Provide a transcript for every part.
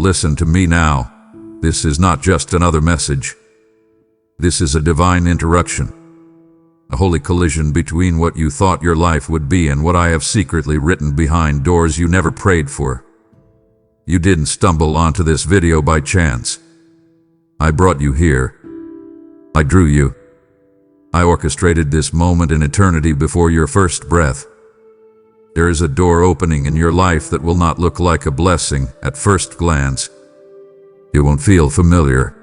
Listen to me now. This is not just another message. This is a divine interruption. A holy collision between what you thought your life would be and what I have secretly written behind doors you never prayed for. You didn't stumble onto this video by chance. I brought you here. I drew you. I orchestrated this moment in eternity before your first breath. There is a door opening in your life that will not look like a blessing at first glance. It won't feel familiar.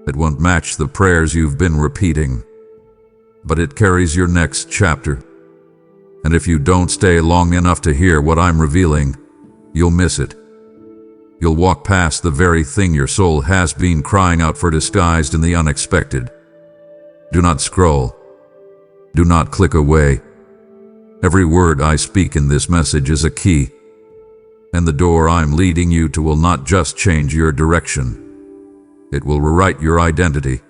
It won't match the prayers you've been repeating. But it carries your next chapter. And if you don't stay long enough to hear what I'm revealing, you'll miss it. You'll walk past the very thing your soul has been crying out for, disguised in the unexpected. Do not scroll. Do not click away. Every word I speak in this message is a key. And the door I'm leading you to will not just change your direction. It will rewrite your identity,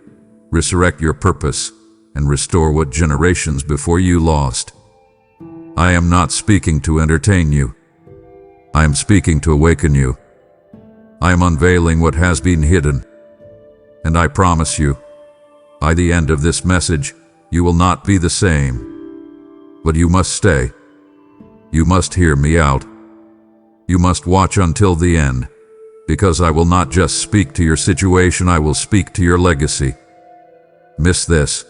resurrect your purpose, and restore what generations before you lost. I am not speaking to entertain you. I am speaking to awaken you. I am unveiling what has been hidden. And I promise you, by the end of this message, you will not be the same. But you must stay. You must hear me out. You must watch until the end, because I will not just speak to your situation, I will speak to your legacy. Miss this,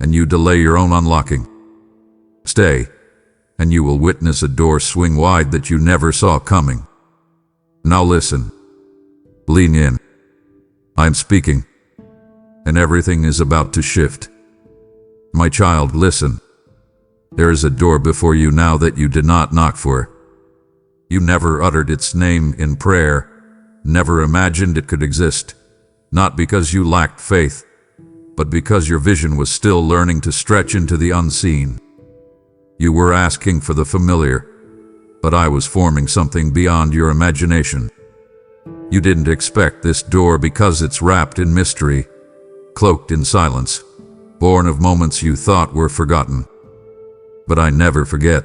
and you delay your own unlocking. Stay, and you will witness a door swing wide that you never saw coming. Now listen. Lean in. I'm speaking, and everything is about to shift. My child, listen. There is a door before you now that you did not knock for. You never uttered its name in prayer, never imagined it could exist, not because you lacked faith, but because your vision was still learning to stretch into the unseen. You were asking for the familiar, but I was forming something beyond your imagination. You didn't expect this door because it's wrapped in mystery, cloaked in silence, born of moments you thought were forgotten. But I never forget.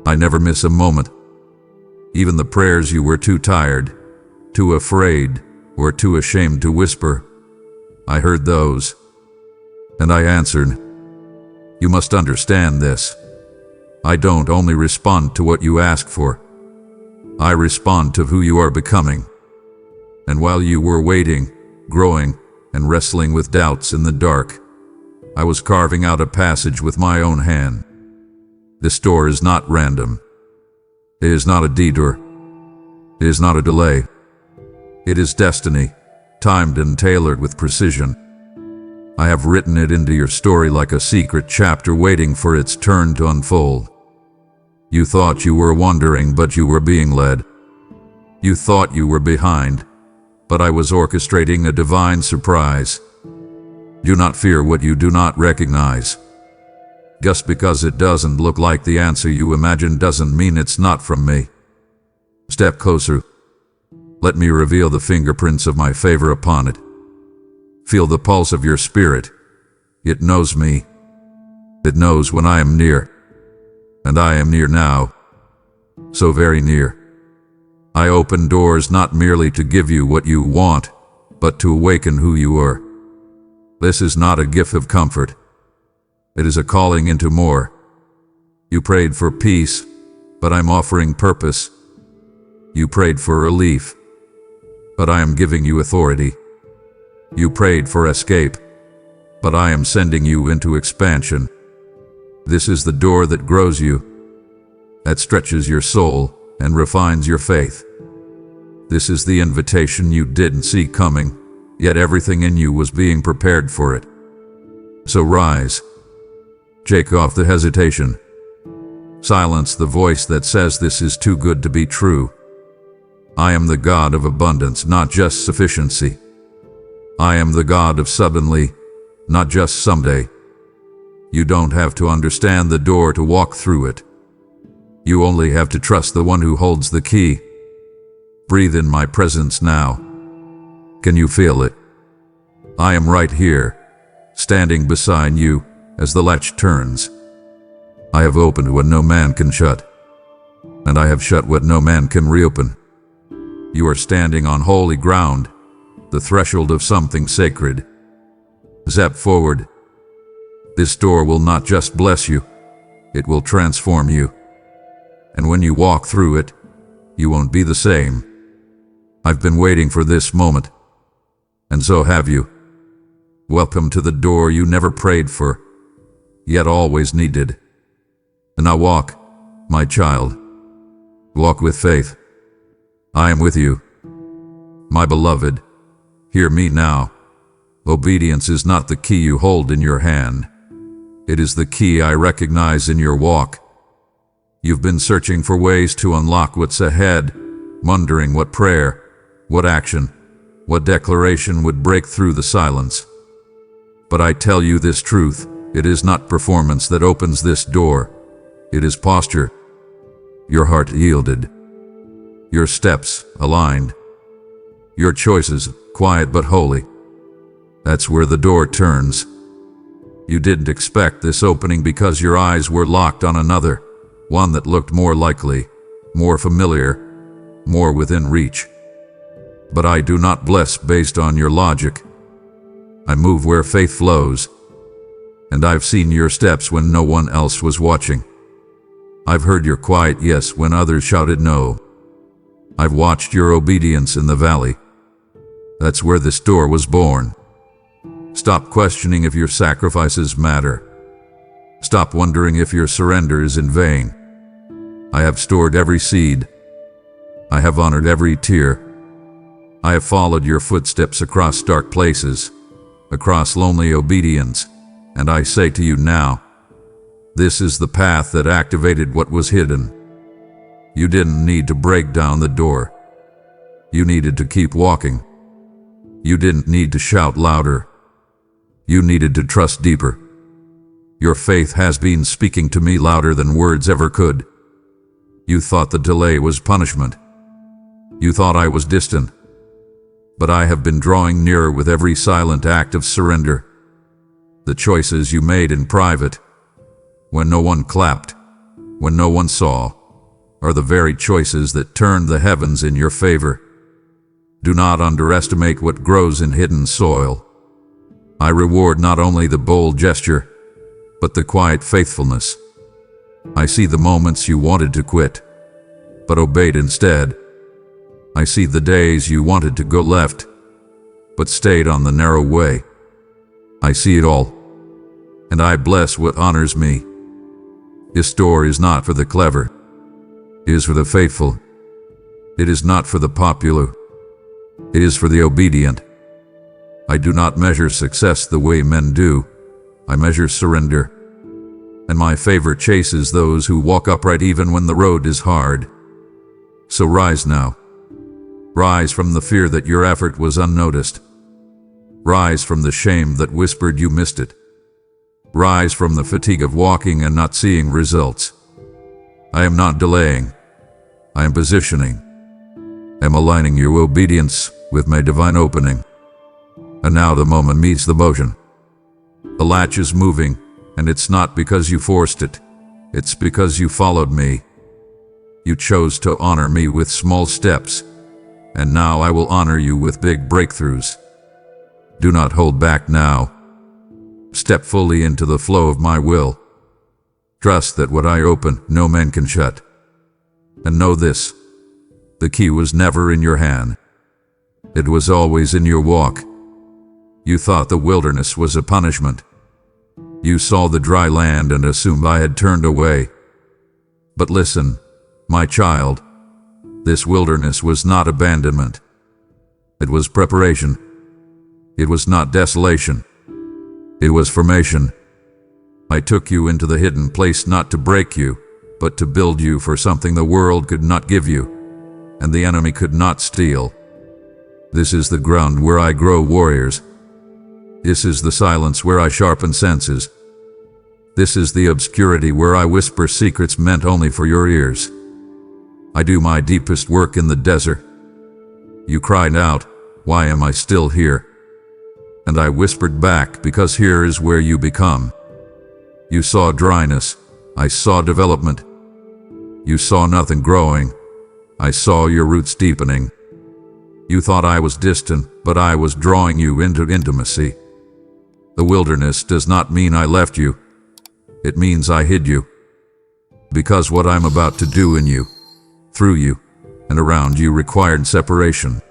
I never miss a moment. Even the prayers you were too tired, too afraid, or too ashamed to whisper, I heard those, and I answered. You must understand this. I don't only respond to what you ask for. I respond to who you are becoming. And while you were waiting, growing, and wrestling with doubts in the dark, I was carving out a passage with my own hand. This door is not random. It is not a detour. It is not a delay. It is destiny, timed and tailored with precision. I have written it into your story like a secret chapter waiting for its turn to unfold. You thought you were wandering, but you were being led. You thought you were behind, but I was orchestrating a divine surprise. Do not fear what you do not recognize. Just because it doesn't look like the answer you imagined doesn't mean it's not from me. Step closer. Let me reveal the fingerprints of my favor upon it. Feel the pulse of your spirit. It knows me. It knows when I am near. And I am near now. So very near. I open doors not merely to give you what you want, but to awaken who you are. This is not a gift of comfort. It is a calling into more. You prayed for peace, but I'm offering purpose. You prayed for relief, but I am giving you authority. You prayed for escape, but I am sending you into expansion. This is the door that grows you, that stretches your soul and refines your faith. This is the invitation you didn't see coming, yet everything in you was being prepared for it. So rise. Shake off the hesitation. Silence the voice that says this is too good to be true. I am the God of abundance, not just sufficiency. I am the God of suddenly, not just someday. You don't have to understand the door to walk through it. You only have to trust the one who holds the key. Breathe in my presence now. Can you feel it? I am right here, standing beside you as the latch turns. I have opened what no man can shut, and I have shut what no man can reopen. You are standing on holy ground, the threshold of something sacred. Step forward. This door will not just bless you, it will transform you. And when you walk through it, you won't be the same. I've been waiting for this moment, and so have you. Welcome to the door you never prayed for, yet always needed. And now walk, my child. Walk with faith. I am with you. My beloved, hear me now. Obedience is not the key you hold in your hand. It is the key I recognize in your walk. You've been searching for ways to unlock what's ahead, wondering what prayer, what action, what declaration would break through the silence. But I tell you this truth, it is not performance that opens this door. It is posture. Your heart yielded. Your steps aligned. Your choices quiet but holy. That's where the door turns. You didn't expect this opening because your eyes were locked on another, one that looked more likely, more familiar, more within reach. But I do not bless based on your logic. I move where faith flows, and I've seen your steps when no one else was watching. I've heard your quiet yes when others shouted no. I've watched your obedience in the valley. That's where this door was born. Stop questioning if your sacrifices matter. Stop wondering if your surrender is in vain. I have stored every seed. I have honored every tear. I have followed your footsteps across dark places, across lonely obedience, and I say to you now, this is the path that activated what was hidden. You didn't need to break down the door. You needed to keep walking. You didn't need to shout louder. You needed to trust deeper. Your faith has been speaking to me louder than words ever could. You thought the delay was punishment. You thought I was distant. But I have been drawing nearer with every silent act of surrender. The choices you made in private, when no one clapped, when no one saw, are the very choices that turned the heavens in your favor. Do not underestimate what grows in hidden soil. I reward not only the bold gesture, but the quiet faithfulness. I see the moments you wanted to quit, but obeyed instead. I see the days you wanted to go left, but stayed on the narrow way. I see it all, and I bless what honors me. This door is not for the clever. It is for the faithful. It is not for the popular. It is for the obedient. I do not measure success the way men do. I measure surrender. And my favor chases those who walk upright even when the road is hard. So rise now. Rise from the fear that your effort was unnoticed. Rise from the shame that whispered you missed it. Rise from the fatigue of walking and not seeing results. I am not delaying. I am positioning. I am aligning your obedience with my divine opening. And now the moment meets the motion. The latch is moving, and it's not because you forced it. It's because you followed me. You chose to honor me with small steps, and now I will honor you with big breakthroughs. Do not hold back now. Step fully into the flow of my will. Trust that what I open, no man can shut. And know this, the key was never in your hand. It was always in your walk. You thought the wilderness was a punishment. You saw the dry land and assumed I had turned away. But listen, my child, this wilderness was not abandonment. It was preparation. It was not desolation. It was formation. I took you into the hidden place not to break you, but to build you for something the world could not give you, and the enemy could not steal. This is the ground where I grow warriors. This is the silence where I sharpen senses. This is the obscurity where I whisper secrets meant only for your ears. I do my deepest work in the desert. You cried out, "Why am I still here?" And I whispered back, "Because here is where you become." You saw dryness. I saw development. You saw nothing growing. I saw your roots deepening. You thought I was distant, but I was drawing you into intimacy. The wilderness does not mean I left you. It means I hid you. Because what I'm about to do in you, through you, and around you required separation.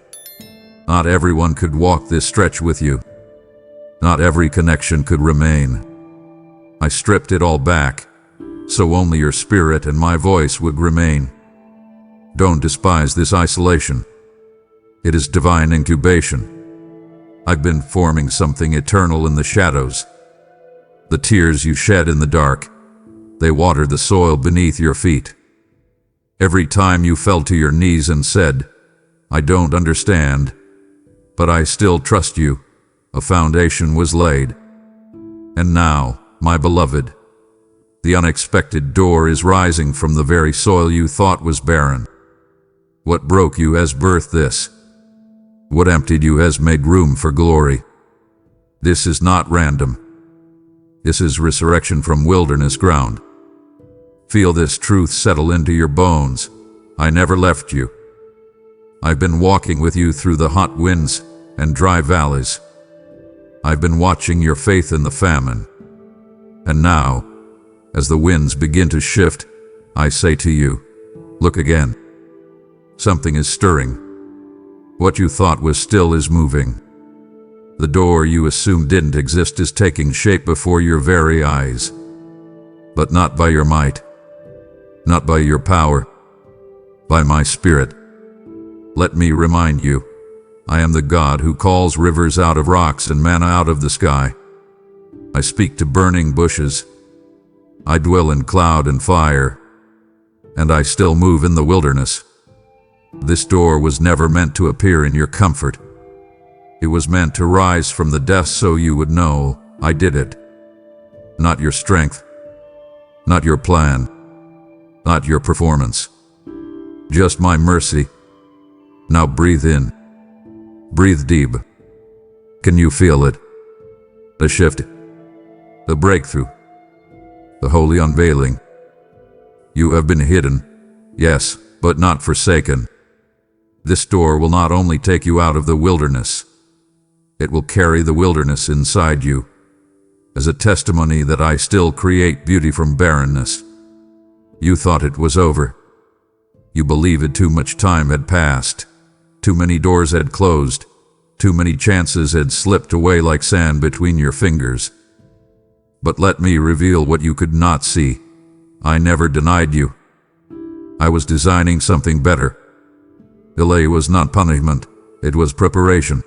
Not everyone could walk this stretch with you. Not every connection could remain. I stripped it all back, so only your spirit and my voice would remain. Don't despise this isolation. It is divine incubation. I've been forming something eternal in the shadows. The tears you shed in the dark, they water the soil beneath your feet. Every time you fell to your knees and said, "I don't understand, but I still trust you," a foundation was laid. And now, my beloved, the unexpected door is rising from the very soil you thought was barren. What broke you has birthed this. What emptied you has made room for glory. This is not random. This is resurrection from wilderness ground. Feel this truth settle into your bones. I never left you. I've been walking with you through the hot winds and dry valleys. I've been watching your faith in the famine. And now, as the winds begin to shift, I say to you, look again. Something is stirring. What you thought was still is moving. The door you assumed didn't exist is taking shape before your very eyes. But not by your might, not by your power, by my spirit. Let me remind you, I am the God who calls rivers out of rocks and manna out of the sky. I speak to burning bushes. I dwell in cloud and fire, and I still move in the wilderness. This door was never meant to appear in your comfort. It was meant to rise from the depths so you would know I did it. Not your strength, not your plan, not your performance. Just my mercy. Now breathe in. Breathe deep. Can you feel it? The shift, the breakthrough, the holy unveiling. You have been hidden, yes, but not forsaken. This door will not only take you out of the wilderness, it will carry the wilderness inside you, as a testimony that I still create beauty from barrenness. You thought it was over. You believed too much time had passed, too many doors had closed, too many chances had slipped away like sand between your fingers. But let me reveal what you could not see. I never denied you. I was designing something better. Delay was not punishment, it was preparation.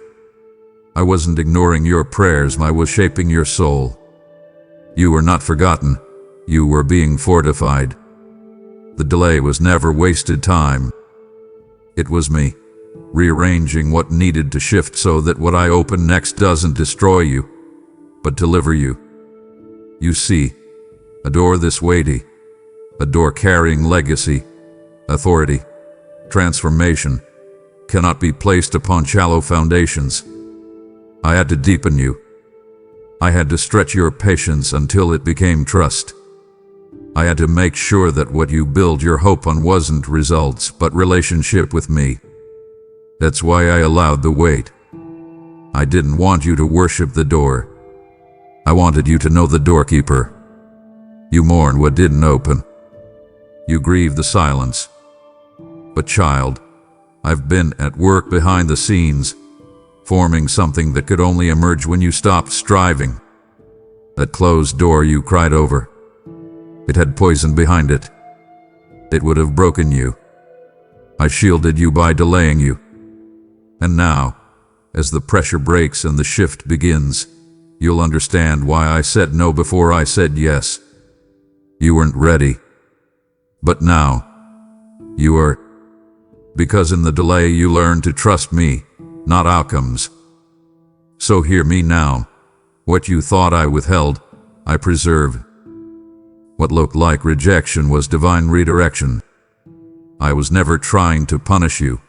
I wasn't ignoring your prayers, I was shaping your soul. You were not forgotten, you were being fortified. The delay was never wasted time. It was me, rearranging what needed to shift so that what I open next doesn't destroy you, but deliver you. You see, a door this weighty, a door carrying legacy, authority, transformation, cannot be placed upon shallow foundations. I had to deepen you. I had to stretch your patience until it became trust. I had to make sure that what you build your hope on wasn't results, but relationship with me. That's why I allowed the wait. I didn't want you to worship the door. I wanted you to know the doorkeeper. You mourn what didn't open. You grieve the silence. But child, I've been at work behind the scenes, forming something that could only emerge when you stopped striving. That closed door you cried over, it had poison behind it. It would have broken you. I shielded you by delaying you. And now, as the pressure breaks and the shift begins, you'll understand why I said no before I said yes. You weren't ready. But now, you are. Because in the delay you learned to trust me, not outcomes. So hear me now. What you thought I withheld, I preserve. What looked like rejection was divine redirection. I was never trying to punish you.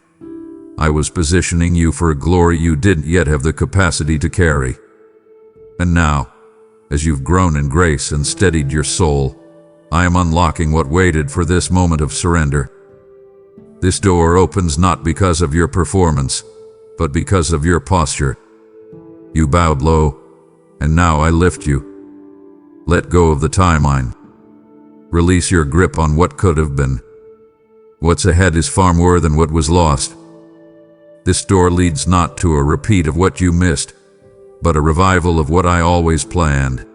I was positioning you for a glory you didn't yet have the capacity to carry. And now, as you've grown in grace and steadied your soul, I am unlocking what waited for this moment of surrender. This door opens not because of your performance, but because of your posture. You bowed low, and now I lift you. Let go of the timeline. Release your grip on what could have been. What's ahead is far more than what was lost. This door leads not to a repeat of what you missed, but a revival of what I always planned.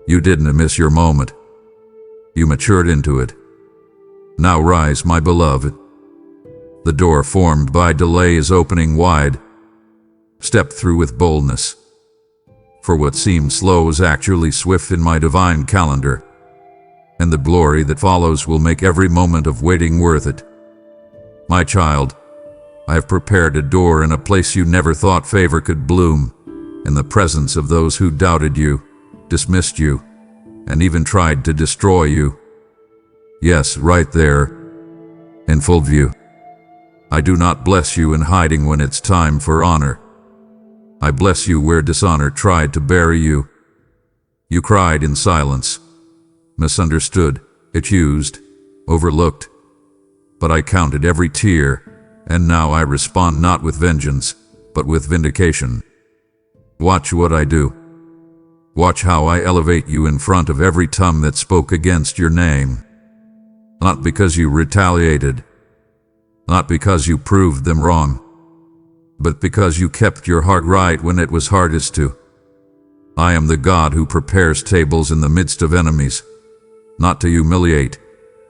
You didn't miss your moment. You matured into it. Now rise, my beloved. The door formed by delay is opening wide. Step through with boldness. For what seemed slow is actually swift in my divine calendar, and the glory that follows will make every moment of waiting worth it. My child, I have prepared a door in a place you never thought favor could bloom, in the presence of those who doubted you, dismissed you, and even tried to destroy you. Yes, right there, in full view. I do not bless you in hiding when it's time for honor. I bless you where dishonor tried to bury you. You cried in silence, misunderstood, accused, overlooked. But I counted every tear, and now I respond not with vengeance, but with vindication. Watch what I do. Watch how I elevate you in front of every tongue that spoke against your name. Not because you retaliated, not because you proved them wrong, but because you kept your heart right when it was hardest to. I am the God who prepares tables in the midst of enemies, not to humiliate,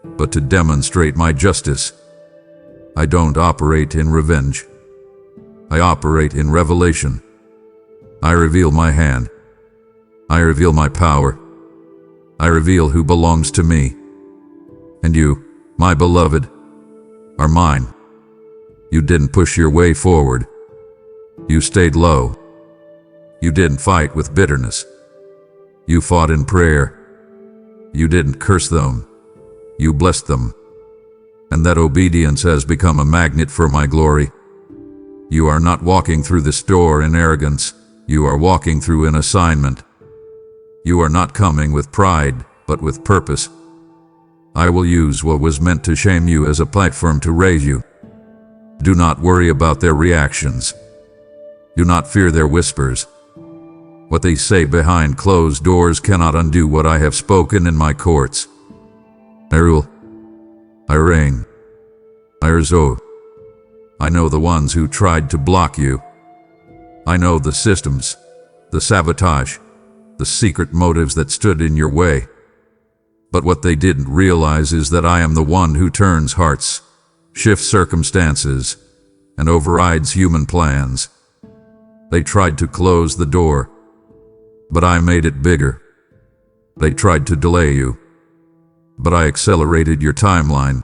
but to demonstrate my justice. I don't operate in revenge. I operate in revelation. I reveal my hand. I reveal my power. I reveal who belongs to me. And you, my beloved, are mine. You didn't push your way forward. You stayed low. You didn't fight with bitterness. You fought in prayer. You didn't curse them. You blessed them. And that obedience has become a magnet for my glory. You are not walking through this door in arrogance. You are walking through an assignment. You are not coming with pride, but with purpose. I will use what was meant to shame you as a platform to raise you. Do not worry about their reactions. Do not fear their whispers. What they say behind closed doors cannot undo what I have spoken in my courts. I rule. I reign. I resolve. I know the ones who tried to block you. I know the systems, the sabotage, the secret motives that stood in your way. But what they didn't realize is that I am the one who turns hearts, shifts circumstances, and overrides human plans. They tried to close the door, but I made it bigger. They tried to delay you, but I accelerated your timeline.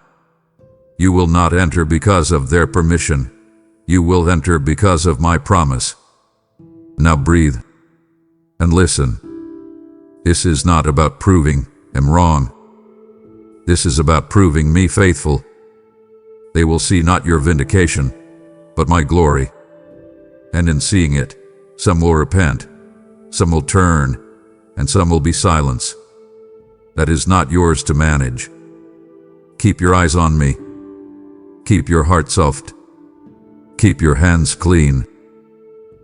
You will not enter because of their permission. You will enter because of my promise. Now breathe and listen. This is not about proving I'm wrong. This is about proving me faithful. They will see not your vindication, but my glory. And in seeing it, some will repent, some will turn, and some will be silence. That is not yours to manage. Keep your eyes on me. Keep your heart soft. Keep your hands clean.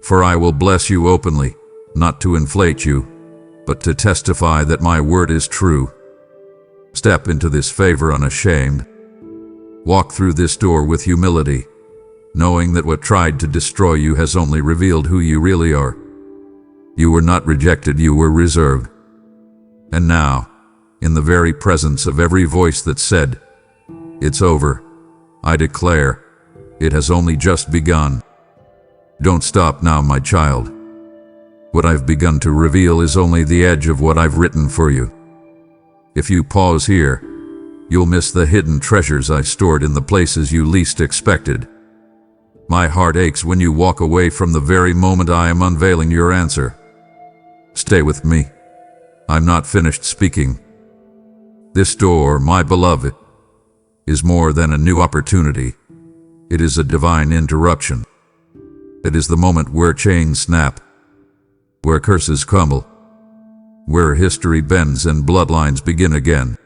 For I will bless you openly, not to inflate you, but to testify that my word is true. Step into this favor unashamed. Walk through this door with humility, knowing that what tried to destroy you has only revealed who you really are. You were not rejected, you were reserved. And now, in the very presence of every voice that said, "It's over," I declare, it has only just begun. Don't stop now, my child. What I've begun to reveal is only the edge of what I've written for you. If you pause here, you'll miss the hidden treasures I stored in the places you least expected. My heart aches when you walk away from the very moment I am unveiling your answer. Stay with me. I'm not finished speaking. This door, my beloved, is more than a new opportunity. It is a divine interruption. It is the moment where chains snap, where curses crumble, where history bends and bloodlines begin again.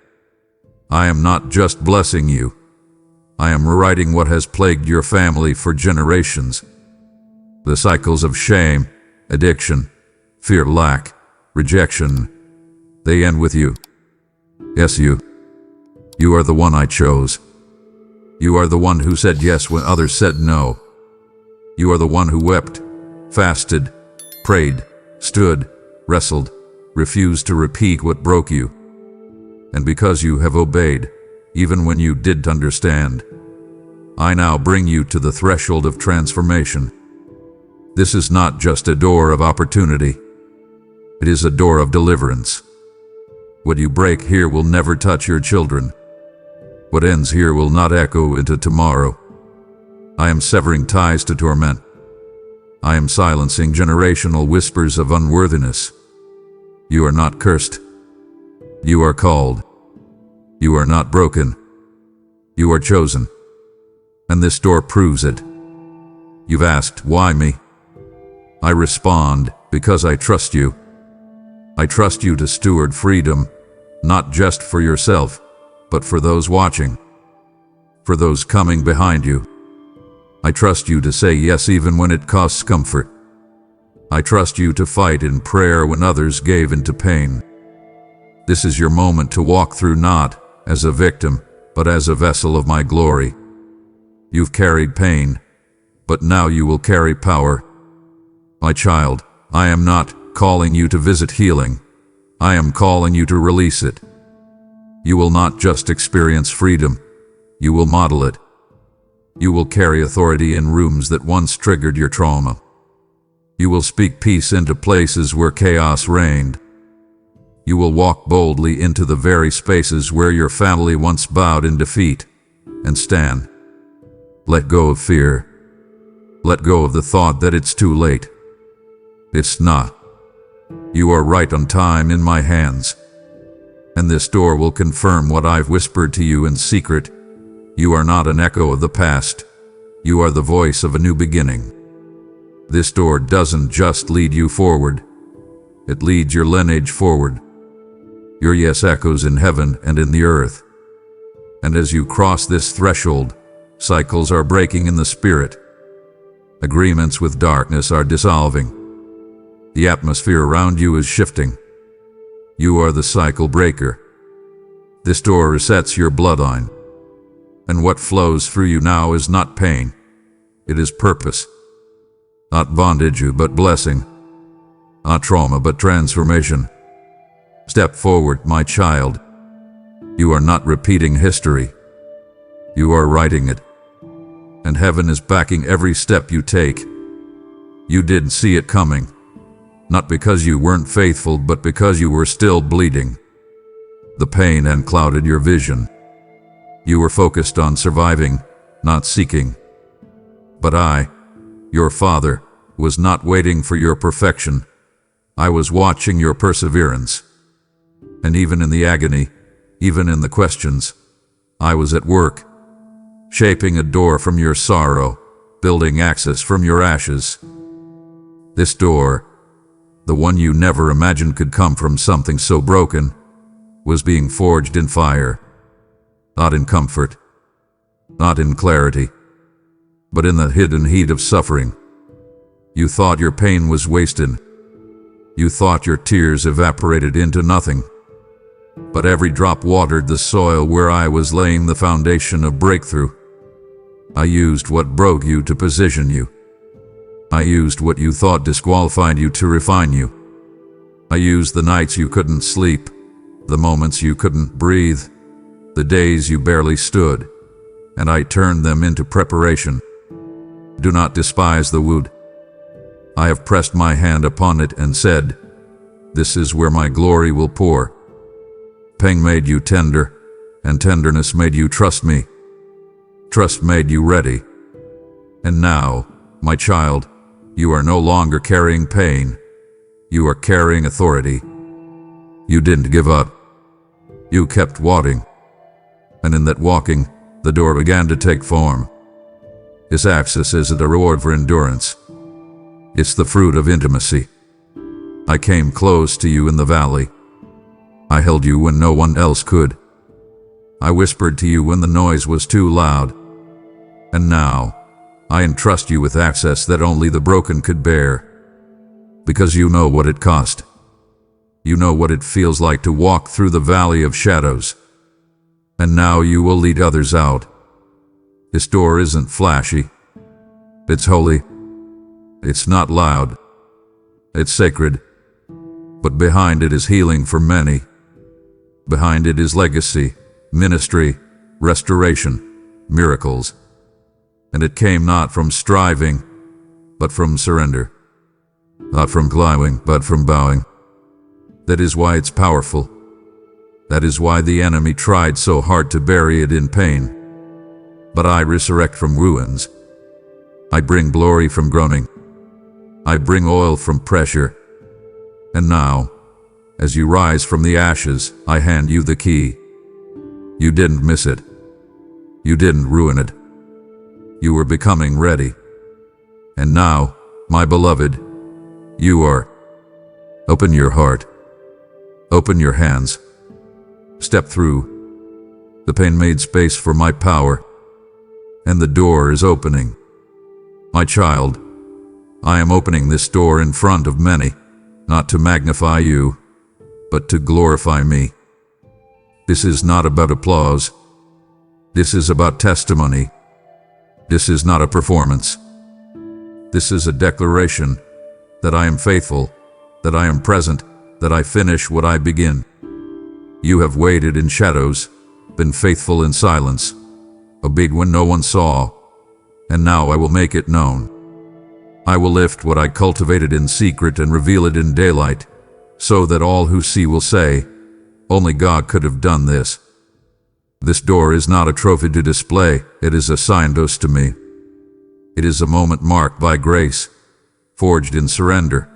I am not just blessing you. I am rewriting what has plagued your family for generations. The cycles of shame, addiction, fear, lack, rejection, they end with you. Yes, you. You are the one I chose. You are the one who said yes when others said no. You are the one who wept, fasted, prayed, stood, wrestled, refused to repeat what broke you. And because you have obeyed, even when you didn't understand, I now bring you to the threshold of transformation. This is not just a door of opportunity. It is a door of deliverance. What you break here will never touch your children. What ends here will not echo into tomorrow. I am severing ties to torment. I am silencing generational whispers of unworthiness. You are not cursed. You are called. You are not broken. You are chosen. And this door proves it. You've asked, why me? I respond, because I trust you. I trust you to steward freedom, not just for yourself, but for those watching, for those coming behind you. I trust you to say yes even when it costs comfort. I trust you to fight in prayer when others gave into pain. This is your moment to walk through not as a victim, but as a vessel of my glory. You've carried pain, but now you will carry power. My child, I am not calling you to visit healing. I am calling you to release it. You will not just experience freedom, you will model it. You will carry authority in rooms that once triggered your trauma. You will speak peace into places where chaos reigned. You will walk boldly into the very spaces where your family once bowed in defeat, and stand. Let go of fear. Let go of the thought that it's too late. It's not. You are right on time in my hands. And this door will confirm what I've whispered to you in secret. You are not an echo of the past. You are the voice of a new beginning. This door doesn't just lead you forward. It leads your lineage forward. Your yes echoes in heaven and in the earth. And as you cross this threshold, cycles are breaking in the spirit. Agreements with darkness are dissolving. The atmosphere around you is shifting. You are the cycle breaker. This door resets your bloodline. And what flows through you now is not pain. It is purpose. Not bondage, but blessing. Not trauma, but transformation. Step forward, my child. You are not repeating history. You are writing it. And heaven is backing every step you take. You didn't see it coming. Not because you weren't faithful, but because you were still bleeding. The pain had clouded your vision. You were focused on surviving, not seeking. But I, your father, was not waiting for your perfection. I was watching your perseverance. And even in the agony, even in the questions, I was at work, shaping a door from your sorrow, building access from your ashes. This door, the one you never imagined could come from something so broken, was being forged in fire. Not in comfort, not in clarity, but in the hidden heat of suffering. You thought your pain was wasted. You thought your tears evaporated into nothing. But every drop watered the soil where I was laying the foundation of breakthrough. I used what broke you to position you. I used what you thought disqualified you to refine you. I used the nights you couldn't sleep, the moments you couldn't breathe, the days you barely stood, and I turned them into preparation. Do not despise the wood. I have pressed my hand upon it and said, this is where my glory will pour. Pain made you tender, and tenderness made you trust me. Trust made you ready. And now, my child, you are no longer carrying pain. You are carrying authority. You didn't give up. You kept walking. And in that walking, the door began to take form. This access isn't a reward for endurance. It's the fruit of intimacy. I came close to you in the valley. I held you when no one else could. I whispered to you when the noise was too loud. And now, I entrust you with access that only the broken could bear. Because you know what it cost. You know what it feels like to walk through the valley of shadows. And now you will lead others out. This door isn't flashy. It's holy. It's not loud. It's sacred. But behind it is healing for many. Behind it is legacy, ministry, restoration, miracles. And it came not from striving, but from surrender. Not from climbing, but from bowing. That is why it's powerful. That is why the enemy tried so hard to bury it in pain. But I resurrect from ruins. I bring glory from groaning. I bring oil from pressure. And now, as you rise from the ashes, I hand you the key. You didn't miss it. You didn't ruin it. You were becoming ready. And now, my beloved, you are. Open your heart. Open your hands. Step through. The pain made space for my power. And the door is opening. My child, I am opening this door in front of many, not to magnify you, but to glorify me. This is not about applause. This is about testimony. This is not a performance. This is a declaration that I am faithful, that I am present, that I finish what I begin. You have waited in shadows, been faithful in silence, obeyed when no one saw, and now I will make it known. I will lift what I cultivated in secret and reveal it in daylight, so that all who see will say, only God could have done this. This door is not a trophy to display, it is a signpost to me. It is a moment marked by grace, forged in surrender,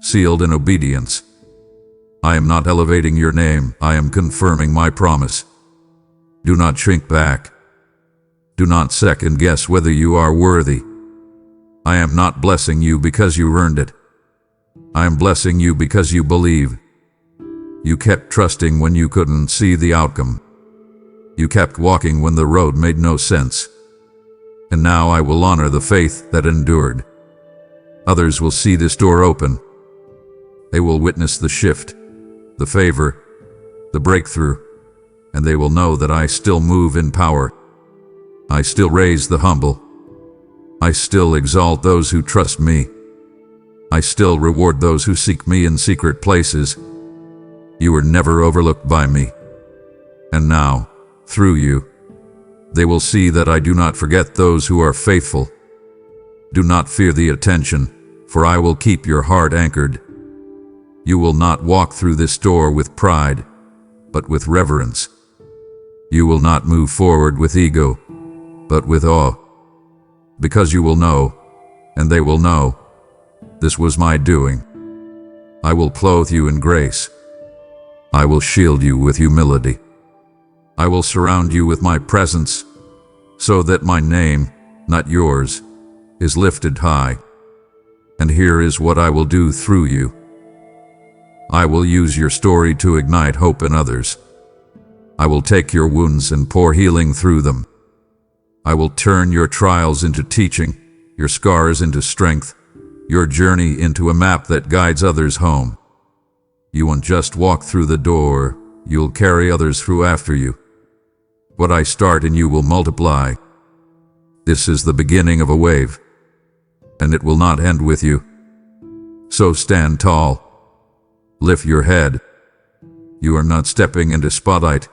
sealed in obedience. I am not elevating your name, I am confirming my promise. Do not shrink back. Do not second guess whether you are worthy. I am not blessing you because you earned it. I am blessing you because you believe. You kept trusting when you couldn't see the outcome. You kept walking when the road made no sense. And now I will honor the faith that endured. Others will see this door open. They will witness the shift, the favor, the breakthrough, and they will know that I still move in power. I still raise the humble. I still exalt those who trust me. I still reward those who seek me in secret places. You were never overlooked by me. And now, through you, they will see that I do not forget those who are faithful. Do not fear the attention, for I will keep your heart anchored. You will not walk through this door with pride, but with reverence. You will not move forward with ego, but with awe. Because you will know, and they will know, this was my doing. I will clothe you in grace. I will shield you with humility. I will surround you with my presence, so that my name, not yours, is lifted high. And here is what I will do through you. I will use your story to ignite hope in others. I will take your wounds and pour healing through them. I will turn your trials into teaching, your scars into strength, your journey into a map that guides others home. You won't just walk through the door, you'll carry others through after you. What I start in you will multiply. This is the beginning of a wave, and it will not end with you. So stand tall. Lift your head. You are not stepping into spotlight.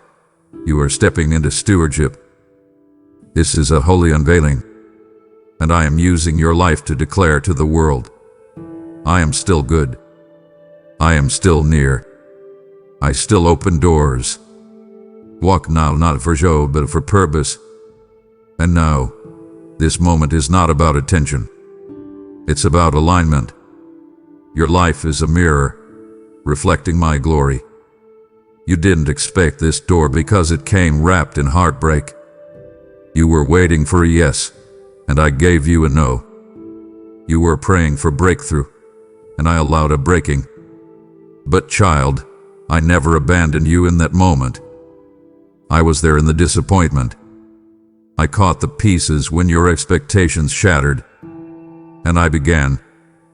You are stepping into stewardship. This is a holy unveiling, and I am using your life to declare to the world, I am still good. I am still near. I still open doors. Walk now not for show but for purpose. And now, this moment is not about attention. It's about alignment. Your life is a mirror, reflecting my glory. You didn't expect this door because it came wrapped in heartbreak. You were waiting for a yes, and I gave you a no. You were praying for breakthrough, and I allowed a breaking. But child, I never abandoned you in that moment. I was there in the disappointment. I caught the pieces when your expectations shattered, and I began,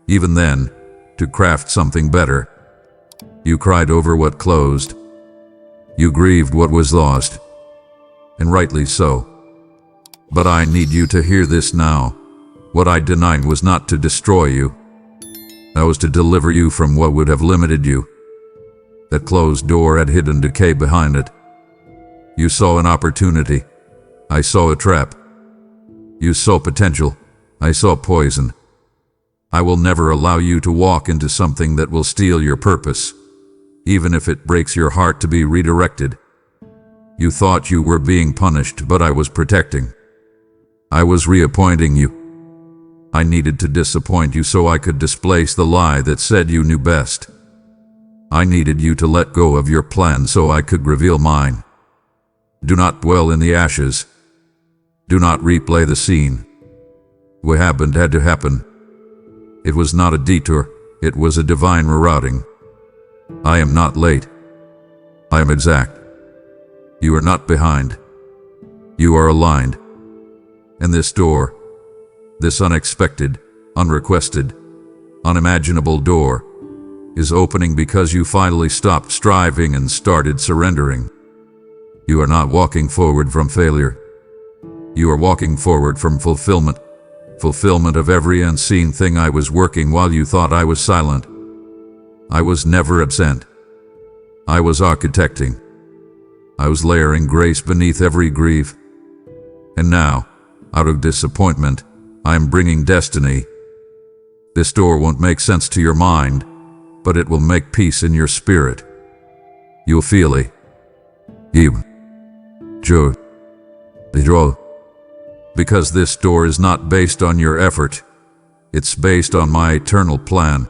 even then, to craft something better. You cried over what closed. You grieved what was lost, and rightly so. But I need you to hear this now. What I denied was not to destroy you. That was to deliver you from what would have limited you. That closed door had hidden decay behind it. You saw an opportunity. I saw a trap. You saw potential. I saw poison. I will never allow you to walk into something that will steal your purpose, even if it breaks your heart to be redirected. You thought you were being punished, but I was protecting. I was reappointing you. I needed to disappoint you so I could displace the lie that said you knew best. I needed you to let go of your plan so I could reveal mine. Do not dwell in the ashes. Do not replay the scene. What happened had to happen. It was not a detour, it was a divine rerouting. I am not late. I am exact. You are not behind. You are aligned. And this door, this unexpected, unrequested, unimaginable door, is opening because you finally stopped striving and started surrendering. You are not walking forward from failure. You are walking forward from fulfillment. Fulfillment of every unseen thing I was working while you thought I was silent. I was never absent. I was architecting. I was layering grace beneath every grief. And now, out of disappointment, I am bringing destiny. This door won't make sense to your mind, but it will make peace in your spirit. You'll feel it. Because this door is not based on your effort. It's based on my eternal plan.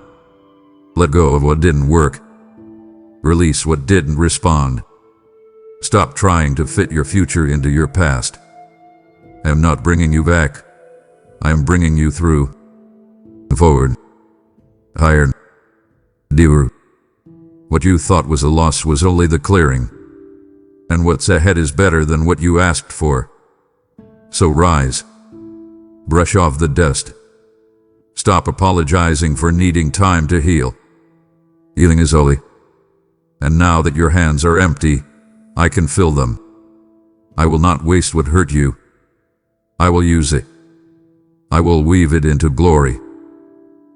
Let go of what didn't work. Release what didn't respond. Stop trying to fit your future into your past. I am not bringing you back. I am bringing you through. Forward. Higher. Deeper. What you thought was a loss was only the clearing. And what's ahead is better than what you asked for. So rise. Brush off the dust. Stop apologizing for needing time to heal. Healing is holy. And now that your hands are empty, I can fill them. I will not waste what hurt you. I will use it. I will weave it into glory.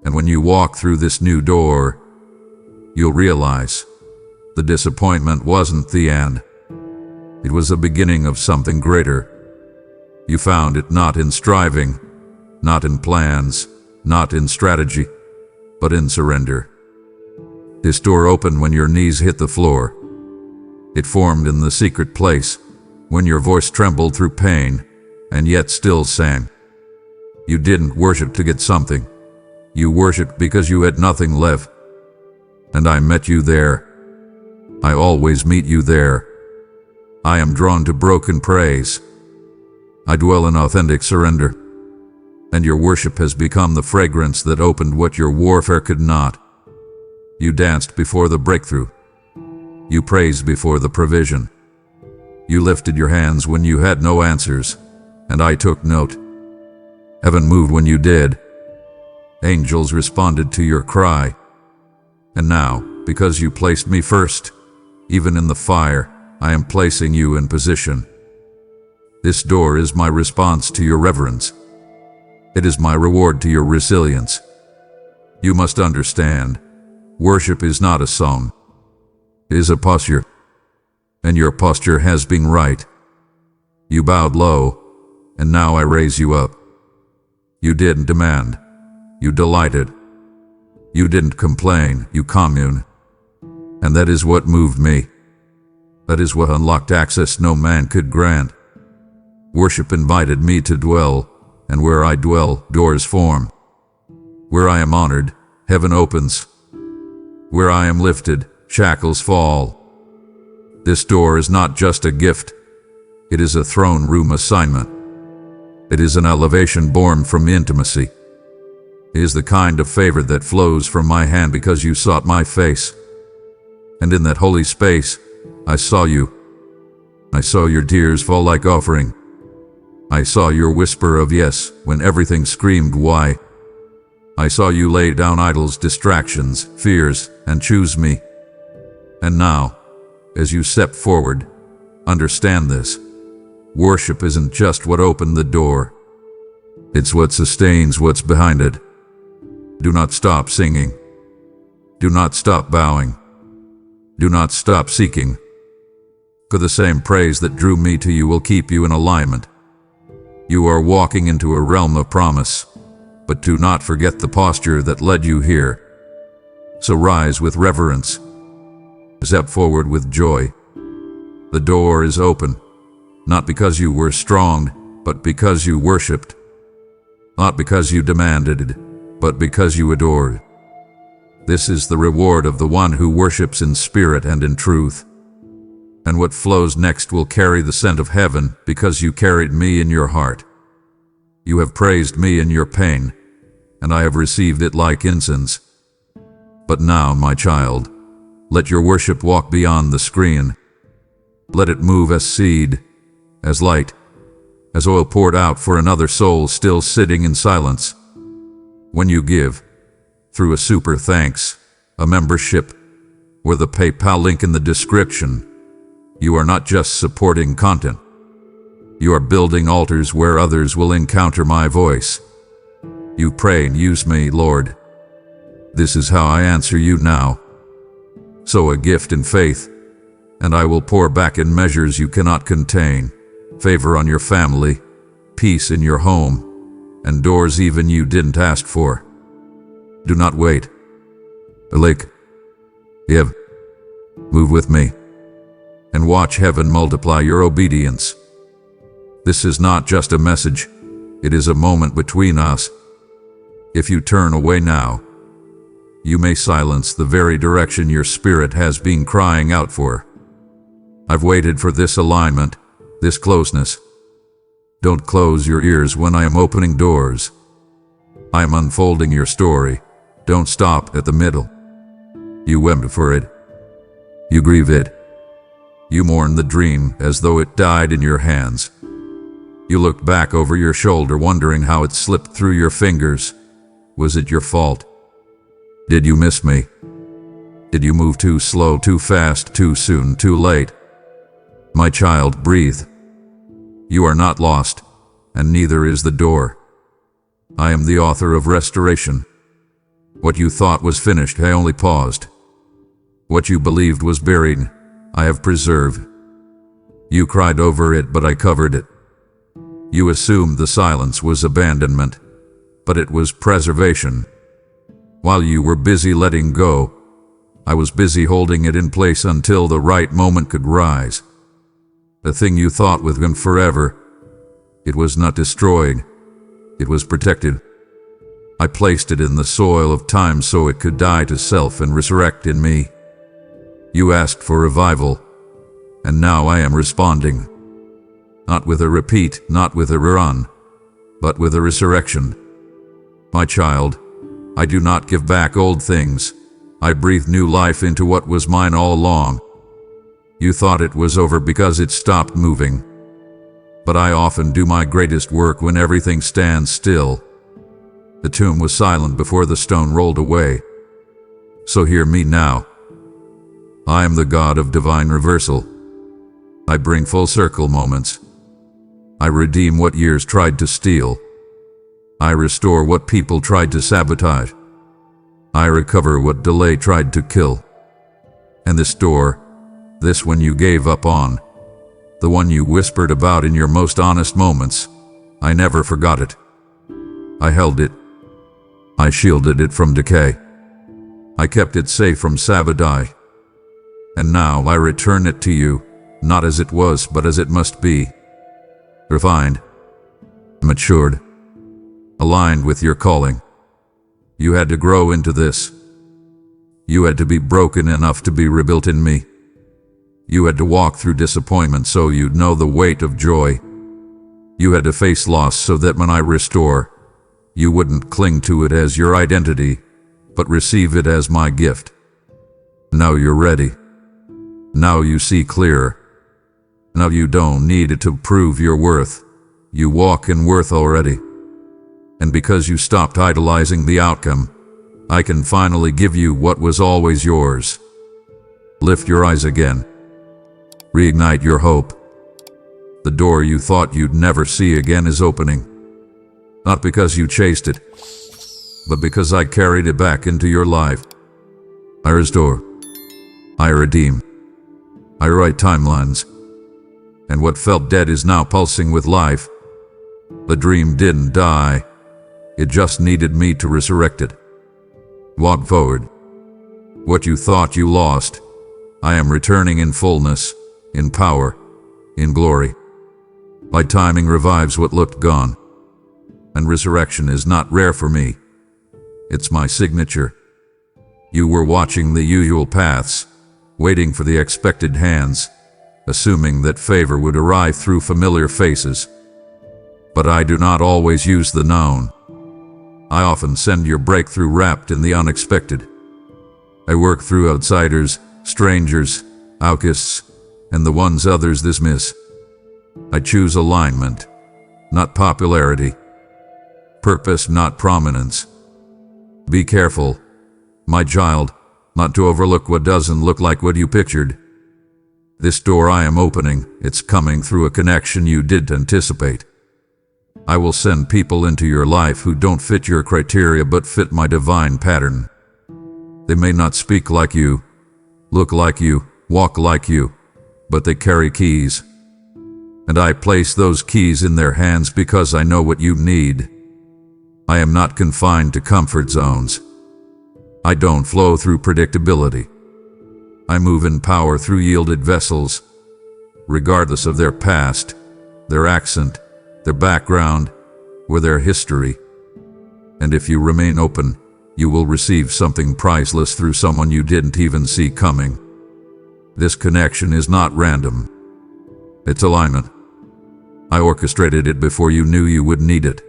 And when you walk through this new door, you'll realize the disappointment wasn't the end. It was the beginning of something greater. You found it not in striving, not in plans, not in strategy, but in surrender. This door opened when your knees hit the floor. It formed in the secret place, when your voice trembled through pain, and yet still sang. You didn't worship to get something. You worshiped because you had nothing left. And I met you there. I always meet you there. I am drawn to broken praise. I dwell in authentic surrender. And your worship has become the fragrance that opened what your warfare could not. You danced before the breakthrough. You praised before the provision. You lifted your hands when you had no answers, and I took note. Heaven moved when you did. Angels responded to your cry. And now, because you placed me first, even in the fire, I am placing you in position. This door is my response to your reverence. It is my reward to your resilience. You must understand, worship is not a song. It is a posture. And your posture has been right. You bowed low, and now I raise you up. You didn't demand. You delighted. You didn't complain, you commune. And that is what moved me. That is what unlocked access no man could grant. Worship invited me to dwell, and where I dwell, doors form. Where I am honored, heaven opens. Where I am lifted, shackles fall. This door is not just a gift. It is a throne room assignment. It is an elevation born from intimacy. It is the kind of favor that flows from my hand because you sought my face. And in that holy space, I saw you. I saw your tears fall like offering. I saw your whisper of yes when everything screamed why. I saw you lay down idols, distractions, fears, and choose me. And now, as you step forward, understand this. Worship isn't just what opened the door. It's what sustains what's behind it. Do not stop singing. Do not stop bowing. Do not stop seeking. For the same praise that drew me to you will keep you in alignment. You are walking into a realm of promise, but do not forget the posture that led you here. So rise with reverence. Step forward with joy. The door is open, not because you were strong, but because you worshipped. Not because you demanded, but because you adored. This is the reward of the one who worships in spirit and in truth. And what flows next will carry the scent of heaven because you carried me in your heart. You have praised me in your pain, and I have received it like incense. But now, my child, let your worship walk beyond the screen. Let it move as seed, as light, as oil poured out for another soul still sitting in silence. When you give, through a super thanks, a membership, or the PayPal link in the description, you are not just supporting content. You are building altars where others will encounter my voice. You pray and use me, Lord. This is how I answer you now. Sow a gift in faith, and I will pour back in measures you cannot contain. Favor on your family, peace in your home, and doors even you didn't ask for. Do not wait. Give. Move with me, and watch heaven multiply your obedience. This is not just a message, it is a moment between us. If you turn away now, you may silence the very direction your spirit has been crying out for. I've waited for this alignment, this closeness. Don't close your ears when I am opening doors. I am unfolding your story. Don't stop at the middle. You wept for it. You grieve it. You mourn the dream as though it died in your hands. You looked back over your shoulder wondering how it slipped through your fingers. Was it your fault? Did you miss me? Did you move too slow, too fast, too soon, too late? My child, breathe. You are not lost, and neither is the door. I am the author of restoration. What you thought was finished, I only paused. What you believed was buried, I have preserved. You cried over it, but I covered it. You assumed the silence was abandonment, but it was preservation. While you were busy letting go, I was busy holding it in place until the right moment could rise. The thing you thought was gone forever, it was not destroyed, it was protected. I placed it in the soil of time so it could die to self and resurrect in me. You asked for revival, and now I am responding. Not with a repeat, not with a rerun, but with a resurrection. My child, I do not give back old things. I breathe new life into what was mine all along. You thought it was over because it stopped moving. But I often do my greatest work when everything stands still. The tomb was silent before the stone rolled away. So hear me now. I am the God of divine reversal. I bring full circle moments. I redeem what years tried to steal. I restore what people tried to sabotage. I recover what delay tried to kill. And this door, this one you gave up on, the one you whispered about in your most honest moments, I never forgot it. I held it. I shielded it from decay. I kept it safe from sabotage. And now I return it to you, not as it was, but as it must be. Refined, matured, aligned with your calling. You had to grow into this. You had to be broken enough to be rebuilt in me. You had to walk through disappointment so you'd know the weight of joy. You had to face loss so that when I restore, you wouldn't cling to it as your identity, but receive it as my gift. Now you're ready. Now you see clearer. Now you don't need it to prove your worth. You walk in worth already. And because you stopped idolizing the outcome, I can finally give you what was always yours. Lift your eyes again. Reignite your hope. The door you thought you'd never see again is opening. Not because you chased it, but because I carried it back into your life. I restore. I redeem. I write timelines. And what felt dead is now pulsing with life. The dream didn't die. It just needed me to resurrect it. Walk forward. What you thought you lost, I am returning in fullness, in power, in glory. My timing revives what looked gone. And resurrection is not rare for me. It's my signature. You were watching the usual paths, waiting for the expected hands, assuming that favor would arrive through familiar faces. But I do not always use the known. I often send your breakthrough wrapped in the unexpected. I work through outsiders, strangers, outcasts, and the ones others dismiss. I choose alignment, not popularity. Purpose, not prominence. Be careful, my child, not to overlook what doesn't look like what you pictured. This door I am opening, it's coming through a connection you didn't anticipate. I will send people into your life who don't fit your criteria but fit my divine pattern. They may not speak like you, look like you, walk like you, but they carry keys. And I place those keys in their hands because I know what you need. I am not confined to comfort zones. I don't flow through predictability. I move in power through yielded vessels, regardless of their past, their accent, their background, or their history. And if you remain open, you will receive something priceless through someone you didn't even see coming. This connection is not random. It's alignment. I orchestrated it before you knew you would need it.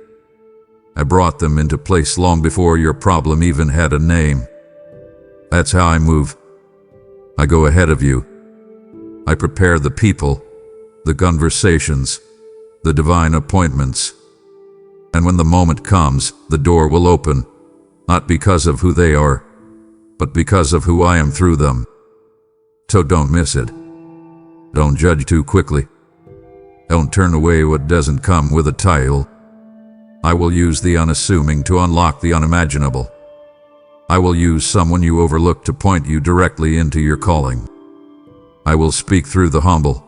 I brought them into place long before your problem even had a name. That's how I move. I go ahead of you. I prepare the people, the conversations, the divine appointments. And when the moment comes, the door will open, not because of who they are, but because of who I am through them. So don't miss it. Don't judge too quickly. Don't turn away what doesn't come with a title. I will use the unassuming to unlock the unimaginable. I will use someone you overlooked to point you directly into your calling. I will speak through the humble,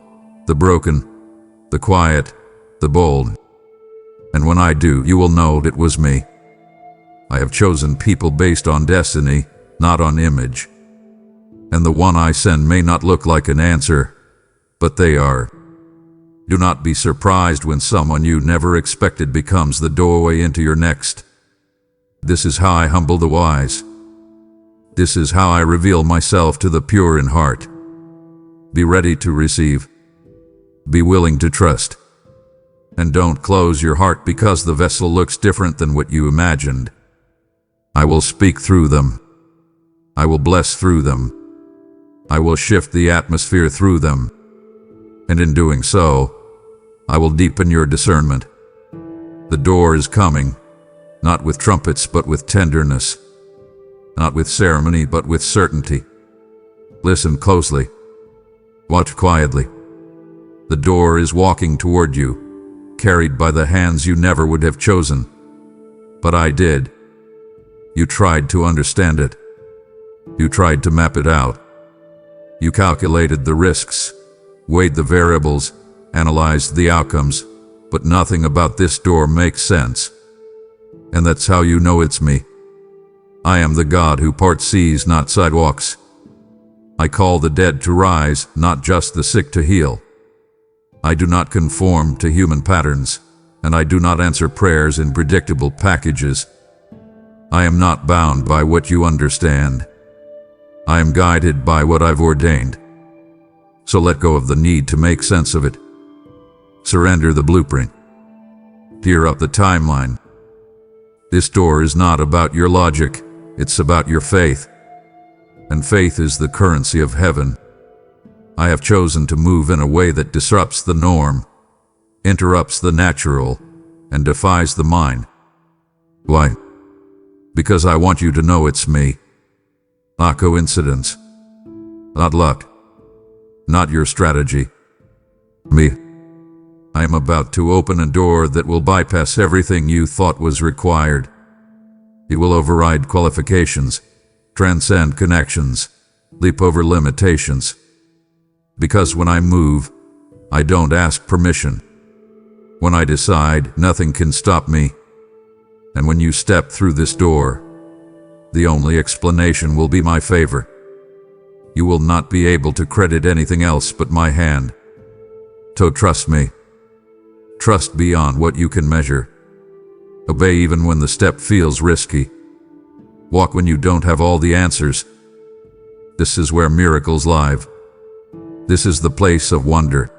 the broken, the quiet, the bold. And when I do, you will know it was me. I have chosen people based on destiny, not on image. And the one I send may not look like an answer, but they are. Do not be surprised when someone you never expected becomes the doorway into your next. This is how I humble the wise. This is how I reveal myself to the pure in heart. Be ready to receive. Be willing to trust. And don't close your heart because the vessel looks different than what you imagined. I will speak through them. I will bless through them. I will shift the atmosphere through them. And in doing so, I will deepen your discernment. The door is coming, not with trumpets but with tenderness, not with ceremony but with certainty. Listen closely. Watch quietly. The door is walking toward you, carried by the hands you never would have chosen. But I did. You tried to understand it. You tried to map it out. You calculated the risks, weighed the variables, analyzed the outcomes, but nothing about this door makes sense. And that's how you know it's me. I am the God who parts seas, not sidewalks. I call the dead to rise, not just the sick to heal. I do not conform to human patterns, and I do not answer prayers in predictable packages. I am not bound by what you understand. I am guided by what I've ordained. So let go of the need to make sense of it. Surrender the blueprint. Tear up the timeline. This door is not about your logic, it's about your faith. And faith is the currency of heaven. I have chosen to move in a way that disrupts the norm. interrupts the natural, and defies the mind. Why? Because I want you to know it's me. Not coincidence. Not luck. Not your strategy. Me. I am about to open a door that will bypass everything you thought was required. It will override qualifications, transcend connections, leap over limitations. Because when I move, I don't ask permission. When I decide, nothing can stop me. And when you step through this door, the only explanation will be my favor. You will not be able to credit anything else but my hand. So trust me. Trust beyond what you can measure. Obey even when the step feels risky. Walk when you don't have all the answers. This is where miracles live. This is the place of wonder.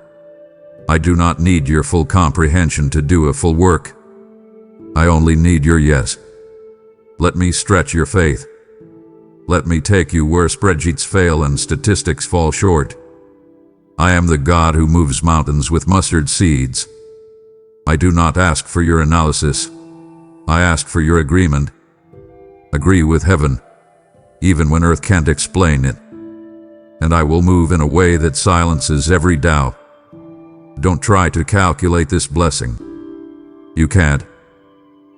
I do not need your full comprehension to do a full work. I only need your yes. Let me stretch your faith. Let me take you where spreadsheets fail and statistics fall short. I am the God who moves mountains with mustard seeds. I do not ask for your analysis. I ask for your agreement. Agree with heaven, even when earth can't explain it. And I will move in a way that silences every doubt. Don't try to calculate this blessing. You can't.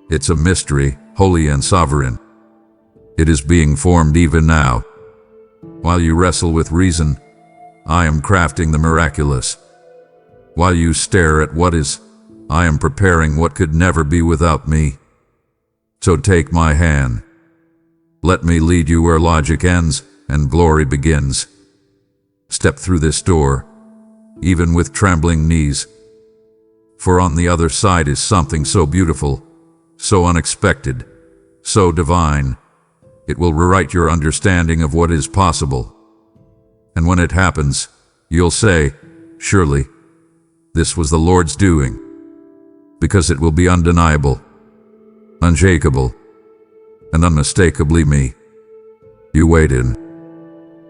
It's a mystery, holy and sovereign. It is being formed even now. While you wrestle with reason, I am crafting the miraculous. While you stare at what is, I am preparing what could never be without me. So take my hand. Let me lead you where logic ends and glory begins. Step through this door, even with trembling knees. For on the other side is something so beautiful, so unexpected, so divine. It will rewrite your understanding of what is possible. And when it happens, you'll say, surely, this was the Lord's doing. Because it will be undeniable, unshakable, and unmistakably me. You waited.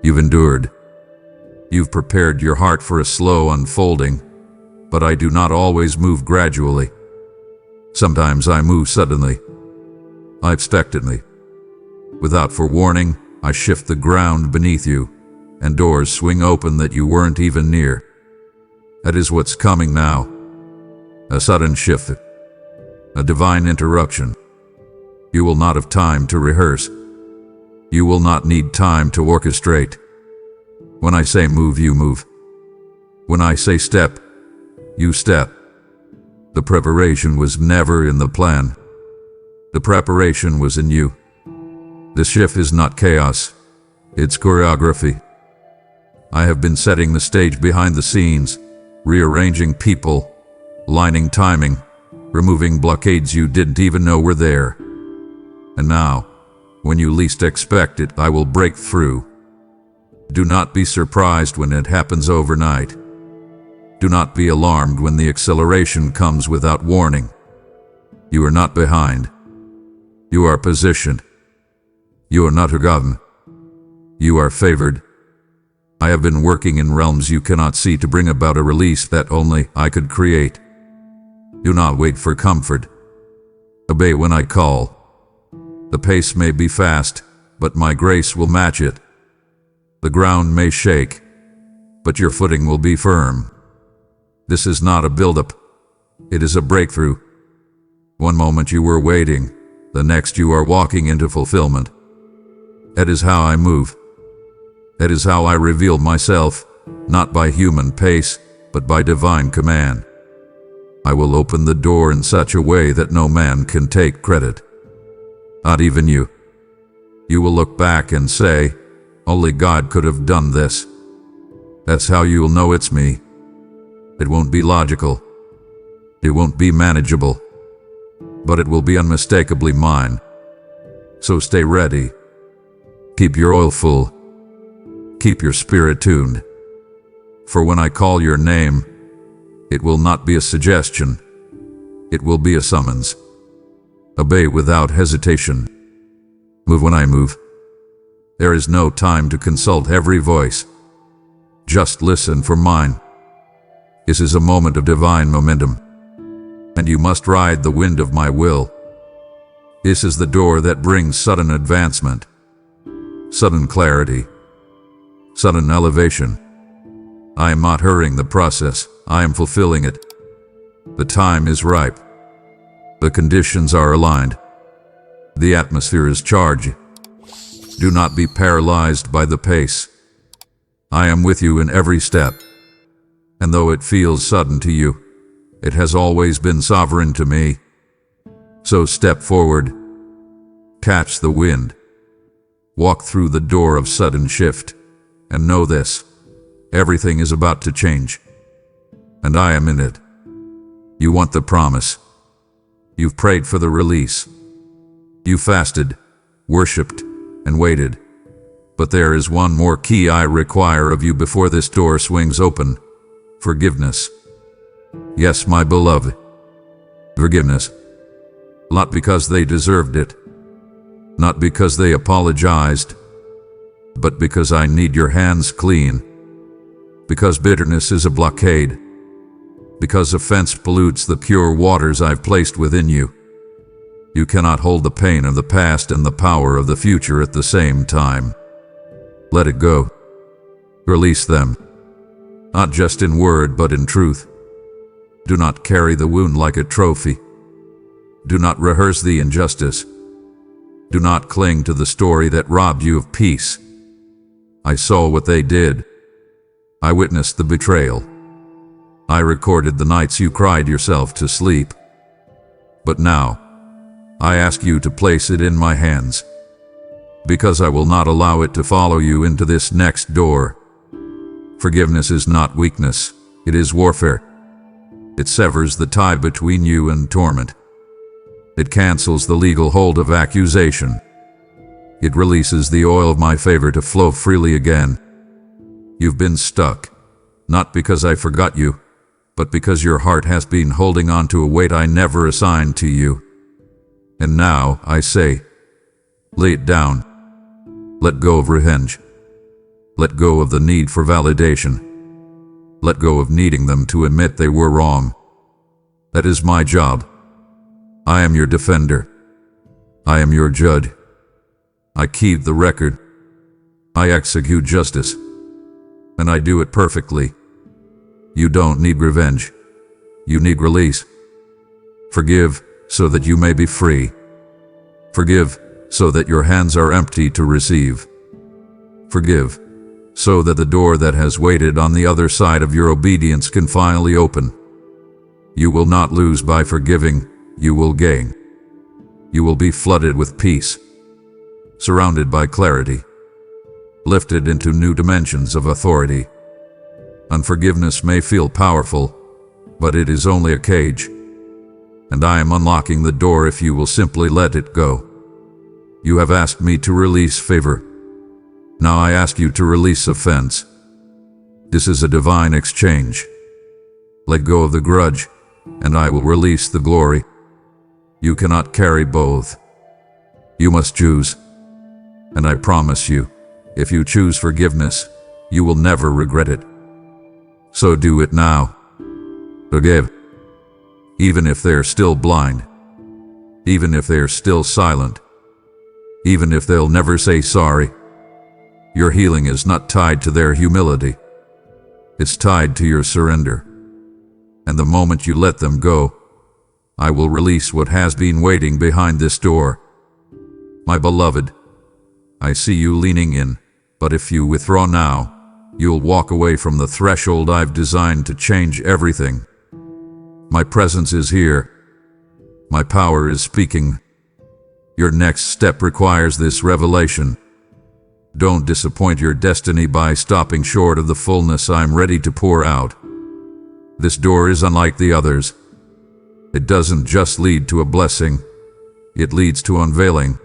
You've endured. You've prepared your heart for a slow unfolding, but I do not always move gradually. Sometimes I move suddenly, unexpectedly. Without forewarning, I shift the ground beneath you, and doors swing open that you weren't even near. That is what's coming now. A sudden shift, a divine interruption. You will not have time to rehearse. You will not need time to orchestrate. When I say move, you move. When I say step, you step. The preparation was never in the plan. The preparation was in you. The shift is not chaos, it's choreography. I have been setting the stage behind the scenes, rearranging people, lining timing, removing blockades you didn't even know were there. And now, when you least expect it, I will break through. Do not be surprised when it happens overnight. Do not be alarmed when the acceleration comes without warning. You are not behind. You are positioned. You are not forgotten. You are favored. I have been working in realms you cannot see to bring about a release that only I could create. Do not wait for comfort. Obey when I call. The pace may be fast, but my grace will match it. The ground may shake, but your footing will be firm. This is not a build-up. It is a breakthrough. One moment you were waiting, the next you are walking into fulfillment. That is how I move. That is how I reveal myself, not by human pace, but by divine command. I will open the door in such a way that no man can take credit. Not even you. You will look back and say, only God could have done this. That's how you'll know it's me. It won't be logical. It won't be manageable. But it will be unmistakably mine. So stay ready. Keep your oil full. Keep your spirit tuned. For when I call your name, it will not be a suggestion. It will be a summons. Obey without hesitation. Move when I move. There is no time to consult every voice. Just listen for mine. This is a moment of divine momentum. and you must ride the wind of my will. This is the door that brings sudden advancement, sudden clarity, sudden elevation. I am not hurrying the process, I am fulfilling it. The time is ripe. The conditions are aligned. The atmosphere is charged. Do not be paralyzed by the pace. I am with you in every step. And though it feels sudden to you, it has always been sovereign to me. So step forward. Catch the wind. Walk through the door of sudden shift. And know this: everything is about to change. And I am in it. You want the promise. You've prayed for the release. You fasted, worshipped, and waited. But there is one more key I require of you before this door swings open: forgiveness. Yes, my beloved. Forgiveness. Not because they deserved it, not because they apologized, but because I need your hands clean. Because bitterness is a blockade. Because offense pollutes the pure waters I've placed within you. You cannot hold the pain of the past and the power of the future at the same time. Let it go. Release them. Not just in word, but in truth. Do not carry the wound like a trophy. Do not rehearse the injustice. Do not cling to the story that robbed you of peace. I saw what they did. I witnessed the betrayal. I recorded the nights you cried yourself to sleep. But now, I ask you to place it in my hands, because I will not allow it to follow you into this next door. Forgiveness is not weakness, it is warfare. It severs the tie between you and torment. It cancels the legal hold of accusation. It releases the oil of my favor to flow freely again. You've been stuck, not because I forgot you, but because your heart has been holding on to a weight I never assigned to you. And now, I say, lay it down. Let go of revenge. Let go of the need for validation. Let go of needing them to admit they were wrong. That is my job. I am your defender. I am your judge. I keep the record. I execute justice. And I do it perfectly. You don't need revenge. You need release. Forgive so that you may be free. Forgive so that your hands are empty to receive. Forgive so that the door that has waited on the other side of your obedience can finally open. You will not lose by forgiving, you will gain. You will be flooded with peace, surrounded by clarity, lifted into new dimensions of authority. Unforgiveness may feel powerful, but it is only a cage. And I am unlocking the door if you will simply let it go. You have asked me to release favor. Now I ask you to release offense. This is a divine exchange. Let go of the grudge, and I will release the glory. You cannot carry both. You must choose. And I promise you, if you choose forgiveness, you will never regret it. So do it now. Forgive. Even if they're still blind. Even if they're still silent. Even if they'll never say sorry. Your healing is not tied to their humility. It's tied to your surrender. And the moment you let them go, I will release what has been waiting behind this door. My beloved, I see you leaning in, but if you withdraw now, you'll walk away from the threshold I've designed to change everything. My presence is here. My power is speaking. Your next step requires this revelation. Don't disappoint your destiny by stopping short of the fullness I'm ready to pour out. This door is unlike the others. It doesn't just lead to a blessing. It leads to unveiling.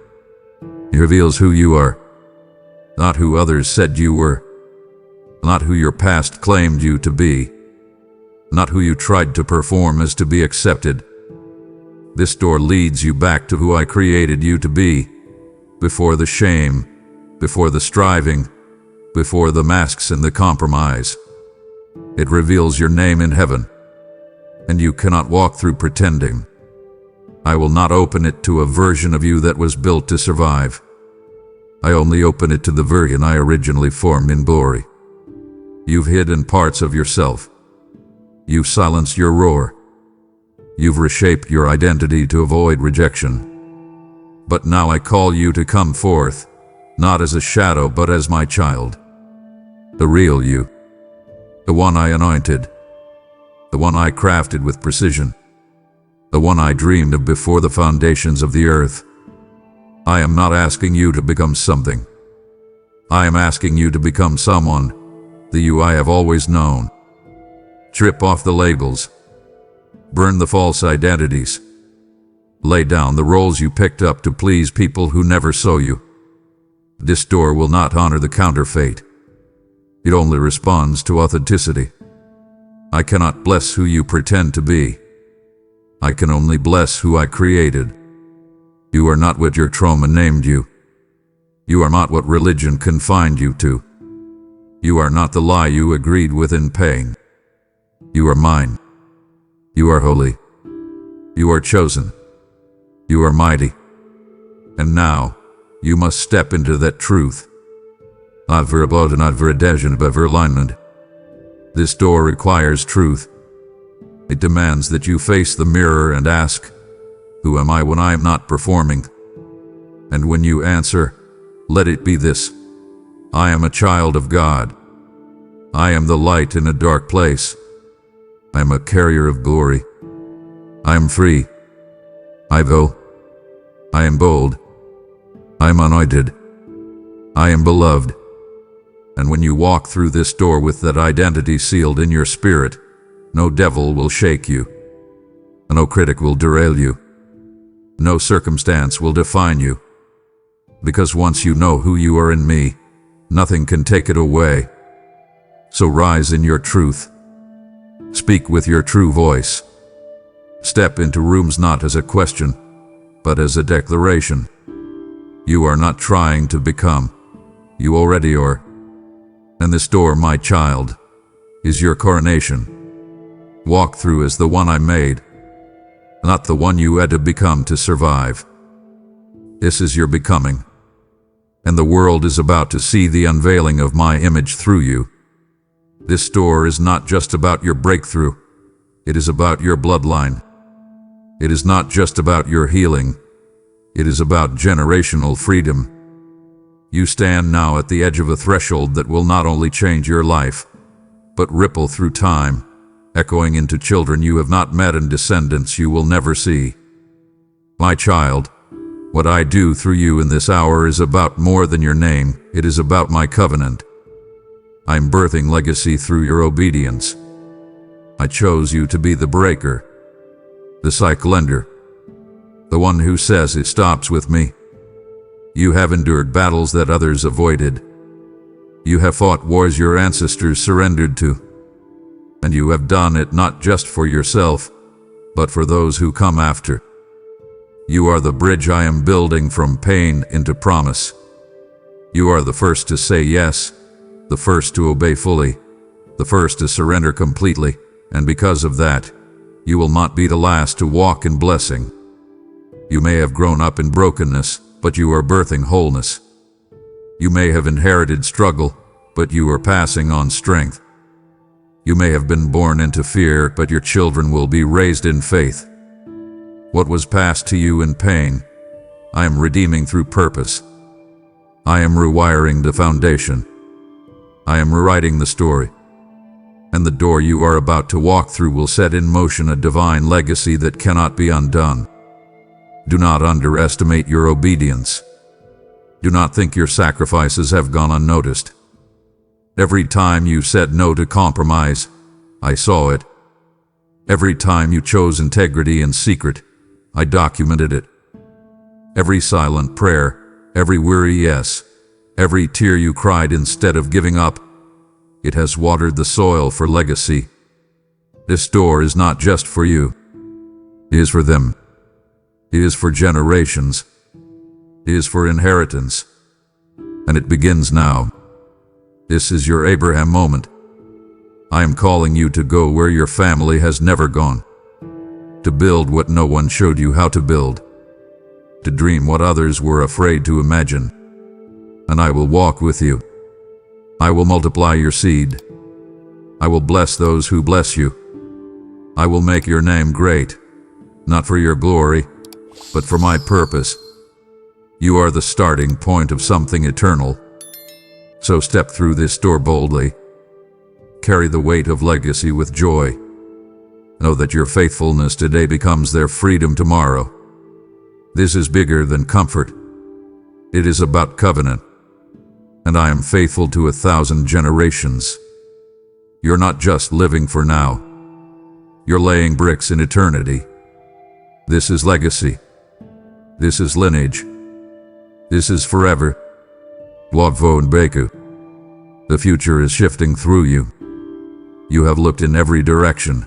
It reveals who you are, not who others said you were, not who your past claimed you to be, not who you tried to perform as to be accepted. This door leads you back to who I created you to be, before the shame, before the striving, before the masks and the compromise. It reveals your name in heaven. and you cannot walk through pretending. I will not open it to a version of you that was built to survive. I only open it to the version I originally formed in glory. You've hidden parts of yourself. You've silenced your roar. You've reshaped your identity to avoid rejection. But now I call you to come forth, not as a shadow but as my child. The real you. The one I anointed. The one I crafted with precision. The one I dreamed of before the foundations of the earth. I am not asking you to become something. I am asking you to become someone, the you I have always known. Strip off the labels. Burn the false identities. Lay down the roles you picked up to please people who never saw you. This door will not honor the counterfeit. It only responds to authenticity. I cannot bless who you pretend to be. I can only bless who I created. You are not what your trauma named you. You are not what religion confined you to. You are not the lie you agreed with in pain. You are mine. You are holy. You are chosen. You are mighty. And now, you must step into that truth. This door requires truth. It demands that you face the mirror and ask, who am I when I am not performing? And when you answer, let it be this: I am a child of God. I am the light in a dark place. I am a carrier of glory. I am free. I go. I am bold. I am anointed. I am beloved. And when you walk through this door with that identity sealed in your spirit, no devil will shake you. No critic will derail you. No circumstance will define you. Because once you know who you are in me, nothing can take it away. So rise in your truth. Speak with your true voice. Step into rooms not as a question, but as a declaration. You are not trying to become. You already are. And this door, my child, is your coronation. Walk through as the one I made, not the one you had to become to survive. This is your becoming. And the world is about to see the unveiling of my image through you. This door is not just about your breakthrough. It is about your bloodline. It is not just about your healing. It is about generational freedom. You stand now at the edge of a threshold that will not only change your life, but ripple through time, echoing into children you have not met and descendants you will never see. My child, what I do through you in this hour is about more than your name. It is about my covenant. I'm birthing legacy through your obedience. I chose you to be the breaker, the cycle ender, the one who says it stops with me. You have endured battles that others avoided. You have fought wars your ancestors surrendered to. And you have done it not just for yourself, but for those who come after. You are the bridge I am building from pain into promise. You are the first to say yes, the first to obey fully, the first to surrender completely, and because of that, you will not be the last to walk in blessing. You may have grown up in brokenness, but you are birthing wholeness. You may have inherited struggle, but you are passing on strength. You may have been born into fear, but your children will be raised in faith. What was passed to you in pain, I am redeeming through purpose. I am rewiring the foundation. I am rewriting the story. And the door you are about to walk through will set in motion a divine legacy that cannot be undone. Do not underestimate your obedience. Do not think your sacrifices have gone unnoticed. Every time you said no to compromise, I saw it. Every time you chose integrity in secret, I documented it. Every silent prayer, every weary yes, every tear you cried instead of giving up, it has watered the soil for legacy. This door is not just for you. It is for them. It is for generations. It is for inheritance. And it begins now. This is your Abraham moment. I am calling you to go where your family has never gone. to build what no one showed you how to build, to dream what others were afraid to imagine. And I will walk with you. I will multiply your seed. I will bless those who bless you. I will make your name great, not for your glory, but for my purpose. You are the starting point of something eternal. So step through this door boldly. Carry the weight of legacy with joy. Know that your faithfulness today becomes their freedom tomorrow. This is bigger than comfort. It is about covenant. And I am faithful to 1,000 generations. You're not just living for now. You're laying bricks in eternity. This is legacy. This is lineage. This is forever. Wavo and Baku. The future is shifting through you. You have looked in every direction.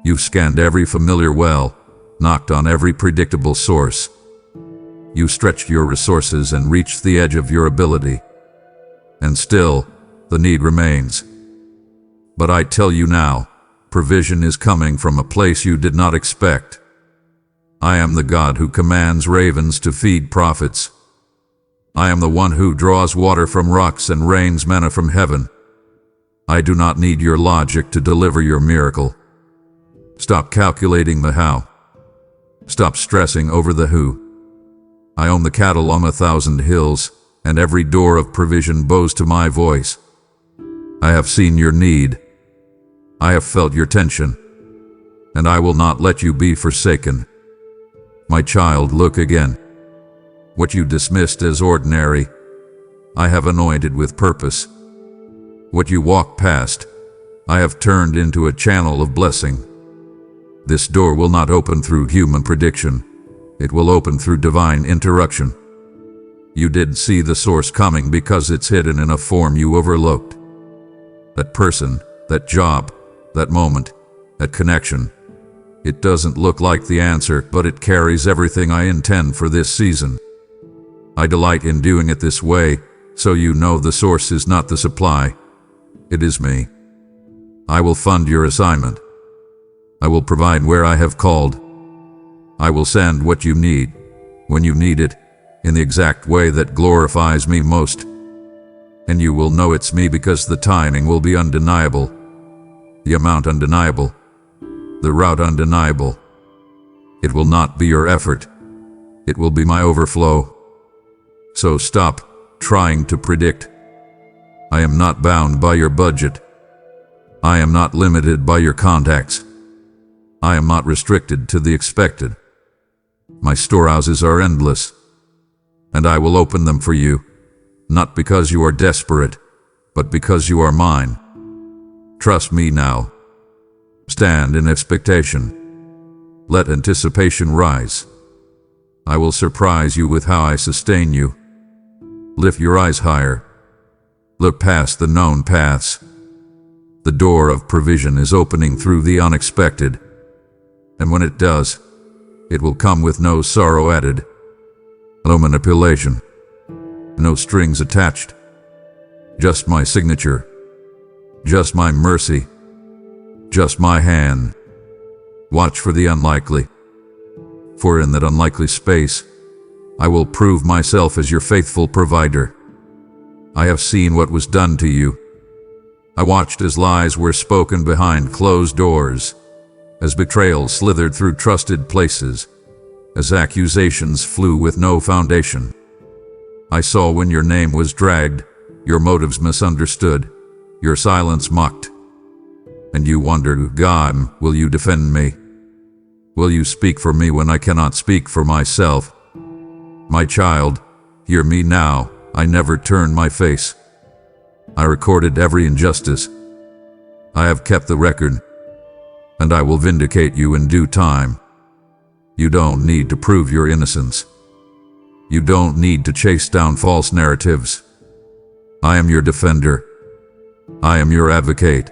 You've scanned every familiar well, knocked on every predictable source. You stretched your resources and reached the edge of your ability. And still, the need remains. But I tell you now, provision is coming from a place you did not expect. I am the God who commands ravens to feed prophets. I am the one who draws water from rocks and rains manna from heaven. I do not need your logic to deliver your miracle. Stop calculating the how. Stop stressing over the who. I own the cattle on 1,000 hills, and every door of provision bows to my voice. I have seen your need. I have felt your tension, and I will not let you be forsaken. My child, look again. What you dismissed as ordinary, I have anointed with purpose. What you walked past, I have turned into a channel of blessing. This door will not open through human prediction. It will open through divine interruption. You didn't see the source coming because it's hidden in a form you overlooked. That person, that job, that moment, that connection. It doesn't look like the answer, but it carries everything I intend for this season. I delight in doing it this way, so you know the source is not the supply. It is me. I will fund your assignment. I will provide where I have called. I will send what you need, when you need it, in the exact way that glorifies me most. And you will know it's me because the timing will be undeniable, the amount undeniable, the route undeniable. It will not be your effort. It will be my overflow. So stop trying to predict. I am not bound by your budget. I am not limited by your contacts. I am not restricted to the expected. My storehouses are endless, and I will open them for you, not because you are desperate, but because you are mine. Trust me now. Stand in expectation. Let anticipation rise. I will surprise you with how I sustain you. Lift your eyes higher. Look past the known paths. The door of provision is opening through the unexpected. And when it does, it will come with no sorrow added, no manipulation, no strings attached. Just my signature, just my mercy, just my hand. Watch for the unlikely, for in that unlikely space, I will prove myself as your faithful provider. I have seen what was done to you. I watched as lies were spoken behind closed doors, as betrayal slithered through trusted places, as accusations flew with no foundation. I saw when your name was dragged, your motives misunderstood, your silence mocked. And you wondered, God, will you defend me? Will you speak for me when I cannot speak for myself? My child, hear me now. I never turn my face. I recorded every injustice. I have kept the record, and I will vindicate you in due time. You don't need to prove your innocence. You don't need to chase down false narratives. I am your defender. I am your advocate.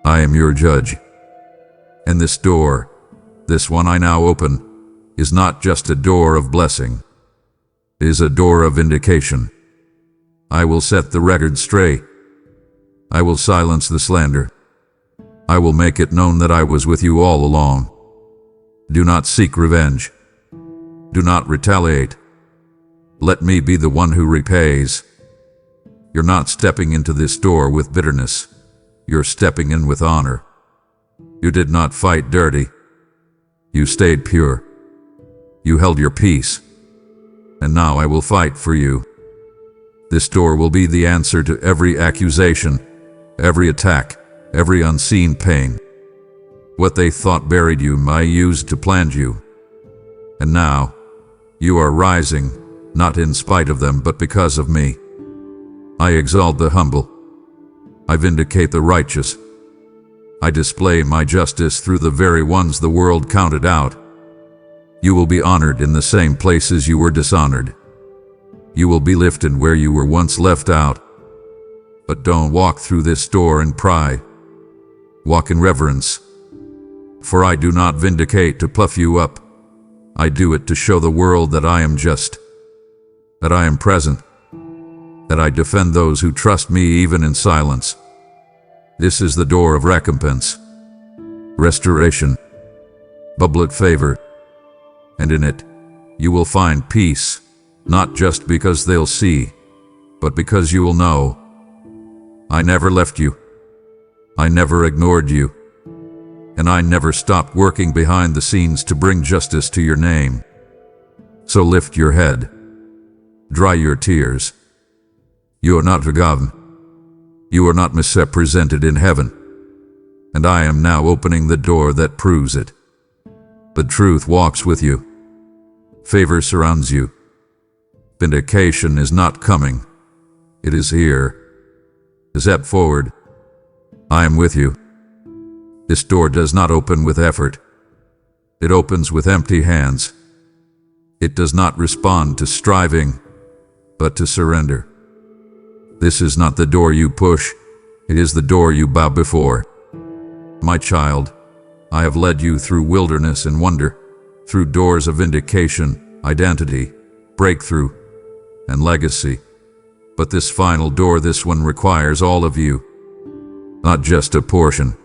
I am your judge. And this door, this one I now open, is not just a door of blessing. It is a door of vindication. I will set the record straight. I will silence the slander. I will make it known that I was with you all along. Do not seek revenge. Do not retaliate. Let me be the one who repays. You're not stepping into this door with bitterness. You're stepping in with honor. You did not fight dirty. You stayed pure. You held your peace. And now I will fight for you. This door will be the answer to every accusation, every attack, every unseen pain. What they thought buried you, I used to plant you. And now, you are rising, not in spite of them, but because of me. I exalt the humble. I vindicate the righteous. I display my justice through the very ones the world counted out. You will be honored in the same places you were dishonored. You will be lifted where you were once left out. But don't walk through this door in pride. Walk in reverence. For I do not vindicate to puff you up. I do it to show the world that I am just, that I am present, that I defend those who trust me even in silence. This is the door of recompense, restoration, public favor, and in it you will find peace, not just because they'll see, but because you will know. I never left you. I never ignored you. And I never stopped working behind the scenes to bring justice to your name. So lift your head. Dry your tears. You are not forgotten. You are not misrepresented in heaven. And I am now opening the door that proves it. The truth walks with you. Favor surrounds you. Vindication is not coming. It is here. Step forward. I am with you. This door does not open with effort. It opens with empty hands. It does not respond to striving, but to surrender. This is not the door you push. It is the door you bow before. My child, I have led you through wilderness and wonder, through doors of vindication, identity, breakthrough, and legacy. But this final door, this one requires all of you. Not just a portion.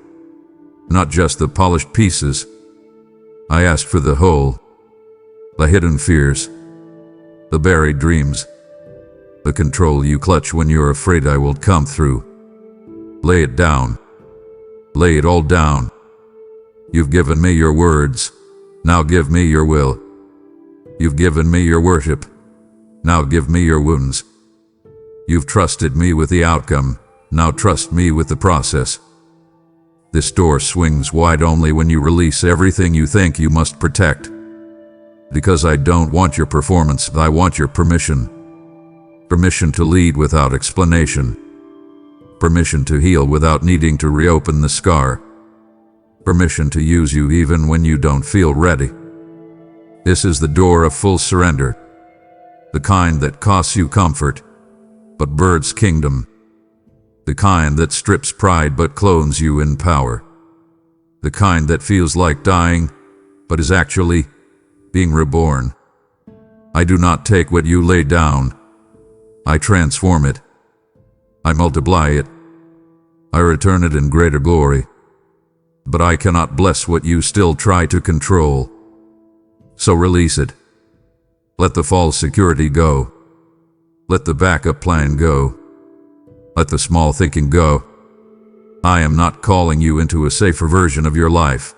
Not just the polished pieces. I ask for the whole. The hidden fears. The buried dreams. The control you clutch when you're afraid I will come through. Lay it down. Lay it all down. You've given me your words. Now give me your will. You've given me your worship. Now give me your wounds. You've trusted me with the outcome. Now trust me with the process. This door swings wide only when you release everything you think you must protect. Because I don't want your performance, I want your permission. Permission to lead without explanation. Permission to heal without needing to reopen the scar. Permission to use you even when you don't feel ready. This is the door of full surrender. The kind that costs you comfort, but births kingdom. The kind that strips pride but clothes you in power. The kind that feels like dying, but is actually being reborn. I do not take what you lay down. I transform it. I multiply it. I return it in greater glory. But I cannot bless what you still try to control. So release it. Let the false security go. Let the backup plan go. Let the small thinking go. I am not calling you into a safer version of your life.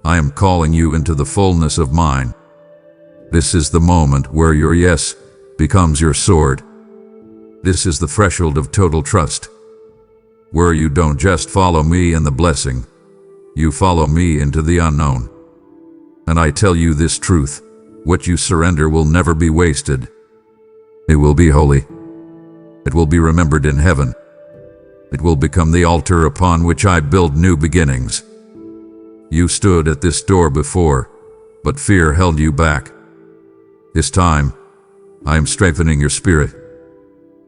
I am calling you into the fullness of mine. This is the moment where your yes becomes your sword. This is the threshold of total trust, where you don't just follow me in the blessing, you follow me into the unknown. And I tell you this truth, what you surrender will never be wasted. It will be holy. It will be remembered in heaven. It will become the altar upon which I build new beginnings. You stood at this door before, but fear held you back. This time, I am strengthening your spirit.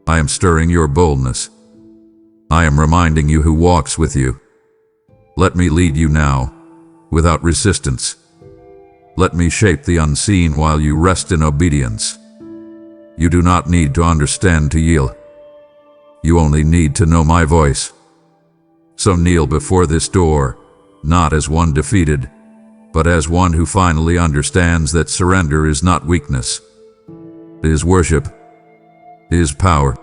I am stirring your boldness. I am reminding you who walks with you. Let me lead you now, without resistance. Let me shape the unseen while you rest in obedience. You do not need to understand to yield. You only need to know my voice. So kneel before this door, not as one defeated, but as one who finally understands that surrender is not weakness. It is worship. It is power.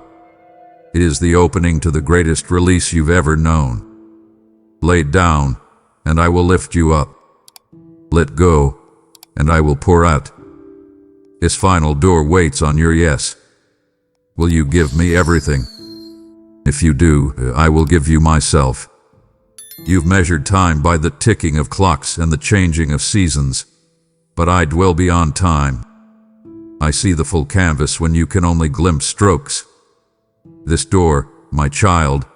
It is the opening to the greatest release you've ever known. Lay down, and I will lift you up. Let go, and I will pour out. His final door waits on your yes. Will you give me everything? If you do, I will give you myself. You've measured time by the ticking of clocks and the changing of seasons, but I dwell beyond time. I see the full canvas when you can only glimpse strokes. This door, my child,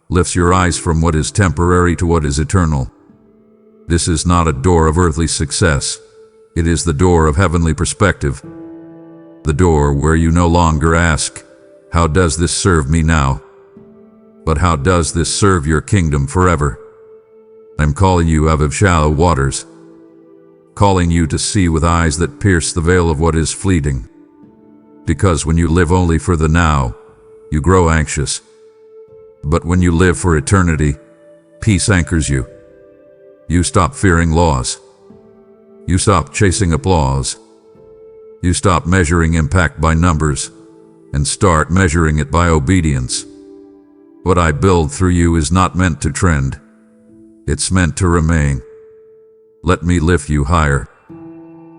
lifts your eyes from what is temporary to what is eternal. This is not a door of earthly success. It is the door of heavenly perspective. The door where you no longer ask, "How does this serve me now?" but "How does this serve your kingdom forever?" I'm calling you out of shallow waters, calling you to see with eyes that pierce the veil of what is fleeting. Because when you live only for the now, you grow anxious. But when you live for eternity, peace anchors you. You stop fearing loss. You stop chasing applause. You stop measuring impact by numbers and start measuring it by obedience. What I build through you is not meant to trend. It's meant to remain. Let me lift you higher.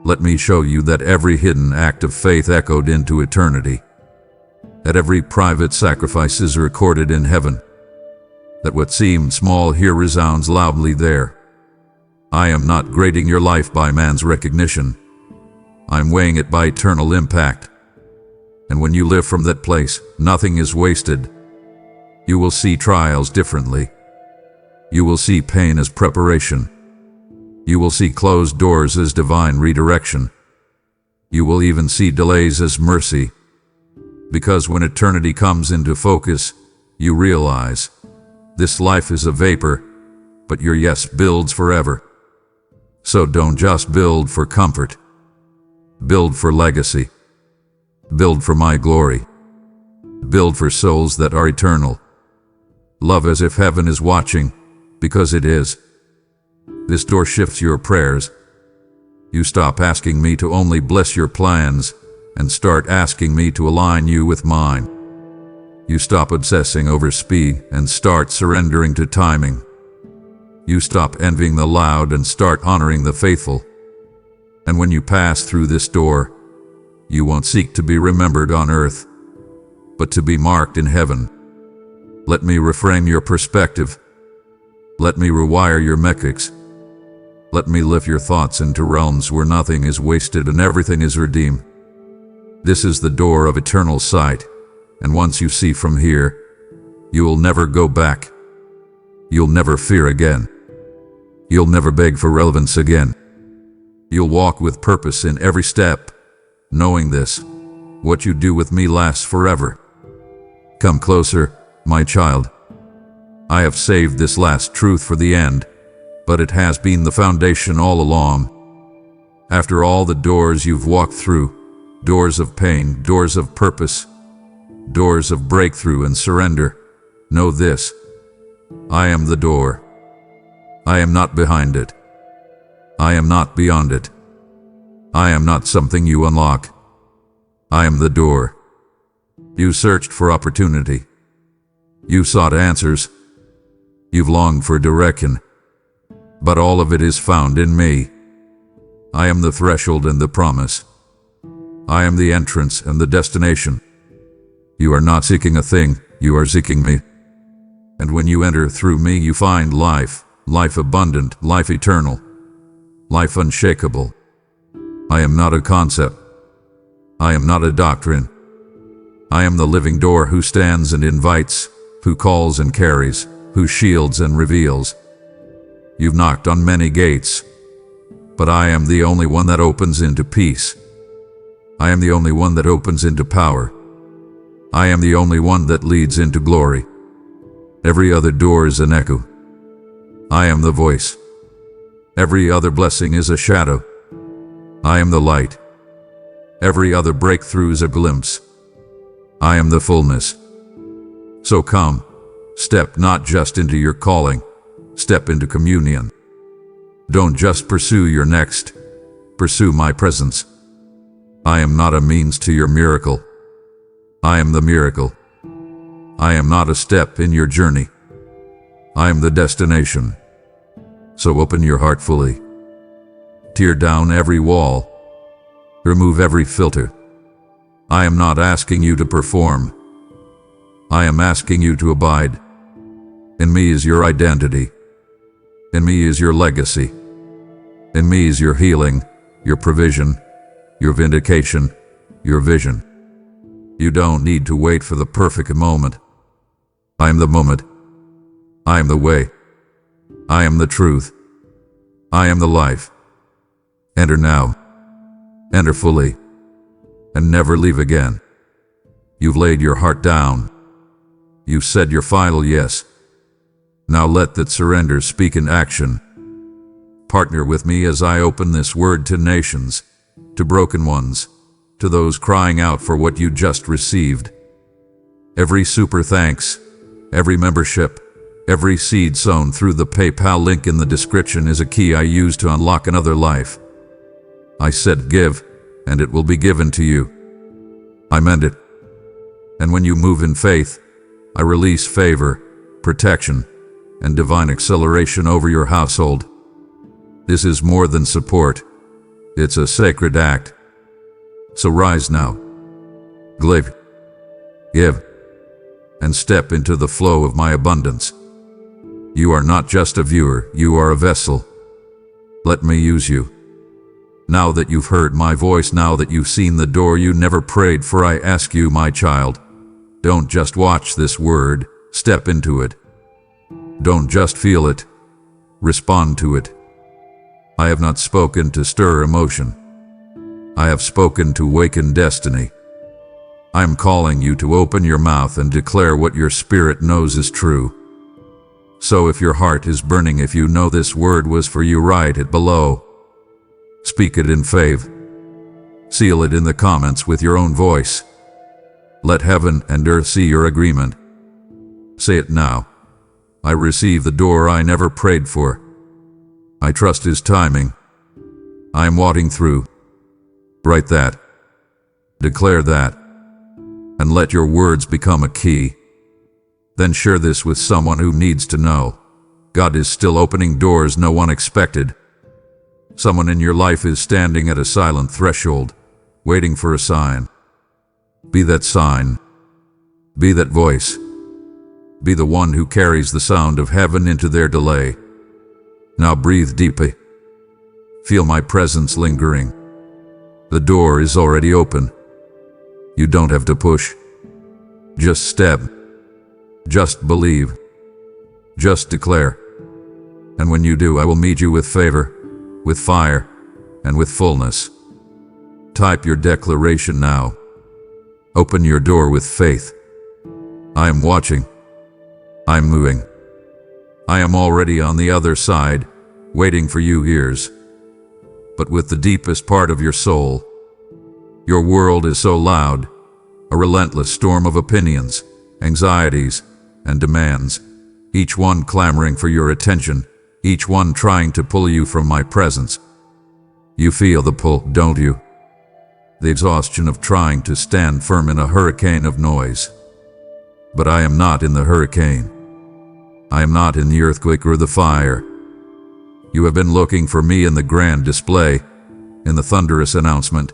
Let me show you that every hidden act of faith echoed into eternity. That every private sacrifice is recorded in heaven. That what seemed small here resounds loudly there. I am not grading your life by man's recognition. I'm weighing it by eternal impact. And when you live from that place, nothing is wasted. You will see trials differently. You will see pain as preparation. You will see closed doors as divine redirection. You will even see delays as mercy. Because when eternity comes into focus, you realize this life is a vapor, but your yes builds forever. So don't just build for comfort. Build for legacy. Build for my glory. Build for souls that are eternal. Love as if heaven is watching, because it is. This door shifts your prayers. You stop asking me to only bless your plans and start asking me to align you with mine. You stop obsessing over speed and start surrendering to timing. You stop envying the loud and start honoring the faithful. And when you pass through this door, you won't seek to be remembered on earth, but to be marked in heaven. Let me reframe your perspective. Let me rewire your metrics. Let me lift your thoughts into realms where nothing is wasted and everything is redeemed. This is the door of eternal sight, and once you see from here, you will never go back. You'll never fear again. You'll never beg for relevance again. You'll walk with purpose in every step, knowing this: what you do with me lasts forever. Come closer, my child. I have saved this last truth for the end, but it has been the foundation all along. After all the doors you've walked through, doors of pain, doors of purpose, doors of breakthrough and surrender, know this: I am the door. I am not behind it. I am not beyond it. I am not something you unlock. I am the door. You searched for opportunity. You sought answers. You've longed for direction. But all of it is found in me. I am the threshold and the promise. I am the entrance and the destination. You are not seeking a thing, you are seeking me. And when you enter through me, you find life, life abundant, life eternal, life unshakable. I am not a concept. I am not a doctrine. I am the living door who stands and invites, who calls and carries, who shields and reveals. You've knocked on many gates, but I am the only one that opens into peace. I am the only one that opens into power. I am the only one that leads into glory. Every other door is an echo. I am the voice. Every other blessing is a shadow. I am the light. Every other breakthrough is a glimpse. I am the fullness. So come, step not just into your calling, step into communion. Don't just pursue your next, pursue my presence. I am not a means to your miracle. I am the miracle. I am not a step in your journey. I am the destination. So open your heart fully. Tear down every wall. Remove every filter. I am not asking you to perform. I am asking you to abide. In me is your identity. In me is your legacy. In me is your healing, your provision, your vindication, your vision. You don't need to wait for the perfect moment. I am the moment. I am the way. I am the truth. I am the life. Enter now. Enter fully. And never leave again. You've laid your heart down. You've said your final yes. Now let that surrender speak in action. Partner with me as I open this word to nations, to broken ones, to those crying out for what you just received. Every super thanks, every membership, every seed sown through the PayPal link in the description is a key I use to unlock another life. I said give, and it will be given to you. I meant it. And when you move in faith, I release favor, protection, and divine acceleration over your household. This is more than support. It's a sacred act. So rise now. Give, and step into the flow of my abundance. You are not just a viewer, you are a vessel. Let me use you. Now that you've heard my voice, now that you've seen the door you never prayed for, I ask you, my child, don't just watch this word, step into it. Don't just feel it, respond to it. I have not spoken to stir emotion. I have spoken to waken destiny. I am calling you to open your mouth and declare what your spirit knows is true. So if your heart is burning, if you know this word was for you, write it below. Speak it in faith. Seal it in the comments with your own voice. Let heaven and earth see your agreement. Say it now. I receive the door I never prayed for. I trust His timing. I am walking through. Write that. Declare that. And let your words become a key. Then share this with someone who needs to know. God is still opening doors no one expected. Someone in your life is standing at a silent threshold, waiting for a sign. Be that sign. Be that voice. Be the one who carries the sound of heaven into their delay. Now breathe deeply. Feel my presence lingering. The door is already open. You don't have to push. Just step. Just believe. Just declare. And when you do, I will meet you with favor, with fire, and with fullness. Type your declaration now. Open your door with faith. I am watching. I am moving. I am already on the other side, waiting for you ears. But with the deepest part of your soul. Your world is so loud, a relentless storm of opinions, anxieties, and demands, each one clamoring for your attention, each one trying to pull you from my presence. You feel the pull, don't you? The exhaustion of trying to stand firm in a hurricane of noise. But I am not in the hurricane. I am not in the earthquake or the fire. You have been looking for me in the grand display, in the thunderous announcement,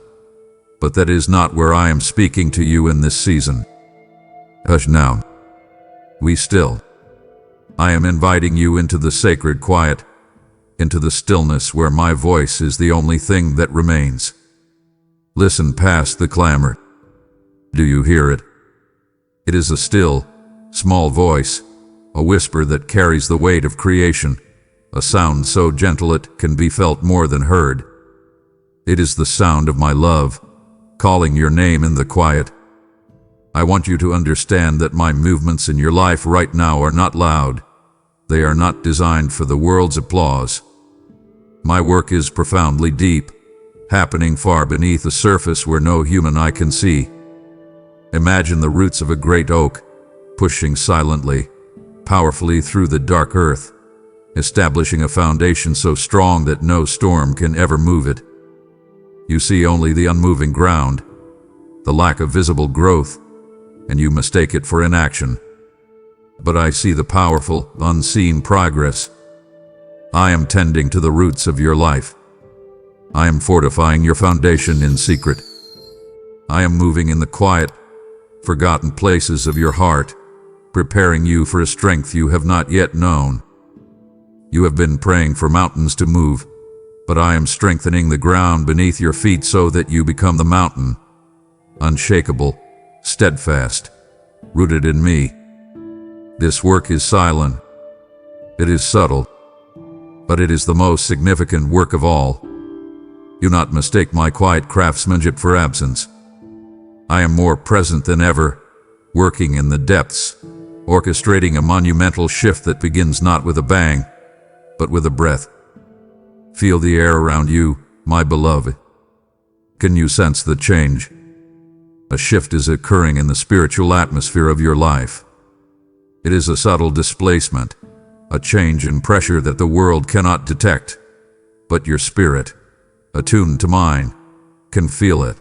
but that is not where I am speaking to you in this season. Hush now. Be still. I am inviting you into the sacred quiet, into the stillness where my voice is the only thing that remains. Listen past the clamor. Do you hear it? It is a still, small voice, a whisper that carries the weight of creation, a sound so gentle it can be felt more than heard. It is the sound of my love, calling your name in the quiet. I want you to understand that my movements in your life right now are not loud. They are not designed for the world's applause. My work is profoundly deep, happening far beneath the surface where no human eye can see. Imagine the roots of a great oak, pushing silently, powerfully through the dark earth, establishing a foundation so strong that no storm can ever move it. You see only the unmoving ground, the lack of visible growth, and you mistake it for inaction. But I see the powerful, unseen progress. I am tending to the roots of your life. I am fortifying your foundation in secret. I am moving in the quiet, forgotten places of your heart, preparing you for a strength you have not yet known. You have been praying for mountains to move, but I am strengthening the ground beneath your feet so that you become the mountain, unshakable, steadfast, rooted in me. This work is silent. It is subtle, but it is the most significant work of all. Do not mistake my quiet craftsmanship for absence. I am more present than ever, working in the depths, orchestrating a monumental shift that begins not with a bang, but with a breath. Feel the air around you, my beloved. Can you sense the change? A shift is occurring in the spiritual atmosphere of your life. It is a subtle displacement, a change in pressure that the world cannot detect, but your spirit, attuned to mine, can feel it.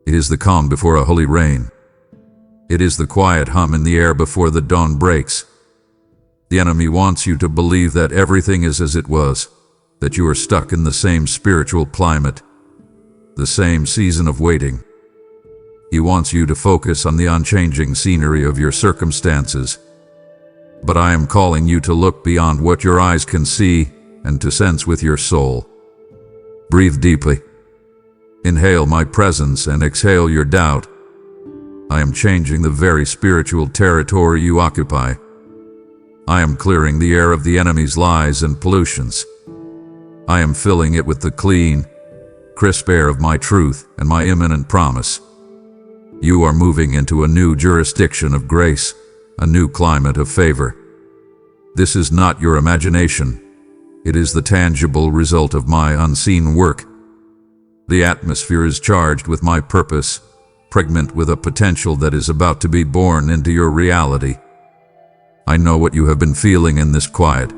It is the calm before a holy rain. It is the quiet hum in the air before the dawn breaks. The enemy wants you to believe that everything is as it was, that you are stuck in the same spiritual climate, the same season of waiting. He wants you to focus on the unchanging scenery of your circumstances. But I am calling you to look beyond what your eyes can see and to sense with your soul. Breathe deeply. Inhale my presence and exhale your doubt. I am changing the very spiritual territory you occupy. I am clearing the air of the enemy's lies and pollutions. I am filling it with the clean, crisp air of my truth and my imminent promise. You are moving into a new jurisdiction of grace, a new climate of favor. This is not your imagination. It is the tangible result of my unseen work. The atmosphere is charged with my purpose, pregnant with a potential that is about to be born into your reality. I know what you have been feeling in this quiet.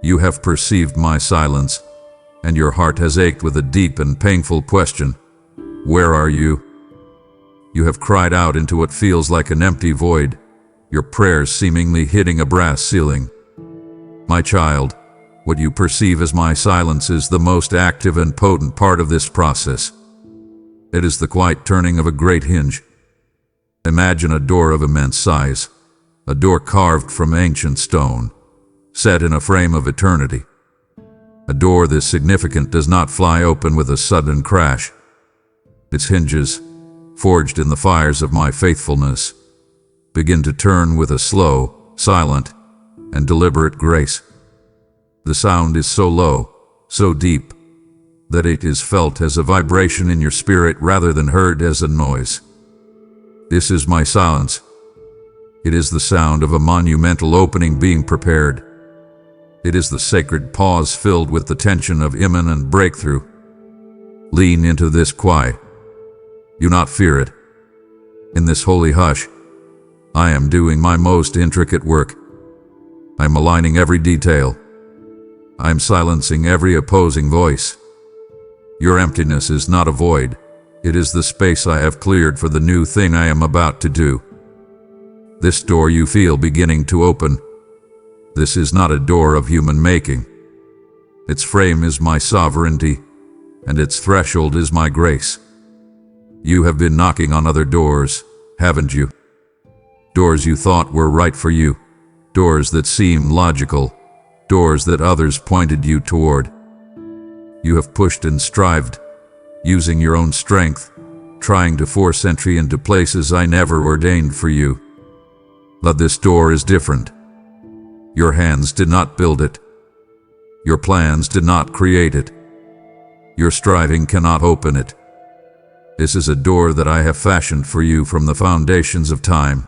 You have perceived my silence, and your heart has ached with a deep and painful question. Where are you? You have cried out into what feels like an empty void, your prayers seemingly hitting a brass ceiling. My child, what you perceive as my silence is the most active and potent part of this process. It is the quiet turning of a great hinge. Imagine a door of immense size, a door carved from ancient stone, set in a frame of eternity. A door this significant does not fly open with a sudden crash. Its hinges, forged in the fires of my faithfulness, begin to turn with a slow, silent, and deliberate grace. The sound is so low, so deep, that it is felt as a vibration in your spirit rather than heard as a noise. This is my silence. It is the sound of a monumental opening being prepared. It is the sacred pause filled with the tension of imminent breakthrough. Lean into this quiet. Do not fear it. In this holy hush, I am doing my most intricate work. I am aligning every detail. I am silencing every opposing voice. Your emptiness is not a void. It is the space I have cleared for the new thing I am about to do. This door you feel beginning to open. This is not a door of human making. Its frame is my sovereignty, and its threshold is my grace. You have been knocking on other doors, haven't you? Doors you thought were right for you, doors that seemed logical, doors that others pointed you toward. You have pushed and strived, using your own strength, trying to force entry into places I never ordained for you. But this door is different. Your hands did not build it. Your plans did not create it. Your striving cannot open it. This is a door that I have fashioned for you from the foundations of time.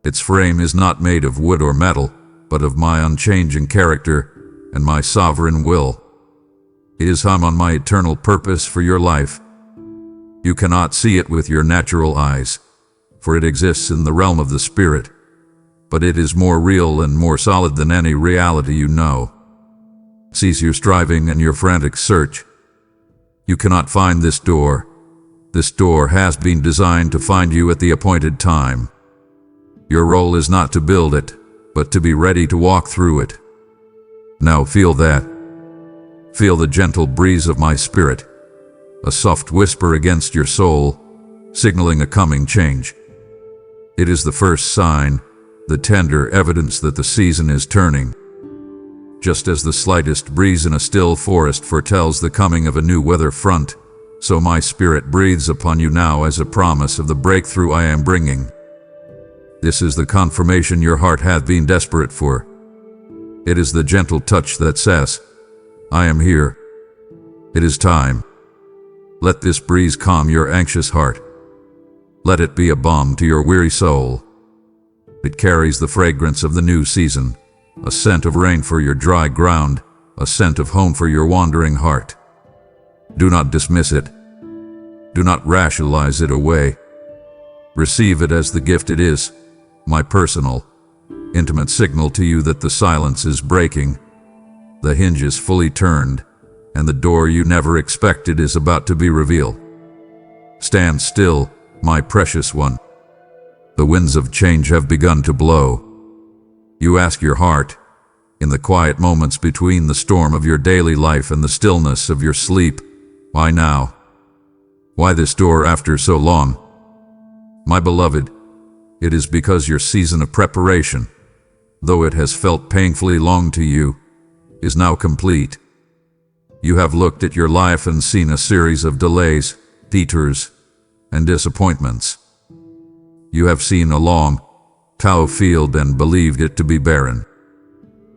Its frame is not made of wood or metal, but of my unchanging character and my sovereign will. It is hung on my eternal purpose for your life. You cannot see it with your natural eyes, for it exists in the realm of the Spirit. but it is more real and more solid than any reality you know. Cease your striving and your frantic search. You cannot find this door. This door has been designed to find you at the appointed time. Your role is not to build it, but to be ready to walk through it. Now feel that. Feel the gentle breeze of my spirit, a soft whisper against your soul, signaling a coming change. It is the first sign, the tender evidence that the season is turning. Just as the slightest breeze in a still forest foretells the coming of a new weather front, so my spirit breathes upon you now as a promise of the breakthrough I am bringing. This is the confirmation your heart hath been desperate for. It is the gentle touch that says, I am here. It is time. Let this breeze calm your anxious heart. Let it be a balm to your weary soul. It carries the fragrance of the new season, a scent of rain for your dry ground, a scent of home for your wandering heart. Do not dismiss it. Do not rationalize it away. Receive it as the gift it is, my personal, intimate signal to you that the silence is breaking, the hinge is fully turned, and the door you never expected is about to be revealed. Stand still, my precious one. The winds of change have begun to blow. You ask your heart, in the quiet moments between the storm of your daily life and the stillness of your sleep, why now? Why this door after so long? My beloved, it is because your season of preparation, though it has felt painfully long to you, is now complete. You have looked at your life and seen a series of delays, detours, and disappointments. You have seen a long, fallow field and believed it to be barren.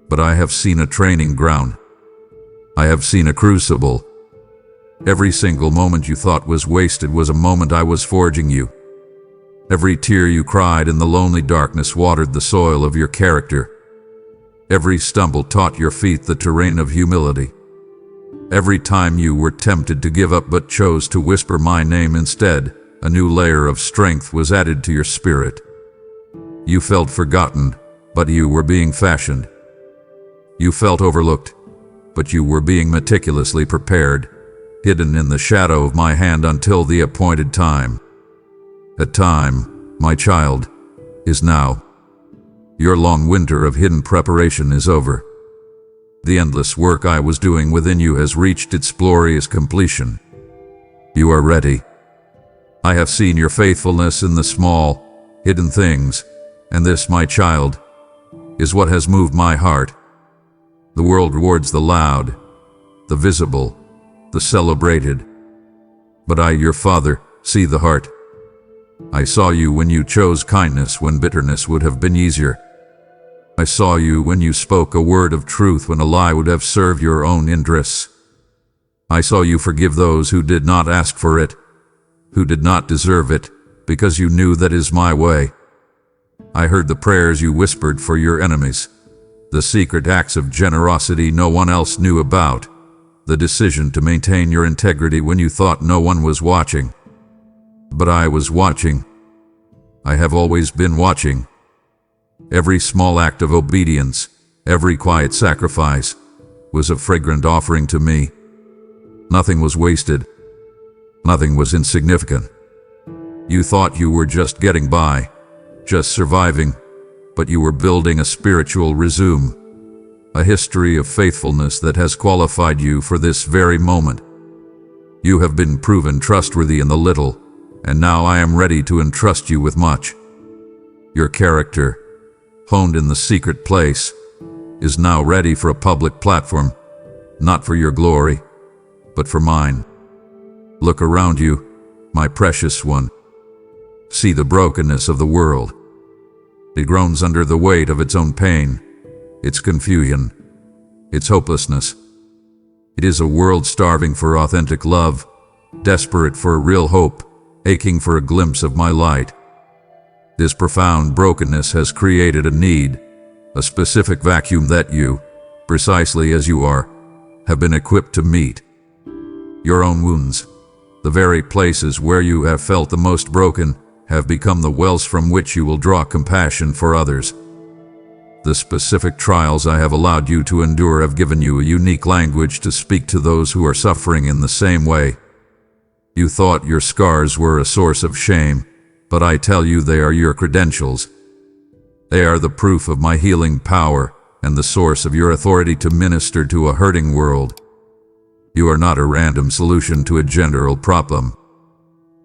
But I have seen a training ground. I have seen a crucible. Every single moment you thought was wasted was a moment I was forging you. Every tear you cried in the lonely darkness watered the soil of your character. Every stumble taught your feet the terrain of humility. Every time you were tempted to give up but chose to whisper my name instead, a new layer of strength was added to your spirit. You felt forgotten, but you were being fashioned. You felt overlooked, but you were being meticulously prepared, hidden in the shadow of my hand until the appointed time. That time, my child, is now. Your long winter of hidden preparation is over. The endless work I was doing within you has reached its glorious completion. You are ready. I have seen your faithfulness in the small, hidden things, and this, my child, is what has moved my heart. The world rewards the loud, the visible, the celebrated. But I, your father, see the heart. I saw you when you chose kindness when bitterness would have been easier. I saw you when you spoke a word of truth when a lie would have served your own interests. I saw you forgive those who did not ask for it, who did not deserve it, because you knew that is my way. I heard the prayers you whispered for your enemies, the secret acts of generosity no one else knew about, the decision to maintain your integrity when you thought no one was watching. But I was watching. I have always been watching. Every small act of obedience, every quiet sacrifice, was a fragrant offering to me. Nothing was wasted. Nothing was insignificant. You thought you were just getting by, just surviving, but you were building a spiritual resume, a history of faithfulness that has qualified you for this very moment. You have been proven trustworthy in the little, and now I am ready to entrust you with much. Your character, honed in the secret place, is now ready for a public platform, not for your glory, but for mine. Look around you, my precious one. See the brokenness of the world. It groans under the weight of its own pain, its confusion, its hopelessness. It is a world starving for authentic love, desperate for real hope, aching for a glimpse of my light. This profound brokenness has created a need, a specific vacuum that you, precisely as you are, have been equipped to meet. Your own wounds, the very places where you have felt the most broken, have become the wells from which you will draw compassion for others, The specific trials I have allowed you to endure have given you a unique language to speak to those who are suffering in the same way. You thought your scars were a source of shame, but I tell you they are your credentials. They are the proof of my healing power and the source of your authority to minister to a hurting world. You are not a random solution to a general problem.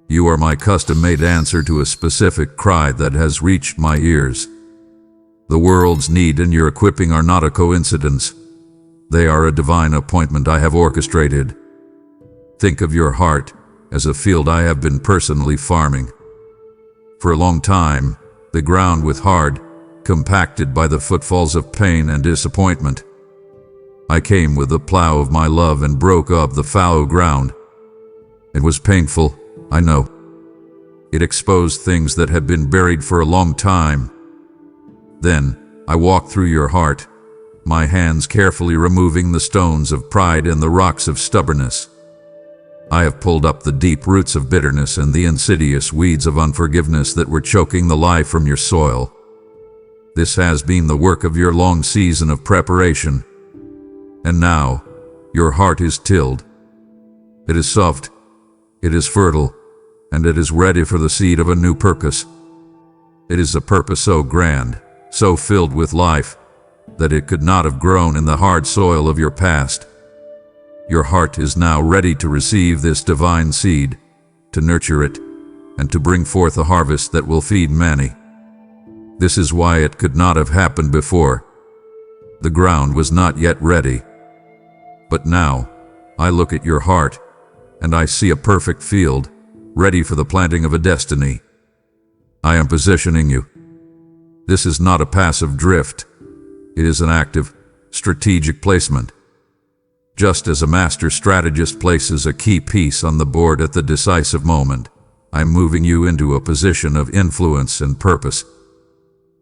You are my custom-made answer to a specific cry that has reached my ears. The world's need and your equipping are not a coincidence. They are a divine appointment I have orchestrated. Think of your heart as a field I have been personally farming. For a long time, the ground was hard, compacted by the footfalls of pain and disappointment. I came with the plow of my love and broke up the fallow ground. It was painful, I know. It exposed things that had been buried for a long time. Then I walked through your heart, my hands carefully removing the stones of pride and the rocks of stubbornness. I have pulled up the deep roots of bitterness and the insidious weeds of unforgiveness that were choking the life from your soil. This has been the work of your long season of preparation. And now, your heart is tilled. It is soft, it is fertile, and it is ready for the seed of a new purpose. It is a purpose so grand, so filled with life, that it could not have grown in the hard soil of your past. Your heart is now ready to receive this divine seed, to nurture it, and to bring forth a harvest that will feed many. This is why it could not have happened before. The ground was not yet ready. But now, I look at your heart, and I see a perfect field, ready for the planting of a destiny. I am positioning you. This is not a passive drift. It is an active, strategic placement. Just as a master strategist places a key piece on the board at the decisive moment, I am moving you into a position of influence and purpose.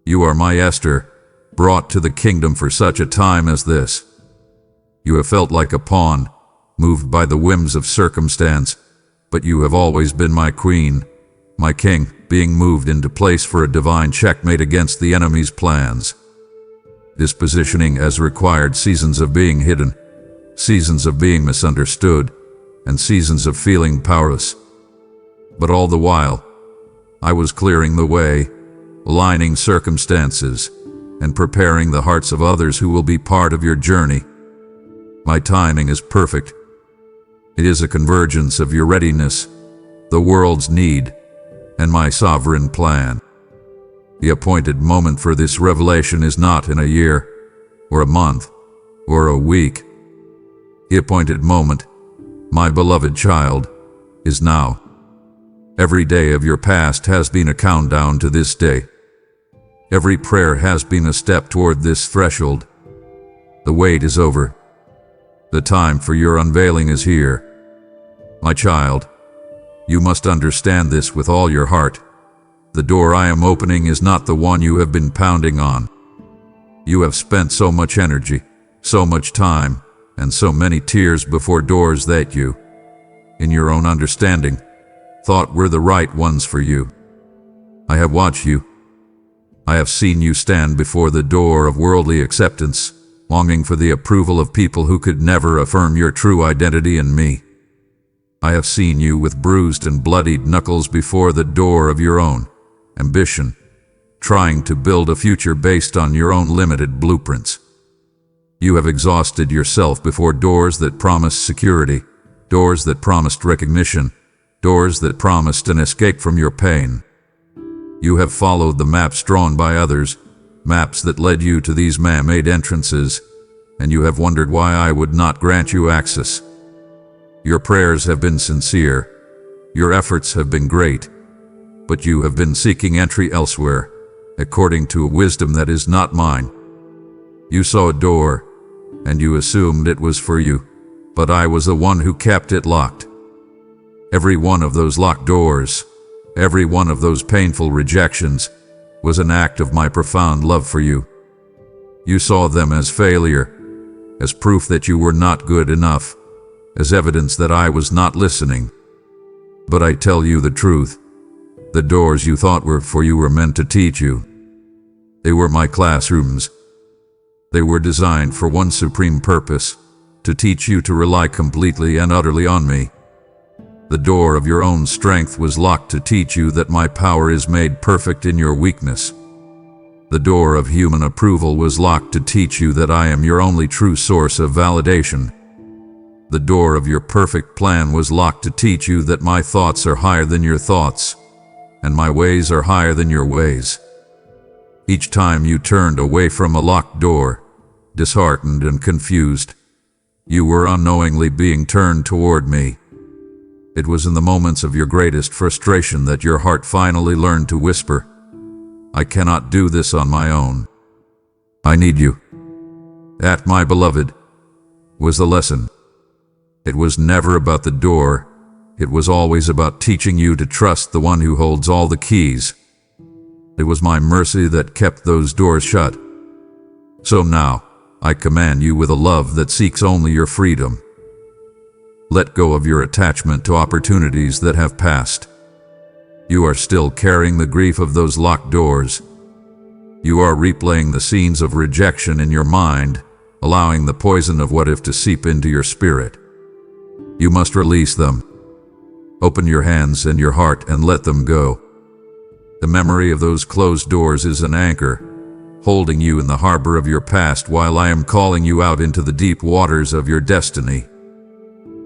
You are my Esther, brought to the kingdom for such a time as this. You have felt like a pawn, moved by the whims of circumstance, but you have always been my queen, my king, being moved into place for a divine checkmate against the enemy's plans. This positioning has required seasons of being hidden, seasons of being misunderstood, and seasons of feeling powerless. But all the while, I was clearing the way, aligning circumstances, and preparing the hearts of others who will be part of your journey. My timing is perfect. It is a convergence of your readiness, the world's need, and my sovereign plan. The appointed moment for this revelation is not in a year, or a month, or a week. The appointed moment, my beloved child, is now. Every day of your past has been a countdown to this day. Every prayer has been a step toward this threshold. The wait is over. The time for your unveiling is here. My child, you must understand this with all your heart. The door I am opening is not the one you have been pounding on. You have spent so much energy, so much time, and so many tears before doors that you, in your own understanding, thought were the right ones for you. I have watched you. I have seen you stand before the door of worldly acceptance, longing for the approval of people who could never affirm your true identity in me. I have seen you with bruised and bloodied knuckles before the door of your own ambition, trying to build a future based on your own limited blueprints. You have exhausted yourself before doors that promised security, doors that promised recognition, doors that promised an escape from your pain. You have followed the maps drawn by others, maps that led you to these man-made entrances, and you have wondered why I would not grant you access. Your prayers have been sincere, your efforts have been great, but you have been seeking entry elsewhere, according to a wisdom that is not mine. You saw a door, and you assumed it was for you, but I was the one who kept it locked. Every one of those locked doors, every one of those painful rejections, was an act of my profound love for you. You saw them as failure, as proof that you were not good enough, as evidence that I was not listening. But I tell you the truth. The doors you thought were for you were meant to teach you. They were my classrooms, They were designed for one supreme purpose, to teach you to rely completely and utterly on me. The door of your own strength was locked to teach you that my power is made perfect in your weakness. The door of human approval was locked to teach you that I am your only true source of validation. The door of your perfect plan was locked to teach you that my thoughts are higher than your thoughts, and my ways are higher than your ways. Each time you turned away from a locked door, disheartened and confused, you were unknowingly being turned toward me. It was in the moments of your greatest frustration that your heart finally learned to whisper, I cannot do this on my own. I need you. That, my beloved, was the lesson. It was never about the door. It was always about teaching you to trust the one who holds all the keys. It was my mercy that kept those doors shut. So now, I command you with a love that seeks only your freedom. Let go of your attachment to opportunities that have passed. You are still carrying the grief of those locked doors. You are replaying the scenes of rejection in your mind, allowing the poison of what if to seep into your spirit. You must release them. Open your hands and your heart and let them go. The memory of those closed doors is an anchor, holding you in the harbor of your past while I am calling you out into the deep waters of your destiny.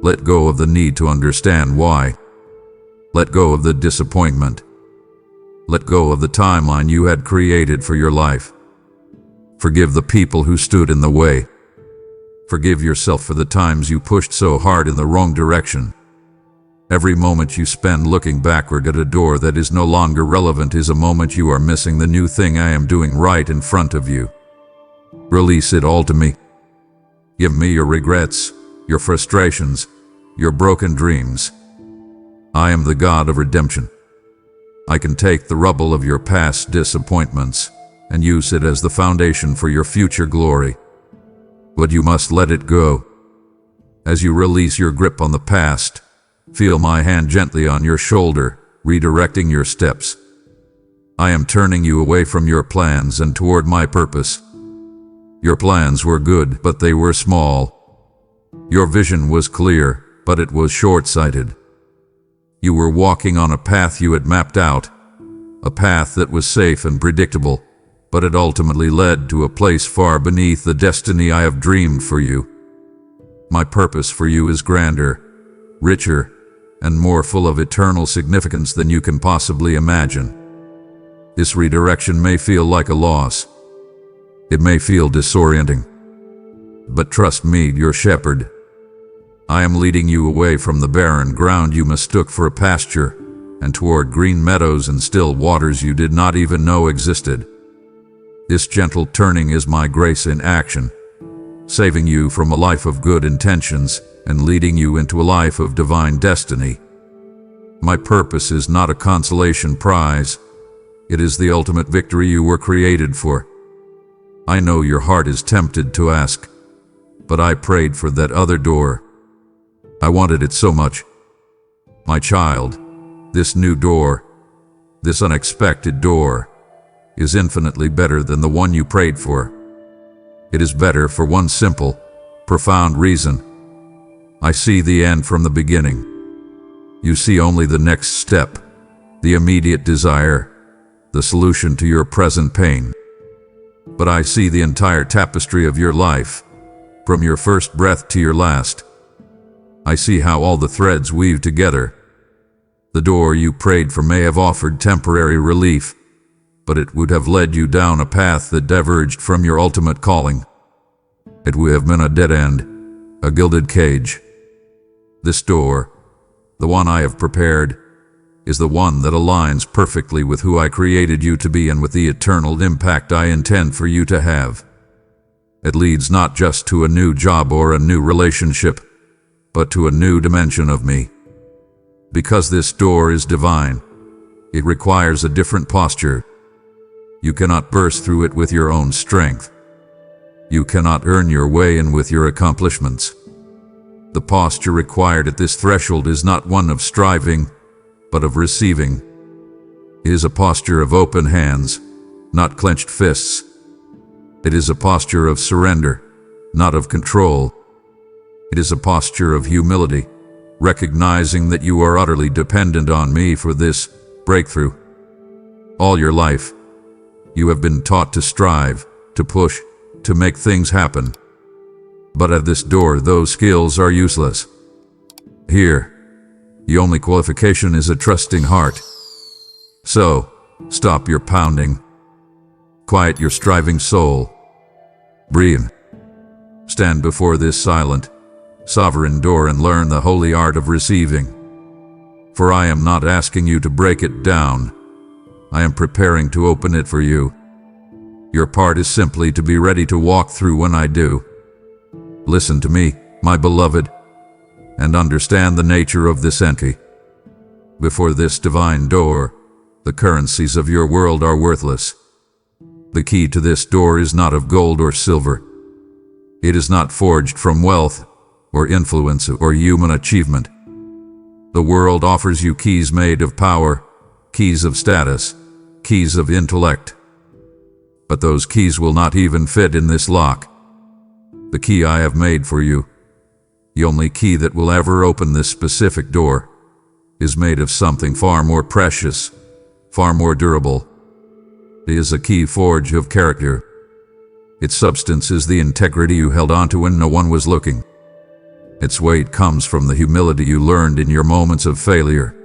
Let go of the need to understand why. Let go of the disappointment. Let go of the timeline you had created for your life. Forgive the people who stood in the way. Forgive yourself for the times you pushed so hard in the wrong direction. Every moment you spend looking backward at a door that is no longer relevant is a moment you are missing the new thing I am doing right in front of you. Release it all to me. Give me your regrets, your frustrations, your broken dreams. I am the God of redemption. I can take the rubble of your past disappointments and use it as the foundation for your future glory. But you must let it go. As you release your grip on the past, feel my hand gently on your shoulder, redirecting your steps. I am turning you away from your plans and toward my purpose. Your plans were good, but they were small. Your vision was clear, but it was short-sighted. You were walking on a path you had mapped out, a path that was safe and predictable, but it ultimately led to a place far beneath the destiny I have dreamed for you. My purpose for you is grander, richer, and more full of eternal significance than you can possibly imagine. This redirection may feel like a loss. It may feel disorienting. But trust me, your shepherd. I am leading you away from the barren ground you mistook for a pasture, and toward green meadows and still waters you did not even know existed. This gentle turning is my grace in action, saving you from a life of good intentions and leading you into a life of divine destiny. My purpose is not a consolation prize. It is the ultimate victory you were created for. I know your heart is tempted to ask, but I prayed for that other door. I wanted it so much. My child, this new door, this unexpected door, is infinitely better than the one you prayed for. It is better for one simple, profound reason. I see the end from the beginning. You see only the next step, the immediate desire, the solution to your present pain. But I see the entire tapestry of your life, from your first breath to your last. I see how all the threads weave together. The door you prayed for may have offered temporary relief, but it would have led you down a path that diverged from your ultimate calling. It would have been a dead end, a gilded cage. This door, the one I have prepared, is the one that aligns perfectly with who I created you to be and with the eternal impact I intend for you to have. It leads not just to a new job or a new relationship, but to a new dimension of me. Because this door is divine, it requires a different posture. You cannot burst through it with your own strength. You cannot earn your way in with your accomplishments. The posture required at this threshold is not one of striving, but of receiving. It is a posture of open hands, not clenched fists. It is a posture of surrender, not of control. It is a posture of humility, recognizing that you are utterly dependent on me for this breakthrough. All your life, you have been taught to strive, to push, to make things happen. But at this door, those skills are useless. Here, the only qualification is a trusting heart. So, stop your pounding. Quiet your striving soul. Breathe. Stand before this silent, sovereign door and learn the holy art of receiving. For I am not asking you to break it down. I am preparing to open it for you. Your part is simply to be ready to walk through when I do. Listen to me, my beloved, and understand the nature of this entry. Before this divine door, the currencies of your world are worthless. The key to this door is not of gold or silver. It is not forged from wealth or influence or human achievement. The world offers you keys made of power, keys of status, keys of intellect. But those keys will not even fit in this lock. The key I have made for you, the only key that will ever open this specific door, is made of something far more precious, far more durable. It is a key forged of character. Its substance is the integrity you held onto when no one was looking. Its weight comes from the humility you learned in your moments of failure.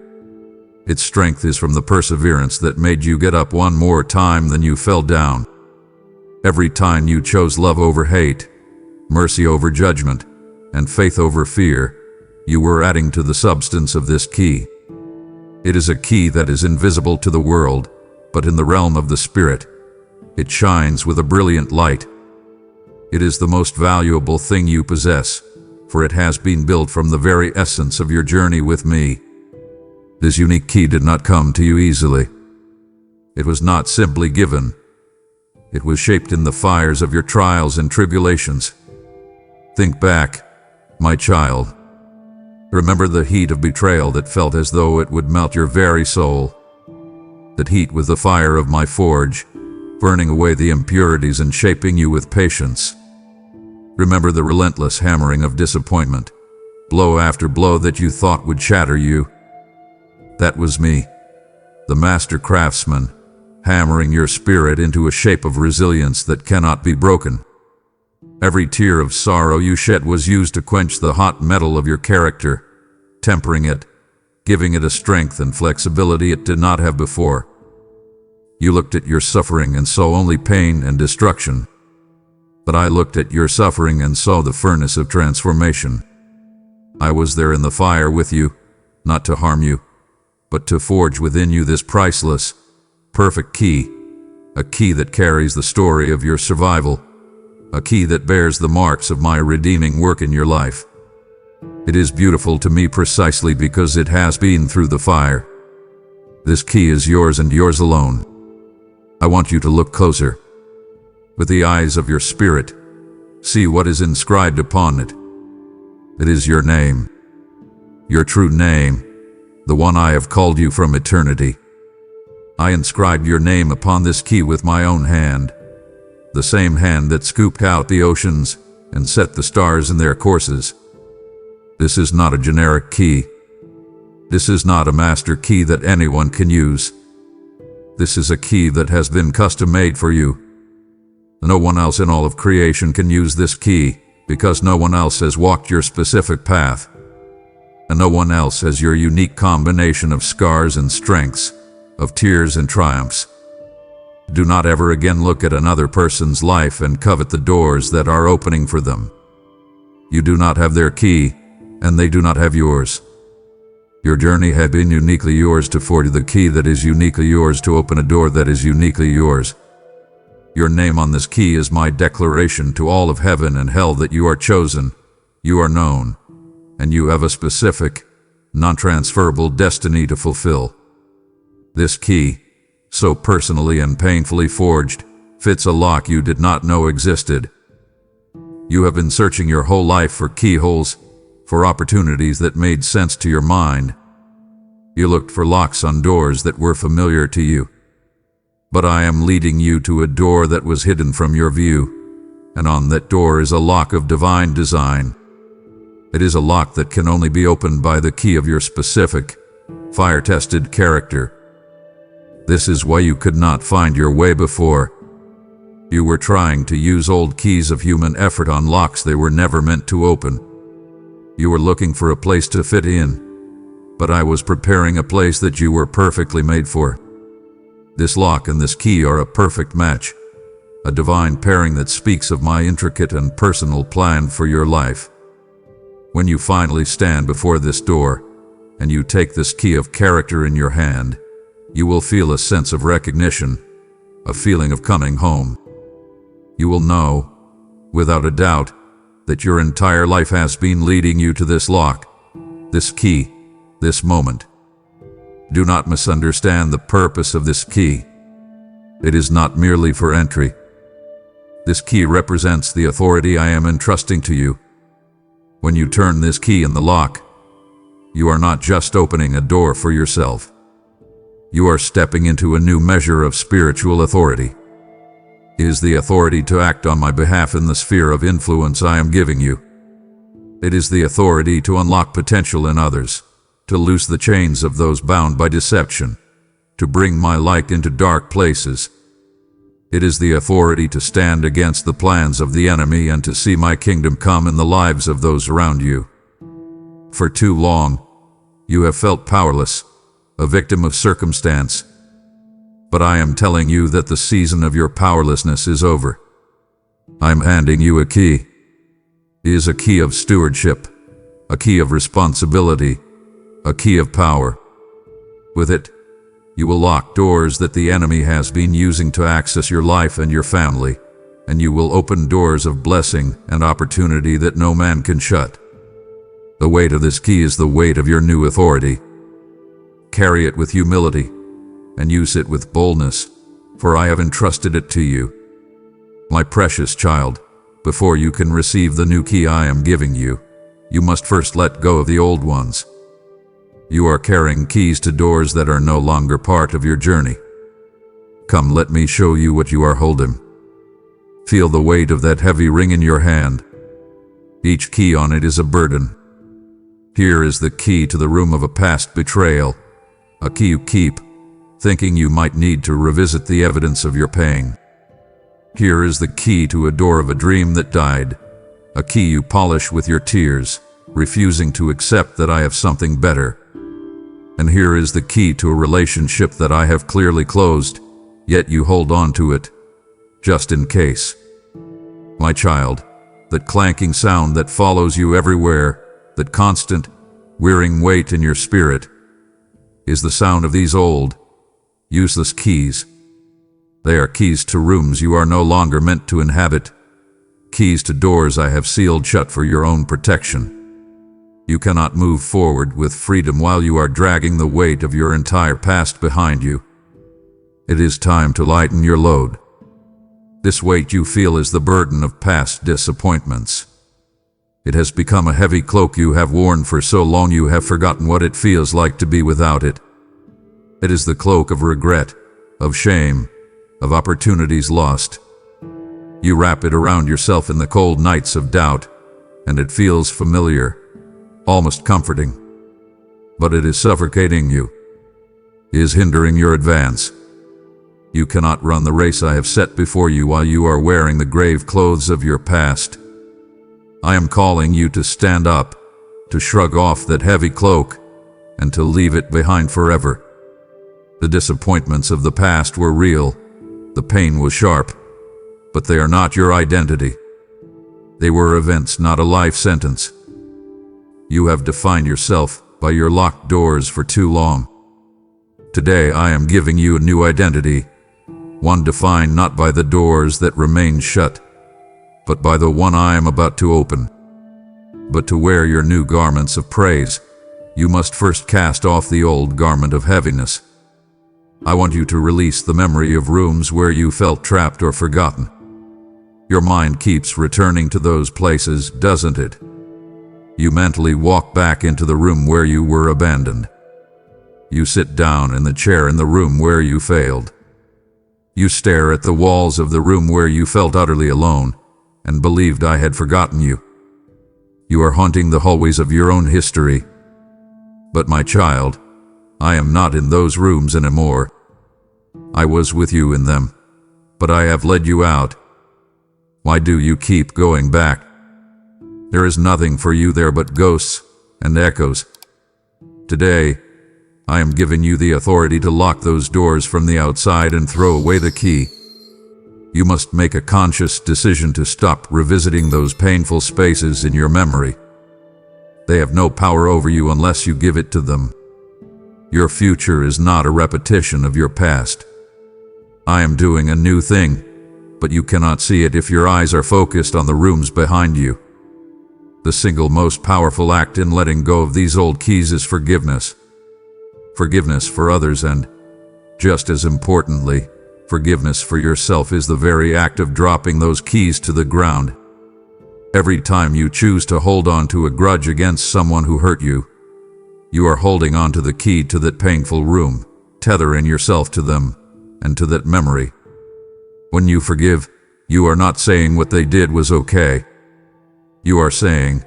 Its strength is from the perseverance that made you get up one more time than you fell down. Every time you chose love over hate, mercy over judgment, and faith over fear, you were adding to the substance of this key. It is a key that is invisible to the world, but in the realm of the Spirit, it shines with a brilliant light. It is the most valuable thing you possess, for it has been built from the very essence of your journey with me. This unique key did not come to you easily. It was not simply given. It was shaped in the fires of your trials and tribulations. Think back, my child. Remember the heat of betrayal that felt as though it would melt your very soul. That heat was the fire of my forge, burning away the impurities and shaping you with patience. Remember the relentless hammering of disappointment, blow after blow that you thought would shatter you. That was me, the master craftsman, hammering your spirit into a shape of resilience that cannot be broken. Every tear of sorrow you shed was used to quench the hot metal of your character, tempering it, giving it a strength and flexibility it did not have before. You looked at your suffering and saw only pain and destruction. But I looked at your suffering and saw the furnace of transformation. I was there in the fire with you, not to harm you, but to forge within you this priceless, perfect key, a key that carries the story of your survival, a key that bears the marks of my redeeming work in your life. It is beautiful to me precisely because it has been through the fire. This key is yours and yours alone. I want you to look closer. With the eyes of your spirit, see what is inscribed upon it. It is your name, your true name, the one I have called you from eternity. I inscribed your name upon this key with my own hand, the same hand that scooped out the oceans and set the stars in their courses. This is not a generic key. This is not a master key that anyone can use. This is a key that has been custom-made for you. No one else in all of creation can use this key because no one else has walked your specific path. And no one else has your unique combination of scars and strengths, of tears and triumphs. Do not ever again look at another person's life and covet the doors that are opening for them. You do not have their key, and they do not have yours. Your journey had been uniquely yours to forge the key that is uniquely yours to open a door that is uniquely yours. Your name on this key is my declaration to all of heaven and hell that you are chosen, you are known, and you have a specific, non-transferable destiny to fulfill. This key, so personally and painfully forged, fits a lock you did not know existed. You have been searching your whole life for keyholes, for opportunities that made sense to your mind. You looked for locks on doors that were familiar to you. But I am leading you to a door that was hidden from your view, and on that door is a lock of divine design. It is a lock that can only be opened by the key of your specific, fire-tested character. This is why you could not find your way before. You were trying to use old keys of human effort on locks they were never meant to open. You were looking for a place to fit in, but I was preparing a place that you were perfectly made for. This lock and this key are a perfect match, a divine pairing that speaks of my intricate and personal plan for your life. When you finally stand before this door, and you take this key of character in your hand, you will feel a sense of recognition, a feeling of coming home. You will know, without a doubt, that your entire life has been leading you to this lock, this key, this moment. Do not misunderstand the purpose of this key. It is not merely for entry. This key represents the authority I am entrusting to you. When you turn this key in the lock, you are not just opening a door for yourself. You are stepping into a new measure of spiritual authority. It is the authority to act on my behalf in the sphere of influence I am giving you. It is the authority to unlock potential in others, to loose the chains of those bound by deception, to bring my light into dark places. It is the authority to stand against the plans of the enemy and to see my kingdom come in the lives of those around you. For too long, you have felt powerless, a victim of circumstance. But I am telling you that the season of your powerlessness is over. I'm handing you a key. It is a key of stewardship, a key of responsibility, a key of power. With it, you will lock doors that the enemy has been using to access your life and your family, and you will open doors of blessing and opportunity that no man can shut. The weight of this key is the weight of your new authority. Carry it with humility, and use it with boldness, for I have entrusted it to you. My precious child, before you can receive the new key I am giving you, you must first let go of the old ones. You are carrying keys to doors that are no longer part of your journey. Come, let me show you what you are holding. Feel the weight of that heavy ring in your hand. Each key on it is a burden. Here is the key to the room of a past betrayal, a key you keep, thinking you might need to revisit the evidence of your pain. Here is the key to a door of a dream that died, a key you polish with your tears, refusing to accept that I have something better. And here is the key to a relationship that I have clearly closed, yet you hold on to it, just in case. My child, that clanking sound that follows you everywhere, that constant, wearing weight in your spirit, is the sound of these old, useless keys. They are keys to rooms you are no longer meant to inhabit, keys to doors I have sealed shut for your own protection. You cannot move forward with freedom while you are dragging the weight of your entire past behind you. It is time to lighten your load. This weight you feel is the burden of past disappointments. It has become a heavy cloak you have worn for so long you have forgotten what it feels like to be without it. It is the cloak of regret, of shame, of opportunities lost. You wrap it around yourself in the cold nights of doubt, and it feels familiar, almost comforting. But it is suffocating you, is hindering your advance. You cannot run the race I have set before you while you are wearing the grave clothes of your past. I am calling you to stand up, to shrug off that heavy cloak, and to leave it behind forever. The disappointments of the past were real, the pain was sharp, but they are not your identity. They were events, not a life sentence. You have defined yourself by your locked doors for too long. Today I am giving you a new identity, one defined not by the doors that remain shut, but by the one I am about to open. But to wear your new garments of praise, you must first cast off the old garment of heaviness. I want you to release the memory of rooms where you felt trapped or forgotten. Your mind keeps returning to those places, doesn't it? You mentally walk back into the room where you were abandoned. You sit down in the chair in the room where you failed. You stare at the walls of the room where you felt utterly alone and believed I had forgotten you. You are haunting the hallways of your own history. But my child, I am not in those rooms anymore. I was with you in them, but I have led you out. Why do you keep going back? There is nothing for you there but ghosts and echoes. Today, I am giving you the authority to lock those doors from the outside and throw away the key. You must make a conscious decision to stop revisiting those painful spaces in your memory. They have no power over you unless you give it to them. Your future is not a repetition of your past. I am doing a new thing, but you cannot see it if your eyes are focused on the rooms behind you. The single most powerful act in letting go of these old keys is forgiveness. Forgiveness for others and, just as importantly, forgiveness for yourself is the very act of dropping those keys to the ground. Every time you choose to hold on to a grudge against someone who hurt you, you are holding on to the key to that painful room, tethering yourself to them and to that memory. When you forgive, you are not saying what they did was okay. You are saying,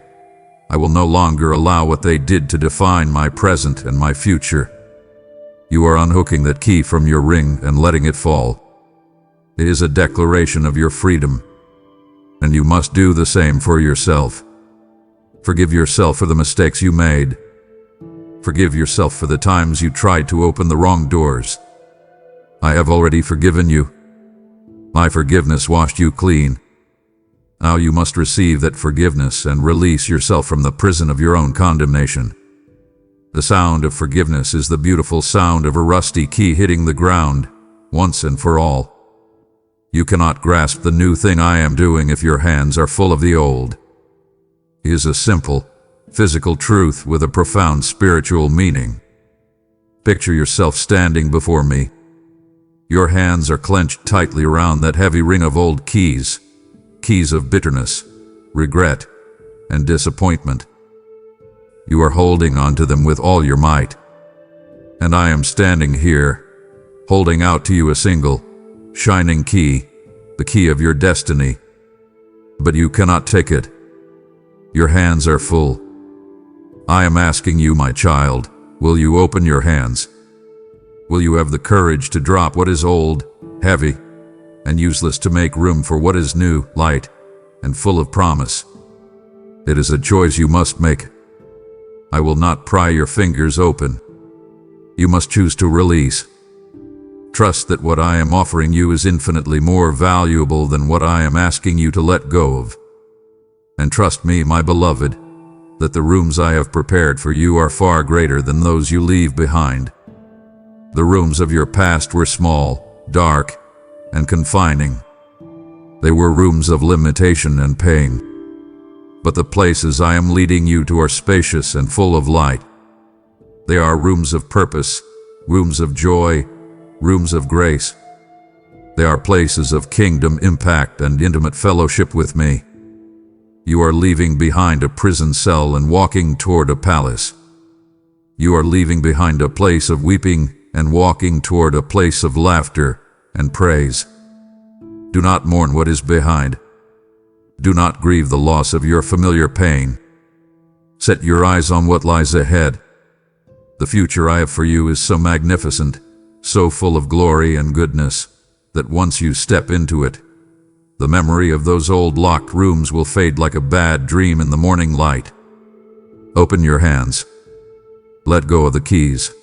I will no longer allow what they did to define my present and my future. You are unhooking that key from your ring and letting it fall. It is a declaration of your freedom, and you must do the same for yourself. Forgive yourself for the mistakes you made. Forgive yourself for the times you tried to open the wrong doors. I have already forgiven you. My forgiveness washed you clean. Now you must receive that forgiveness and release yourself from the prison of your own condemnation. The sound of forgiveness is the beautiful sound of a rusty key hitting the ground, once and for all. You cannot grasp the new thing I am doing if your hands are full of the old. It is a simple, physical truth with a profound spiritual meaning. Picture yourself standing before me. Your hands are clenched tightly around that heavy ring of old keys, keys of bitterness, regret, and disappointment. You are holding on to them with all your might. And I am standing here, holding out to you a single, shining key, the key of your destiny. But you cannot take it. Your hands are full. I am asking you, my child, will you open your hands? Will you have the courage to drop what is old, heavy, and useless to make room for what is new, light, and full of promise? It is a choice you must make. I will not pry your fingers open. You must choose to release. Trust that what I am offering you is infinitely more valuable than what I am asking you to let go of. And trust me, my beloved, that the rooms I have prepared for you are far greater than those you leave behind. The rooms of your past were small, dark, and confining. They were rooms of limitation and pain. But the places I am leading you to are spacious and full of light. They are rooms of purpose, rooms of joy, rooms of grace. They are places of kingdom impact and intimate fellowship with me. You are leaving behind a prison cell and walking toward a palace. You are leaving behind a place of weeping and walking toward a place of laughter and praise. Do not mourn what is behind. Do not grieve the loss of your familiar pain. Set your eyes on what lies ahead. The future I have for you is so magnificent, so full of glory and goodness, that once you step into it, the memory of those old locked rooms will fade like a bad dream in the morning light. Open your hands. Let go of the keys.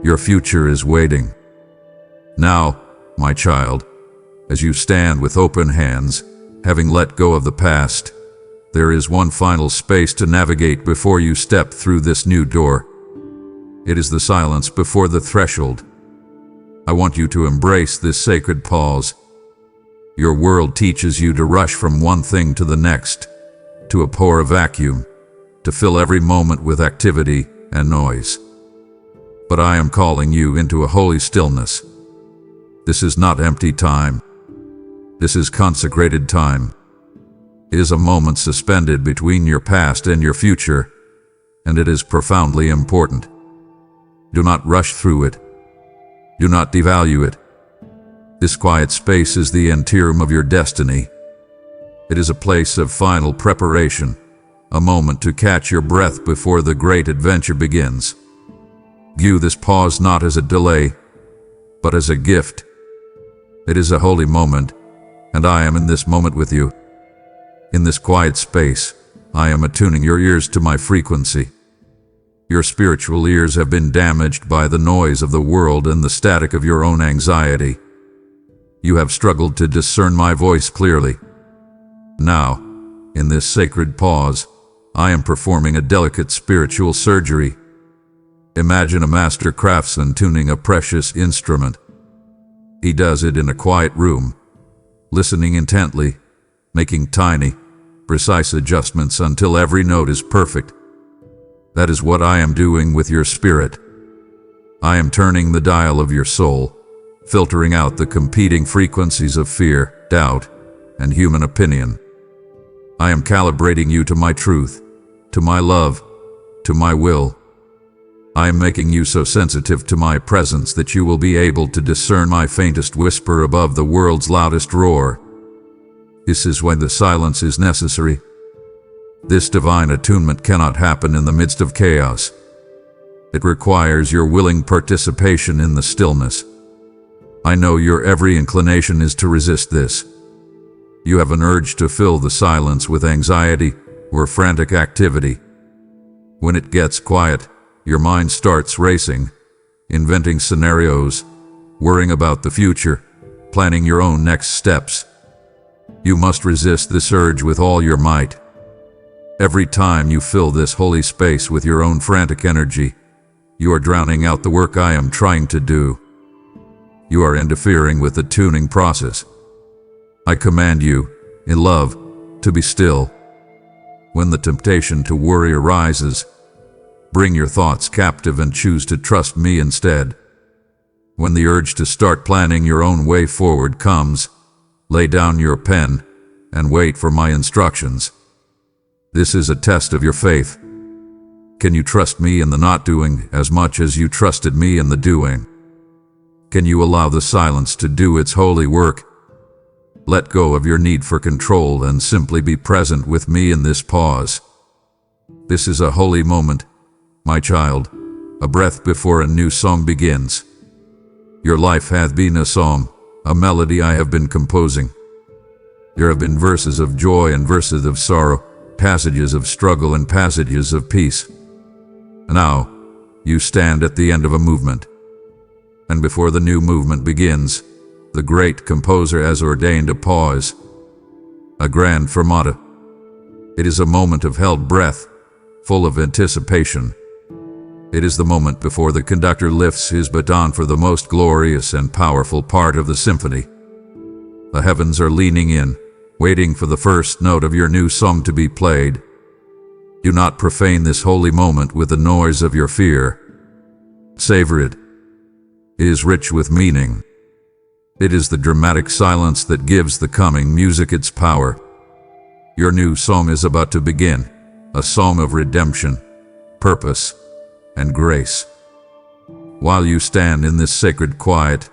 Your future is waiting. Now, my child, as you stand with open hands, having let go of the past, there is one final space to navigate before you step through this new door. It is the silence before the threshold. I want you to embrace this sacred pause. Your world teaches you to rush from one thing to the next, to abhor a vacuum, to fill every moment with activity and noise. But I am calling you into a holy stillness. This is not empty time. This is consecrated time. It is a moment suspended between your past and your future, and it is profoundly important. Do not rush through it. Do not devalue it. This quiet space is the interim of your destiny. It is a place of final preparation, a moment to catch your breath before the great adventure begins. View this pause not as a delay, but as a gift. It is a holy moment, and I am in this moment with you. In this quiet space, I am attuning your ears to my frequency. Your spiritual ears have been damaged by the noise of the world and the static of your own anxiety. You have struggled to discern my voice clearly. Now, in this sacred pause, I am performing a delicate spiritual surgery. Imagine a master craftsman tuning a precious instrument. He does it in a quiet room, listening intently, making tiny, precise adjustments until every note is perfect. That is what I am doing with your spirit. I am turning the dial of your soul, filtering out the competing frequencies of fear, doubt, and human opinion. I am calibrating you to my truth, to my love, to my will. I am making you so sensitive to my presence that you will be able to discern my faintest whisper above the world's loudest roar. This is when the silence is necessary. This divine attunement cannot happen in the midst of chaos. It requires your willing participation in the stillness. I know your every inclination is to resist this. You have an urge to fill the silence with anxiety or frantic activity. When it gets quiet, your mind starts racing, inventing scenarios, worrying about the future, planning your own next steps. You must resist this urge with all your might. Every time you fill this holy space with your own frantic energy, you are drowning out the work I am trying to do. You are interfering with the tuning process. I command you, in love, to be still. When the temptation to worry arises, bring your thoughts captive and choose to trust me instead. When the urge to start planning your own way forward comes, lay down your pen and wait for my instructions. This is a test of your faith. Can you trust me in the not doing as much as you trusted me in the doing? Can you allow the silence to do its holy work? Let go of your need for control and simply be present with me in this pause. This is a holy moment, my child, a breath before a new song begins. Your life hath been a song, a melody I have been composing. There have been verses of joy and verses of sorrow, passages of struggle and passages of peace. Now, you stand at the end of a movement. And before the new movement begins, the great composer has ordained a pause, a grand fermata. It is a moment of held breath, full of anticipation. It is the moment before the conductor lifts his baton for the most glorious and powerful part of the symphony. The heavens are leaning in, waiting for the first note of your new song to be played. Do not profane this holy moment with the noise of your fear. Savor it. It is rich with meaning. It is the dramatic silence that gives the coming music its power. Your new song is about to begin, a song of redemption, purpose, and grace. While you stand in this sacred quiet,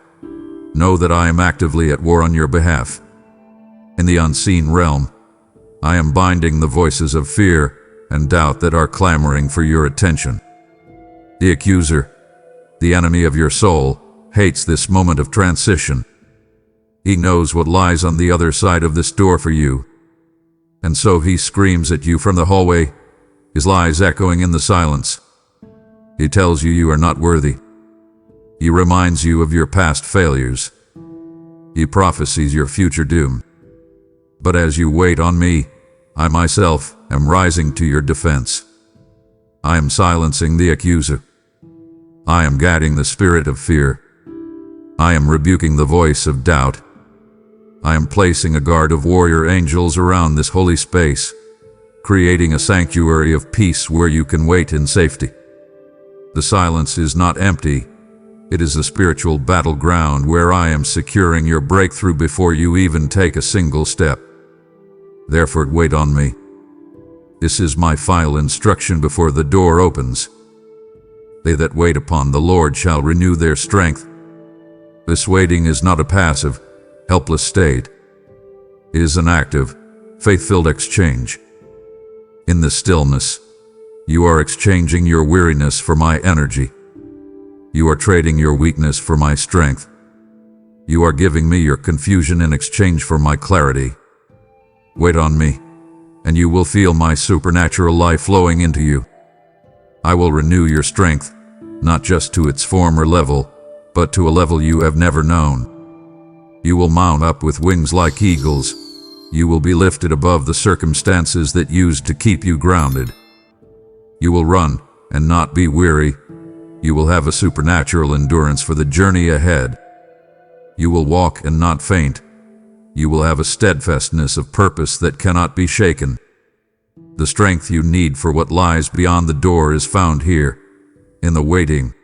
know that I am actively at war on your behalf. In the unseen realm, I am binding the voices of fear and doubt that are clamoring for your attention. The accuser, the enemy of your soul, hates this moment of transition. He knows what lies on the other side of this door for you. And so he screams at you from the hallway, his lies echoing in the silence. He tells you you are not worthy. He reminds you of your past failures. He prophesies your future doom. But as you wait on me, I myself am rising to your defense. I am silencing the accuser. I am guiding the spirit of fear. I am rebuking the voice of doubt. I am placing a guard of warrior angels around this holy space, creating a sanctuary of peace where you can wait in safety. The silence is not empty. It is a spiritual battleground where I am securing your breakthrough before you even take a single step. Therefore, wait on me. This is my final instruction before the door opens. They that wait upon the Lord shall renew their strength. This waiting is not a passive, helpless state. It is an active, faith-filled exchange. In this stillness, you are exchanging your weariness for my energy. You are trading your weakness for my strength. You are giving me your confusion in exchange for my clarity. Wait on me, and you will feel my supernatural life flowing into you. I will renew your strength, not just to its former level, but to a level you have never known. You will mount up with wings like eagles. You will be lifted above the circumstances that used to keep you grounded. You will run and not be weary. You will have a supernatural endurance for the journey ahead. You will walk and not faint. You will have a steadfastness of purpose that cannot be shaken. The strength you need for what lies beyond the door is found here, in the waiting.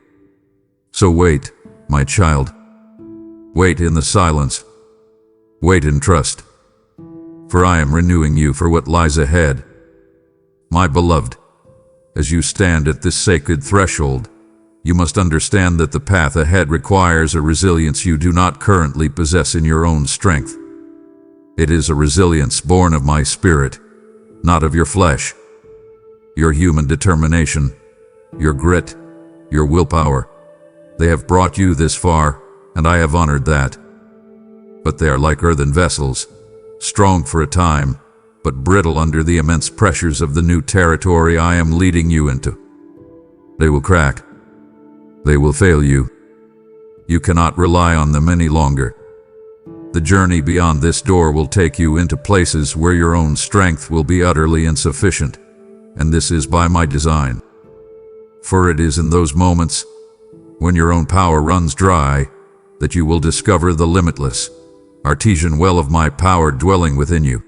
So wait, my child. Wait in the silence. Wait in trust. For I am renewing you for what lies ahead. My beloved, as you stand at this sacred threshold, you must understand that the path ahead requires a resilience you do not currently possess in your own strength. It is a resilience born of my spirit, not of your flesh. Your human determination, your grit, your willpower, they have brought you this far, and I have honored that. But they are like earthen vessels, strong for a time, but brittle under the immense pressures of the new territory I am leading you into. They will crack. They will fail you. You cannot rely on them any longer. The journey beyond this door will take you into places where your own strength will be utterly insufficient, and this is by my design. For it is in those moments, when your own power runs dry, that you will discover the limitless, artesian well of my power dwelling within you.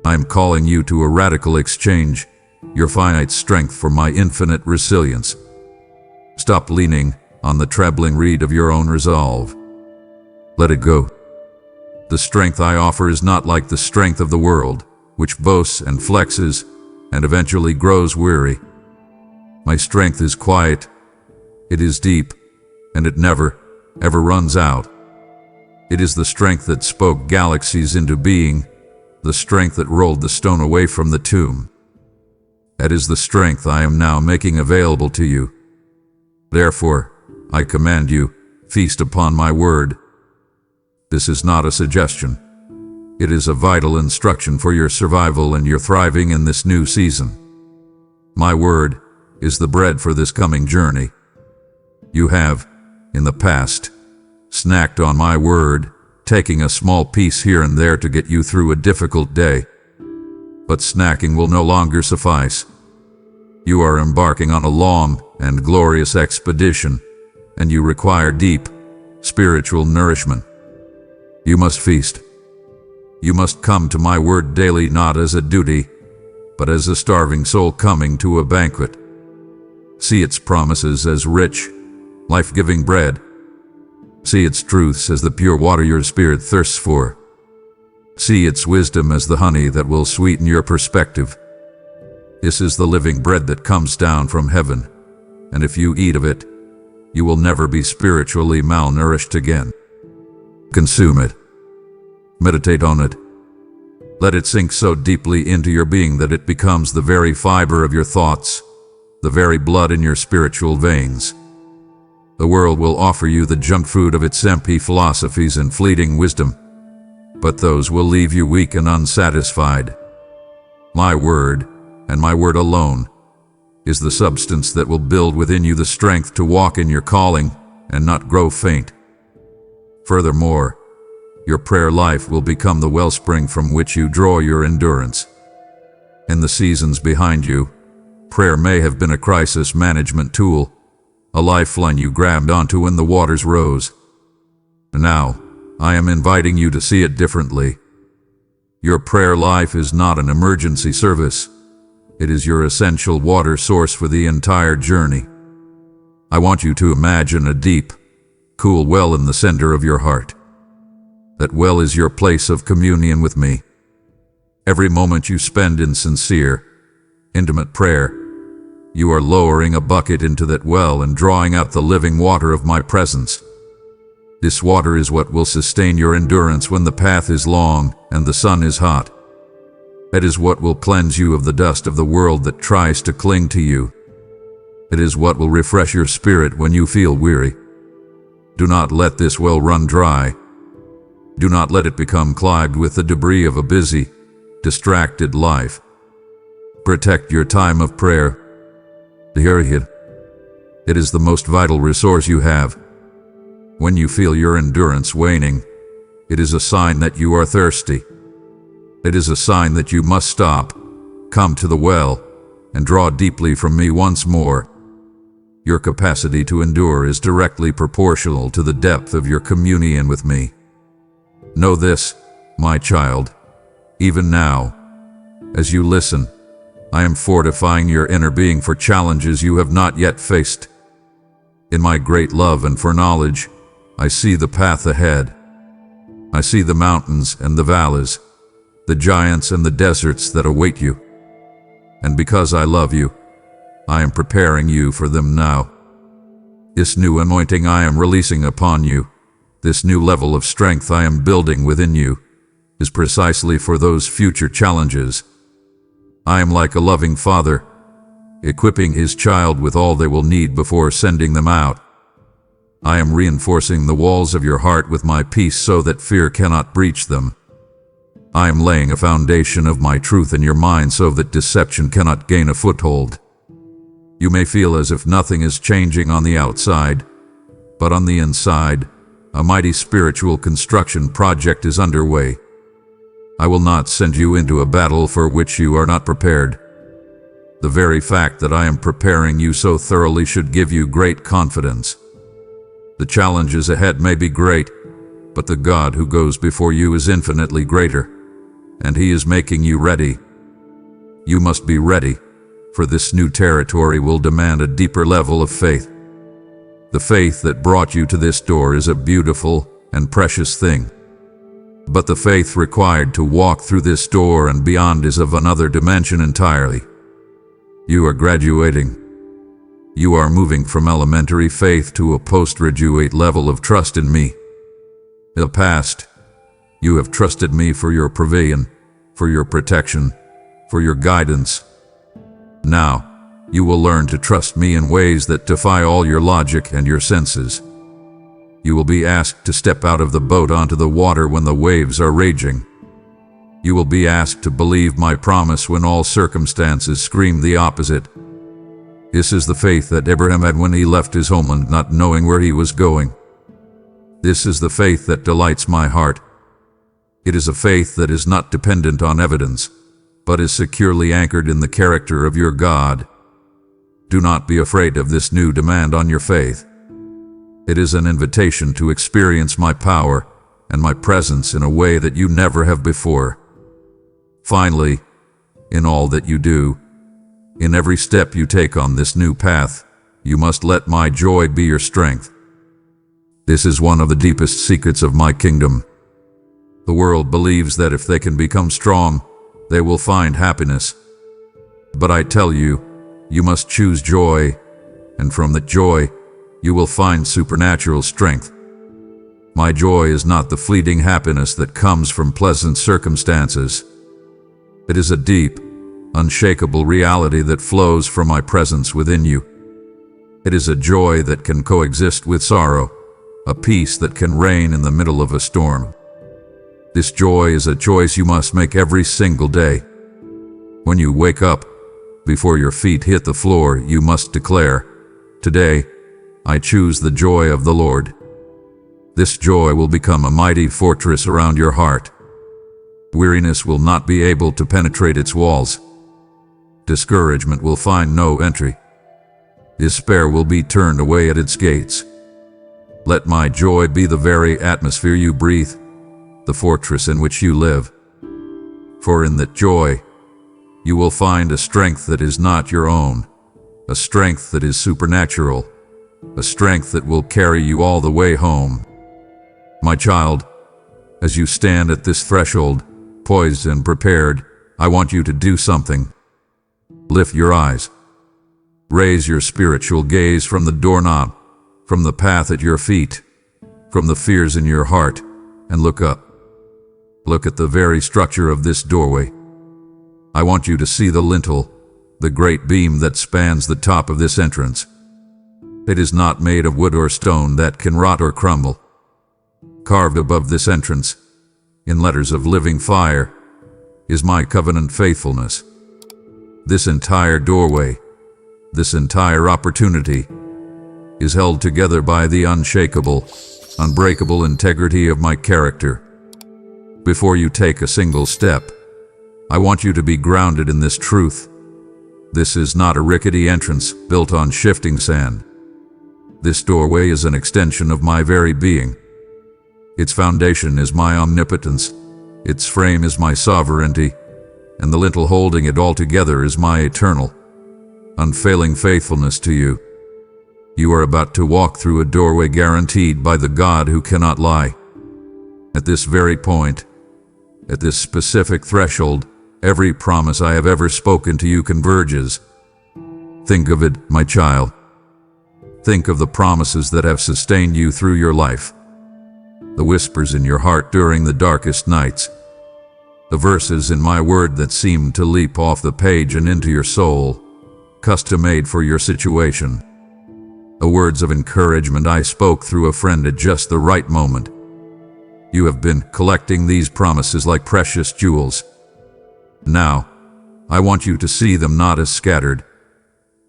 I am calling you to a radical exchange, your finite strength for my infinite resilience. Stop leaning on the trembling reed of your own resolve. Let it go. The strength I offer is not like the strength of the world, which boasts and flexes and eventually grows weary. My strength is quiet, it is deep, and it never, ever runs out. It is the strength that spoke galaxies into being, the strength that rolled the stone away from the tomb. That is the strength I am now making available to you. Therefore, I command you, feast upon my word. This is not a suggestion. It is a vital instruction for your survival and your thriving in this new season. My word is the bread for this coming journey. You have, in the past, snacked on my word, taking a small piece here and there to get you through a difficult day. But snacking will no longer suffice. You are embarking on a long and glorious expedition, and you require deep, spiritual nourishment. You must feast. You must come to my word daily, not as a duty, but as a starving soul coming to a banquet. See its promises as rich, life-giving bread. See its truths as the pure water your spirit thirsts for. See its wisdom as the honey that will sweeten your perspective. This is the living bread that comes down from heaven, and if you eat of it, you will never be spiritually malnourished again. Consume it. Meditate on it. Let it sink so deeply into your being that it becomes the very fiber of your thoughts, the very blood in your spiritual veins. The world will offer you the junk food of its empty philosophies and fleeting wisdom, but those will leave you weak and unsatisfied. My word, and my word alone, is the substance that will build within you the strength to walk in your calling and not grow faint. Furthermore, your prayer life will become the wellspring from which you draw your endurance. In the seasons behind you, prayer may have been a crisis management tool, a lifeline you grabbed onto when the waters rose. Now, I am inviting you to see it differently. Your prayer life is not an emergency service. It is your essential water source for the entire journey. I want you to imagine a deep, cool well in the center of your heart. That well is your place of communion with me. Every moment you spend in sincere, intimate prayer, you are lowering a bucket into that well and drawing out the living water of my presence. This water is what will sustain your endurance when the path is long and the sun is hot. It is what will cleanse you of the dust of the world that tries to cling to you. It is what will refresh your spirit when you feel weary. Do not let this well run dry. Do not let it become clogged with the debris of a busy, distracted life. Protect your time of prayer. It is the most vital resource you have. When you feel your endurance waning, it is a sign that you are thirsty. It is a sign that you must stop, come to the well, and draw deeply from me once more. Your capacity to endure is directly proportional to the depth of your communion with me. Know this, my child, even now, as you listen, I am fortifying your inner being for challenges you have not yet faced. In my great love and foreknowledge, I see the path ahead. I see the mountains and the valleys, the giants and the deserts that await you. And because I love you, I am preparing you for them now. This new anointing I am releasing upon you, this new level of strength I am building within you, is precisely for those future challenges. I am like a loving father, equipping his child with all they will need before sending them out. I am reinforcing the walls of your heart with my peace so that fear cannot breach them. I am laying a foundation of my truth in your mind so that deception cannot gain a foothold. You may feel as if nothing is changing on the outside, but on the inside, a mighty spiritual construction project is underway. I will not send you into a battle for which you are not prepared. The very fact that I am preparing you so thoroughly should give you great confidence. The challenges ahead may be great, but the God who goes before you is infinitely greater, and He is making you ready. You must be ready, for this new territory will demand a deeper level of faith. The faith that brought you to this door is a beautiful and precious thing. But the faith required to walk through this door and beyond is of another dimension entirely. You are graduating. You are moving from elementary faith to a postgraduate level of trust in me. In the past, you have trusted me for your provision, for your protection, for your guidance. Now, you will learn to trust me in ways that defy all your logic and your senses. You will be asked to step out of the boat onto the water when the waves are raging. You will be asked to believe my promise when all circumstances scream the opposite. This is the faith that Abraham had when he left his homeland, not knowing where he was going. This is the faith that delights my heart. It is a faith that is not dependent on evidence, but is securely anchored in the character of your God. Do not be afraid of this new demand on your faith. It is an invitation to experience my power and my presence in a way that you never have before. Finally, in all that you do, in every step you take on this new path, you must let my joy be your strength. This is one of the deepest secrets of my kingdom. The world believes that if they can become strong, they will find happiness. But I tell you, you must choose joy, and from that joy, you will find supernatural strength. My joy is not the fleeting happiness that comes from pleasant circumstances. It is a deep, unshakable reality that flows from my presence within you. It is a joy that can coexist with sorrow, a peace that can reign in the middle of a storm. This joy is a choice you must make every single day. When you wake up, before your feet hit the floor, you must declare, "Today, I choose the joy of the Lord." This joy will become a mighty fortress around your heart. Weariness will not be able to penetrate its walls. Discouragement will find no entry. Despair will be turned away at its gates. Let my joy be the very atmosphere you breathe, the fortress in which you live. For in that joy, you will find a strength that is not your own, a strength that is supernatural, a strength that will carry you all the way home. My child, as you stand at this threshold, poised and prepared, I want you to do something. Lift your eyes. Raise your spiritual gaze from the doorknob, from the path at your feet, from the fears in your heart and look up. Look at the very structure of this doorway. I want you to see the lintel, the great beam that spans the top of this entrance. It is not made of wood or stone that can rot or crumble. Carved above this entrance, in letters of living fire, is my covenant faithfulness. This entire doorway, this entire opportunity, is held together by the unshakable, unbreakable integrity of my character. Before you take a single step, I want you to be grounded in this truth. This is not a rickety entrance built on shifting sand. This doorway is an extension of my very being. Its foundation is my omnipotence, its frame is my sovereignty, and the lintel holding it all together is my eternal, unfailing faithfulness to you. You are about to walk through a doorway guaranteed by the God who cannot lie. At this very point, at this specific threshold, every promise I have ever spoken to you converges. Think of it, my child. Think of the promises that have sustained you through your life. The whispers in your heart during the darkest nights. The verses in my word that seem to leap off the page and into your soul, custom-made for your situation. The words of encouragement I spoke through a friend at just the right moment. You have been collecting these promises like precious jewels. Now, I want you to see them not as scattered,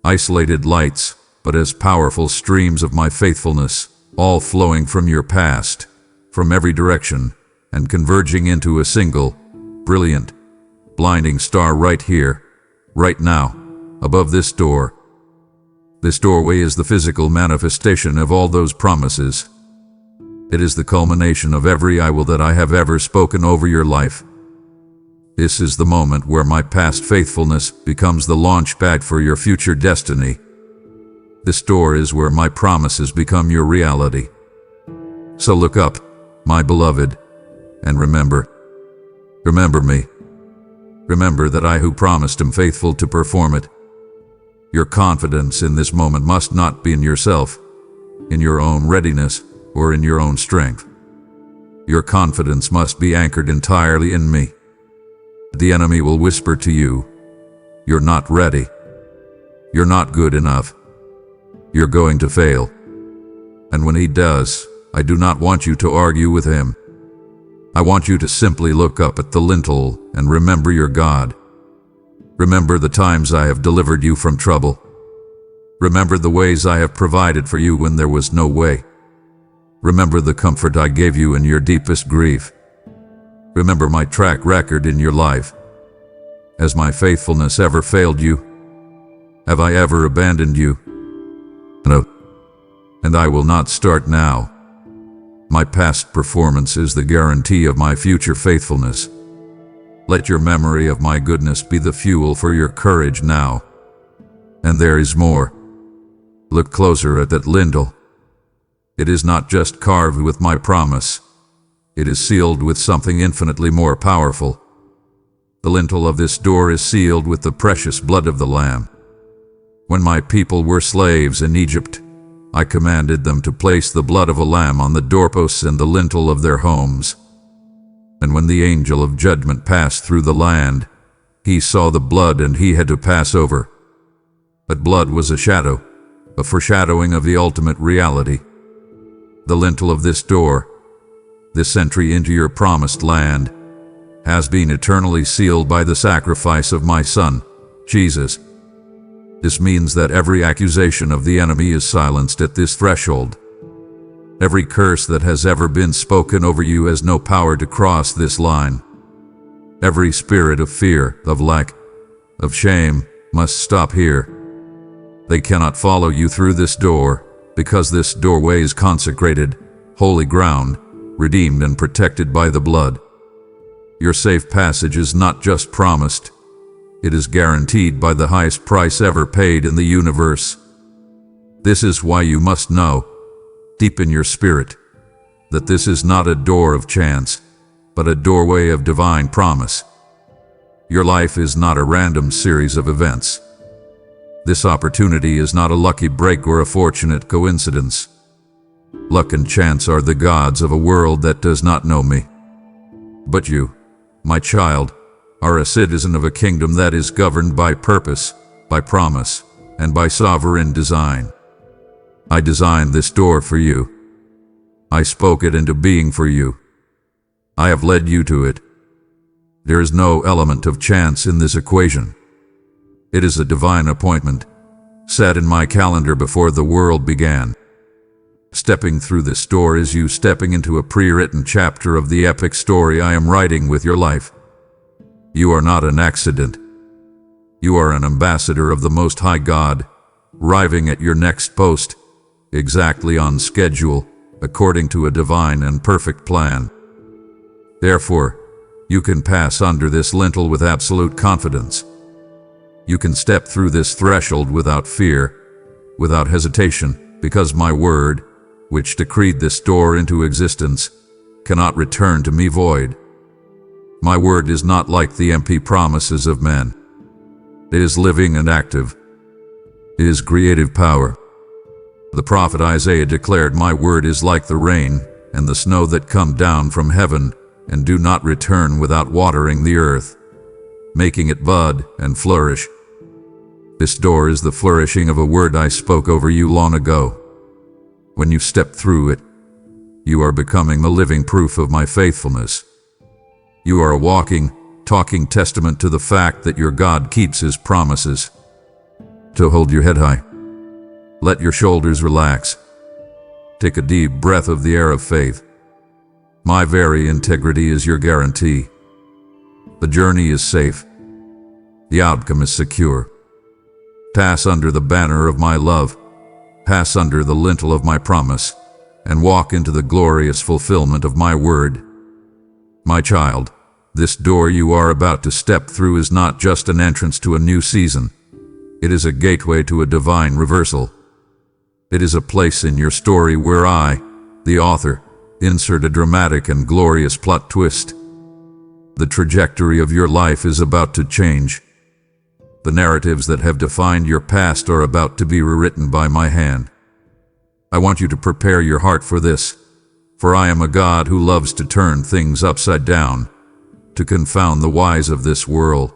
isolated lights, but as powerful streams of my faithfulness, all flowing from your past, from every direction, and converging into a single, brilliant, blinding star right here, right now, above this door. This doorway is the physical manifestation of all those promises. It is the culmination of every I will that I have ever spoken over your life. This is the moment where my past faithfulness becomes the launch pad for your future destiny. This door is where my promises become your reality. So look up, my beloved, and remember me. Remember that I who promised am faithful to perform it. Your confidence in this moment must not be in yourself, in your own readiness, or in your own strength. Your confidence must be anchored entirely in me. The enemy will whisper to you, "You're not ready. You're not good enough. You're going to fail." And when he does, I do not want you to argue with him. I want you to simply look up at the lintel and remember your God. Remember the times I have delivered you from trouble. Remember the ways I have provided for you when there was no way. Remember the comfort I gave you in your deepest grief. Remember my track record in your life. Has my faithfulness ever failed you? Have I ever abandoned you? No. And I will not start now. My past performance is the guarantee of my future faithfulness. Let your memory of my goodness be the fuel for your courage now. And there is more. Look closer at that lintel. It is not just carved with my promise. It is sealed with something infinitely more powerful. The lintel of this door is sealed with the precious blood of the Lamb. When my people were slaves in Egypt, I commanded them to place the blood of a lamb on the doorposts and the lintel of their homes. And when the angel of judgment passed through the land, he saw the blood and he had to pass over. But blood was a shadow, a foreshadowing of the ultimate reality. The lintel of this door, this entry into your promised land, has been eternally sealed by the sacrifice of my Son, Jesus. This means that every accusation of the enemy is silenced at this threshold. Every curse that has ever been spoken over you has no power to cross this line. Every spirit of fear, of lack, of shame must stop here. They cannot follow you through this door, because this doorway is consecrated, holy ground, redeemed and protected by the blood. Your safe passage is not just promised, it is guaranteed by the highest price ever paid in the universe. This is why you must know, deep in your spirit, that this is not a door of chance, but a doorway of divine promise. Your life is not a random series of events. This opportunity is not a lucky break or a fortunate coincidence. Luck and chance are the gods of a world that does not know me. But you, my child, are a citizen of a kingdom that is governed by purpose, by promise, and by sovereign design. I designed this door for you. I spoke it into being for you. I have led you to it. There is no element of chance in this equation. It is a divine appointment, set in my calendar before the world began. Stepping through this door is you stepping into a pre-written chapter of the epic story I am writing with your life. You are not an accident. You are an ambassador of the Most High God, arriving at your next post, exactly on schedule, according to a divine and perfect plan. Therefore, you can pass under this lintel with absolute confidence. You can step through this threshold without fear, without hesitation, because my word, which decreed this door into existence, cannot return to me void. My word is not like the empty promises of men. It is living and active. It is creative power. The prophet Isaiah declared, "My word is like the rain and the snow that come down from heaven and do not return without watering the earth, making it bud and flourish." This door is the flourishing of a word I spoke over you long ago. When you step through it, you are becoming the living proof of my faithfulness. You are a walking, talking testament to the fact that your God keeps His promises. So hold your head high. Let your shoulders relax. Take a deep breath of the air of faith. My very integrity is your guarantee. The journey is safe. The outcome is secure. Pass under the banner of my love. Pass under the lintel of my promise, and walk into the glorious fulfillment of my word. My child, this door you are about to step through is not just an entrance to a new season. It is a gateway to a divine reversal. It is a place in your story where I, the author, insert a dramatic and glorious plot twist. The trajectory of your life is about to change. The narratives that have defined your past are about to be rewritten by my hand. I want you to prepare your heart for this, for I am a God who loves to turn things upside down, to confound the wise of this world,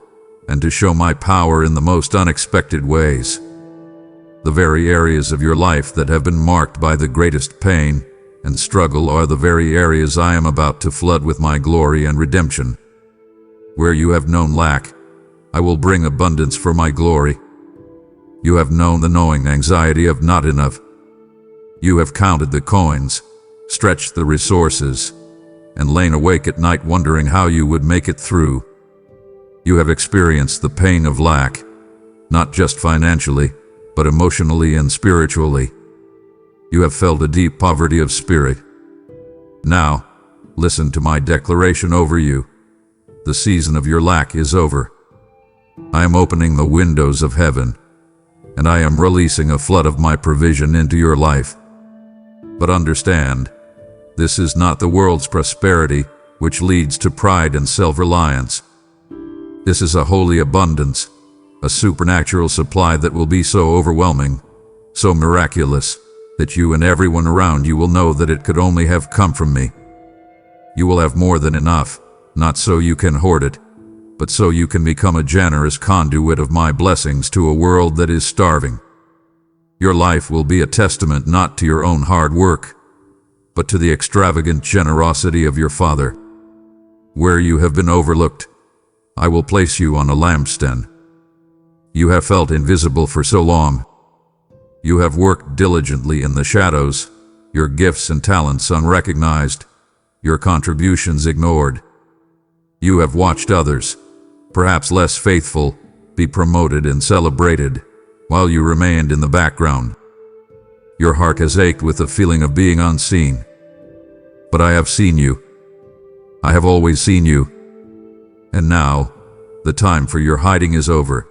and to show my power in the most unexpected ways. The very areas of your life that have been marked by the greatest pain and struggle are the very areas I am about to flood with my glory and redemption. Where you have known lack, I will bring abundance for my glory. You have known the knowing anxiety of not enough. You have counted the coins, stretched the resources, and lain awake at night wondering how you would make it through. You have experienced the pain of lack, not just financially, but emotionally and spiritually. You have felt a deep poverty of spirit. Now, listen to my declaration over you. The season of your lack is over. I am opening the windows of heaven, and I am releasing a flood of my provision into your life. But understand, this is not the world's prosperity, which leads to pride and self-reliance. This is a holy abundance, a supernatural supply that will be so overwhelming, so miraculous, that you and everyone around you will know that it could only have come from me. You will have more than enough, not so you can hoard it, but so you can become a generous conduit of my blessings to a world that is starving. Your life will be a testament not to your own hard work, but to the extravagant generosity of your Father. Where you have been overlooked, I will place you on a lampstand. You have felt invisible for so long. You have worked diligently in the shadows, your gifts and talents unrecognized, your contributions ignored. You have watched others, perhaps less faithful, be promoted and celebrated, while you remained in the background. Your heart has ached with the feeling of being unseen. But I have seen you. I have always seen you. And now, the time for your hiding is over.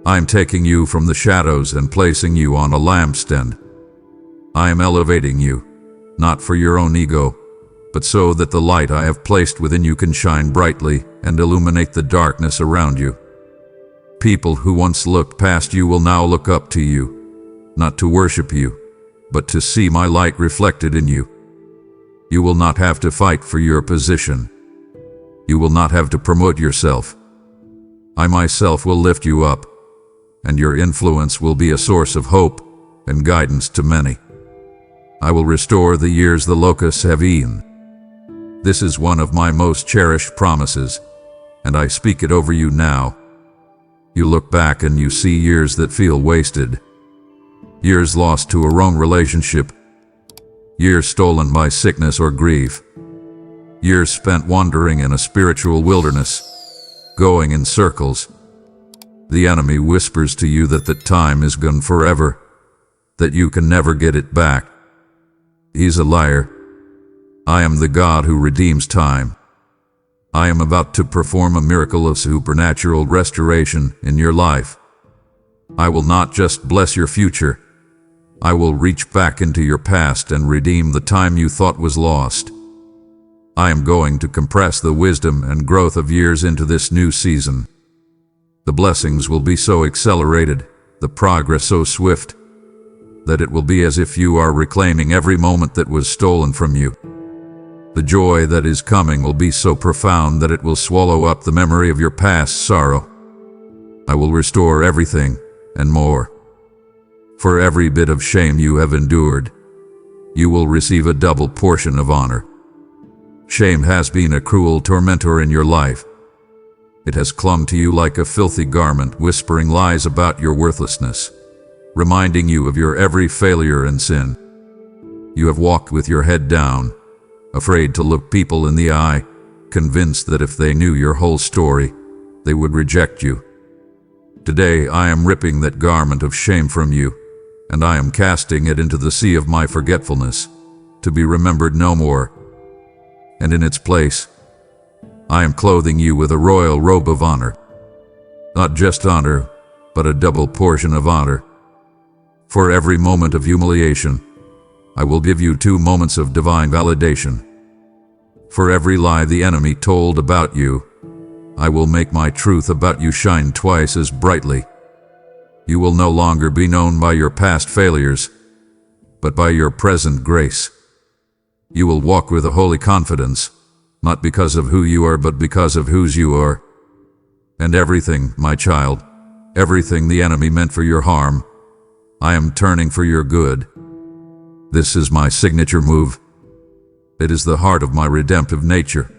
I am taking you from the shadows and placing you on a lampstand. I am elevating you, not for your own ego, but so that the light I have placed within you can shine brightly and illuminate the darkness around you. People who once looked past you will now look up to you, not to worship you, but to see my light reflected in you. You will not have to fight for your position. You will not have to promote yourself. I myself will lift you up, and your influence will be a source of hope and guidance to many. I will restore the years the locusts have eaten. This is one of my most cherished promises, and I speak it over you now. You look back and you see years that feel wasted, years lost to a wrong relationship, years stolen by sickness or grief, years spent wandering in a spiritual wilderness, going in circles. The enemy whispers to you that the time is gone forever, that you can never get it back. He's a liar. I am the God who redeems time. I am about to perform a miracle of supernatural restoration in your life. I will not just bless your future. I will reach back into your past and redeem the time you thought was lost. I am going to compress the wisdom and growth of years into this new season. The blessings will be so accelerated, the progress so swift, that it will be as if you are reclaiming every moment that was stolen from you. The joy that is coming will be so profound that it will swallow up the memory of your past sorrow. I will restore everything and more. For every bit of shame you have endured, you will receive a double portion of honor. Shame has been a cruel tormentor in your life. It has clung to you like a filthy garment, whispering lies about your worthlessness, reminding you of your every failure and sin. You have walked with your head down, afraid to look people in the eye, convinced that if they knew your whole story, they would reject you. Today I am ripping that garment of shame from you, and I am casting it into the sea of my forgetfulness, to be remembered no more. And in its place, I am clothing you with a royal robe of honor. Not just honor, but a double portion of honor. For every moment of humiliation, I will give you 2 moments of divine validation. For every lie the enemy told about you, I will make my truth about you shine twice as brightly. You will no longer be known by your past failures, but by your present grace. You will walk with a holy confidence, not because of who you are, but because of whose you are. And everything, my child, everything the enemy meant for your harm, I am turning for your good. This is my signature move. It is the heart of my redemptive nature.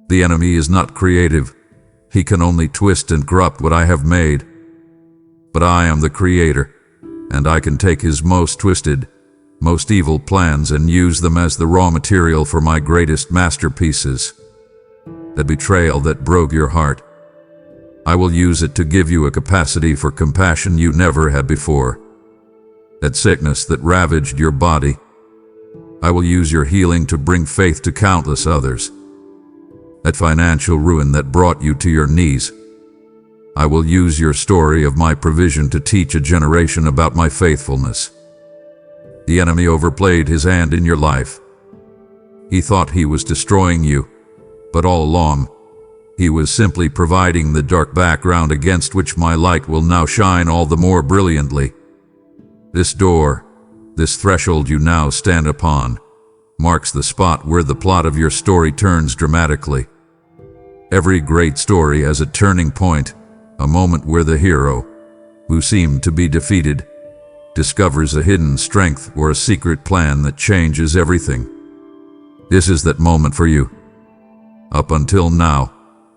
The enemy is not creative. He can only twist and corrupt what I have made. But I am the creator, and I can take his most twisted, most evil plans and use them as the raw material for my greatest masterpieces. That betrayal that broke your heart, I will use it to give you a capacity for compassion you never had before. That sickness that ravaged your body, I will use your healing to bring faith to countless others. That financial ruin that brought you to your knees, I will use your story of my provision to teach a generation about my faithfulness. The enemy overplayed his hand in your life. He thought he was destroying you, but all along, he was simply providing the dark background against which my light will now shine all the more brilliantly. This door, this threshold you now stand upon, marks the spot where the plot of your story turns dramatically. Every great story has a turning point, a moment where the hero, who seemed to be defeated, discovers a hidden strength or a secret plan that changes everything. This is that moment for you. Up until now,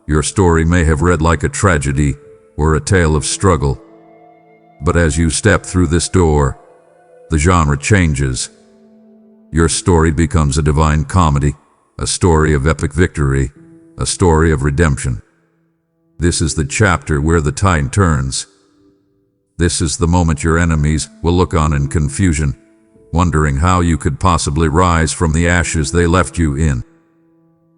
your story may have read like a tragedy or a tale of struggle. But as you step through this door, the genre changes. Your story becomes a divine comedy, a story of epic victory, a story of redemption. This is the chapter where the tide turns. This is the moment your enemies will look on in confusion, wondering how you could possibly rise from the ashes they left you in.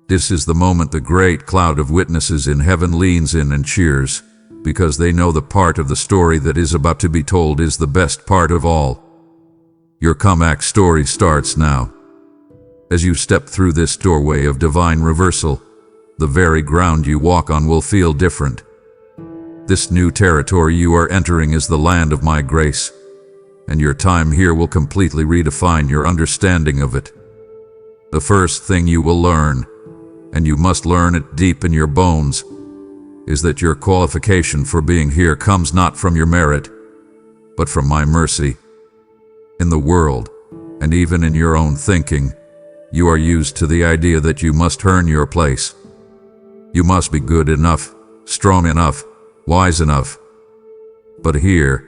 This is the moment the great cloud of witnesses in heaven leans in and cheers, because they know the part of the story that is about to be told is the best part of all. Your comeback story starts now. As you step through this doorway of divine reversal, the very ground you walk on will feel different. This new territory you are entering is the land of my grace, and your time here will completely redefine your understanding of it. The first thing you will learn, and you must learn it deep in your bones, is that your qualification for being here comes not from your merit, but from my mercy. In the world, and even in your own thinking, you are used to the idea that you must earn your place. You must be good enough, strong enough, wise enough. But here,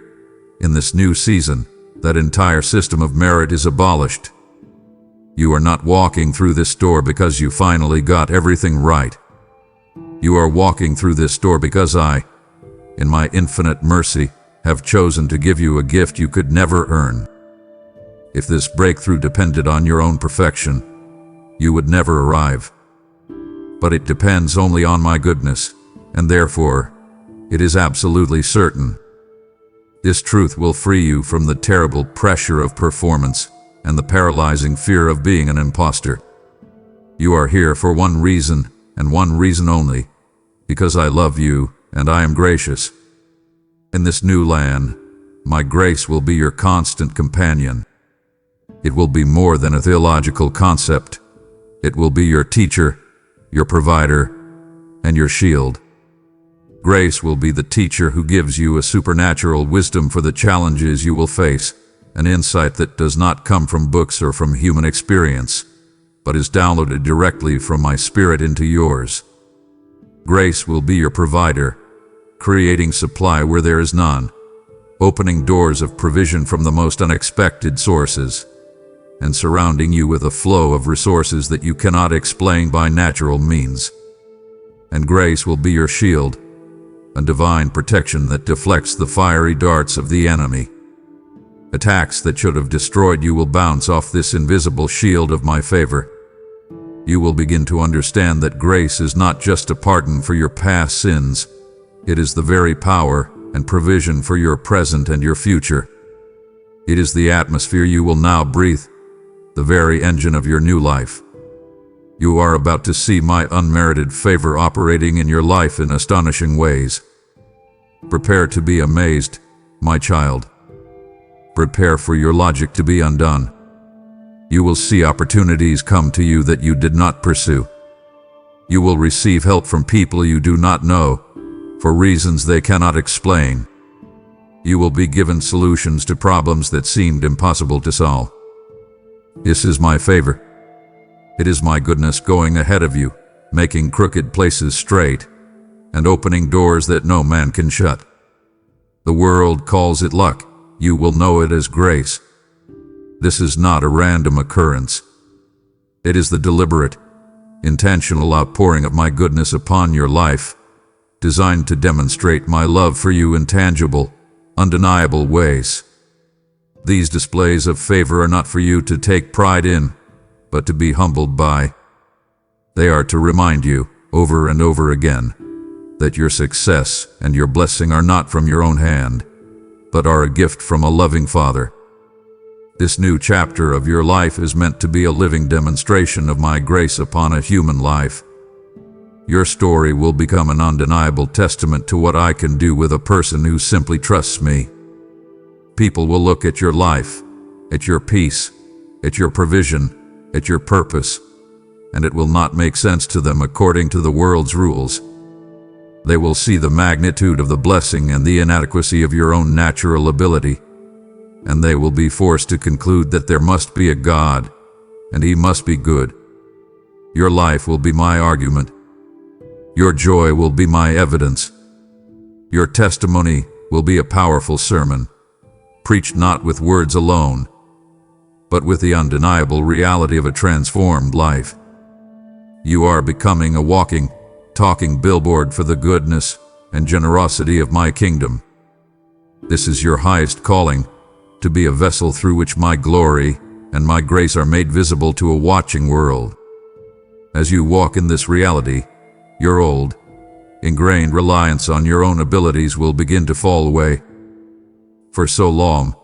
in this new season, that entire system of merit is abolished. You are not walking through this door because you finally got everything right. You are walking through this door because I, in my infinite mercy, have chosen to give you a gift you could never earn. If this breakthrough depended on your own perfection, you would never arrive. But it depends only on my goodness, and therefore, it is absolutely certain. This truth will free you from the terrible pressure of performance and the paralyzing fear of being an imposter. You are here for one reason, and one reason only, because I love you and I am gracious. In this new land, my grace will be your constant companion. It will be more than a theological concept. It will be your teacher, your provider, and your shield. Grace will be the teacher who gives you a supernatural wisdom for the challenges you will face, an insight that does not come from books or from human experience, but is downloaded directly from my spirit into yours. Grace will be your provider, creating supply where there is none, opening doors of provision from the most unexpected sources, and surrounding you with a flow of resources that you cannot explain by natural means. And grace will be your shield, a divine protection that deflects the fiery darts of the enemy. Attacks that should have destroyed you will bounce off this invisible shield of my favor. You will begin to understand that grace is not just a pardon for your past sins. It is the very power and provision for your present and your future. It is the atmosphere you will now breathe, the very engine of your new life. You are about to see my unmerited favor operating in your life in astonishing ways. Prepare to be amazed, my child. Prepare for your logic to be undone. You will see opportunities come to you that you did not pursue. You will receive help from people you do not know, for reasons they cannot explain. You will be given solutions to problems that seemed impossible to solve. This is my favor. It is my goodness going ahead of you, making crooked places straight, and opening doors that no man can shut. The world calls it luck. You will know it as grace. This is not a random occurrence. It is the deliberate, intentional outpouring of my goodness upon your life, designed to demonstrate my love for you in tangible, undeniable ways. These displays of favor are not for you to take pride in, but to be humbled by. They are to remind you, over and over again, that your success and your blessing are not from your own hand, but are a gift from a loving Father. This new chapter of your life is meant to be a living demonstration of my grace upon a human life. Your story will become an undeniable testament to what I can do with a person who simply trusts me. People will look at your life, at your peace, at your provision, at your purpose, and it will not make sense to them according to the world's rules. They will see the magnitude of the blessing and the inadequacy of your own natural ability, and they will be forced to conclude that there must be a God, and He must be good. Your life will be my argument. Your joy will be my evidence. Your testimony will be a powerful sermon, preached not with words alone, but with the undeniable reality of a transformed life. You are becoming a walking, talking billboard for the goodness and generosity of my kingdom. This is your highest calling, to be a vessel through which my glory and my grace are made visible to a watching world. As you walk in this reality, your old, ingrained reliance on your own abilities will begin to fall away. For so long,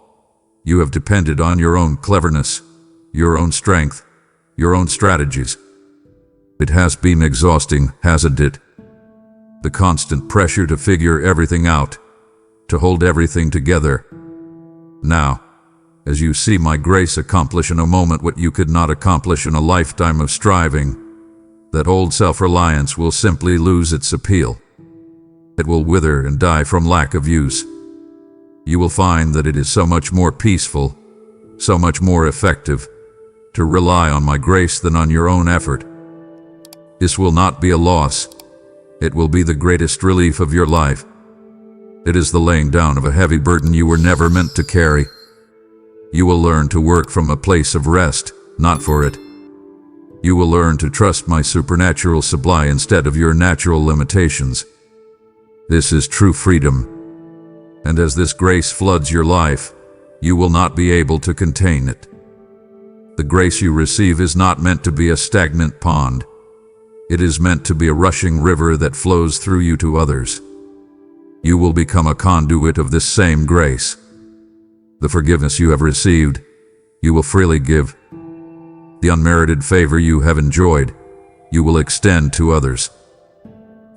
you have depended on your own cleverness, your own strength, your own strategies. It has been exhausting, hasn't it? The constant pressure to figure everything out, to hold everything together. Now, as you see my grace accomplish in a moment what you could not accomplish in a lifetime of striving, that old self-reliance will simply lose its appeal. It will wither and die from lack of use. You will find that it is so much more peaceful, so much more effective, to rely on my grace than on your own effort. This will not be a loss. It will be the greatest relief of your life. It is the laying down of a heavy burden you were never meant to carry. You will learn to work from a place of rest, not for it. You will learn to trust my supernatural supply instead of your natural limitations. This is true freedom. And as this grace floods your life, you will not be able to contain it. The grace you receive is not meant to be a stagnant pond. It is meant to be a rushing river that flows through you to others. You will become a conduit of this same grace. The forgiveness you have received, you will freely give. The unmerited favor you have enjoyed, you will extend to others.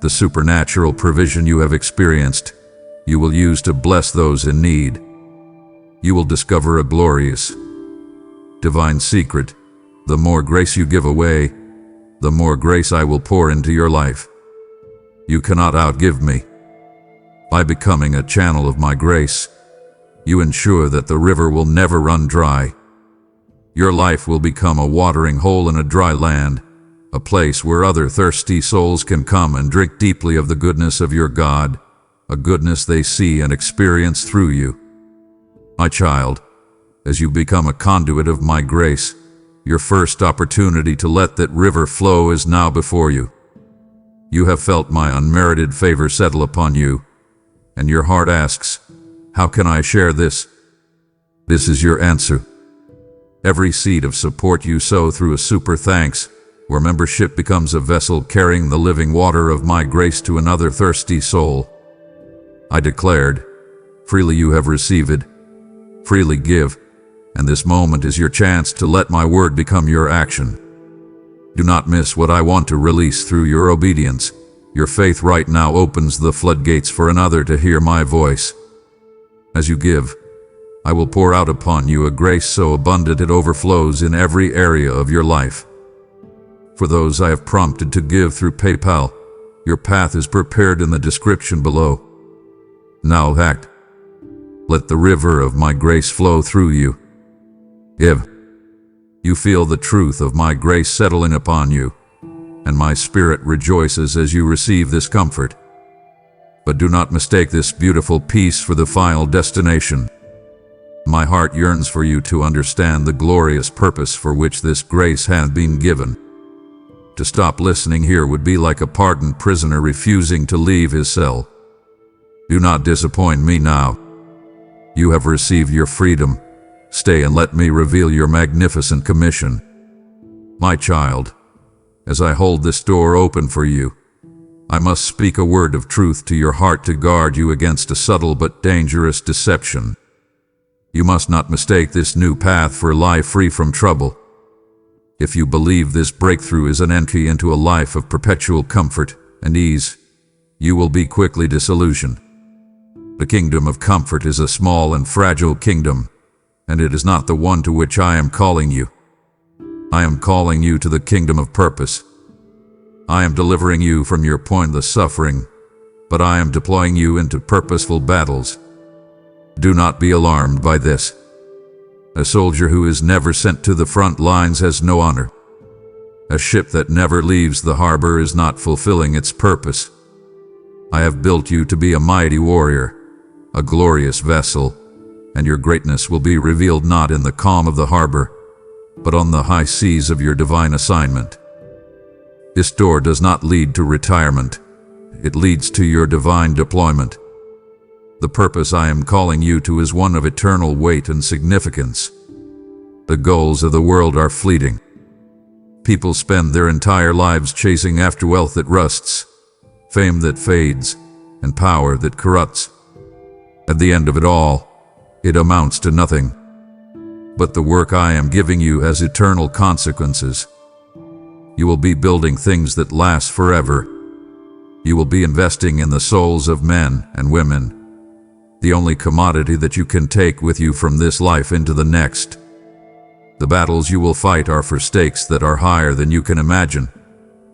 The supernatural provision you have experienced, you will use to bless those in need. You will discover a glorious, divine secret. The more grace you give away, the more grace I will pour into your life. You cannot outgive me. By becoming a channel of my grace, you ensure that the river will never run dry. Your life will become a watering hole in a dry land, a place where other thirsty souls can come and drink deeply of the goodness of your God, a goodness they see and experience through you. My child, as you become a conduit of my grace, your first opportunity to let that river flow is now before you. You have felt my unmerited favor settle upon you, and your heart asks, how can I share this? This is your answer. Every seed of support you sow through a super thanks, where membership becomes a vessel carrying the living water of my grace to another thirsty soul. I declared, freely you have received, freely give, and this moment is your chance to let my word become your action. Do not miss what I want to release through your obedience. Your faith right now opens the floodgates for another to hear my voice. As you give, I will pour out upon you a grace so abundant it overflows in every area of your life. For those I have prompted to give through PayPal, your path is prepared in the description below. Now act. Let the river of my grace flow through you. Give. You feel the truth of my grace settling upon you, and my spirit rejoices as you receive this comfort. But do not mistake this beautiful peace for the final destination. My heart yearns for you to understand the glorious purpose for which this grace has been given. To stop listening here would be like a pardoned prisoner refusing to leave his cell. Do not disappoint me now. You have received your freedom. Stay and let me reveal your magnificent commission. My child, as I hold this door open for you, I must speak a word of truth to your heart to guard you against a subtle but dangerous deception. You must not mistake this new path for a life free from trouble. If you believe this breakthrough is an entry into a life of perpetual comfort and ease, you will be quickly disillusioned. The kingdom of comfort is a small and fragile kingdom, and it is not the one to which I am calling you. I am calling you to the kingdom of purpose. I am delivering you from your pointless suffering, but I am deploying you into purposeful battles. Do not be alarmed by this. A soldier who is never sent to the front lines has no honor. A ship that never leaves the harbor is not fulfilling its purpose. I have built you to be a mighty warrior, a glorious vessel, and your greatness will be revealed not in the calm of the harbor, but on the high seas of your divine assignment. This door does not lead to retirement. It leads to your divine deployment. The purpose I am calling you to is one of eternal weight and significance. The goals of the world are fleeting. People spend their entire lives chasing after wealth that rusts, fame that fades, and power that corrupts. At the end of it all, it amounts to nothing. But the work I am giving you has eternal consequences. You will be building things that last forever. You will be investing in the souls of men and women. the only commodity that you can take with you from this life into the next. The battles you will fight are for stakes that are higher than you can imagine,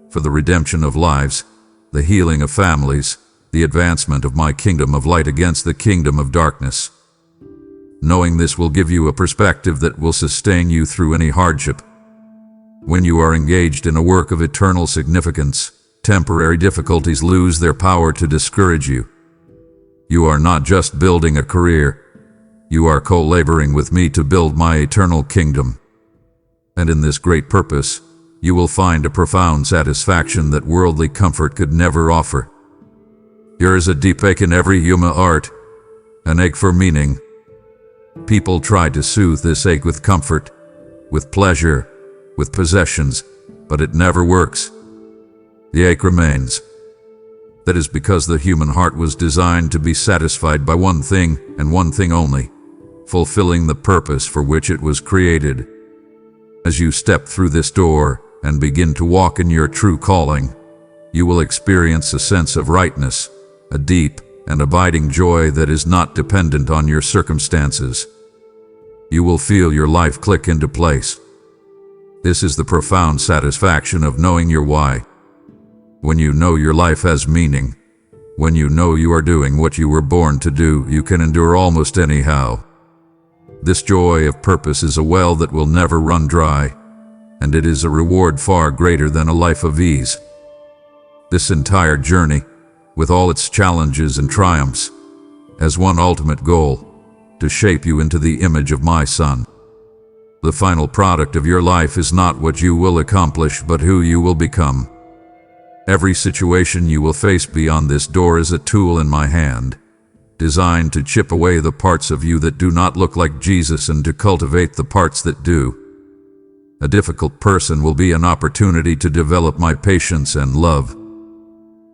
for the redemption of lives, the healing of families, the advancement of my kingdom of light against the kingdom of darkness. Knowing this will give you a perspective that will sustain you through any hardship. When you are engaged in a work of eternal significance, temporary difficulties lose their power to discourage you. You are not just building a career, you are co-laboring with me to build my eternal kingdom. And in this great purpose, you will find a profound satisfaction that worldly comfort could never offer. There is a deep ache in every human heart, an ache for meaning. People try to soothe this ache with comfort, with pleasure, with possessions, but it never works. The ache remains. That is because the human heart was designed to be satisfied by one thing and one thing only, fulfilling the purpose for which it was created. As you step through this door and begin to walk in your true calling, you will experience a sense of rightness, a deep and abiding joy that is not dependent on your circumstances. You will feel your life click into place. This is the profound satisfaction of knowing your why. When you know your life has meaning, when you know you are doing what you were born to do, you can endure almost anyhow. This joy of purpose is a well that will never run dry, and it is a reward far greater than a life of ease. This entire journey, with all its challenges and triumphs, has one ultimate goal: to shape you into the image of my Son. The final product of your life is not what you will accomplish, but who you will become. Every situation you will face beyond this door is a tool in my hand, designed to chip away the parts of you that do not look like Jesus and to cultivate the parts that do. A difficult person will be an opportunity to develop my patience and love.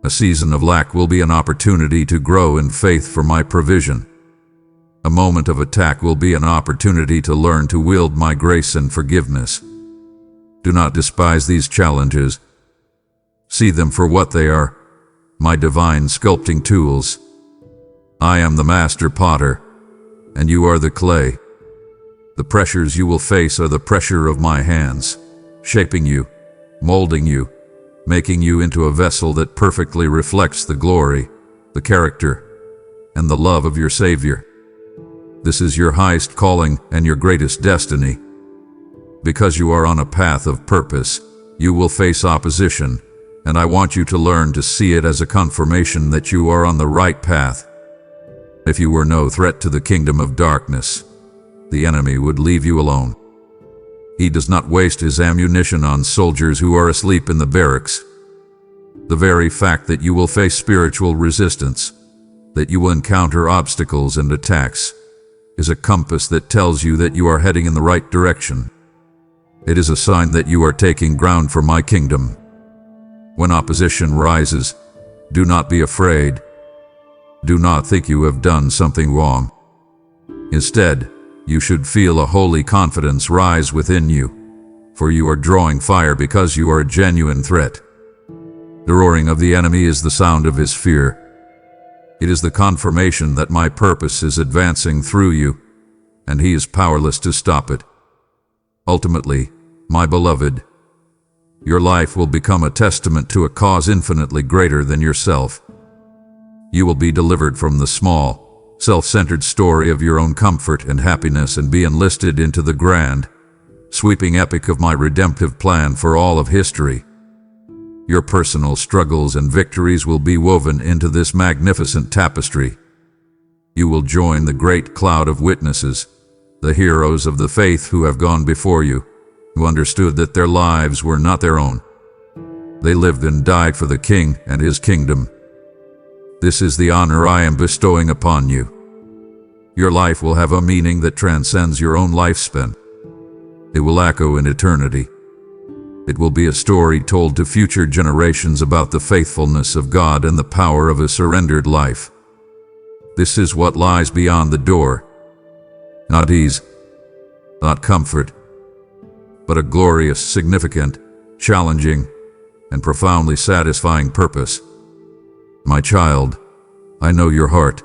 A season of lack will be an opportunity to grow in faith for my provision. A moment of attack will be an opportunity to learn to wield my grace and forgiveness. Do not despise these challenges. See them for what they are, my divine sculpting tools. I am the master potter, and you are the clay. The pressures you will face are the pressure of my hands, shaping you, molding you, making you into a vessel that perfectly reflects the glory, the character, and the love of your Savior. This is your highest calling and your greatest destiny. Because you are on a path of purpose, you will face opposition, and I want you to learn to see it as a confirmation that you are on the right path. If you were no threat to the kingdom of darkness, the enemy would leave you alone. He does not waste his ammunition on soldiers who are asleep in the barracks. The very fact that you will face spiritual resistance, that you will encounter obstacles and attacks, is a compass that tells you that you are heading in the right direction. It is a sign that you are taking ground for my kingdom. When opposition rises, do not be afraid. Do not think you have done something wrong. Instead, you should feel a holy confidence rise within you, for you are drawing fire because you are a genuine threat. The roaring of the enemy is the sound of his fear. It is the confirmation that my purpose is advancing through you, and he is powerless to stop it. Ultimately, my beloved, your life will become a testament to a cause infinitely greater than yourself. You will be delivered from the small, self-centered story of your own comfort and happiness and be enlisted into the grand, sweeping epic of my redemptive plan for all of history. Your personal struggles and victories will be woven into this magnificent tapestry. You will join the great cloud of witnesses, the heroes of the faith who have gone before you, who understood that their lives were not their own. They lived and died for the King and his kingdom. This is the honor I am bestowing upon you. Your life will have a meaning that transcends your own lifespan. It will echo in eternity. It will be a story told to future generations about the faithfulness of God and the power of a surrendered life. This is what lies beyond the door. Not ease, not comfort, but a glorious, significant, challenging, and profoundly satisfying purpose. My child, I know your heart.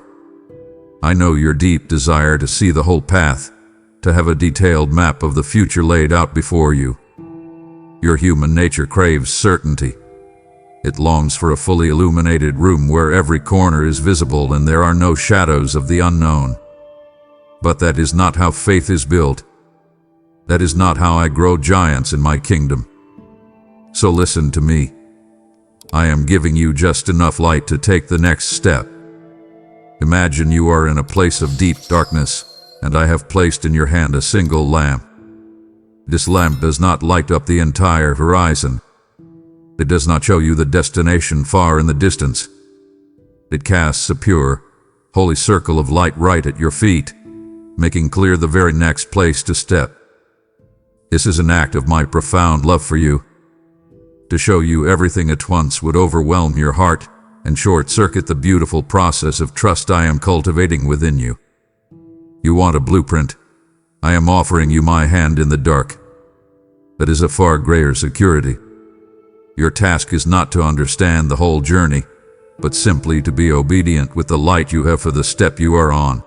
I know your deep desire to see the whole path, to have a detailed map of the future laid out before you. Your human nature craves certainty. It longs for a fully illuminated room where every corner is visible and there are no shadows of the unknown. But that is not how faith is built. That is not how I grow giants in my kingdom. So listen to me. I am giving you just enough light to take the next step. Imagine you are in a place of deep darkness, and I have placed in your hand a single lamp. This lamp does not light up the entire horizon. It does not show you the destination far in the distance. It casts a pure, holy circle of light right at your feet, making clear the very next place to step. This is an act of my profound love for you. To show you everything at once would overwhelm your heart and short-circuit the beautiful process of trust I am cultivating within you. You want a blueprint? I am offering you my hand in the dark. That is a far greater security. Your task is not to understand the whole journey, but simply to be obedient with the light you have for the step you are on.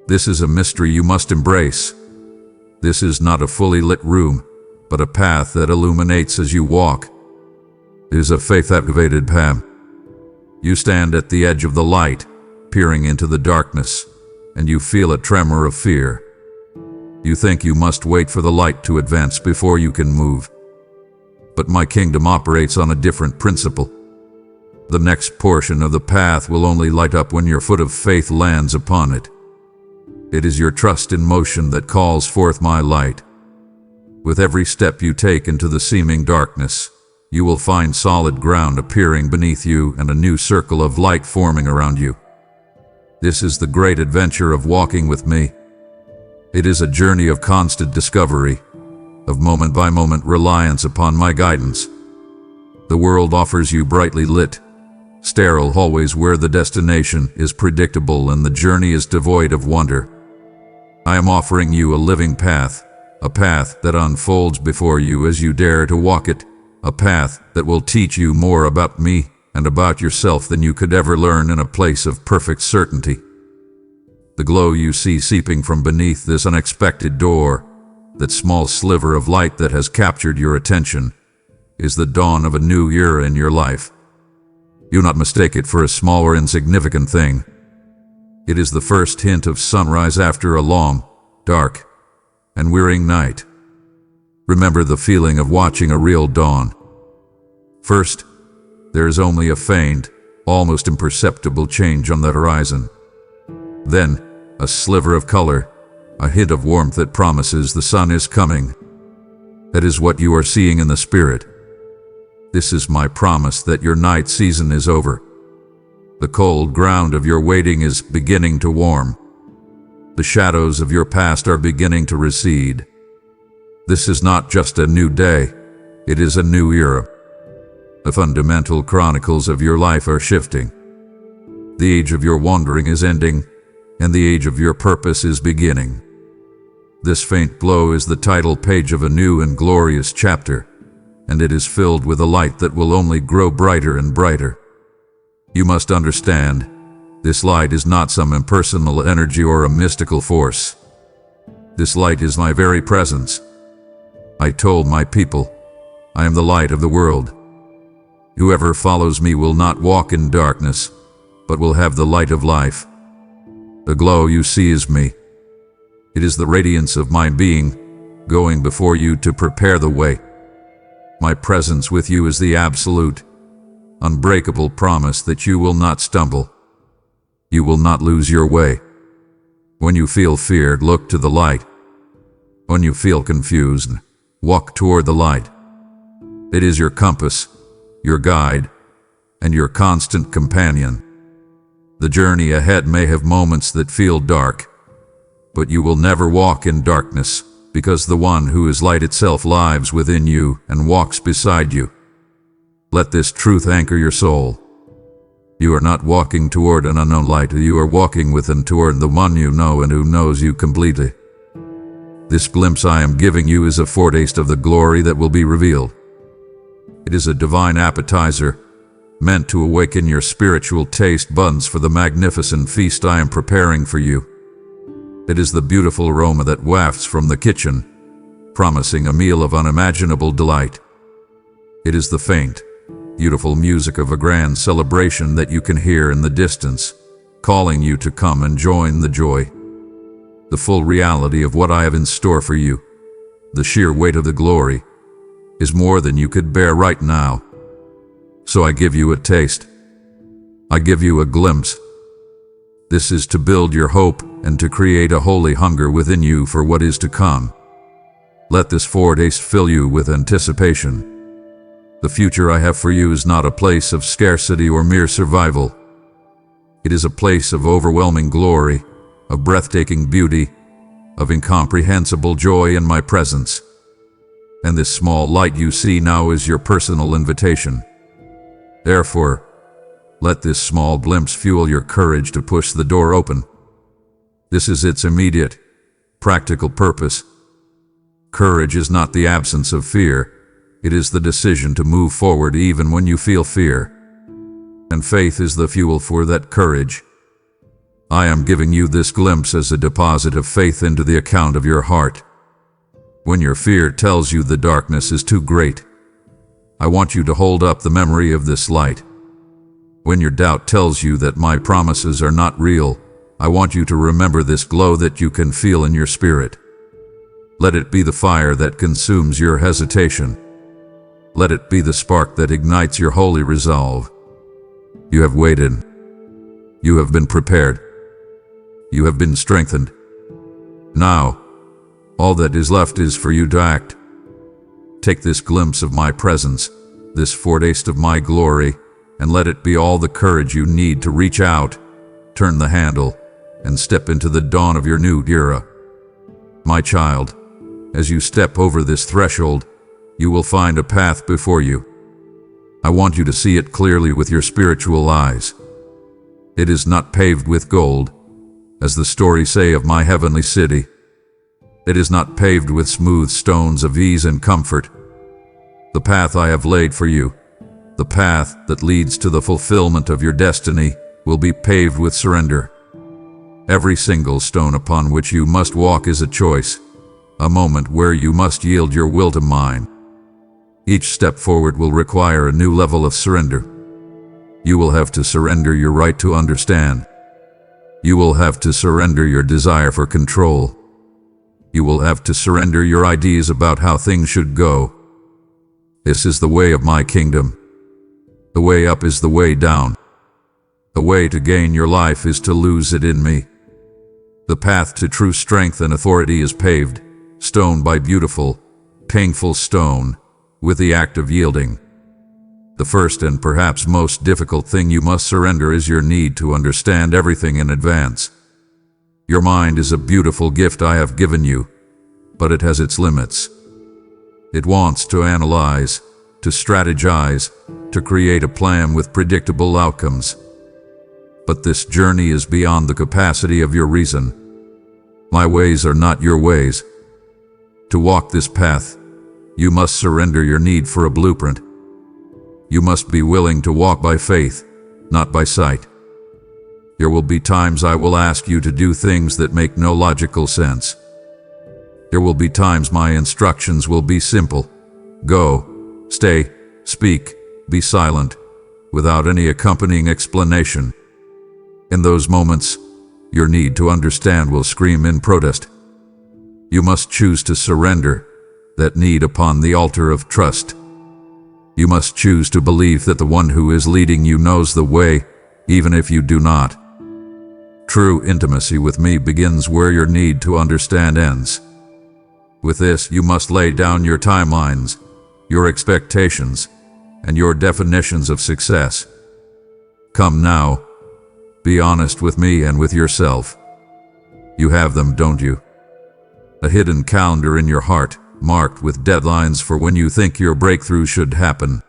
This is a mystery you must embrace. This is not a fully lit room, but a path that illuminates as you walk. It is a faith-activated path. You stand at the edge of the light, peering into the darkness, and you feel a tremor of fear. You think you must wait for the light to advance before you can move. But my kingdom operates on a different principle. The next portion of the path will only light up when your foot of faith lands upon it. It is your trust in motion that calls forth my light. With every step you take into the seeming darkness, you will find solid ground appearing beneath you and a new circle of light forming around you. This is the great adventure of walking with me. It is a journey of constant discovery, of moment-by-moment reliance upon my guidance. The world offers you brightly lit, sterile hallways where the destination is predictable and the journey is devoid of wonder. I am offering you a living path, a path that unfolds before you as you dare to walk it, a path that will teach you more about me and about yourself than you could ever learn in a place of perfect certainty. The glow you see seeping from beneath this unexpected door, that small sliver of light that has captured your attention, is the dawn of a new era in your life. Do not mistake it for a small or insignificant thing. It is the first hint of sunrise after a long, dark, and wearying night. Remember the feeling of watching a real dawn. First, there is only a faint, almost imperceptible change on the horizon. Then, a sliver of color, a hint of warmth that promises the sun is coming. That is what you are seeing in the spirit. This is my promise that your night season is over. The cold ground of your waiting is beginning to warm. The shadows of your past are beginning to recede. This is not just a new day, it is a new era. The fundamental chronicles of your life are shifting. The age of your wandering is ending, and the age of your purpose is beginning. This faint glow is the title page of a new and glorious chapter, and it is filled with a light that will only grow brighter and brighter. You must understand, this light is not some impersonal energy or a mystical force. This light is my very presence. I told my people, I am the light of the world. Whoever follows me will not walk in darkness, but will have the light of life. The glow you see is me. It is the radiance of my being, going before you to prepare the way. My presence with you is the absolute, unbreakable promise that you will not stumble. You will not lose your way. When you feel feared, look to the light. When you feel confused, walk toward the light. It is your compass, your guide, and your constant companion. The journey ahead may have moments that feel dark, but you will never walk in darkness, because the one who is light itself lives within you and walks beside you. Let this truth anchor your soul. You are not walking toward an unknown light, you are walking with and toward the one you know and who knows you completely. This glimpse I am giving you is a foretaste of the glory that will be revealed. It is a divine appetizer, meant to awaken your spiritual taste buds for the magnificent feast I am preparing for you. It is the beautiful aroma that wafts from the kitchen, promising a meal of unimaginable delight. It is the faint, beautiful music of a grand celebration that you can hear in the distance, calling you to come and join the joy. The full reality of what I have in store for you, the sheer weight of the glory, is more than you could bear right now. So I give you a taste. I give you a glimpse. This is to build your hope and to create a holy hunger within you for what is to come. Let this foretaste fill you with anticipation. The future I have for you is not a place of scarcity or mere survival. It is a place of overwhelming glory, of breathtaking beauty, of incomprehensible joy in my presence. And this small light you see now is your personal invitation. Therefore, let this small glimpse fuel your courage to push the door open. This is its immediate, practical purpose. Courage is not the absence of fear. It is the decision to move forward even when you feel fear. And faith is the fuel for that courage. I am giving you this glimpse as a deposit of faith into the account of your heart. When your fear tells you the darkness is too great, I want you to hold up the memory of this light. When your doubt tells you that my promises are not real, I want you to remember this glow that you can feel in your spirit. Let it be the fire that consumes your hesitation. Let it be the spark that ignites your holy resolve. You have waited. You have been prepared. You have been strengthened. Now, all that is left is for you to act. Take this glimpse of my presence, this foretaste of my glory, and let it be all the courage you need to reach out, turn the handle, and step into the dawn of your new era. My child, as you step over this threshold, you will find a path before you. I want you to see it clearly with your spiritual eyes. It is not paved with gold, as the stories say of my heavenly city. It is not paved with smooth stones of ease and comfort. The path I have laid for you, the path that leads to the fulfillment of your destiny, will be paved with surrender. Every single stone upon which you must walk is a choice, a moment where you must yield your will to mine. Each step forward will require a new level of surrender. You will have to surrender your right to understand. You will have to surrender your desire for control. You will have to surrender your ideas about how things should go. This is the way of my kingdom. The way up is the way down. The way to gain your life is to lose it in me. The path to true strength and authority is paved, stone by beautiful, painful stone, with the act of yielding. The first and perhaps most difficult thing you must surrender is your need to understand everything in advance. Your mind is a beautiful gift I have given you, but it has its limits. It wants to analyze, to strategize, to create a plan with predictable outcomes. But this journey is beyond the capacity of your reason. My ways are not your ways. To walk this path, you must surrender your need for a blueprint. You must be willing to walk by faith, not by sight. There will be times I will ask you to do things that make no logical sense. There will be times my instructions will be simple. Go, stay, speak, be silent, without any accompanying explanation. In those moments, your need to understand will scream in protest. You must choose to surrender that need upon the altar of trust. You must choose to believe that the one who is leading you knows the way, even if you do not. True intimacy with me begins where your need to understand ends. With this, you must lay down your timelines, your expectations, and your definitions of success. Come now, be honest with me and with yourself. You have them, don't you? A hidden calendar in your heart, marked with deadlines for when you think your breakthrough should happen.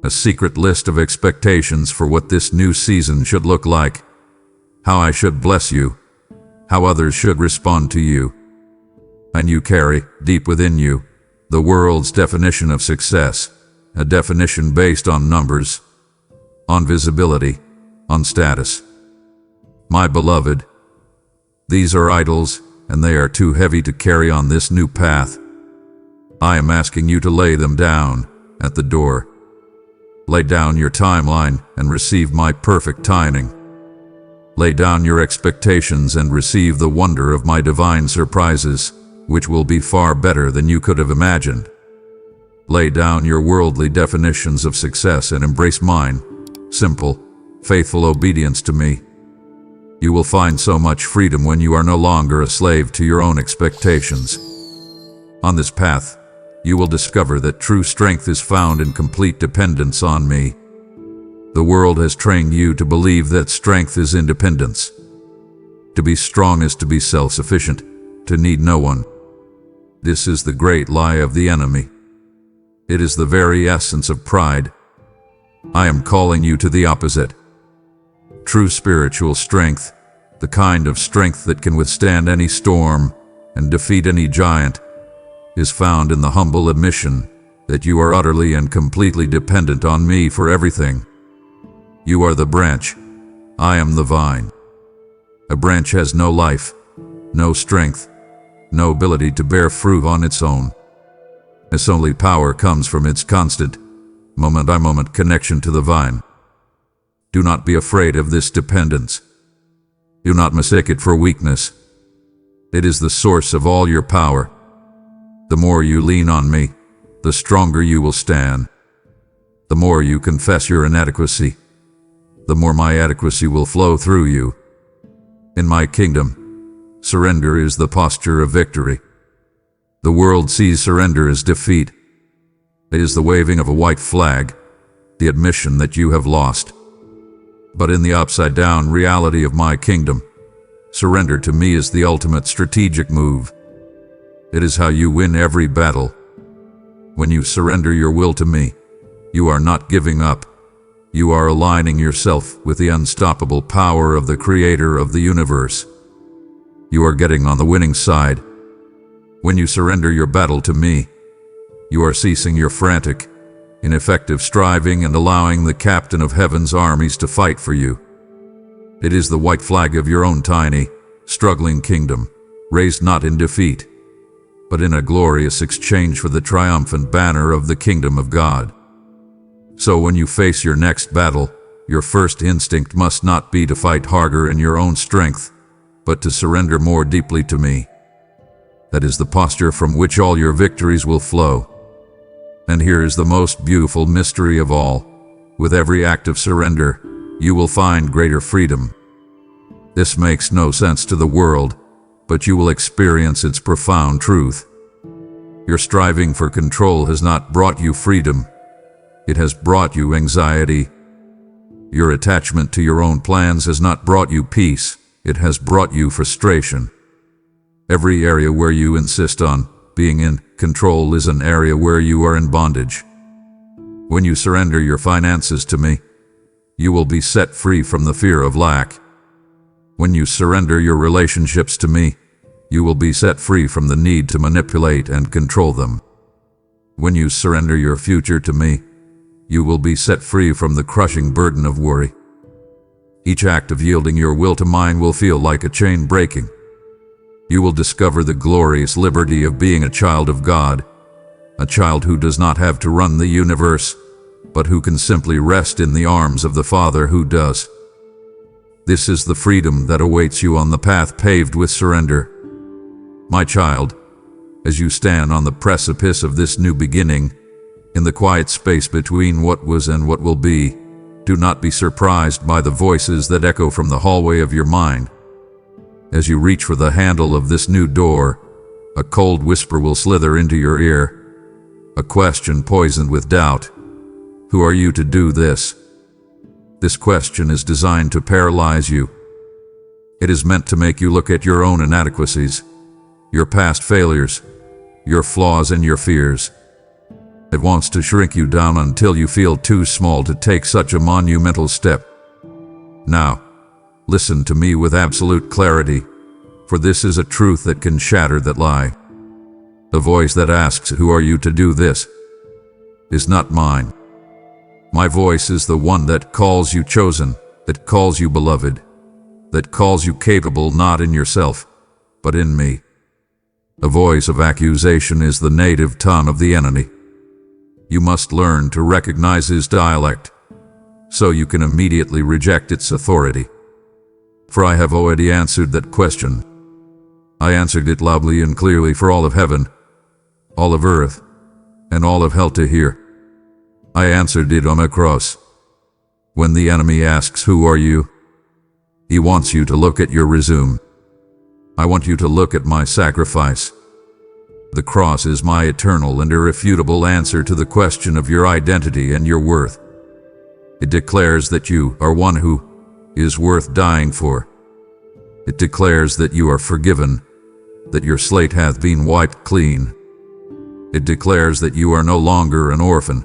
A secret list of expectations for what this new season should look like, how I should bless you, how others should respond to you. And you carry, deep within you, the world's definition of success, a definition based on numbers, on visibility, on status. My beloved, these are idols, and they are too heavy to carry on this new path. I am asking you to lay them down at the door. Lay down your timeline and receive my perfect timing. Lay down your expectations and receive the wonder of my divine surprises, which will be far better than you could have imagined. Lay down your worldly definitions of success and embrace mine, simple, faithful obedience to me. You will find so much freedom when you are no longer a slave to your own expectations. On this path, you will discover that true strength is found in complete dependence on me. The world has trained you to believe that strength is independence. To be strong is to be self-sufficient, to need no one. This is the great lie of the enemy. It is the very essence of pride. I am calling you to the opposite. True spiritual strength, the kind of strength that can withstand any storm and defeat any giant, is found in the humble admission that you are utterly and completely dependent on me for everything. You are the branch, I am the vine. A branch has no life, no strength, no ability to bear fruit on its own. Its only power comes from its constant, moment-by-moment connection to the vine. Do not be afraid of this dependence. Do not mistake it for weakness. It is the source of all your power. The more you lean on me, the stronger you will stand. The more you confess your inadequacy, the more my adequacy will flow through you. In my kingdom, surrender is the posture of victory. The world sees surrender as defeat. It is the waving of a white flag, the admission that you have lost. But in the upside-down reality of my kingdom, surrender to me is the ultimate strategic move. It is how you win every battle. When you surrender your will to me, you are not giving up. You are aligning yourself with the unstoppable power of the Creator of the universe. You are getting on the winning side. When you surrender your battle to me, you are ceasing your frantic, ineffective striving and allowing the captain of heaven's armies to fight for you. It is the white flag of your own tiny, struggling kingdom, raised not in defeat, but in a glorious exchange for the triumphant banner of the kingdom of God. So when you face your next battle, your first instinct must not be to fight harder in your own strength, but to surrender more deeply to me. That is the posture from which all your victories will flow. And here is the most beautiful mystery of all. With every act of surrender, you will find greater freedom. This makes no sense to the world, but you will experience its profound truth. Your striving for control has not brought you freedom. It has brought you anxiety. Your attachment to your own plans has not brought you peace. It has brought you frustration. Every area where you insist on being in control is an area where you are in bondage. When you surrender your finances to me, you will be set free from the fear of lack. When you surrender your relationships to me, you will be set free from the need to manipulate and control them. When you surrender your future to me, you will be set free from the crushing burden of worry. Each act of yielding your will to mine will feel like a chain breaking. You will discover the glorious liberty of being a child of God, a child who does not have to run the universe, but who can simply rest in the arms of the Father who does. This is the freedom that awaits you on the path paved with surrender. My child, as you stand on the precipice of this new beginning, in the quiet space between what was and what will be, do not be surprised by the voices that echo from the hallway of your mind. As you reach for the handle of this new door, a cold whisper will slither into your ear, a question poisoned with doubt. Who are you to do this? This question is designed to paralyze you. It is meant to make you look at your own inadequacies, your past failures, your flaws and your fears. It wants to shrink you down until you feel too small to take such a monumental step. Now, listen to me with absolute clarity, for this is a truth that can shatter that lie. The voice that asks, "Who are you to do this?" is not mine. My voice is the one that calls you chosen, that calls you beloved, that calls you capable not in yourself, but in me. A voice of accusation is the native tongue of the enemy. You must learn to recognize his dialect, so you can immediately reject its authority. For I have already answered that question. I answered it loudly and clearly for all of heaven, all of earth, and all of hell to hear. I answered it on a cross. When the enemy asks, "Who are you?" he wants you to look at your resume. I want you to look at my sacrifice. The cross is my eternal and irrefutable answer to the question of your identity and your worth. It declares that you are one who is worth dying for. It declares that you are forgiven, that your slate hath been wiped clean. It declares that you are no longer an orphan,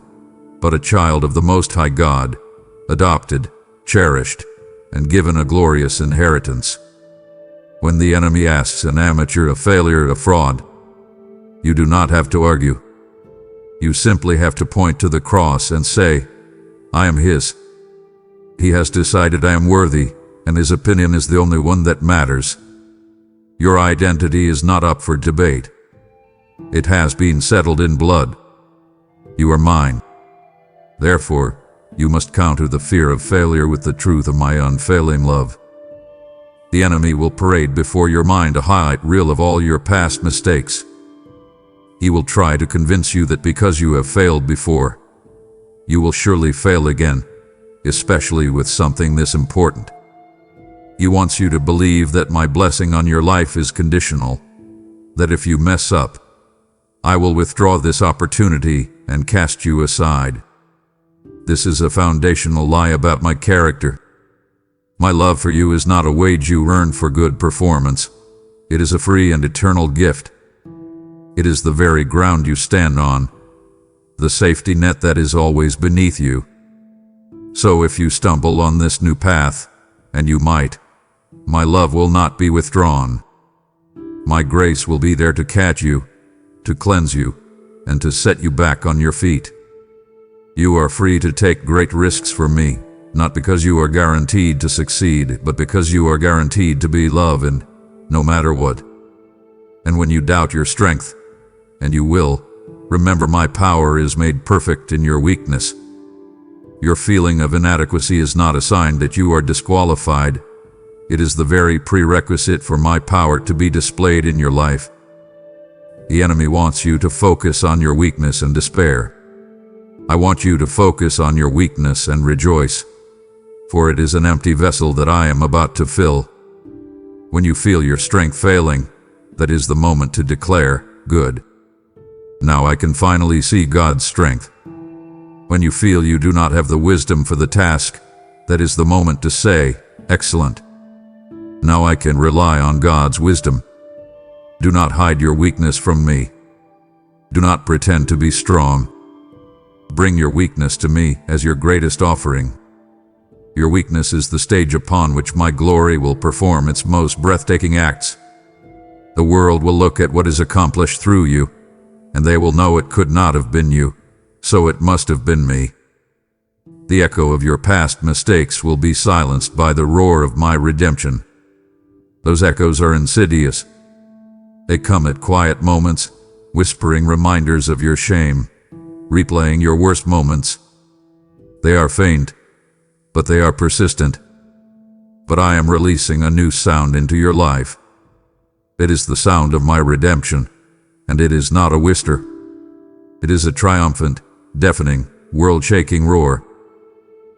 but a child of the Most High God, adopted, cherished, and given a glorious inheritance. When the enemy asks an amateur, a failure, a fraud, you do not have to argue. You simply have to point to the cross and say, "I am his." He has decided I am worthy, and his opinion is the only one that matters. Your identity is not up for debate. It has been settled in blood. You are mine. Therefore, you must counter the fear of failure with the truth of my unfailing love. The enemy will parade before your mind a highlight reel of all your past mistakes. He will try to convince you that because you have failed before, you will surely fail again, especially with something this important. He wants you to believe that my blessing on your life is conditional, that if you mess up, I will withdraw this opportunity and cast you aside. This is a foundational lie about my character. My love for you is not a wage you earn for good performance. It is a free and eternal gift. It is the very ground you stand on, the safety net that is always beneath you. So if you stumble on this new path, and you might, my love will not be withdrawn. My grace will be there to catch you, to cleanse you, and to set you back on your feet. You are free to take great risks for me, not because you are guaranteed to succeed, but because you are guaranteed to be loved, no matter what. And when you doubt your strength, and you will, remember my power is made perfect in your weakness. Your feeling of inadequacy is not a sign that you are disqualified. It is the very prerequisite for my power to be displayed in your life. The enemy wants you to focus on your weakness and despair. I want you to focus on your weakness and rejoice, for it is an empty vessel that I am about to fill. When you feel your strength failing, that is the moment to declare, "Good. Now I can finally see God's strength." When you feel you do not have the wisdom for the task, that is the moment to say, "Excellent. Now I can rely on God's wisdom." Do not hide your weakness from me. Do not pretend to be strong. Bring your weakness to me as your greatest offering. Your weakness is the stage upon which my glory will perform its most breathtaking acts. The world will look at what is accomplished through you, and they will know it could not have been you, so it must have been me. The echo of your past mistakes will be silenced by the roar of my redemption. Those echoes are insidious. They come at quiet moments, whispering reminders of your shame, replaying your worst moments. They are faint, but they are persistent. But I am releasing a new sound into your life. It is the sound of my redemption, and it is not a whisper. It is a triumphant, deafening, world-shaking roar.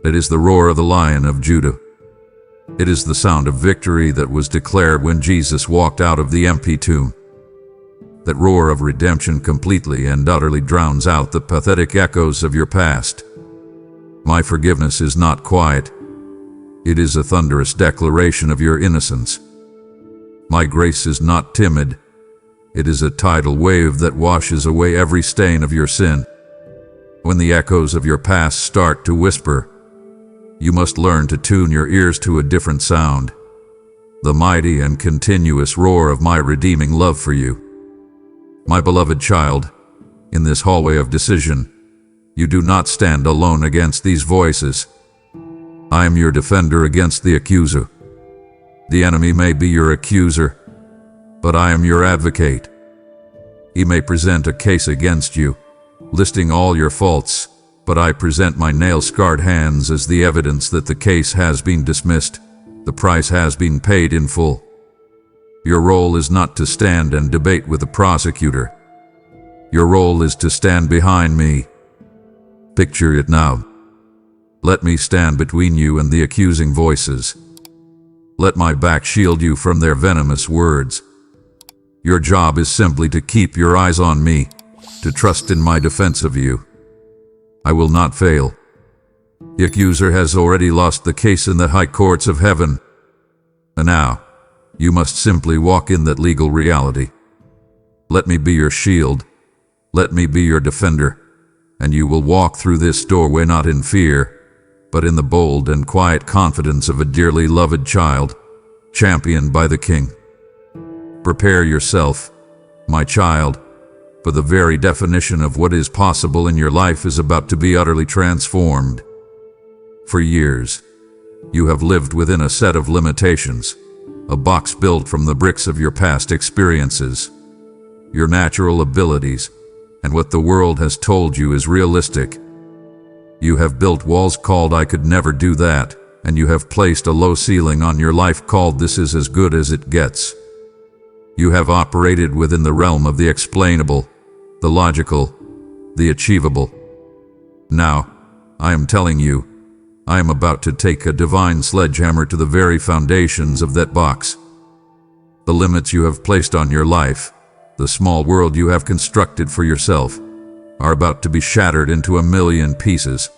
It is the roar of the Lion of Judah. It is the sound of victory that was declared when Jesus walked out of the empty tomb. That roar of redemption completely and utterly drowns out the pathetic echoes of your past. My forgiveness is not quiet. It is a thunderous declaration of your innocence. My grace is not timid. It is a tidal wave that washes away every stain of your sin. When the echoes of your past start to whisper, you must learn to tune your ears to a different sound, the mighty and continuous roar of my redeeming love for you. My beloved child, in this hallway of decision, You do not stand alone against these voices. I am your defender against the accuser. The enemy may be your accuser, but I am your advocate. He may present a case against you, listing all your faults, but I present my nail-scarred hands as the evidence that the case has been dismissed. The price has been paid in full. Your role is not to stand and debate with the prosecutor. Your role is to stand behind me. Picture it now. Let me stand between you and the accusing voices. Let my back shield you from their venomous words. Your job is simply to keep your eyes on me, to trust in my defense of you. I will not fail. The accuser has already lost the case in the high courts of heaven. And now, you must simply walk in that legal reality. Let me be your shield. Let me be your defender. And you will walk through this doorway not in fear, but in the bold and quiet confidence of a dearly loved child, championed by the King. Prepare yourself, my child, for the very definition of what is possible in your life is about to be utterly transformed. For years, you have lived within a set of limitations, a box built from the bricks of your past experiences, your natural abilities, and what the world has told you is realistic. You have built walls called "I could never do that," and you have placed a low ceiling on your life called "This is as good as it gets." You have operated within the realm of the explainable, the logical, the achievable. Now, I am telling you, I am about to take a divine sledgehammer to the very foundations of that box. The limits you have placed on your life, the small world you have constructed for yourself, are about to be shattered into a million pieces.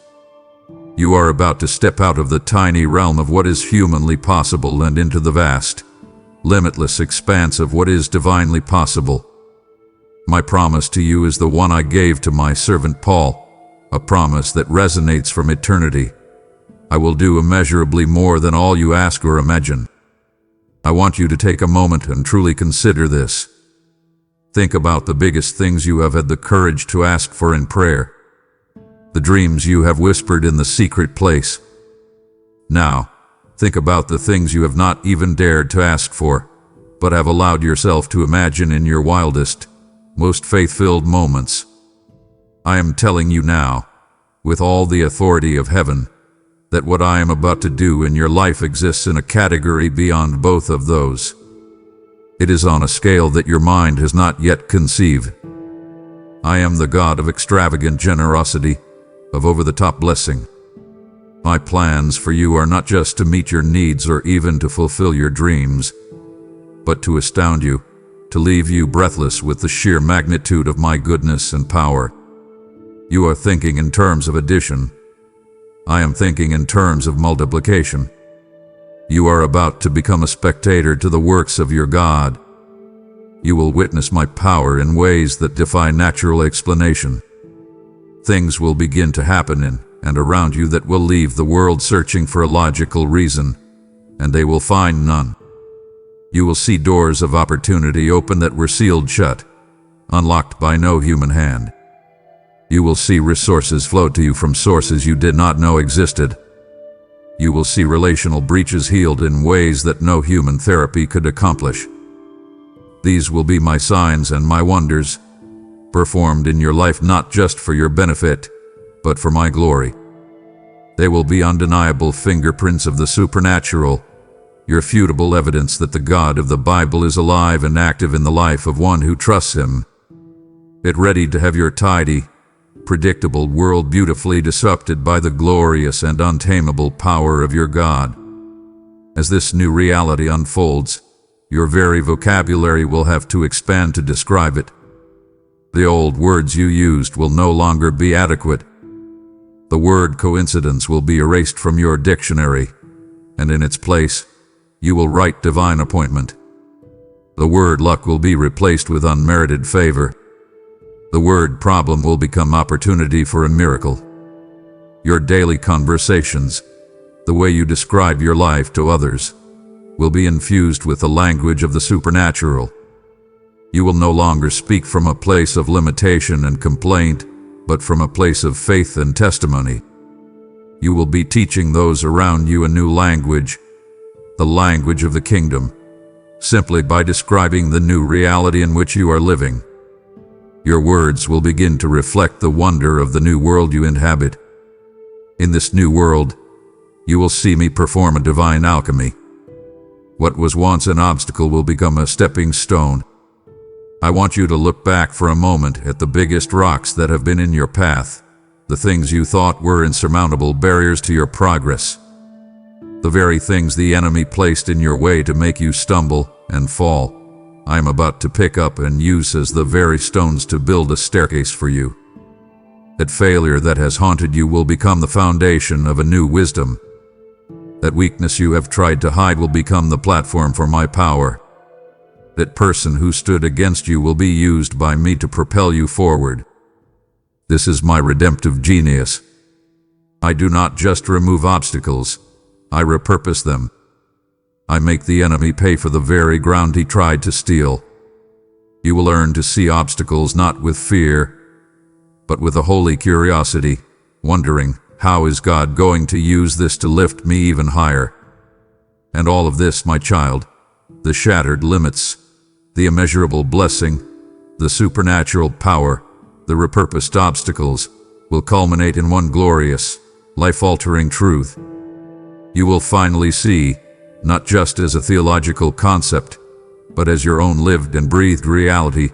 You are about to step out of the tiny realm of what is humanly possible and into the vast, limitless expanse of what is divinely possible. My promise to you is the one I gave to my servant Paul, a promise that resonates from eternity. I will do immeasurably more than all you ask or imagine. I want you to take a moment and truly consider this. Think about the biggest things you have had the courage to ask for in prayer, the dreams you have whispered in the secret place. Now, think about the things you have not even dared to ask for, but have allowed yourself to imagine in your wildest, most faith-filled moments. I am telling you now, with all the authority of heaven, that what I am about to do in your life exists in a category beyond both of those. It is on a scale that your mind has not yet conceived. I am the God of extravagant generosity, of over-the-top blessing. My plans for you are not just to meet your needs or even to fulfill your dreams, but to astound you, to leave you breathless with the sheer magnitude of my goodness and power. You are thinking in terms of addition. I am thinking in terms of multiplication. You are about to become a spectator to the works of your God. You will witness my power in ways that defy natural explanation. Things will begin to happen in and around you that will leave the world searching for a logical reason, and they will find none. You will see doors of opportunity open that were sealed shut, unlocked by no human hand. You will see resources flow to you from sources you did not know existed. You will see relational breaches healed in ways that no human therapy could accomplish. These will be my signs and my wonders, performed in your life not just for your benefit, but for my glory. They will be undeniable fingerprints of the supernatural, irrefutable evidence that the God of the Bible is alive and active in the life of one who trusts Him. Get ready to have your tidy, predictable world beautifully disrupted by the glorious and untamable power of your God. As this new reality unfolds, your very vocabulary will have to expand to describe it. The old words you used will no longer be adequate. The word coincidence will be erased from your dictionary, and in its place, you will write divine appointment. The word luck will be replaced with unmerited favor. The word problem will become opportunity for a miracle. Your daily conversations, the way you describe your life to others, will be infused with the language of the supernatural. You will no longer speak from a place of limitation and complaint, but from a place of faith and testimony. You will be teaching those around you a new language, the language of the kingdom, simply by describing the new reality in which you are living. Your words will begin to reflect the wonder of the new world you inhabit. In this new world, you will see me perform a divine alchemy. What was once an obstacle will become a stepping stone. I want you to look back for a moment at the biggest rocks that have been in your path, the things you thought were insurmountable barriers to your progress, the very things the enemy placed in your way to make you stumble and fall. I am about to pick up and use as the very stones to build a staircase for you. That failure that has haunted you will become the foundation of a new wisdom. That weakness you have tried to hide will become the platform for my power. That person who stood against you will be used by me to propel you forward. This is my redemptive genius. I do not just remove obstacles, I repurpose them. I make the enemy pay for the very ground he tried to steal. You will learn to see obstacles not with fear, but with a holy curiosity, wondering, how is God going to use this to lift me even higher? And all of this, my child, the shattered limits, the immeasurable blessing, the supernatural power, the repurposed obstacles, will culminate in one glorious, life-altering truth. You will finally see, not just as a theological concept, but as your own lived and breathed reality,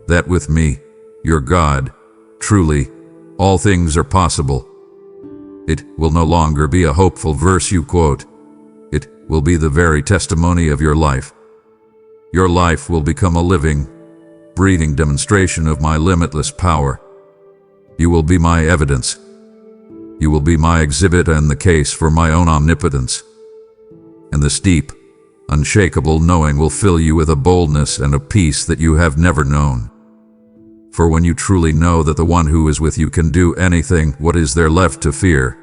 that with me, your God, truly, all things are possible. It will no longer be a hopeful verse you quote. It will be the very testimony of your life. Your life will become a living, breathing demonstration of my limitless power. You will be my evidence. You will be my exhibit and the case for my own omnipotence. And this deep, unshakable knowing will fill you with a boldness and a peace that you have never known. For when you truly know that the one who is with you can do anything, what is there left to fear?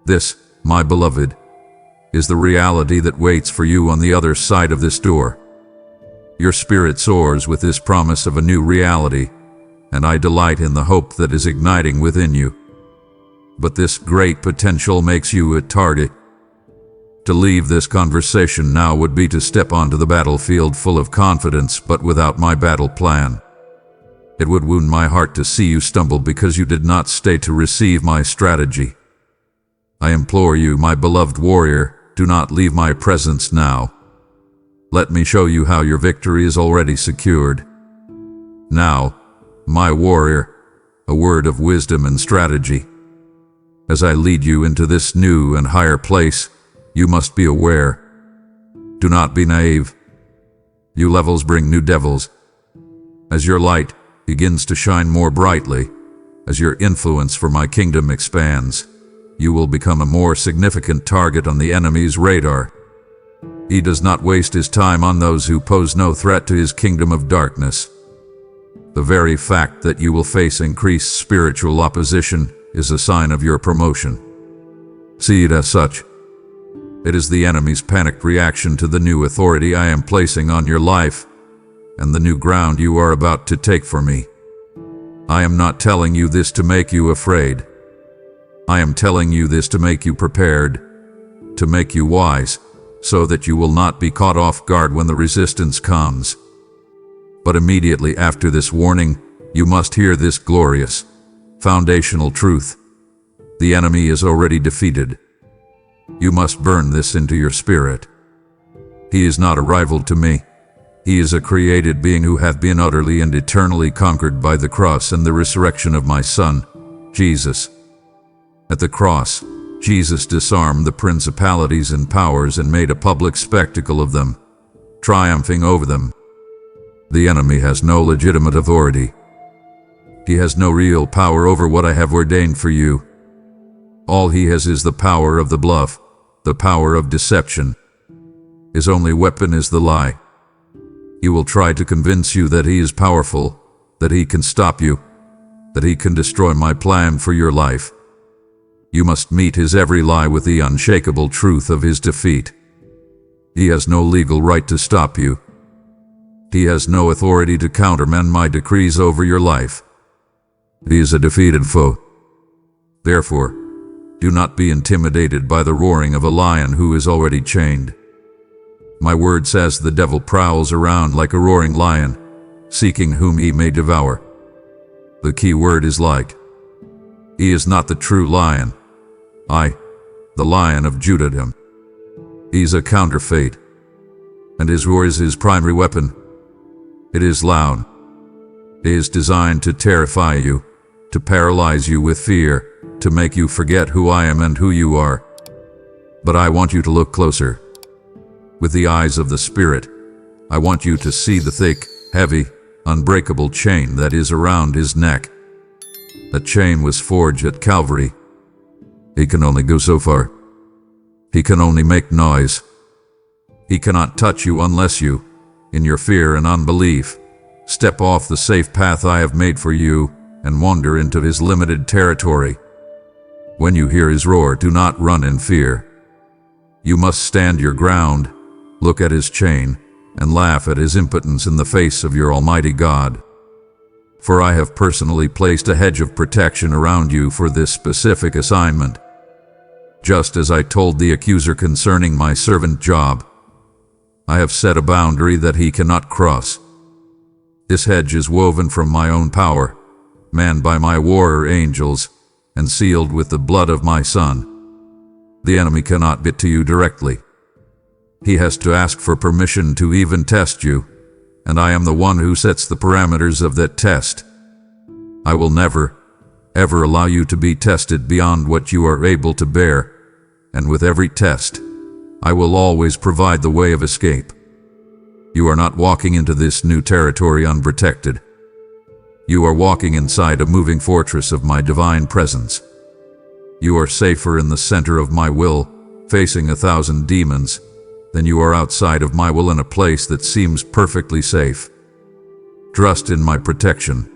This, my beloved, is the reality that waits for you on the other side of this door. Your spirit soars with this promise of a new reality, and I delight in the hope that is igniting within you. But this great potential makes you a target. To leave this conversation now would be to step onto the battlefield full of confidence, but without my battle plan. It would wound my heart to see you stumble because you did not stay to receive my strategy. I implore you, my beloved warrior, do not leave my presence now. Let me show you how your victory is already secured. Now, my warrior, a word of wisdom and strategy. As I lead you into this new and higher place, you must be aware. Do not be naive. You levels bring new devils. As your light begins to shine more brightly, as your influence for my kingdom expands, you will become a more significant target on the enemy's radar. He does not waste his time on those who pose no threat to his kingdom of darkness. The very fact that you will face increased spiritual opposition is a sign of your promotion. See it as such. It is the enemy's panicked reaction to the new authority I am placing on your life and the new ground you are about to take for me. I am not telling you this to make you afraid. I am telling you this to make you prepared, to make you wise, so that you will not be caught off guard when the resistance comes. But immediately after this warning, you must hear this glorious, foundational truth. The enemy is already defeated. You must burn this into your spirit. He is not a rival to me. He is a created being who hath been utterly and eternally conquered by the cross and the resurrection of my Son, Jesus. At the cross, Jesus disarmed the principalities and powers and made a public spectacle of them, triumphing over them. The enemy has no legitimate authority. He has no real power over what I have ordained for you. All he has is the power of the bluff, the power of deception. His only weapon is the lie. He will try to convince you that he is powerful, that he can stop you, that he can destroy my plan for your life. You must meet his every lie with the unshakable truth of his defeat. He has no legal right to stop you. He has no authority to countermand my decrees over your life. He is a defeated foe. Therefore, do not be intimidated by the roaring of a lion who is already chained. My word says the devil prowls around like a roaring lion, seeking whom he may devour. The key word is like. He is not the true lion. I, the Lion of Judah. He's a counterfeit, and his roar is his primary weapon. It is loud. It is designed to terrify you, to paralyze you with fear, to make you forget who I am and who you are. But I want you to look closer. With the eyes of the Spirit, I want you to see the thick, heavy, unbreakable chain that is around his neck. That chain was forged at Calvary. He can only go so far. He can only make noise. He cannot touch you unless you, in your fear and unbelief, step off the safe path I have made for you and wander into his limited territory. When you hear his roar, do not run in fear. You must stand your ground, look at his chain, and laugh at his impotence in the face of your Almighty God. For I have personally placed a hedge of protection around you for this specific assignment. Just as I told the accuser concerning my servant Job, I have set a boundary that he cannot cross. This hedge is woven from my own power, manned by my warrior angels, and sealed with the blood of my Son. The enemy cannot get to you directly. He has to ask for permission to even test you, and I am the one who sets the parameters of that test. I will never, ever allow you to be tested beyond what you are able to bear, and with every test, I will always provide the way of escape. You are not walking into this new territory unprotected. You are walking inside a moving fortress of my divine presence. You are safer in the center of my will, facing 1,000 demons, than you are outside of my will in a place that seems perfectly safe. Trust in my protection.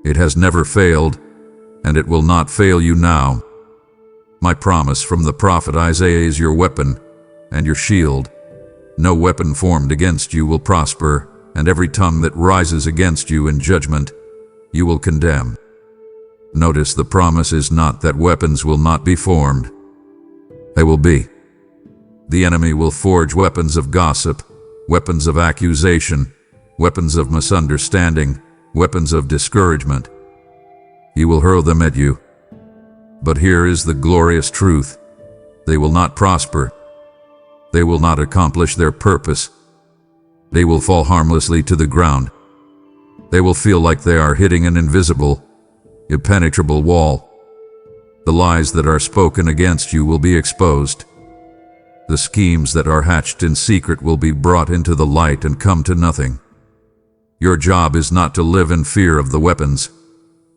It has never failed, and it will not fail you now. My promise from the prophet Isaiah is your weapon and your shield. No weapon formed against you will prosper, and every tongue that rises against you in judgment, you will condemn. Notice the promise is not that weapons will not be formed. They will be. The enemy will forge weapons of gossip, weapons of accusation, weapons of misunderstanding, weapons of discouragement. He will hurl them at you. But here is the glorious truth. They will not prosper. They will not accomplish their purpose. They will fall harmlessly to the ground. They will feel like they are hitting an invisible, impenetrable wall. The lies that are spoken against you will be exposed. The schemes that are hatched in secret will be brought into the light and come to nothing. Your job is not to live in fear of the weapons,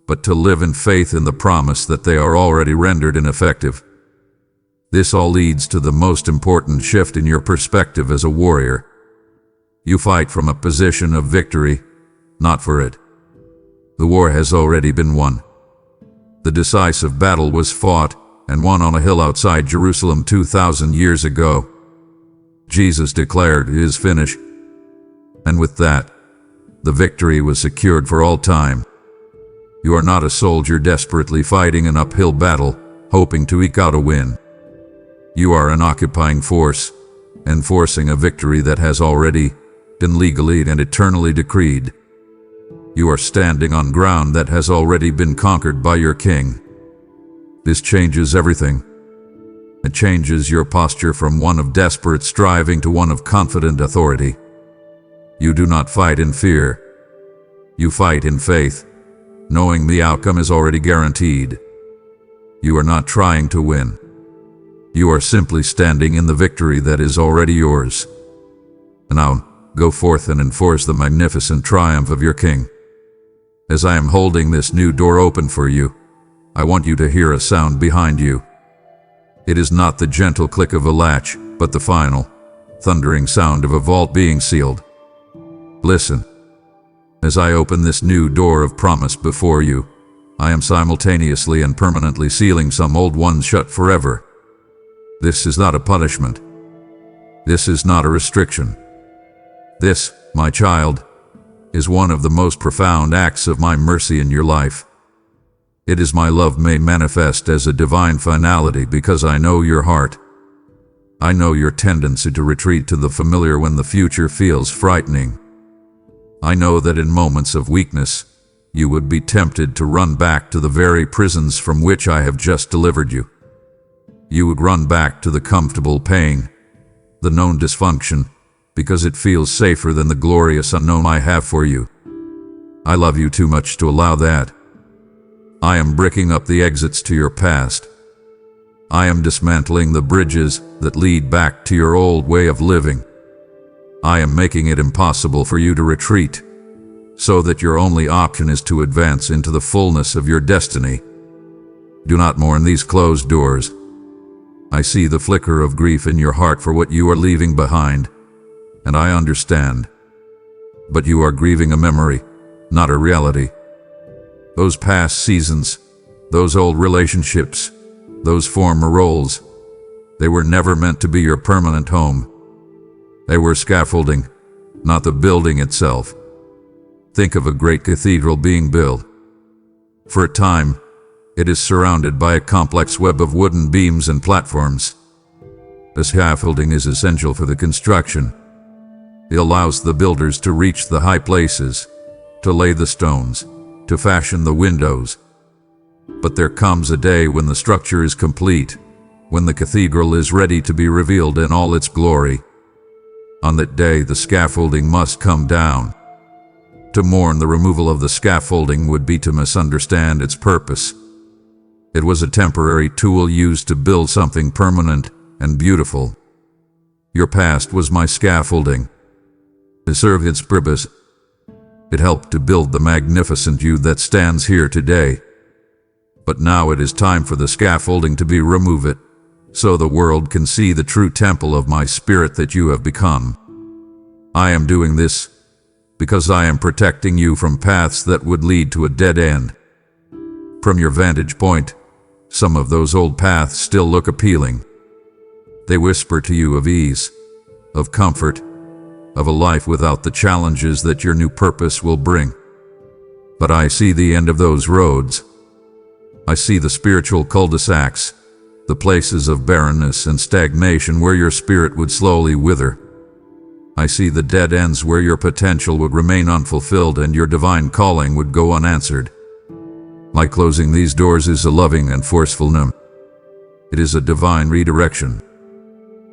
but to live in faith in the promise that they are already rendered ineffective. This all leads to the most important shift in your perspective as a warrior. You fight from a position of victory, not for it. The war has already been won. The decisive battle was fought and won on a hill outside Jerusalem 2,000 years ago. Jesus declared, "It is finished." And with that, the victory was secured for all time. You are not a soldier desperately fighting an uphill battle, hoping to eke out a win. You are an occupying force, enforcing a victory that has already been legally and eternally decreed. You are standing on ground that has already been conquered by your King. This changes everything. It changes your posture from one of desperate striving to one of confident authority. You do not fight in fear. You fight in faith, knowing the outcome is already guaranteed. You are not trying to win. You are simply standing in the victory that is already yours. Now, go forth and enforce the magnificent triumph of your King. As I am holding this new door open for you, I want you to hear a sound behind you. It is not the gentle click of a latch, but the final, thundering sound of a vault being sealed. Listen. As I open this new door of promise before you, I am simultaneously and permanently sealing some old ones shut forever. This is not a punishment. This is not a restriction. This, my child, is one of the most profound acts of my mercy in your life. It is my love made manifest as a divine finality because I know your heart. I know your tendency to retreat to the familiar when the future feels frightening. I know that in moments of weakness, you would be tempted to run back to the very prisons from which I have just delivered you. You would run back to the comfortable pain, the known dysfunction, because it feels safer than the glorious unknown I have for you. I love you too much to allow that. I am bricking up the exits to your past. I am dismantling the bridges that lead back to your old way of living. I am making it impossible for you to retreat, so that your only option is to advance into the fullness of your destiny. Do not mourn these closed doors. I see the flicker of grief in your heart for what you are leaving behind, and I understand. But you are grieving a memory, not a reality. Those past seasons, those old relationships, those former roles, they were never meant to be your permanent home. They were scaffolding, not the building itself. Think of a great cathedral being built. For a time, it is surrounded by a complex web of wooden beams and platforms. The scaffolding is essential for the construction. It allows the builders to reach the high places, to lay the stones, to fashion the windows. But there comes a day when the structure is complete, when the cathedral is ready to be revealed in all its glory. On that day, the scaffolding must come down. To mourn the removal of the scaffolding would be to misunderstand its purpose. It was a temporary tool used to build something permanent and beautiful. Your past was my scaffolding. It served its purpose. It helped to build the magnificent you that stands here today. But now it is time for the scaffolding to be removed, so the world can see the true temple of my spirit that you have become. I am doing this because I am protecting you from paths that would lead to a dead end. From your vantage point, some of those old paths still look appealing. They whisper to you of ease, of comfort, of a life without the challenges that your new purpose will bring. But I see the end of those roads. I see the spiritual cul-de-sacs, the places of barrenness and stagnation where your spirit would slowly wither. I see the dead ends where your potential would remain unfulfilled and your divine calling would go unanswered. My closing these doors is a loving and forceful no. It is a divine redirection.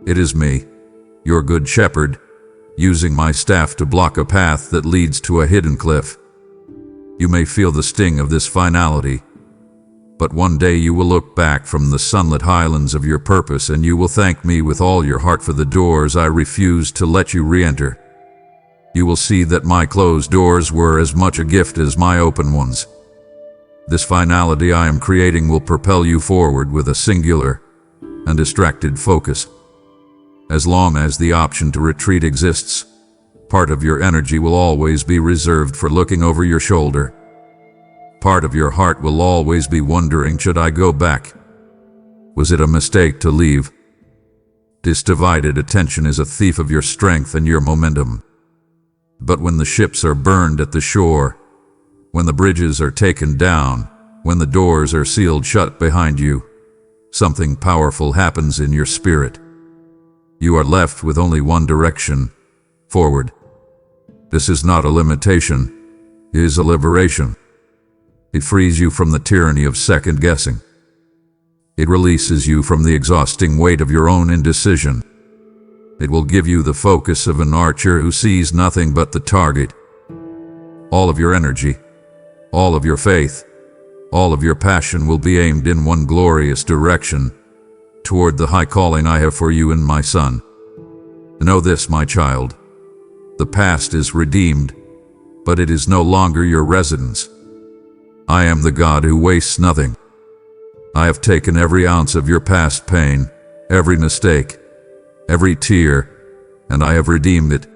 It is me, your good shepherd, using my staff to block a path that leads to a hidden cliff. You may feel the sting of this finality, but one day you will look back from the sunlit highlands of your purpose and you will thank me with all your heart for the doors I refused to let you re-enter. You will see that my closed doors were as much a gift as my open ones. This finality I am creating will propel you forward with a singular and distracted focus. As long as the option to retreat exists, part of your energy will always be reserved for looking over your shoulder. Part of your heart will always be wondering, should I go back? Was it a mistake to leave? This divided attention is a thief of your strength and your momentum. But when the ships are burned at the shore, when the bridges are taken down, when the doors are sealed shut behind you, something powerful happens in your spirit. You are left with only one direction, forward. This is not a limitation, it is a liberation. It frees you from the tyranny of second-guessing. It releases you from the exhausting weight of your own indecision. It will give you the focus of an archer who sees nothing but the target. All of your energy, all of your faith, all of your passion will be aimed in one glorious direction, toward the high calling I have for you and my son. Know this, my child. The past is redeemed, but it is no longer your residence. I am the God who wastes nothing. I have taken every ounce of your past pain, every mistake, every tear, and I have redeemed it.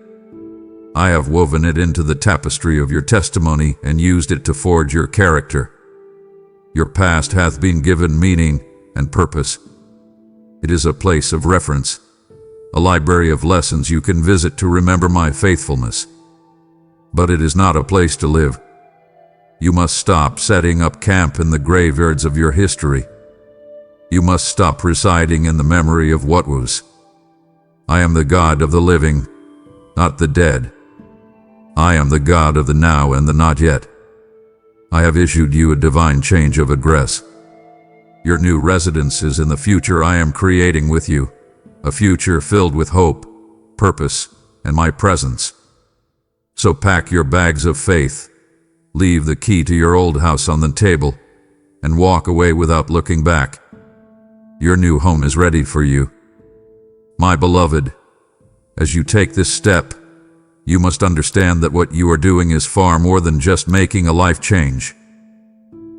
I have woven it into the tapestry of your testimony and used it to forge your character. Your past hath been given meaning and purpose. It is a place of reference, a library of lessons you can visit to remember my faithfulness. But it is not a place to live. You must stop setting up camp in the graveyards of your history. You must stop residing in the memory of what was. I am the God of the living, not the dead. I am the God of the now and the not yet. I have issued you a divine change of address. Your new residence is in the future I am creating with you, a future filled with hope, purpose, and my presence. So pack your bags of faith, leave the key to your old house on the table, and walk away without looking back. Your new home is ready for you. My beloved, as you take this step, you must understand that what you are doing is far more than just making a life change.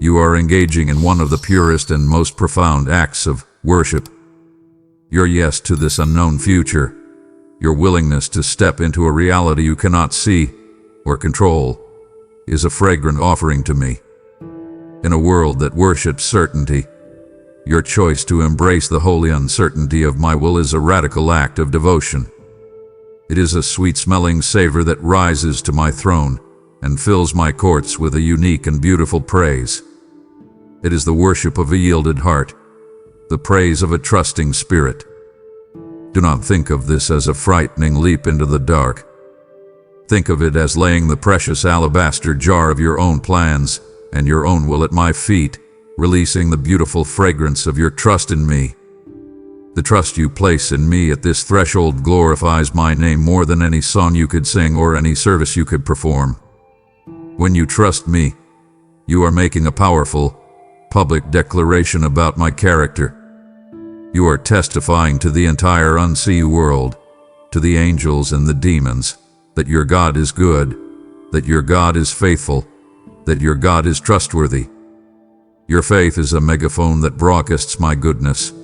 You are engaging in one of the purest and most profound acts of worship. Your yes to this unknown future, your willingness to step into a reality you cannot see or control, is a fragrant offering to me. In a world that worships certainty, your choice to embrace the holy uncertainty of my will is a radical act of devotion. It is a sweet-smelling savor that rises to my throne and fills my courts with a unique and beautiful praise. It is the worship of a yielded heart, the praise of a trusting spirit. Do not think of this as a frightening leap into the dark. Think of it as laying the precious alabaster jar of your own plans and your own will at my feet, releasing the beautiful fragrance of your trust in me. The trust you place in me at this threshold glorifies my name more than any song you could sing or any service you could perform. When you trust me, you are making a powerful, public declaration about my character. You are testifying to the entire unseen world, to the angels and the demons, that your God is good, that your God is faithful, that your God is trustworthy. Your faith is a megaphone that broadcasts my goodness.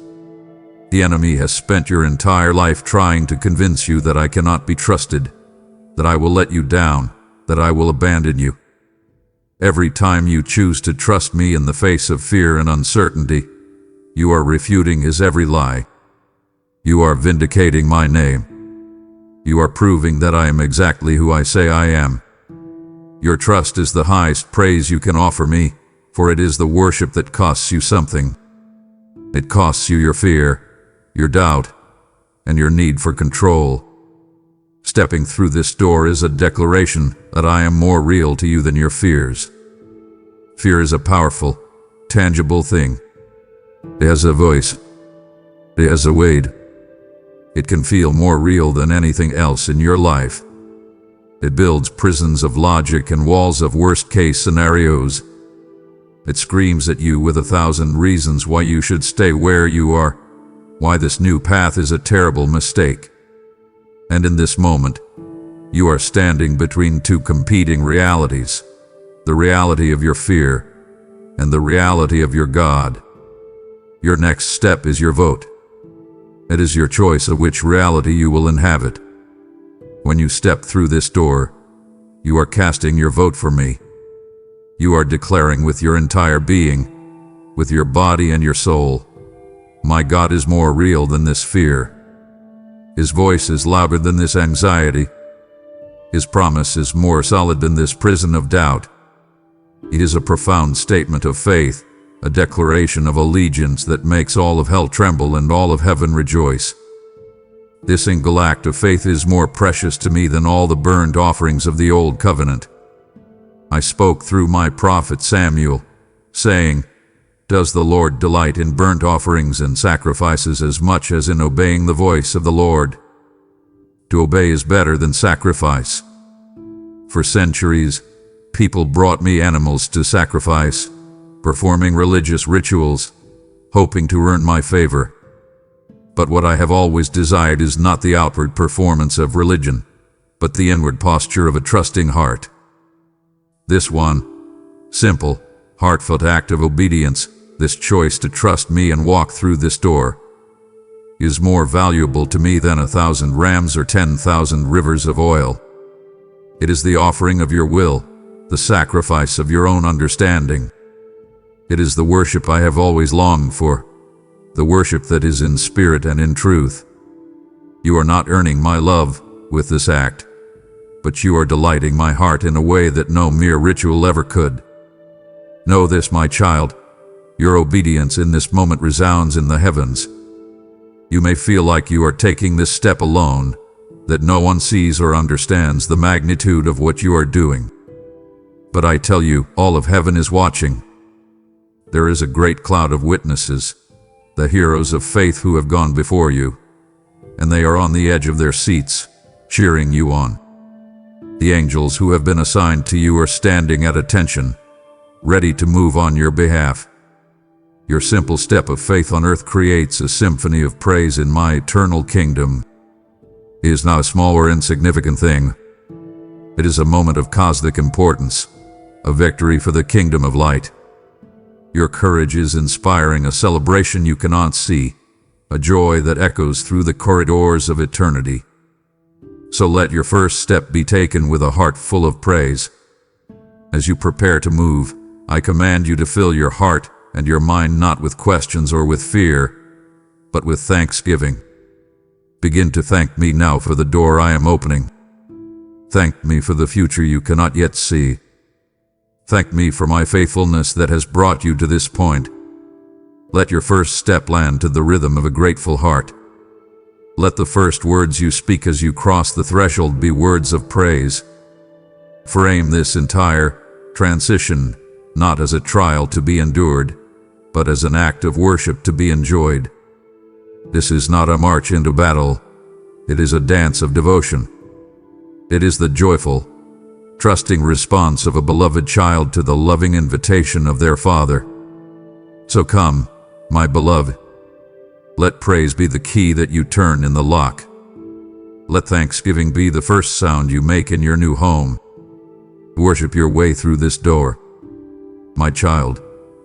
The enemy has spent your entire life trying to convince you that I cannot be trusted, that I will let you down, that I will abandon you. Every time you choose to trust me in the face of fear and uncertainty, you are refuting his every lie. You are vindicating my name. You are proving that I am exactly who I say I am. Your trust is the highest praise you can offer me, for it is the worship that costs you something. It costs you your fear, your doubt, and your need for control. Stepping through this door is a declaration that I am more real to you than your fears. Fear is a powerful, tangible thing. It has a voice. It has a weight. It can feel more real than anything else in your life. It builds prisons of logic and walls of worst-case scenarios. It screams at you with 1,000 reasons why you should stay where you are, why this new path is a terrible mistake. And in this moment, you are standing between two competing realities, the reality of your fear and the reality of your God. Your next step is your vote. It is your choice of which reality you will inhabit. When you step through this door, you are casting your vote for me. You are declaring with your entire being, with your body and your soul, my God is more real than this fear. His voice is louder than this anxiety. His promise is more solid than this prison of doubt. It is a profound statement of faith, a declaration of allegiance that makes all of hell tremble and all of heaven rejoice. This single act of faith is more precious to me than all the burnt offerings of the old covenant. I spoke through my prophet Samuel, saying, "Does the Lord delight in burnt offerings and sacrifices as much as in obeying the voice of the Lord?" To obey is better than sacrifice. For centuries, people brought me animals to sacrifice, performing religious rituals, hoping to earn my favor. But what I have always desired is not the outward performance of religion, but the inward posture of a trusting heart. This one, simple, heartfelt act of obedience, this choice to trust me and walk through this door, is more valuable to me than 1,000 rams or 10,000 rivers of oil. It is the offering of your will, the sacrifice of your own understanding. It is the worship I have always longed for, the worship that is in spirit and in truth. You are not earning my love with this act, but you are delighting my heart in a way that no mere ritual ever could. Know this, my child. Your obedience in this moment resounds in the heavens. You may feel like you are taking this step alone, that no one sees or understands the magnitude of what you are doing. But I tell you, all of heaven is watching. There is a great cloud of witnesses, the heroes of faith who have gone before you, and they are on the edge of their seats, cheering you on. The angels who have been assigned to you are standing at attention, ready to move on your behalf. Your simple step of faith on earth creates a symphony of praise in my eternal kingdom. It is not a small or insignificant thing. It is a moment of cosmic importance, a victory for the kingdom of light. Your courage is inspiring a celebration you cannot see, a joy that echoes through the corridors of eternity. So let your first step be taken with a heart full of praise. As you prepare to move, I command you to fill your heart and your mind not with questions or with fear, but with thanksgiving. Begin to thank me now for the door I am opening. Thank me for the future you cannot yet see. Thank me for my faithfulness that has brought you to this point. Let your first step land to the rhythm of a grateful heart. Let the first words you speak as you cross the threshold be words of praise. Frame this entire transition not as a trial to be endured, but as an act of worship to be enjoyed. This is not a march into battle. It is a dance of devotion. It is the joyful, trusting response of a beloved child to the loving invitation of their Father. So come, my beloved. Let praise be the key that you turn in the lock. Let thanksgiving be the first sound you make in your new home. Worship your way through this door. My child,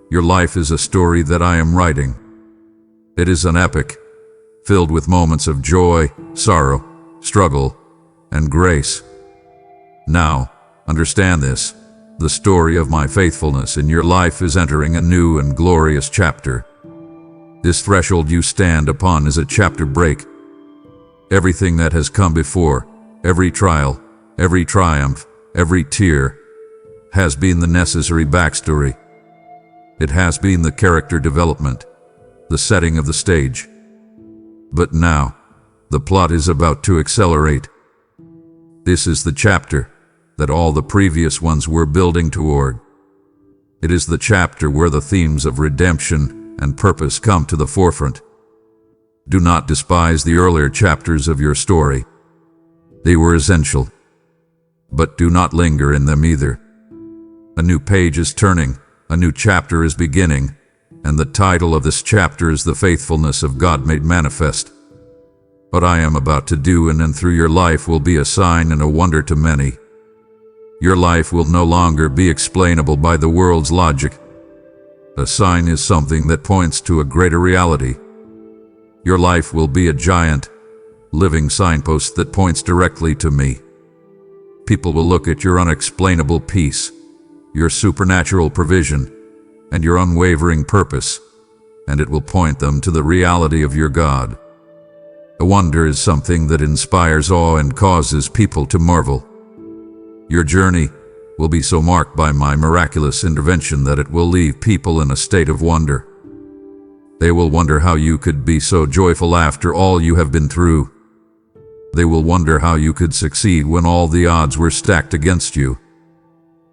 your life is a story that I am writing. It is an epic, filled with moments of joy, sorrow, struggle, and grace. Now, understand this. The story of my faithfulness in your life is entering a new and glorious chapter. This threshold you stand upon is a chapter break. Everything that has come before, every trial, every triumph, every tear, has been the necessary backstory. It has been the character development, the setting of the stage. But now, the plot is about to accelerate. This is the chapter that all the previous ones were building toward. It is the chapter where the themes of redemption and purpose come to the forefront. Do not despise the earlier chapters of your story. They were essential, but do not linger in them either. A new page is turning, a new chapter is beginning, and the title of this chapter is The Faithfulness of God Made Manifest. What I am about to do in and through your life will be a sign and a wonder to many. Your life will no longer be explainable by the world's logic. A sign is something that points to a greater reality. Your life will be a giant, living signpost that points directly to me. People will look at your unexplainable peace, your supernatural provision, and your unwavering purpose, and it will point them to the reality of your God. A wonder is something that inspires awe and causes people to marvel. Your journey will be so marked by my miraculous intervention that it will leave people in a state of wonder. They will wonder how you could be so joyful after all you have been through. They will wonder how you could succeed when all the odds were stacked against you.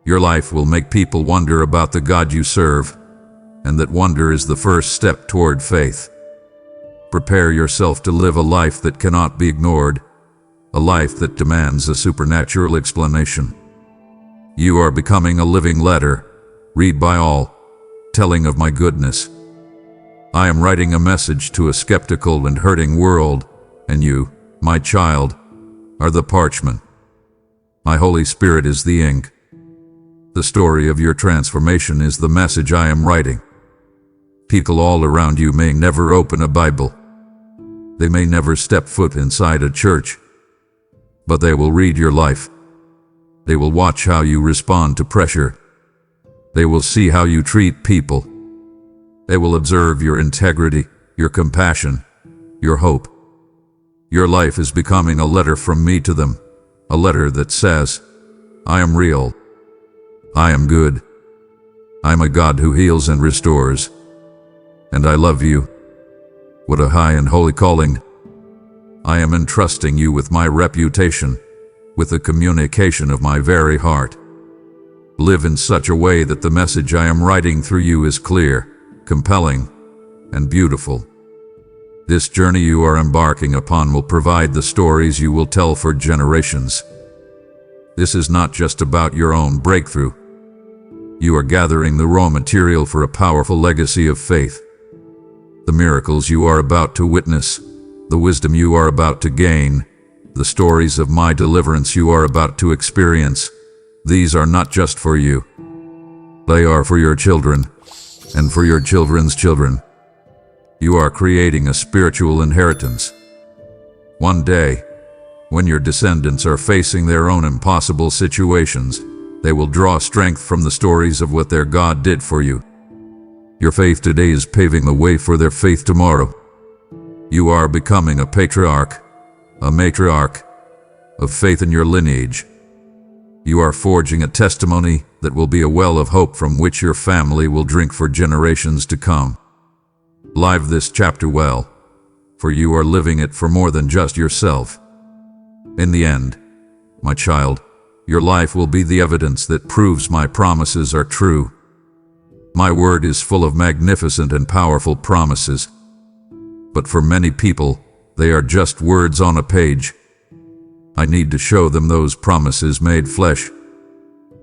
Your life will make people wonder about the God you serve, and that wonder is the first step toward faith. Prepare yourself to live a life that cannot be ignored, a life that demands a supernatural explanation. You are becoming a living letter, read by all, telling of my goodness. I am writing a message to a skeptical and hurting world, and you, my child, are the parchment. My Holy Spirit is the ink. The story of your transformation is the message I am writing. People all around you may never open a Bible. They may never step foot inside a church. But they will read your life. They will watch how you respond to pressure. They will see how you treat people. They will observe your integrity, your compassion, your hope. Your life is becoming a letter from me to them, a letter that says, I am real. I am good. I'm a God who heals and restores. And I love you. What a high and holy calling. I am entrusting you with my reputation, with the communication of my very heart. Live in such a way that the message I am writing through you is clear, compelling, and beautiful. This journey you are embarking upon will provide the stories you will tell for generations. This is not just about your own breakthrough. You are gathering the raw material for a powerful legacy of faith. The miracles you are about to witness, the wisdom you are about to gain, the stories of my deliverance you are about to experience, these are not just for you. They are for your children, and for your children's children. You are creating a spiritual inheritance. One day, when your descendants are facing their own impossible situations, they will draw strength from the stories of what their God did for you. Your faith today is paving the way for their faith tomorrow. You are becoming a patriarch, a matriarch of faith in your lineage. You are forging a testimony that will be a well of hope from which your family will drink for generations to come. Live this chapter well, for you are living it for more than just yourself. In the end, my child, your life will be the evidence that proves my promises are true. My word is full of magnificent and powerful promises. But for many people, they are just words on a page. I need to show them those promises made flesh.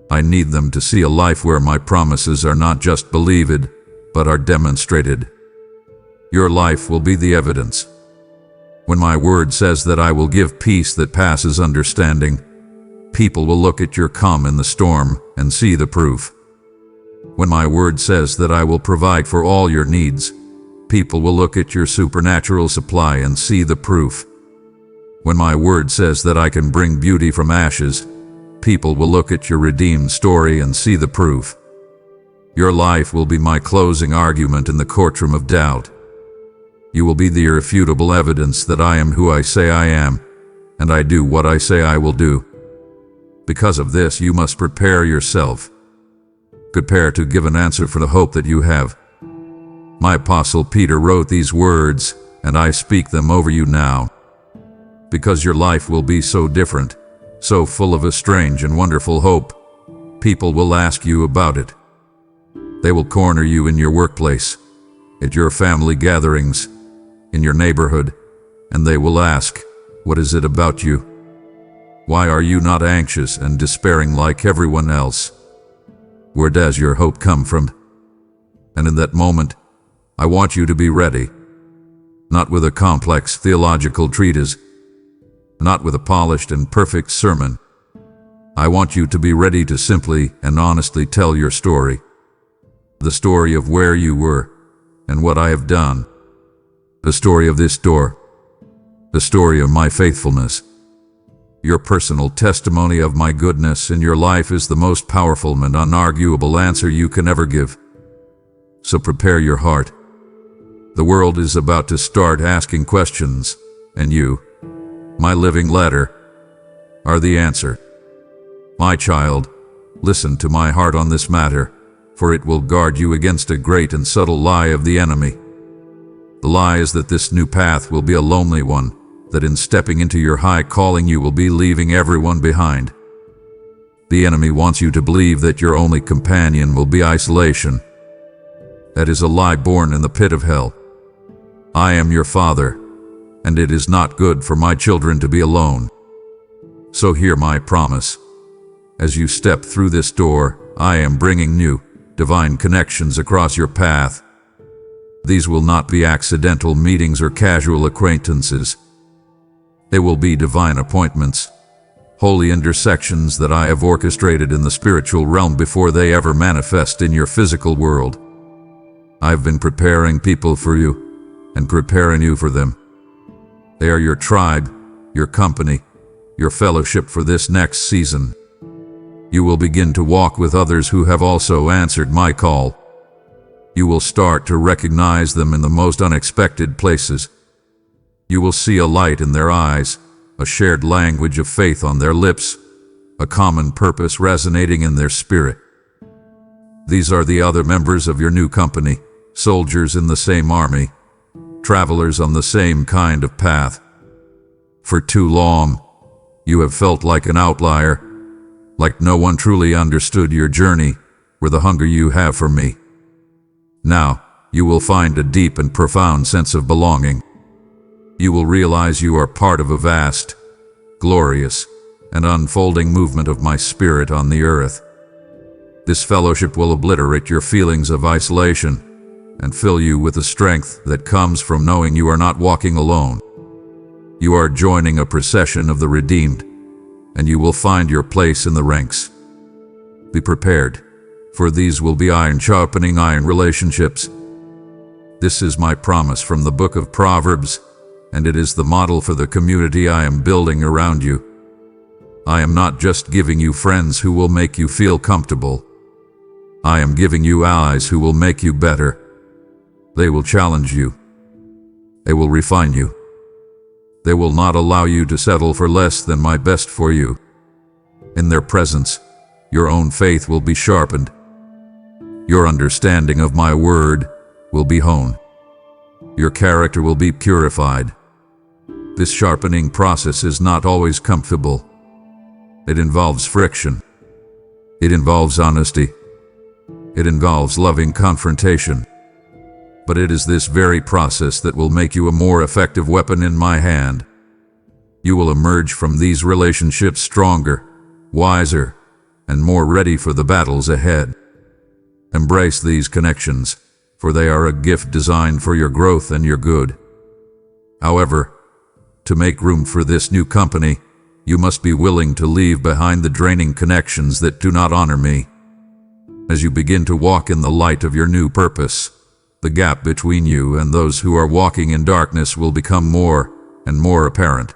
I need them to see a life where my promises are not just believed, but are demonstrated. Your life will be the evidence. When my word says that I will give peace that passes understanding, people will look at your calm in the storm and see the proof. When my word says that I will provide for all your needs, people will look at your supernatural supply and see the proof. When my word says that I can bring beauty from ashes, people will look at your redeemed story and see the proof. Your life will be my closing argument in the courtroom of doubt. You will be the irrefutable evidence that I am who I say I am, and I do what I say I will do. Because of this, you must prepare yourself. Prepare to give an answer for the hope that you have. My apostle Peter wrote these words, and I speak them over you now. Because your life will be so different, so full of a strange and wonderful hope, people will ask you about it. They will corner you in your workplace, at your family gatherings, in your neighborhood, and they will ask, "What is it about you? Why are you not anxious and despairing like everyone else? Where does your hope come from?" And in that moment, I want you to be ready, not with a complex theological treatise, not with a polished and perfect sermon. I want you to be ready to simply and honestly tell your story. The story of where you were and what I have done. The story of this door. The story of my faithfulness. Your personal testimony of my goodness in your life is the most powerful and unarguable answer you can ever give. So prepare your heart. The world is about to start asking questions, and you, my living letter, are the answer. My child, listen to my heart on this matter, for it will guard you against a great and subtle lie of the enemy. The lie is that this new path will be a lonely one, that in stepping into your high calling you will be leaving everyone behind. The enemy wants you to believe that your only companion will be isolation. That is a lie born in the pit of hell. I am your Father, and it is not good for my children to be alone. So hear my promise. As you step through this door, I am bringing new, divine connections across your path. These will not be accidental meetings or casual acquaintances. They will be divine appointments, holy intersections that I have orchestrated in the spiritual realm before they ever manifest in your physical world. I've been preparing people for you, and preparing you for them. They are your tribe, your company, your fellowship for this next season. You will begin to walk with others who have also answered my call. You will start to recognize them in the most unexpected places. You will see a light in their eyes, a shared language of faith on their lips, a common purpose resonating in their spirit. These are the other members of your new company, soldiers in the same army, travelers on the same kind of path. For too long, you have felt like an outlier, like no one truly understood your journey or the hunger you have for me. Now, you will find a deep and profound sense of belonging. You will realize you are part of a vast, glorious, and unfolding movement of my spirit on the earth. This fellowship will obliterate your feelings of isolation and fill you with the strength that comes from knowing you are not walking alone. You are joining a procession of the redeemed, and you will find your place in the ranks. Be prepared, for these will be iron sharpening iron relationships. This is my promise from the book of Proverbs, and it is the model for the community I am building around you. I am not just giving you friends who will make you feel comfortable. I am giving you allies who will make you better. They will challenge you. They will refine you. They will not allow you to settle for less than my best for you. In their presence, your own faith will be sharpened. Your understanding of my word will be honed. Your character will be purified. This sharpening process is not always comfortable. It involves friction. It involves honesty. It involves loving confrontation. But it is this very process that will make you a more effective weapon in my hand. You will emerge from these relationships stronger, wiser, and more ready for the battles ahead. Embrace these connections, for they are a gift designed for your growth and your good. However, to make room for this new company, you must be willing to leave behind the draining connections that do not honor me. As you begin to walk in the light of your new purpose, the gap between you and those who are walking in darkness will become more and more apparent.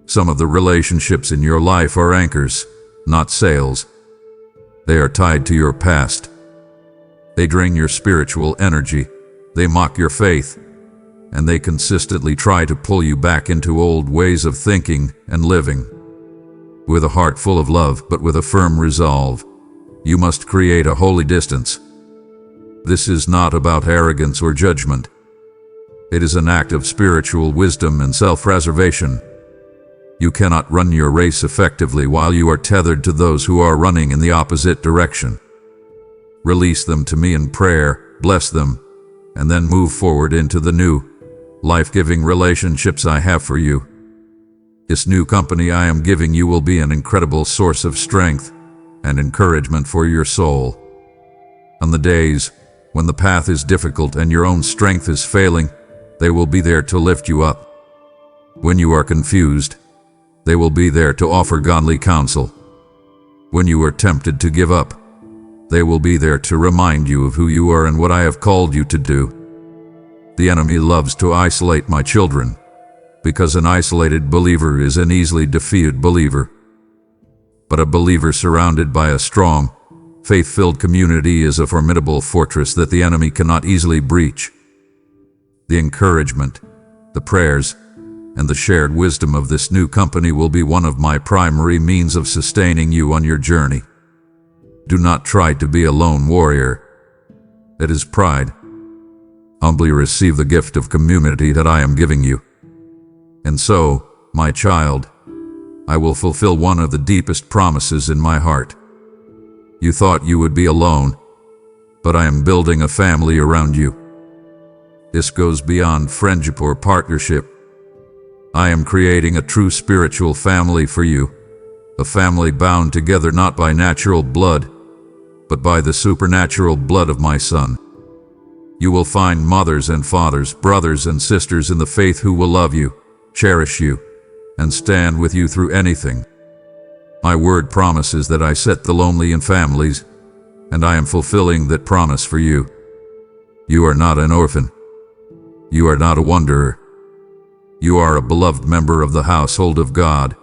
Some of the relationships in your life are anchors, not sails. They are tied to your past. They drain your spiritual energy, they mock your faith, and they consistently try to pull you back into old ways of thinking and living. With a heart full of love but with a firm resolve, you must create a holy distance. This is not about arrogance or judgment. It is an act of spiritual wisdom and self-preservation. You cannot run your race effectively while you are tethered to those who are running in the opposite direction. Release them to me in prayer, bless them, and then move forward into the new, life-giving relationships I have for you. This new company I am giving you will be an incredible source of strength and encouragement for your soul. On the days when the path is difficult and your own strength is failing, they will be there to lift you up. When you are confused, they will be there to offer godly counsel. When you are tempted to give up, they will be there to remind you of who you are and what I have called you to do. The enemy loves to isolate my children, because an isolated believer is an easily defeated believer. But a believer surrounded by a strong, faith-filled community is a formidable fortress that the enemy cannot easily breach. The encouragement, the prayers, and the shared wisdom of this new company will be one of my primary means of sustaining you on your journey. Do not try to be a lone warrior. It is pride. Humbly receive the gift of community that I am giving you. And so, my child, I will fulfill one of the deepest promises in my heart. You thought you would be alone, but I am building a family around you. This goes beyond friendship or partnership. I am creating a true spiritual family for you, a family bound together not by natural blood, but by the supernatural blood of my Son. You will find mothers and fathers, brothers and sisters in the faith who will love you, cherish you, and stand with you through anything. My word promises that I set the lonely in families, and I am fulfilling that promise for you. You are not an orphan. You are not a wanderer. You are a beloved member of the household of God,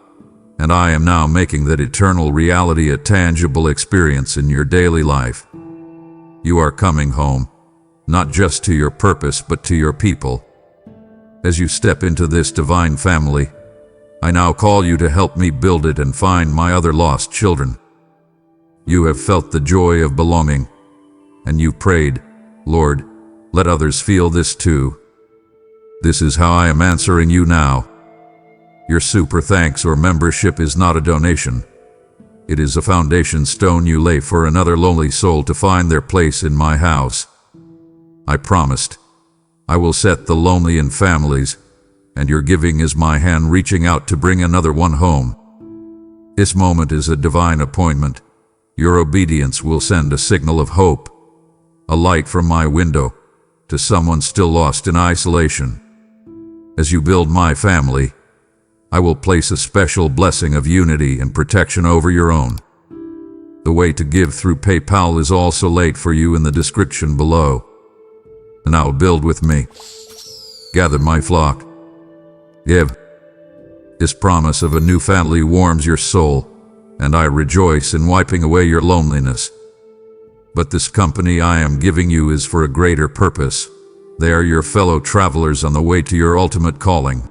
and I am now making that eternal reality a tangible experience in your daily life. You are coming home, not just to your purpose but to your people. As you step into this divine family, I now call you to help me build it and find my other lost children. You have felt the joy of belonging, and you prayed, Lord, let others feel this too. This is how I am answering you now. Your super thanks or membership is not a donation. It is a foundation stone you lay for another lonely soul to find their place in my house. I promised, I will set the lonely in families, and your giving is my hand reaching out to bring another one home. This moment is a divine appointment. Your obedience will send a signal of hope, a light from my window, to someone still lost in isolation. As you build my family, I will place a special blessing of unity and protection over your own. The way to give through PayPal is also laid for you in the description below. Now build with me. Gather my flock. Give. This promise of a new family warms your soul, and I rejoice in wiping away your loneliness. But this company I am giving you is for a greater purpose. They are your fellow travelers on the way to your ultimate calling.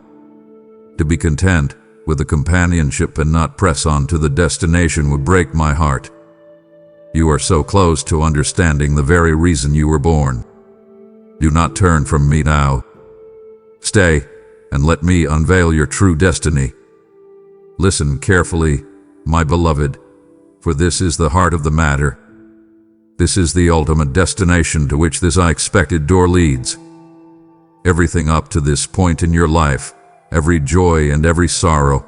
To be content with the companionship and not press on to the destination would break my heart. You are so close to understanding the very reason you were born. Do not turn from me now. Stay, and let me unveil your true destiny. Listen carefully, my beloved, for this is the heart of the matter. This is the ultimate destination to which this unexpected door leads. Everything up to this point in your life, every joy and every sorrow,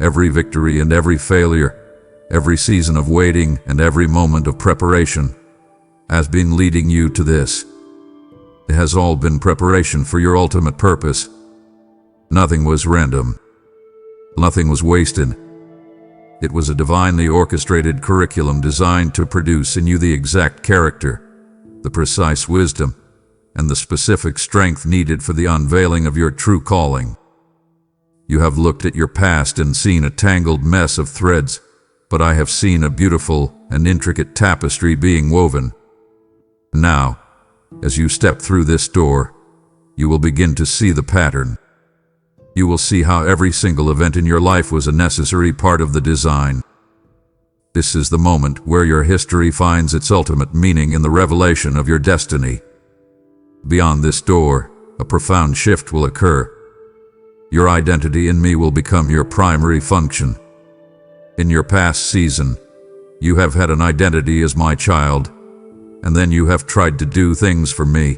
every victory and every failure, every season of waiting and every moment of preparation, has been leading you to this. It has all been preparation for your ultimate purpose. Nothing was random. Nothing was wasted. It was a divinely orchestrated curriculum designed to produce in you the exact character, the precise wisdom, and the specific strength needed for the unveiling of your true calling. You have looked at your past and seen a tangled mess of threads, but I have seen a beautiful and intricate tapestry being woven. Now, as you step through this door, you will begin to see the pattern. You will see how every single event in your life was a necessary part of the design. This is the moment where your history finds its ultimate meaning in the revelation of your destiny. Beyond this door, a profound shift will occur. Your identity in me will become your primary function. In your past season, you have had an identity as my child, and then you have tried to do things for me.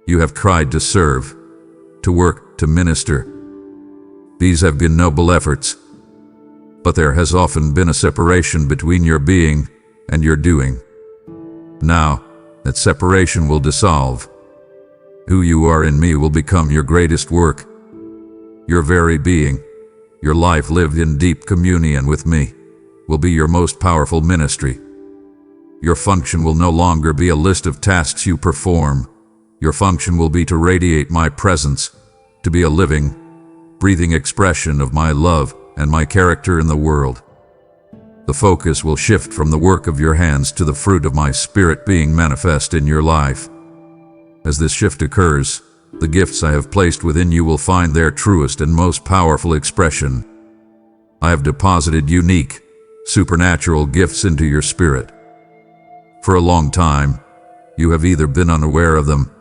You have tried to serve, to work, to minister. These have been noble efforts, but there has often been a separation between your being and your doing. Now, that separation will dissolve. Who you are in me will become your greatest work. Your very being, your life lived in deep communion with me, will be your most powerful ministry. Your function will no longer be a list of tasks you perform. Your function will be to radiate my presence, to be a living, breathing expression of my love and my character in the world. The focus will shift from the work of your hands to the fruit of my spirit being manifest in your life. As this shift occurs, the gifts I have placed within you will find their truest and most powerful expression. I have deposited unique, supernatural gifts into your spirit. For a long time, you have either been unaware of them,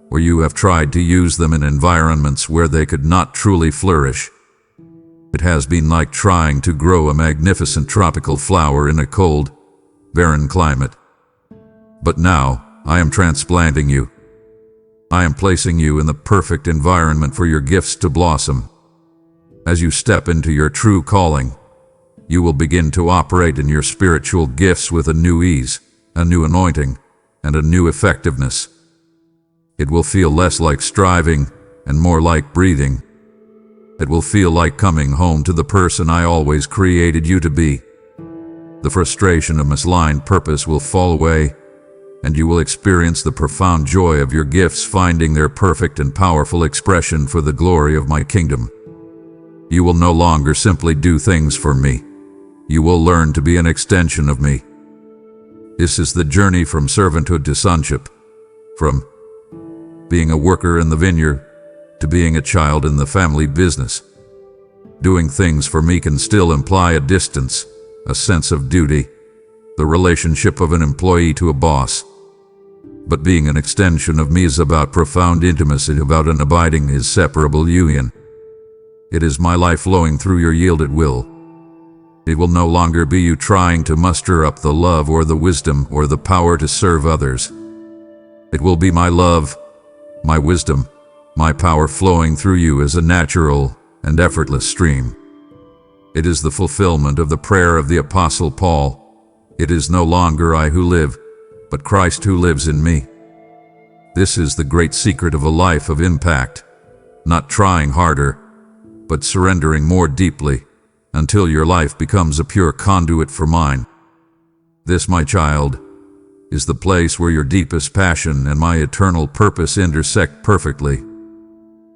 or you have tried to use them in environments where they could not truly flourish. It has been like trying to grow a magnificent tropical flower in a cold, barren climate. But now, I am transplanting you. I am placing you in the perfect environment for your gifts to blossom. As you step into your true calling, you will begin to operate in your spiritual gifts with a new ease, a new anointing, and a new effectiveness. It will feel less like striving and more like breathing. It will feel like coming home to the person I always created you to be. The frustration of misaligned purpose will fall away, and you will experience the profound joy of your gifts finding their perfect and powerful expression for the glory of my kingdom. You will no longer simply do things for me. You will learn to be an extension of me. This is the journey from servanthood to sonship, from being a worker in the vineyard to being a child in the family business. Doing things for me can still imply a distance, a sense of duty, the relationship of an employee to a boss. but being an extension of me is about profound intimacy, about an abiding, inseparable union. It is my life flowing through your yielded will. It will no longer be you trying to muster up the love or the wisdom or the power to serve others. It will be my love, my wisdom, my power flowing through you as a natural and effortless stream. It is the fulfillment of the prayer of the Apostle Paul. It is no longer I who live, but Christ who lives in me. This is the great secret of a life of impact, not trying harder, but surrendering more deeply until your life becomes a pure conduit for mine. This, my child, is the place where your deepest passion and my eternal purpose intersect perfectly.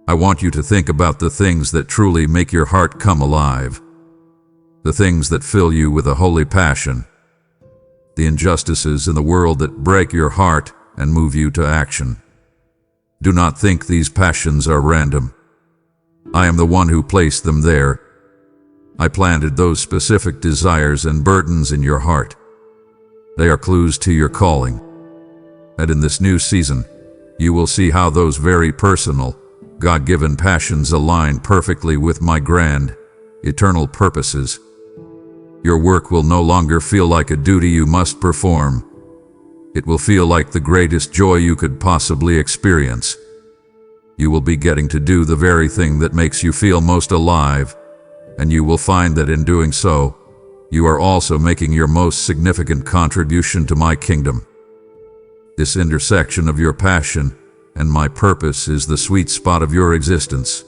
I want you to think about the things that truly make your heart come alive, the things that fill you with a holy passion, the injustices in the world that break your heart and move you to action. Do not think these passions are random. I am the one who placed them there. I planted those specific desires and burdens in your heart. They are clues to your calling. And in this new season, you will see how those very personal, God-given passions align perfectly with my grand, eternal purposes. Your work will no longer feel like a duty you must perform. It will feel like the greatest joy you could possibly experience. You will be getting to do the very thing that makes you feel most alive, and you will find that in doing so, you are also making your most significant contribution to my kingdom. This intersection of your passion and my purpose is the sweet spot of your existence.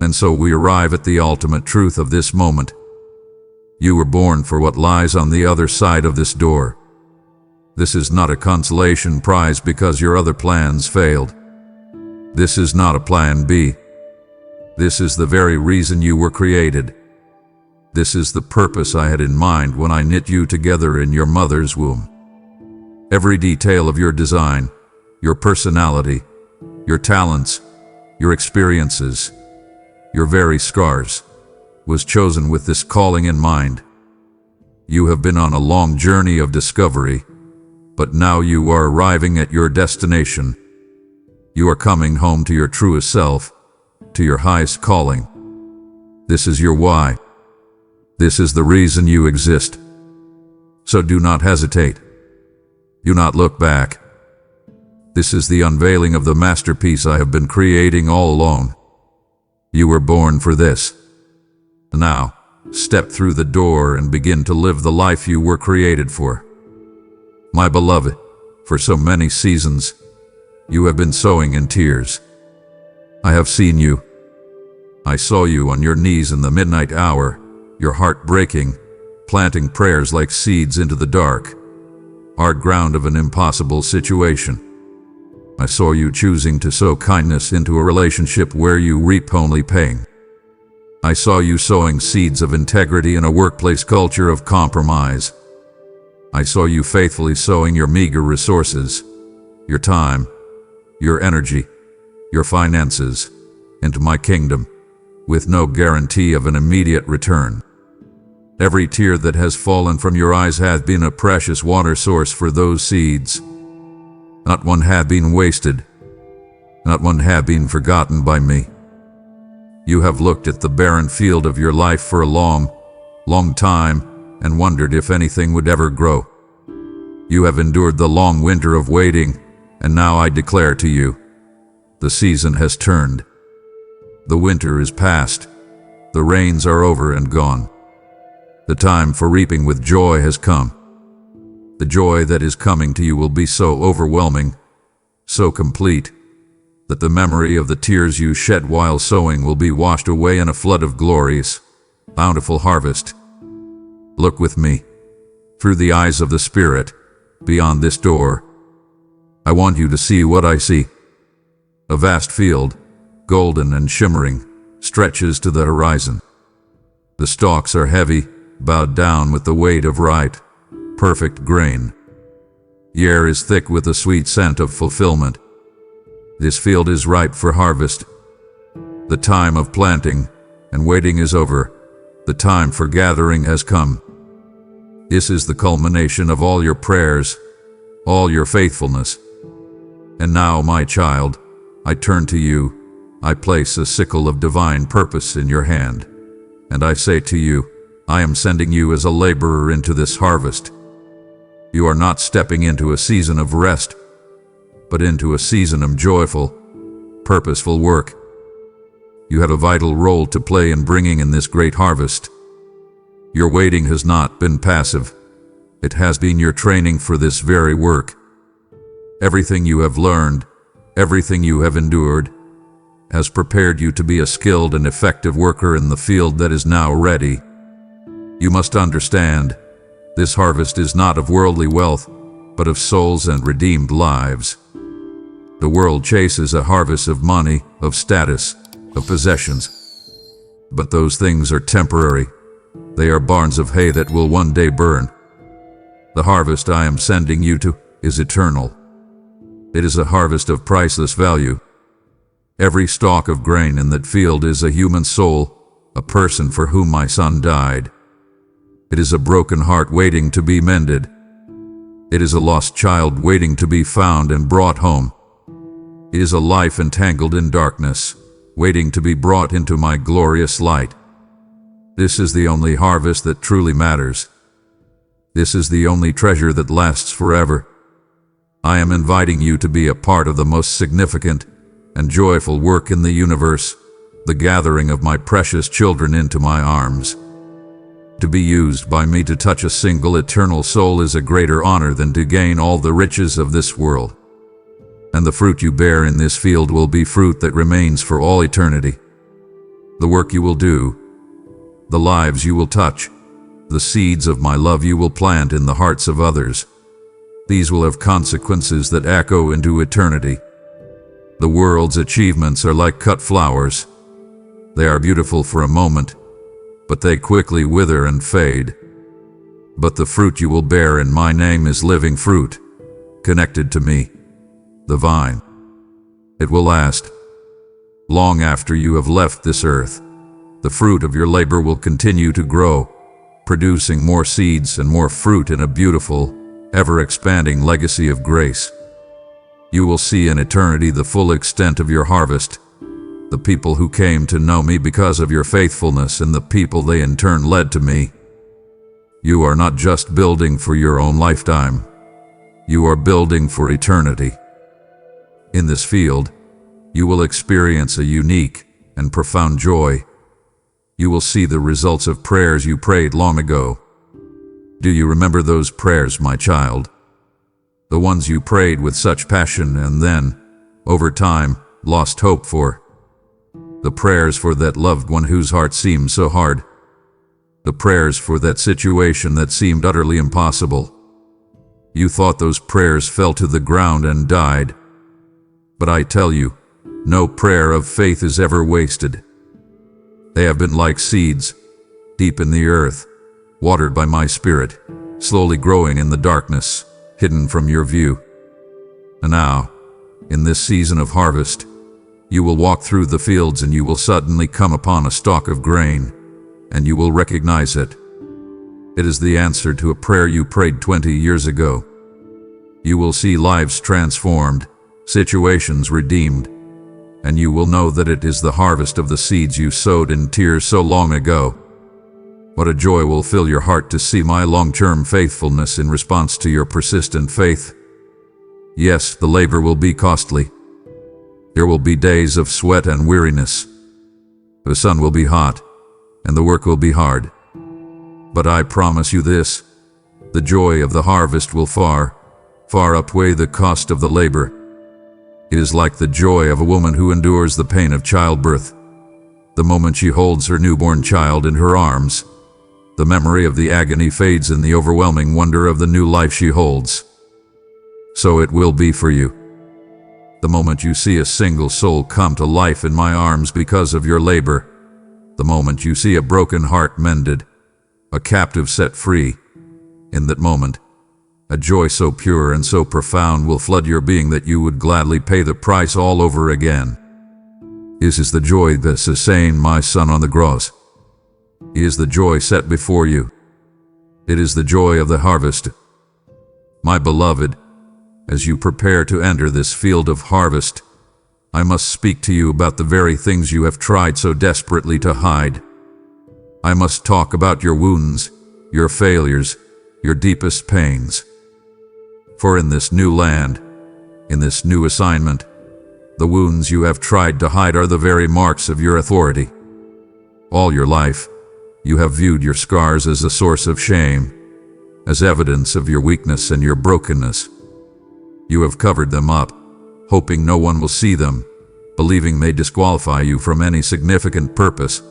And so we arrive at the ultimate truth of this moment. You were born for what lies on the other side of this door. This is not a consolation prize because your other plans failed. This is not a plan B. This is the very reason you were created. This is the purpose I had in mind when I knit you together in your mother's womb. Every detail of your design, your personality, your talents, your experiences, your very scars, was chosen with this calling in mind. You have been on a long journey of discovery, but now you are arriving at your destination. You are coming home to your truest self, to your highest calling. This is your why. This is the reason you exist. So do not hesitate. Do not look back. This is the unveiling of the masterpiece I have been creating all along. You were born for this. Now, step through the door and begin to live the life you were created for. My beloved, for so many seasons, you have been sowing in tears. I have seen you. I saw you on your knees in the midnight hour, your heart breaking, planting prayers like seeds into the dark, hard ground of an impossible situation. I saw you choosing to sow kindness into a relationship where you reap only pain. I saw you sowing seeds of integrity in a workplace culture of compromise. I saw you faithfully sowing your meager resources, your time, your energy, your finances, into my kingdom, with no guarantee of an immediate return. Every tear that has fallen from your eyes hath been a precious water source for those seeds. Not one hath been wasted. Not one hath been forgotten by me. You have looked at the barren field of your life for a long, long time and wondered if anything would ever grow. You have endured the long winter of waiting, and now I declare to you, the season has turned. The winter is past. The rains are over and gone. The time for reaping with joy has come. The joy that is coming to you will be so overwhelming, so complete, that the memory of the tears you shed while sowing will be washed away in a flood of glorious, bountiful harvest. Look with me, through the eyes of the Spirit, beyond this door. I want you to see what I see. A vast field, golden and shimmering, stretches to the horizon. The stalks are heavy, bowed down with the weight of ripe, perfect grain. The air is thick with the sweet scent of fulfillment. This field is ripe for harvest. The time of planting and waiting is over. The time for gathering has come. This is the culmination of all your prayers, all your faithfulness, And now, my child, I turn to you. I place a sickle of divine purpose in your hand. And I say to you, I am sending you as a laborer into this harvest. You are not stepping into a season of rest, but into a season of joyful, purposeful work. You have a vital role to play in bringing in this great harvest. Your waiting has not been passive. It has been your training for this very work. Everything you have learned, everything you have endured, has prepared you to be a skilled and effective worker in the field that is now ready. You must understand, this harvest is not of worldly wealth, but of souls and redeemed lives. The world chases a harvest of money, of status, of possessions. But those things are temporary. They are barns of hay that will one day burn. The harvest I am sending you to is eternal. It is a harvest of priceless value. Every stalk of grain in that field is a human soul, a person for whom my son died. It is a broken heart waiting to be mended. It is a lost child waiting to be found and brought home. It is a life entangled in darkness, waiting to be brought into my glorious light. This is the only harvest that truly matters. This is the only treasure that lasts forever. I am inviting you to be a part of the most significant and joyful work in the universe, the gathering of my precious children into my arms. To be used by me to touch a single eternal soul is a greater honor than to gain all the riches of this world. And the fruit you bear in this field will be fruit that remains for all eternity. The work you will do, the lives you will touch, the seeds of my love you will plant in the hearts of others. These will have consequences that echo into eternity. The world's achievements are like cut flowers. They are beautiful for a moment, but they quickly wither and fade. But the fruit you will bear in my name is living fruit, connected to me, the vine. It will last. Long after you have left this earth, the fruit of your labor will continue to grow, producing more seeds and more fruit in a beautiful, ever-expanding legacy of grace. You will see in eternity the full extent of your harvest, the people who came to know me because of your faithfulness and the people they in turn led to me. You are not just building for your own lifetime. You are building for eternity. In this field, you will experience a unique and profound joy. You will see the results of prayers you prayed long ago. Do you remember those prayers, my child? The ones you prayed with such passion and then, over time, lost hope for. The prayers for that loved one whose heart seemed so hard. The prayers for that situation that seemed utterly impossible. You thought those prayers fell to the ground and died. But I tell you, no prayer of faith is ever wasted. They have been like seeds, deep in the earth, watered by my Spirit, slowly growing in the darkness, hidden from your view. And now, in this season of harvest, you will walk through the fields and you will suddenly come upon a stalk of grain, and you will recognize it. It is the answer to a prayer you prayed 20 years ago. You will see lives transformed, situations redeemed, and you will know that it is the harvest of the seeds you sowed in tears so long ago. What a joy will fill your heart to see my long-term faithfulness in response to your persistent faith. Yes, the labor will be costly. There will be days of sweat and weariness. The sun will be hot, and the work will be hard. But I promise you this, the joy of the harvest will far, far outweigh the cost of the labor. It is like the joy of a woman who endures the pain of childbirth. The moment she holds her newborn child in her arms, the memory of the agony fades in the overwhelming wonder of the new life she holds. So it will be for you. The moment you see a single soul come to life in my arms because of your labor, the moment you see a broken heart mended, a captive set free, in that moment, a joy so pure and so profound will flood your being that you would gladly pay the price all over again. This is the joy that sustained my son on the cross. It is the joy set before you. It is the joy of the harvest. My beloved, As you prepare to enter this field of harvest, I must speak to you about the very things you have tried so desperately to hide. I must talk about your wounds, your failures, your deepest pains. For in this new land, in this new assignment, the wounds you have tried to hide are the very marks of your authority. All your life, you have viewed your scars as a source of shame, as evidence of your weakness and your brokenness. You have covered them up, hoping no one will see them, believing they disqualify you from any significant purpose.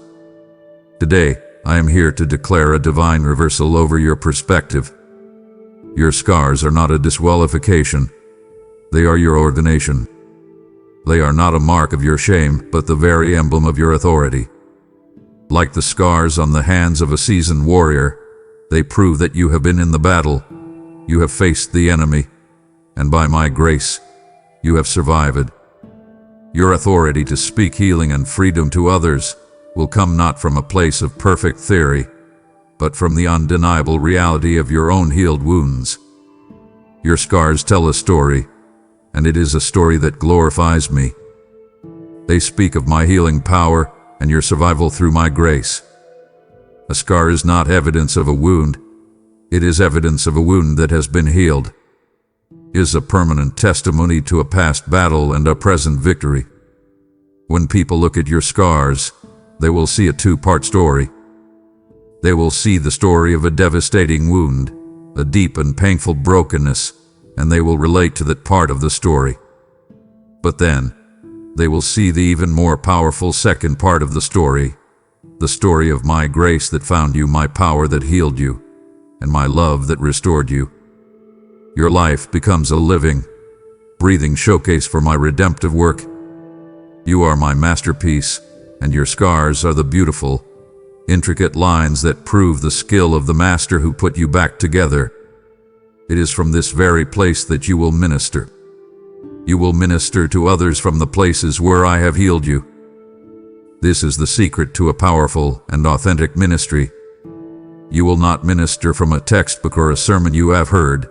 Today, I am here to declare a divine reversal over your perspective. Your scars are not a disqualification. They are your ordination. They are not a mark of your shame, but the very emblem of your authority. Like the scars on the hands of a seasoned warrior, they prove that you have been in the battle, you have faced the enemy, and by my grace, you have survived. Your authority to speak healing and freedom to others will come not from a place of perfect theory, but from the undeniable reality of your own healed wounds. Your scars tell a story, and it is a story that glorifies me. They speak of my healing power and your survival through my grace. A scar is not evidence of a wound. It is evidence of a wound that has been healed. It is a permanent testimony to a past battle and a present victory. When people look at your scars, they will see a two-part story. They will see the story of a devastating wound, a deep and painful brokenness, and they will relate to that part of the story. But then, they will see the even more powerful second part of the story of my grace that found you, my power that healed you, and my love that restored you. Your life becomes a living, breathing showcase for my redemptive work. You are my masterpiece, and your scars are the beautiful, intricate lines that prove the skill of the master who put you back together. It is from this very place that you will minister. You will minister to others from the places where I have healed you. This is the secret to a powerful and authentic ministry. You will not minister from a textbook or a sermon you have heard.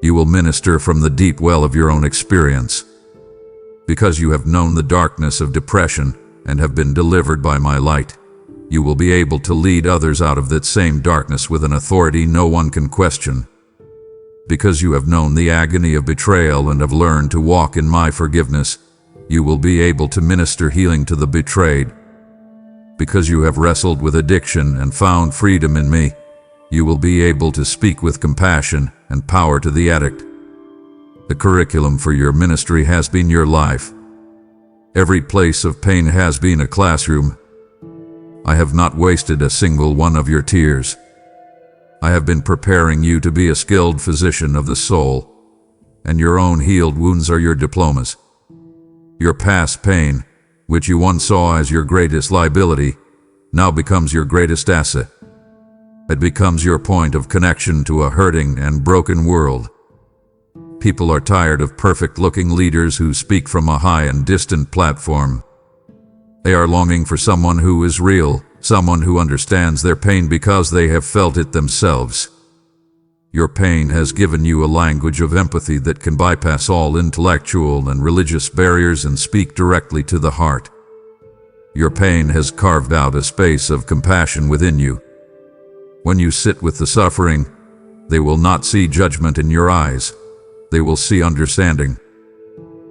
You will minister from the deep well of your own experience. Because you have known the darkness of depression and have been delivered by my light, you will be able to lead others out of that same darkness with an authority no one can question. Because you have known the agony of betrayal and have learned to walk in my forgiveness, you will be able to minister healing to the betrayed. Because you have wrestled with addiction and found freedom in me, you will be able to speak with compassion and power to the addict. The curriculum for your ministry has been your life. Every place of pain has been a classroom. I have not wasted a single one of your tears. I have been preparing you to be a skilled physician of the soul, and your own healed wounds are your diplomas. Your past pain, which you once saw as your greatest liability, now becomes your greatest asset. It becomes your point of connection to a hurting and broken world. People are tired of perfect-looking leaders who speak from a high and distant platform. They are longing for someone who is real, someone who understands their pain because they have felt it themselves. Your pain has given you a language of empathy that can bypass all intellectual and religious barriers and speak directly to the heart. Your pain has carved out a space of compassion within you. When you sit with the suffering, they will not see judgment in your eyes. They will see understanding.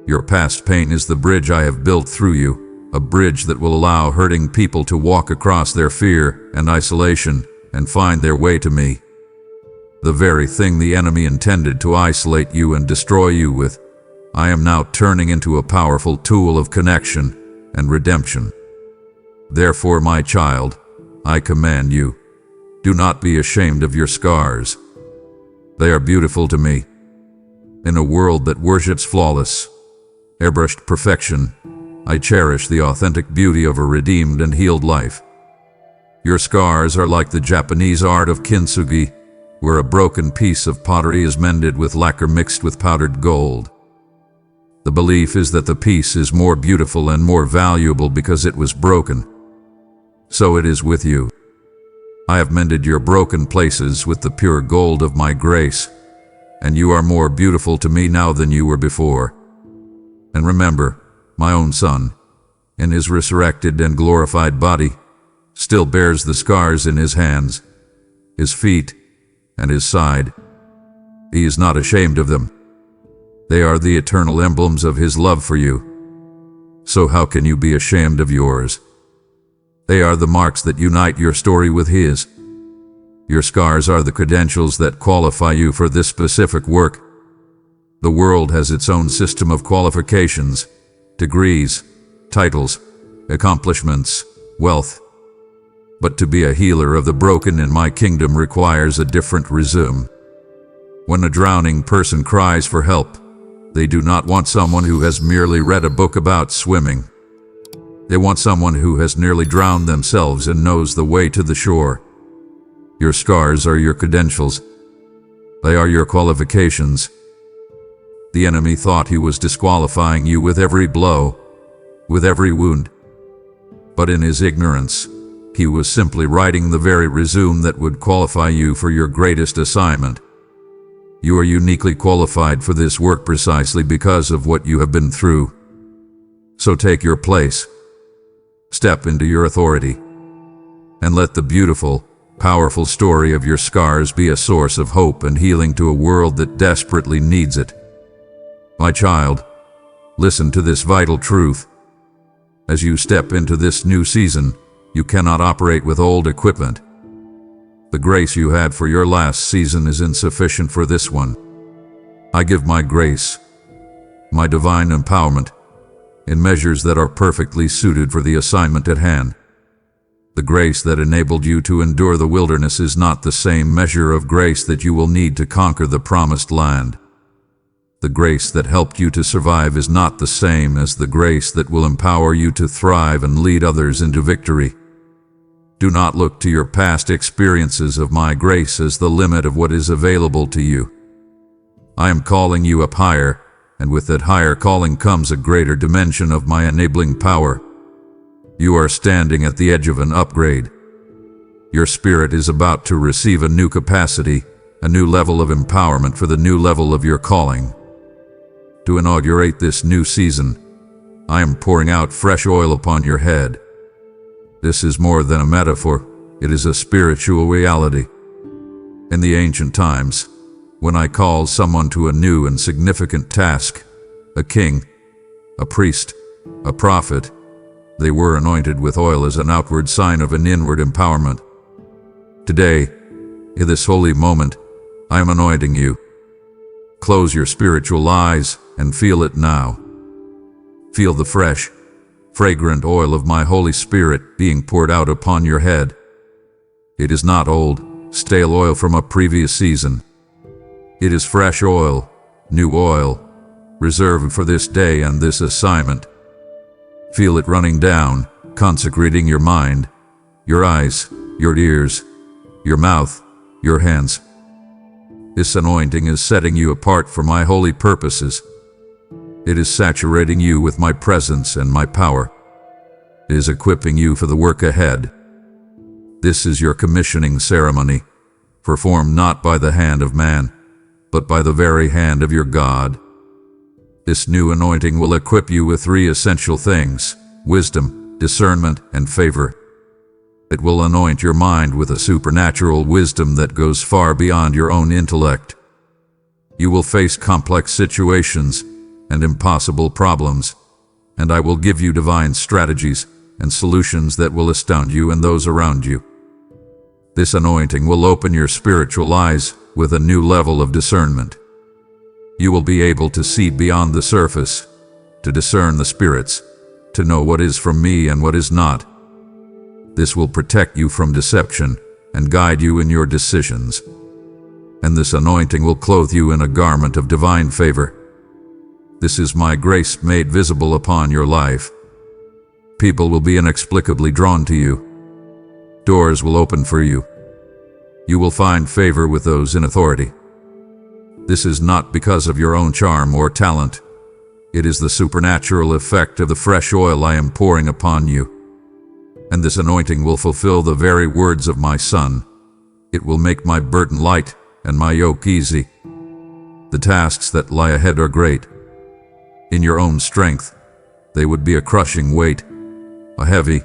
Your past pain is the bridge I have built through you, a bridge that will allow hurting people to walk across their fear and isolation and find their way to me. The very thing the enemy intended to isolate you and destroy you with, I am now turning into a powerful tool of connection and redemption. Therefore, my child, I command you, do not be ashamed of your scars. They are beautiful to me. In a world that worships flawless, airbrushed perfection, I cherish the authentic beauty of a redeemed and healed life. Your scars are like the Japanese art of kintsugi, where a broken piece of pottery is mended with lacquer mixed with powdered gold. The belief is that the piece is more beautiful and more valuable because it was broken. So it is with you. I have mended your broken places with the pure gold of my grace. and you are more beautiful to me now than you were before. And remember, my own son, in his resurrected and glorified body, still bears the scars in his hands, his feet, and his side. He is not ashamed of them. They are the eternal emblems of his love for you. So how can you be ashamed of yours? They are the marks that unite your story with his. Your scars are the credentials that qualify you for this specific work. The world has its own system of qualifications, degrees, titles, accomplishments, wealth. But to be a healer of the broken in my kingdom requires a different resume. When a drowning person cries for help, they do not want someone who has merely read a book about swimming. They want someone who has nearly drowned themselves and knows the way to the shore. Your scars are your credentials. They are your qualifications. The enemy thought he was disqualifying you with every blow, with every wound. But in his ignorance, he was simply writing the very resume that would qualify you for your greatest assignment. You are uniquely qualified for this work precisely because of what you have been through. So take your place. Step into your authority. And let the beautiful, powerful story of your scars be a source of hope and healing to a world that desperately needs it. My child, listen to this vital truth. As you step into this new season, you cannot operate with old equipment. The grace you had for your last season is insufficient for this one. I give my grace, my divine empowerment, in measures that are perfectly suited for the assignment at hand. The grace that enabled you to endure the wilderness is not the same measure of grace that you will need to conquer the promised land. The grace that helped you to survive is not the same as the grace that will empower you to thrive and lead others into victory. Do not look to your past experiences of my grace as the limit of what is available to you. I am calling you up higher, and with that higher calling comes a greater dimension of my enabling power. You are standing at the edge of an upgrade. Your spirit is about to receive a new capacity, a new level of empowerment for the new level of your calling. To inaugurate this new season, I am pouring out fresh oil upon your head. This is more than a metaphor, it is a spiritual reality. In the ancient times, when I called someone to a new and significant task, a king, a priest, a prophet, they were anointed with oil as an outward sign of an inward empowerment. Today, in this holy moment, I am anointing you. Close your spiritual eyes and feel it now. Feel the fresh, fragrant oil of my Holy Spirit being poured out upon your head. It is not old, stale oil from a previous season. It is fresh oil, new oil, reserved for this day and this assignment. Feel it running down, consecrating your mind, your eyes, your ears, your mouth, your hands. This anointing is setting you apart for my holy purposes. It is saturating you with my presence and my power. It is equipping you for the work ahead. This is your commissioning ceremony, performed not by the hand of man, but by the very hand of your God. This new anointing will equip you with 3 essential things: wisdom, discernment, and favor. It will anoint your mind with a supernatural wisdom that goes far beyond your own intellect. You will face complex situations and impossible problems, and I will give you divine strategies and solutions that will astound you and those around you. This anointing will open your spiritual eyes with a new level of discernment. You will be able to see beyond the surface, to discern the spirits, to know what is from me and what is not. This will protect you from deception and guide you in your decisions. And this anointing will clothe you in a garment of divine favor. This is my grace made visible upon your life. People will be inexplicably drawn to you. Doors will open for you. You will find favor with those in authority. This is not because of your own charm or talent. It is the supernatural effect of the fresh oil I am pouring upon you. And this anointing will fulfill the very words of my Son. It will make my burden light and my yoke easy. The tasks that lie ahead are great. In your own strength, they would be a crushing weight, a heavy,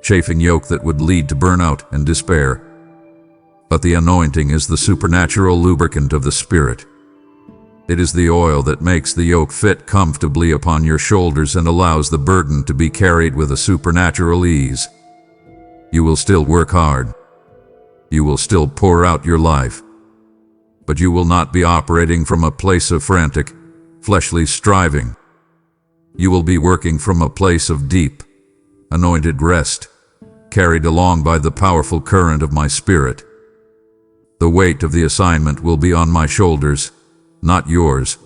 chafing yoke that would lead to burnout and despair. But the anointing is the supernatural lubricant of the Spirit. It is the oil that makes the yoke fit comfortably upon your shoulders and allows the burden to be carried with a supernatural ease. You will still work hard. You will still pour out your life. But you will not be operating from a place of frantic, fleshly striving. You will be working from a place of deep, anointed rest, carried along by the powerful current of my Spirit. The weight of the assignment will be on my shoulders, not yours.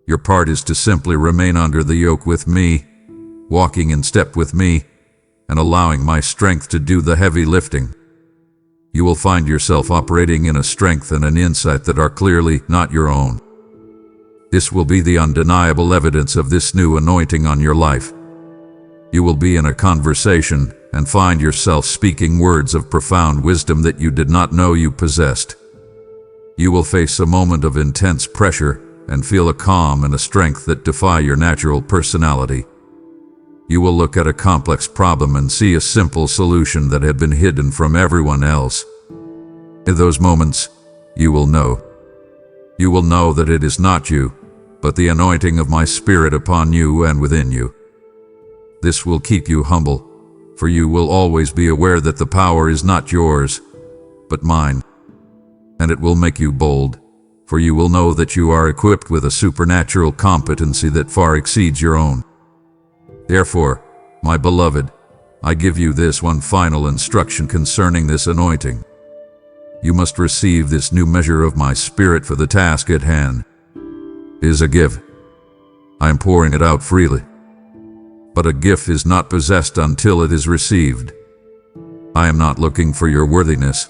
Your part is to simply remain under the yoke with me, walking in step with me, and allowing my strength to do the heavy lifting. You will find yourself operating in a strength and an insight that are clearly not your own. This will be the undeniable evidence of this new anointing on your life. You will be in a conversation and find yourself speaking words of profound wisdom that you did not know you possessed. You will face a moment of intense pressure and feel a calm and a strength that defy your natural personality. You will look at a complex problem and see a simple solution that had been hidden from everyone else. In those moments, you will know. You will know that it is not you, but the anointing of my Spirit upon you and within you. This will keep you humble, for you will always be aware that the power is not yours, but mine. And it will make you bold, for you will know that you are equipped with a supernatural competency that far exceeds your own. Therefore, my beloved, I give you this one final instruction concerning this anointing. You must receive this new measure of my Spirit for the task at hand. It is a gift. I am pouring it out freely. But a gift is not possessed until it is received. I am not looking for your worthiness.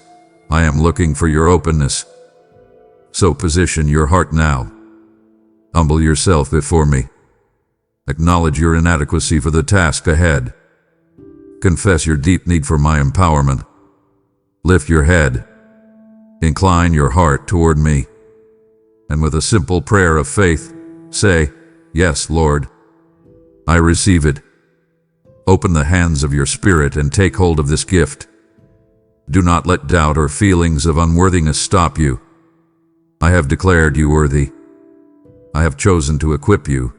I am looking for your openness. So position your heart now. Humble yourself before me. Acknowledge your inadequacy for the task ahead. Confess your deep need for my empowerment. Lift your head. Incline your heart toward me. And with a simple prayer of faith, say, "Yes, Lord. I receive it." Open the hands of your spirit and take hold of this gift. Do not let doubt or feelings of unworthiness stop you. I have declared you worthy. I have chosen to equip you.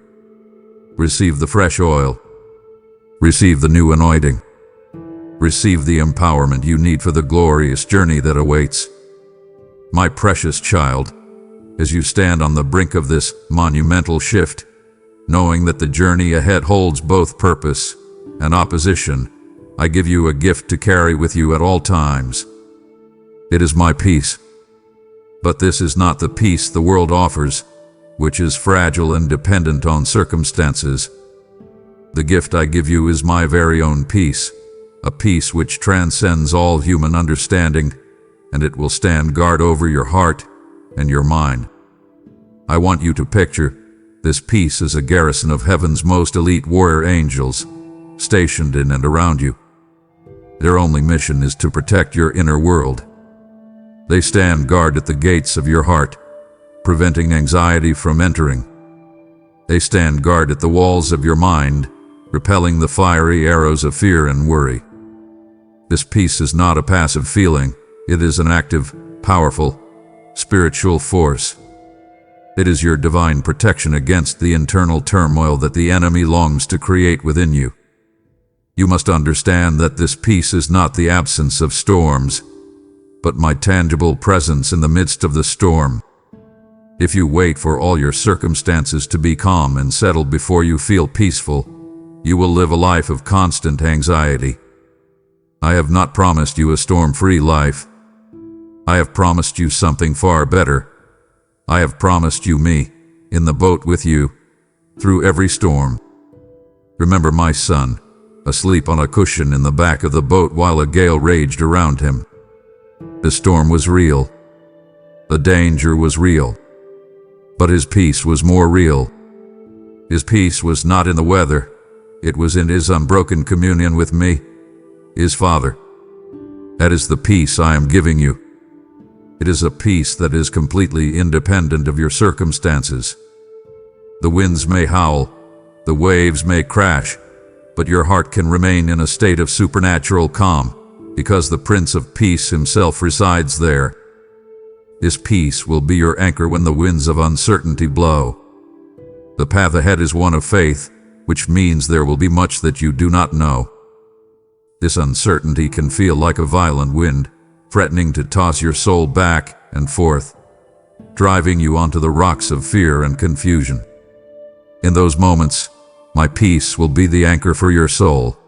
Receive the fresh oil. Receive the new anointing. Receive the empowerment you need for the glorious journey that awaits. My precious child, as you stand on the brink of this monumental shift, knowing that the journey ahead holds both purpose and opposition, I give you a gift to carry with you at all times. It is my peace. But this is not the peace the world offers, which is fragile and dependent on circumstances. The gift I give you is my very own peace, a peace which transcends all human understanding, and it will stand guard over your heart and your mind. I want you to picture this peace as a garrison of heaven's most elite warrior angels, stationed in and around you. Their only mission is to protect your inner world. They stand guard at the gates of your heart, preventing anxiety from entering. They stand guard at the walls of your mind, repelling the fiery arrows of fear and worry. This peace is not a passive feeling. It is an active, powerful, spiritual force. It is your divine protection against the internal turmoil that the enemy longs to create within you. You must understand that this peace is not the absence of storms, but my tangible presence in the midst of the storm. If you wait for all your circumstances to be calm and settled before you feel peaceful, you will live a life of constant anxiety. I have not promised you a storm-free life. I have promised you something far better. I have promised you me, in the boat with you, through every storm. Remember my son, asleep on a cushion in the back of the boat while a gale raged around him. The storm was real. The danger was real. But his peace was more real. His peace was not in the weather. It was in his unbroken communion with me, his Father. That is the peace I am giving you. It is a peace that is completely independent of your circumstances. The winds may howl, the waves may crash, but your heart can remain in a state of supernatural calm, because the Prince of Peace himself resides there. This peace will be your anchor when the winds of uncertainty blow. The path ahead is one of faith, which means there will be much that you do not know. This uncertainty can feel like a violent wind, threatening to toss your soul back and forth, driving you onto the rocks of fear and confusion. In those moments, my peace will be the anchor for your soul.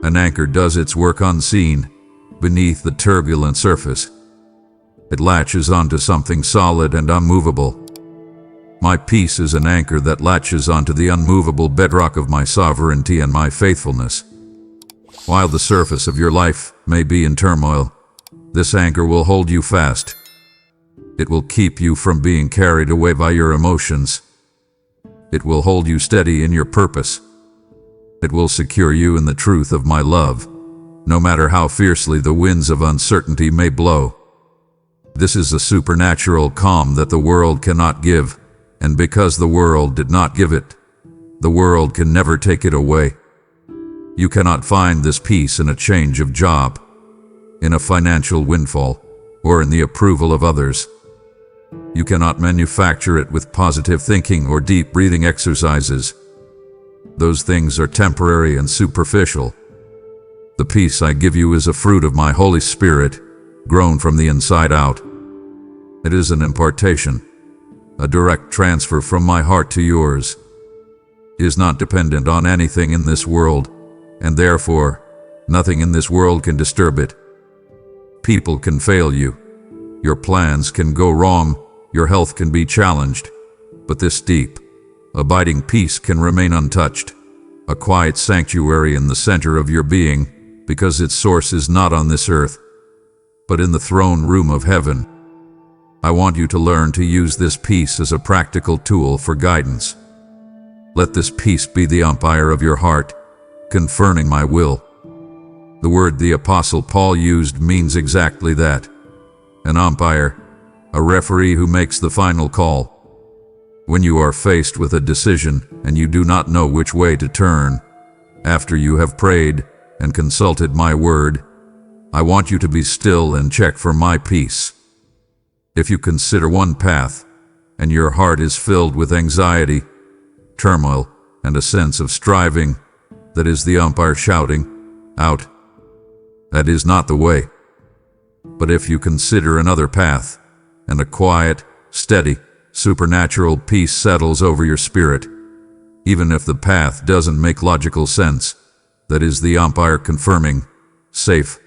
An anchor does its work unseen, beneath the turbulent surface. It latches onto something solid and unmovable. My peace is an anchor that latches onto the unmovable bedrock of my sovereignty and my faithfulness. While the surface of your life may be in turmoil, this anchor will hold you fast. It will keep you from being carried away by your emotions. It will hold you steady in your purpose. It will secure you in the truth of my love, no matter how fiercely the winds of uncertainty may blow. This is a supernatural calm that the world cannot give, and because the world did not give it, the world can never take it away. You cannot find this peace in a change of job, in a financial windfall, or in the approval of others. You cannot manufacture it with positive thinking or deep breathing exercises. Those things are temporary and superficial. The peace I give you is a fruit of my Holy Spirit, grown from the inside out. It is an impartation, a direct transfer from my heart to yours. It is not dependent on anything in this world, and therefore, nothing in this world can disturb it. People can fail you. Your plans can go wrong, your health can be challenged, but this deep, abiding peace can remain untouched, a quiet sanctuary in the center of your being, because its source is not on this earth, but in the throne room of heaven. I want you to learn to use this peace as a practical tool for guidance. Let this peace be the umpire of your heart, confirming my will. The word the Apostle Paul used means exactly that. An umpire, a referee who makes the final call. When you are faced with a decision and you do not know which way to turn, after you have prayed and consulted my word, I want you to be still and check for my peace. If you consider one path, and your heart is filled with anxiety, turmoil, and a sense of striving, that is the umpire shouting, "Out." That is not the way. But if you consider another path, and a quiet, steady, supernatural peace settles over your spirit, even if the path doesn't make logical sense, that is the umpire confirming, "Safe."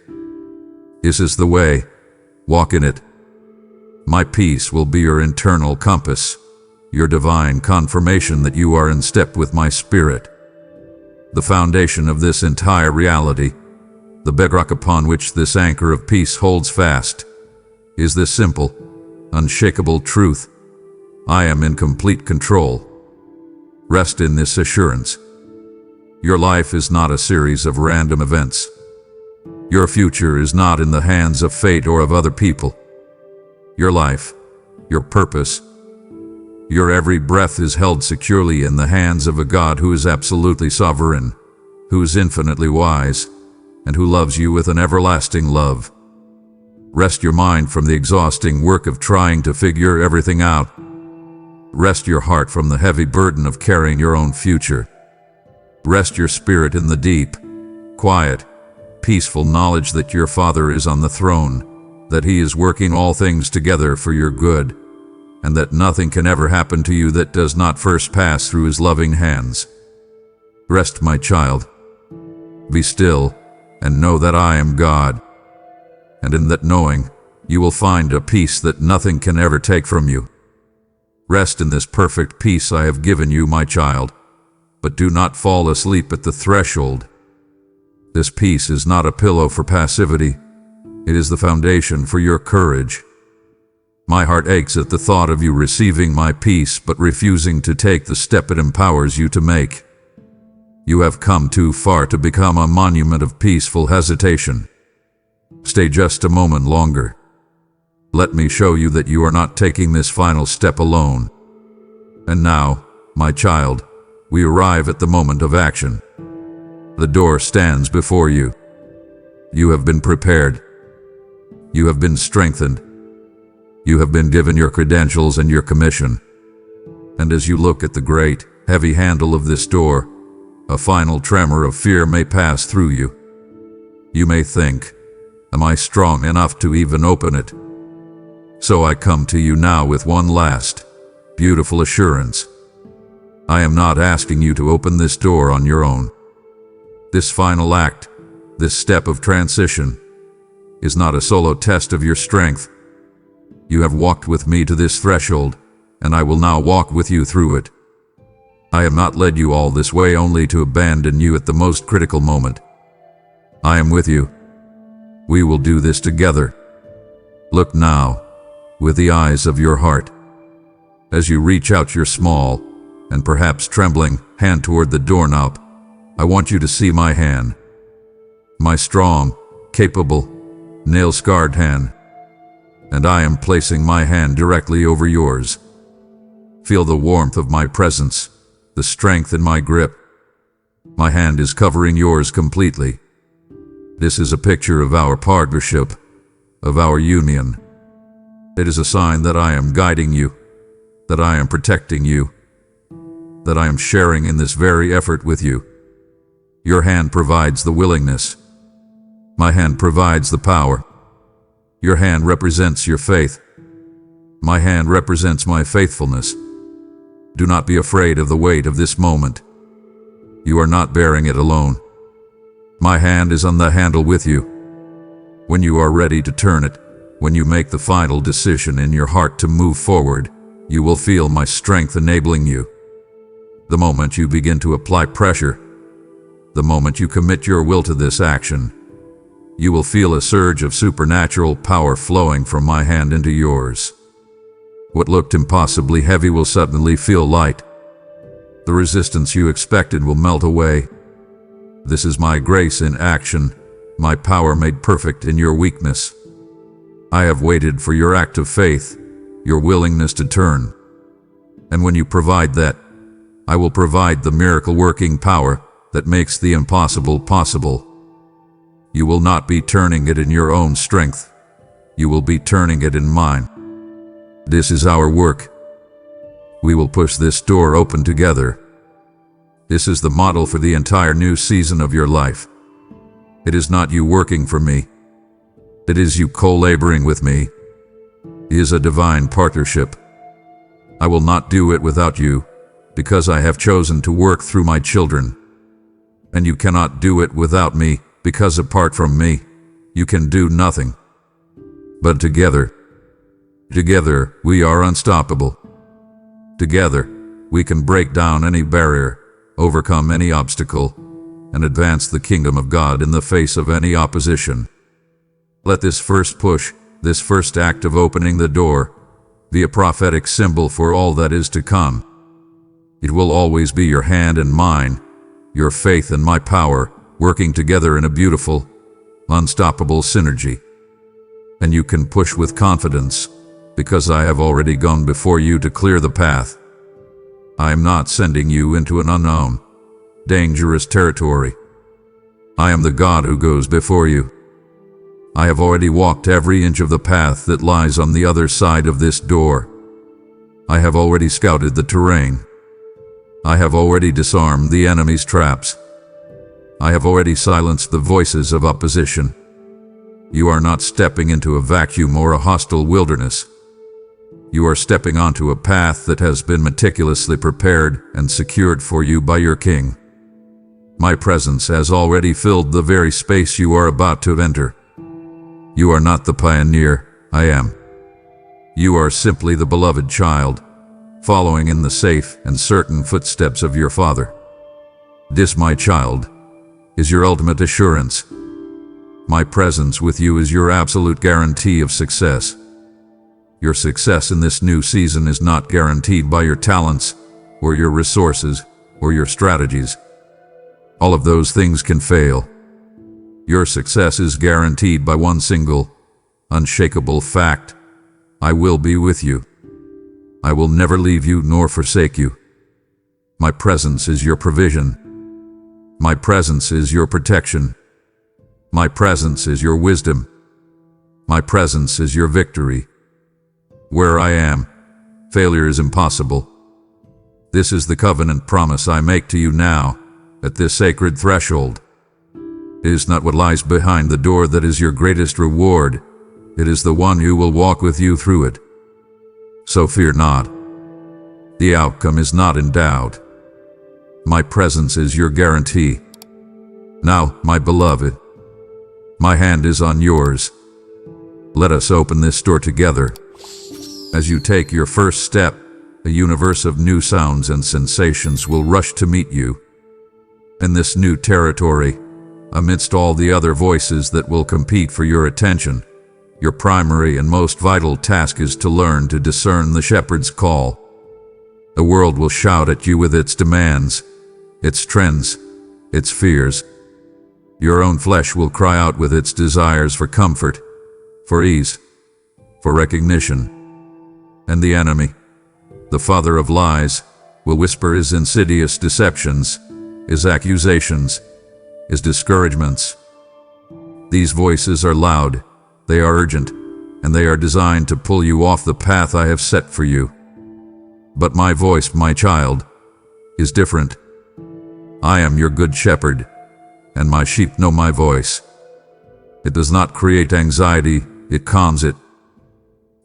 This is the way. Walk in it. My peace will be your internal compass, your divine confirmation that you are in step with my spirit. The foundation of this entire reality, the bedrock upon which this anchor of peace holds fast, is this simple, unshakable truth: I am in complete control. Rest in this assurance. Your life is not a series of random events. Your future is not in the hands of fate or of other people. Your life, your purpose, your every breath is held securely in the hands of a God who is absolutely sovereign, who is infinitely wise, and who loves you with an everlasting love. Rest your mind from the exhausting work of trying to figure everything out. Rest your heart from the heavy burden of carrying your own future. Rest your spirit in the deep, quiet, peaceful knowledge that your Father is on the throne, that He is working all things together for your good, and that nothing can ever happen to you that does not first pass through His loving hands. Rest, my child. Be still, and know that I am God. And in that knowing, you will find a peace that nothing can ever take from you. Rest in this perfect peace I have given you, my child, but do not fall asleep at the threshold. This peace is not a pillow for passivity. It is the foundation for your courage. My heart aches at the thought of you receiving my peace but refusing to take the step it empowers you to make. You have come too far to become a monument of peaceful hesitation. Stay just a moment longer. Let me show you that you are not taking this final step alone. And now, my child, we arrive at the moment of action. The door stands before you. You have been prepared. You have been strengthened. You have been given your credentials and your commission. And as you look at the great, heavy handle of this door, a final tremor of fear may pass through you. You may think, am I strong enough to even open it? So I come to you now with one last, beautiful assurance. I am not asking you to open this door on your own. This final act, this step of transition, is not a solo test of your strength. You have walked with me to this threshold, and I will now walk with you through it. I have not led you all this way only to abandon you at the most critical moment. I am with you. We will do this together. Look now, with the eyes of your heart. As you reach out your small, and perhaps trembling, hand toward the doorknob, I want you to see my hand. My strong, capable, nail-scarred hand. And I am placing my hand directly over yours. Feel the warmth of my presence, the strength in my grip. My hand is covering yours completely. This is a picture of our partnership, of our union. It is a sign that I am guiding you, that I am protecting you, that I am sharing in this very effort with you. Your hand provides the willingness. My hand provides the power. Your hand represents your faith. My hand represents my faithfulness. Do not be afraid of the weight of this moment. You are not bearing it alone. My hand is on the handle with you. When you are ready to turn it, when you make the final decision in your heart to move forward, you will feel my strength enabling you. The moment you begin to apply pressure, the moment you commit your will to this action, you will feel a surge of supernatural power flowing from my hand into yours. What looked impossibly heavy will suddenly feel light. The resistance you expected will melt away. This is my grace in action, my power made perfect in your weakness. I have waited for your act of faith, your willingness to turn. And when you provide that, I will provide the miracle-working power that makes the impossible possible. You will not be turning it in your own strength. You will be turning it in mine. This is our work. We will push this door open together. This is the model for the entire new season of your life. It is not you working for me. It is you co-laboring with me. It is a divine partnership. I will not do it without you, because I have chosen to work through my children. And you cannot do it without me, because apart from me, you can do nothing. But together we are unstoppable. Together, we can break down any barrier, overcome any obstacle, and advance the kingdom of God in the face of any opposition. Let this first push, this first act of opening the door, be a prophetic symbol for all that is to come. It will always be your hand and mine, your faith and my power, working together in a beautiful, unstoppable synergy. And you can push with confidence, because I have already gone before you to clear the path. I am not sending you into an unknown, dangerous territory. I am the God who goes before you. I have already walked every inch of the path that lies on the other side of this door. I have already scouted the terrain. I have already disarmed the enemy's traps. I have already silenced the voices of opposition. You are not stepping into a vacuum or a hostile wilderness. You are stepping onto a path that has been meticulously prepared and secured for you by your King. My presence has already filled the very space you are about to enter. You are not the pioneer, I am. You are simply the beloved child, following in the safe and certain footsteps of your Father. This, my child, is your ultimate assurance. My presence with you is your absolute guarantee of success. Your success in this new season is not guaranteed by your talents, or your resources, or your strategies. All of those things can fail. Your success is guaranteed by one single, unshakable fact, I will be with you. I will never leave you nor forsake you. My presence is your provision. My presence is your protection. My presence is your wisdom. My presence is your victory. Where I am, failure is impossible. This is the covenant promise I make to you now, at this sacred threshold. It is not what lies behind the door that is your greatest reward. It is the one who will walk with you through it. So fear not. The outcome is not in doubt. My presence is your guarantee. Now, my beloved, my hand is on yours. Let us open this door together. As you take your first step, a universe of new sounds and sensations will rush to meet you. In this new territory, amidst all the other voices that will compete for your attention, your primary and most vital task is to learn to discern the shepherd's call. The world will shout at you with its demands, its trends, its fears. Your own flesh will cry out with its desires for comfort, for ease, for recognition. And the enemy, the father of lies, will whisper his insidious deceptions, his accusations, his discouragements. These voices are loud, they are urgent, and they are designed to pull you off the path I have set for you. But my voice, my child, is different. I am your good shepherd, and my sheep know my voice. It does not create anxiety, it calms it.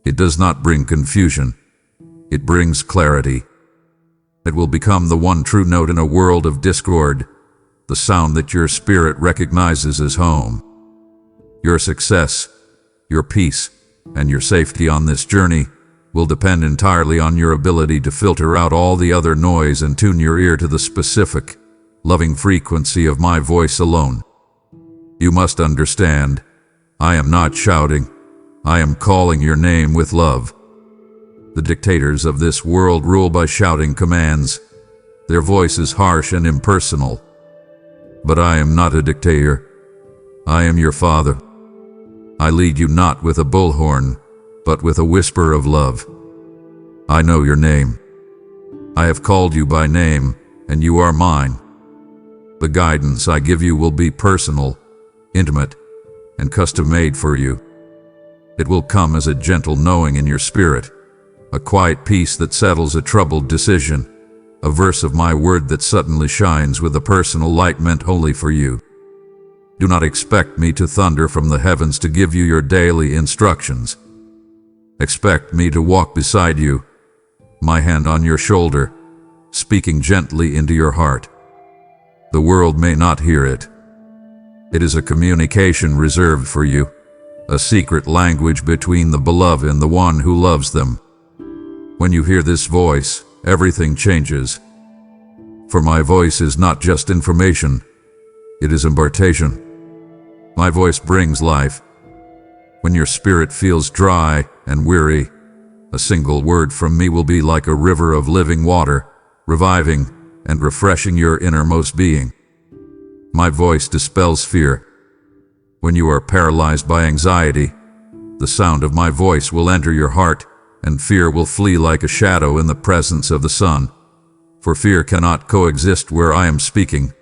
It does not bring confusion, it brings clarity. It will become the one true note in a world of discord, the sound that your spirit recognizes as home. Your success, your peace, and your safety on this journey will depend entirely on your ability to filter out all the other noise and tune your ear to the specific, loving frequency of my voice alone. You must understand, I am not shouting, I am calling your name with love. The dictators of this world rule by shouting commands. Their voice is harsh and impersonal. But I am not a dictator. I am your father. I lead you not with a bullhorn, but with a whisper of love. I know your name. I have called you by name, and you are mine. The guidance I give you will be personal, intimate, and custom-made for you. It will come as a gentle knowing in your spirit, a quiet peace that settles a troubled decision, a verse of my word that suddenly shines with a personal light meant wholly for you. Do not expect me to thunder from the heavens to give you your daily instructions. Expect me to walk beside you, my hand on your shoulder, speaking gently into your heart. The world may not hear it. It is a communication reserved for you, a secret language between the beloved and the one who loves them. When you hear this voice, everything changes. For my voice is not just information, it is impartation. My voice brings life. When your spirit feels dry and weary, a single word from me will be like a river of living water, reviving and refreshing your innermost being. My voice dispels fear. When you are paralyzed by anxiety, the sound of my voice will enter your heart, and fear will flee like a shadow in the presence of the sun. For fear cannot coexist where I am speaking,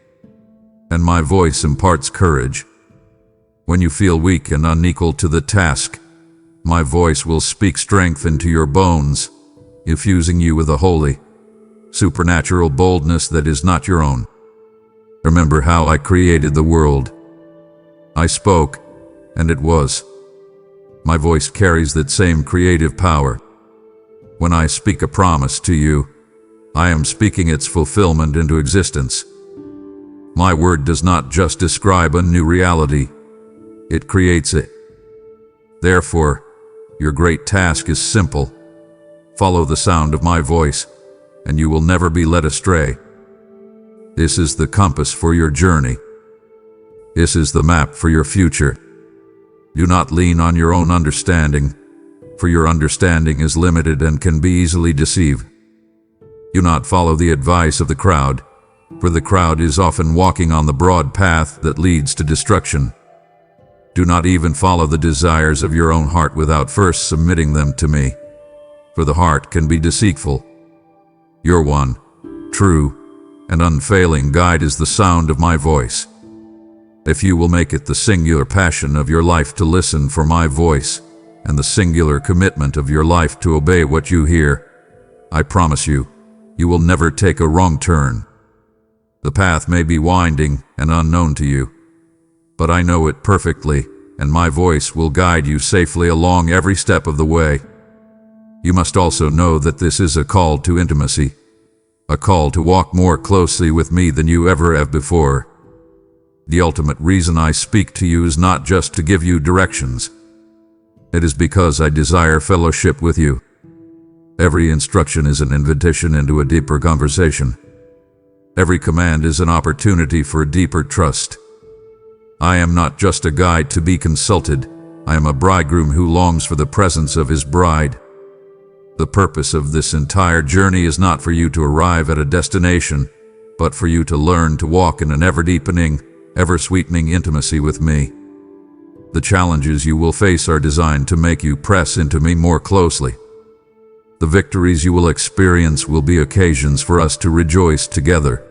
and my voice imparts courage. When you feel weak and unequal to the task, my voice will speak strength into your bones, infusing you with a holy, supernatural boldness that is not your own. Remember how I created the world. I spoke, and it was. My voice carries that same creative power. When I speak a promise to you, I am speaking its fulfillment into existence. My word does not just describe a new reality, it creates it. Therefore, your great task is simple. Follow the sound of my voice, and you will never be led astray. This is the compass for your journey. This is the map for your future. Do not lean on your own understanding, for your understanding is limited and can be easily deceived. Do not follow the advice of the crowd, for the crowd is often walking on the broad path that leads to destruction. Do not even follow the desires of your own heart without first submitting them to me, for the heart can be deceitful. Your one, true, and unfailing guide is the sound of my voice. If you will make it the singular passion of your life to listen for my voice, and the singular commitment of your life to obey what you hear, I promise you, you will never take a wrong turn. The path may be winding and unknown to you, but I know it perfectly, and my voice will guide you safely along every step of the way. You must also know that this is a call to intimacy, a call to walk more closely with me than you ever have before. The ultimate reason I speak to you is not just to give you directions. It is because I desire fellowship with you. Every instruction is an invitation into a deeper conversation. Every command is an opportunity for a deeper trust. I am not just a guide to be consulted. I am a bridegroom who longs for the presence of his bride. The purpose of this entire journey is not for you to arrive at a destination, but for you to learn to walk in an ever-deepening, ever-sweetening intimacy with me. The challenges you will face are designed to make you press into me more closely. The victories you will experience will be occasions for us to rejoice together.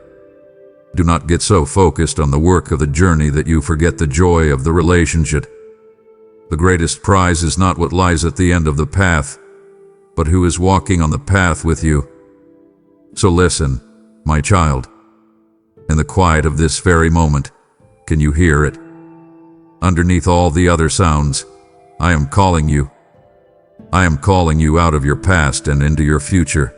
Do not get so focused on the work of the journey that you forget the joy of the relationship. The greatest prize is not what lies at the end of the path, but who is walking on the path with you. So listen, my child. In the quiet of this very moment, can you hear it? Underneath all the other sounds, I am calling you. I am calling you out of your past and into your future.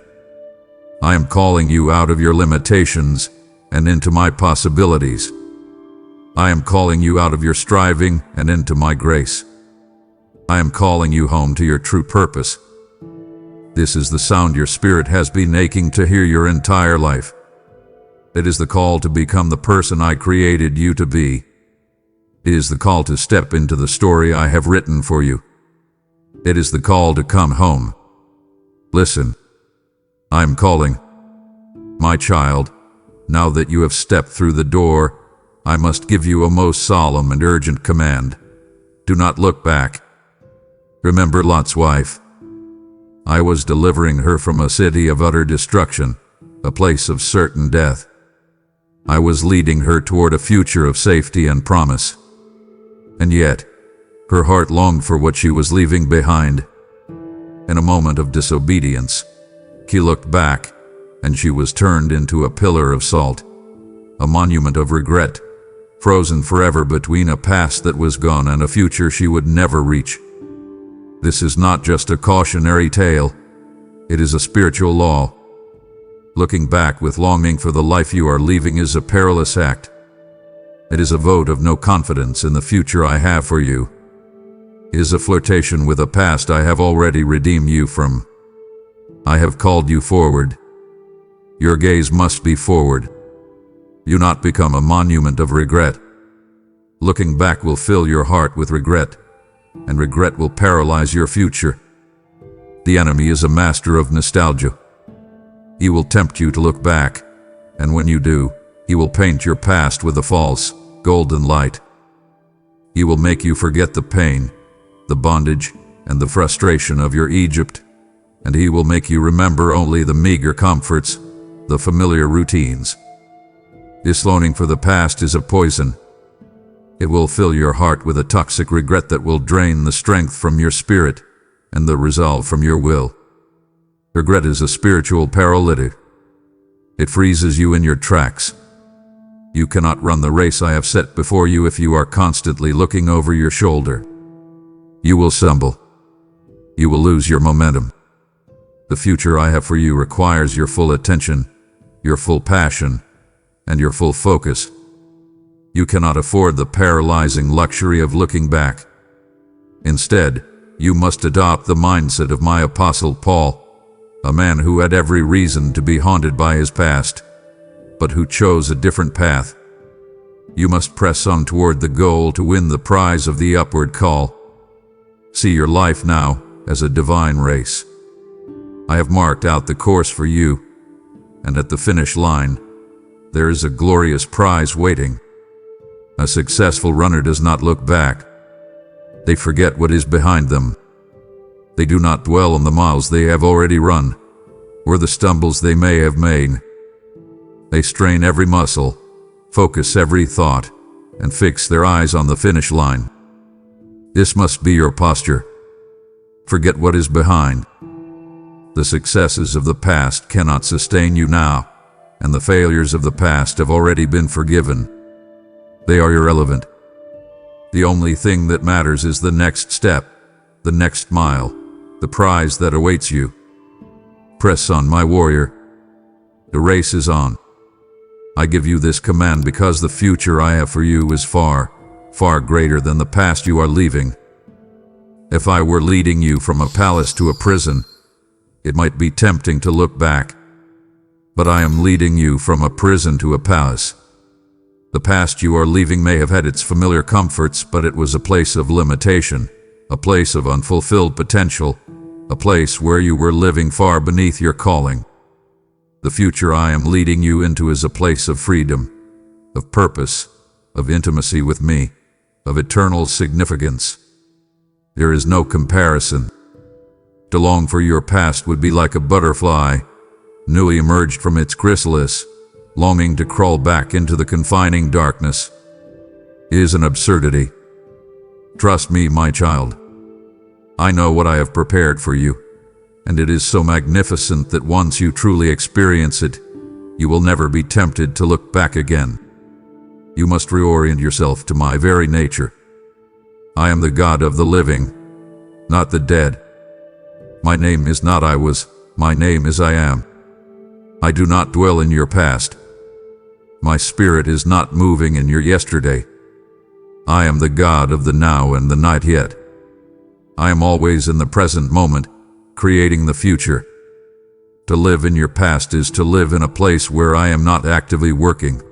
I am calling you out of your limitations and into my possibilities. I am calling you out of your striving and into my grace. I am calling you home to your true purpose. This is the sound your spirit has been aching to hear your entire life. It is the call to become the person I created you to be. It is the call to step into the story I have written for you. It is the call to come home. Listen, I am calling. My child, now that you have stepped through the door, I must give you a most solemn and urgent command. Do not look back. Remember Lot's wife. I was delivering her from a city of utter destruction, a place of certain death. I was leading her toward a future of safety and promise. And yet, her heart longed for what she was leaving behind. In a moment of disobedience, she looked back, and she was turned into a pillar of salt, a monument of regret, frozen forever between a past that was gone and a future she would never reach. This is not just a cautionary tale, it is a spiritual law. Looking back with longing for the life you are leaving is a perilous act. It is a vote of no confidence in the future I have for you. It is a flirtation with a past I have already redeemed you from. I have called you forward. Your gaze must be forward. You not become a monument of regret. Looking back will fill your heart with regret, and regret will paralyze your future. The enemy is a master of nostalgia. He will tempt you to look back, and when you do, he will paint your past with a false, golden light. He will make you forget the pain, the bondage, and the frustration of your Egypt, and he will make you remember only the meager comforts, the familiar routines. This longing for the past is a poison. It will fill your heart with a toxic regret that will drain the strength from your spirit and the resolve from your will. Regret is a spiritual paralytic. It freezes you in your tracks. You cannot run the race I have set before you if you are constantly looking over your shoulder. You will stumble. You will lose your momentum. The future I have for you requires your full attention, your full passion, and your full focus. You cannot afford the paralyzing luxury of looking back. Instead, you must adopt the mindset of my apostle Paul, a man who had every reason to be haunted by his past, but who chose a different path. You must press on toward the goal to win the prize of the upward call. See your life now as a divine race. I have marked out the course for you, and at the finish line, there is a glorious prize waiting. A successful runner does not look back, They forget what is behind them. They do not dwell on the miles they have already run, or the stumbles they may have made. They strain every muscle, focus every thought, and fix their eyes on the finish line. This must be your posture. Forget what is behind. The successes of the past cannot sustain you now, and the failures of the past have already been forgiven. They are irrelevant. The only thing that matters is the next step, the next mile, the prize that awaits you. Press on, my warrior. The race is on. I give you this command because the future I have for you is far, far greater than the past you are leaving. If I were leading you from a palace to a prison, it might be tempting to look back. But I am leading you from a prison to a palace. The past you are leaving may have had its familiar comforts, but it was a place of limitation, a place of unfulfilled potential, a place where you were living far beneath your calling. The future I am leading you into is a place of freedom, of purpose, of intimacy with me, of eternal significance. There is no comparison. To long for your past would be like a butterfly, newly emerged from its chrysalis, longing to crawl back into the confining darkness. It is an absurdity. Trust me, my child. I know what I have prepared for you, and it is so magnificent that once you truly experience it, you will never be tempted to look back again. You must reorient yourself to my very nature. I am the God of the living, not the dead. My name is not I was, my name is I am. I do not dwell in your past. My spirit is not moving in your yesterday. I am the God of the now and the not yet. I am always in the present moment, creating the future. To live in your past is to live in a place where I am not actively working.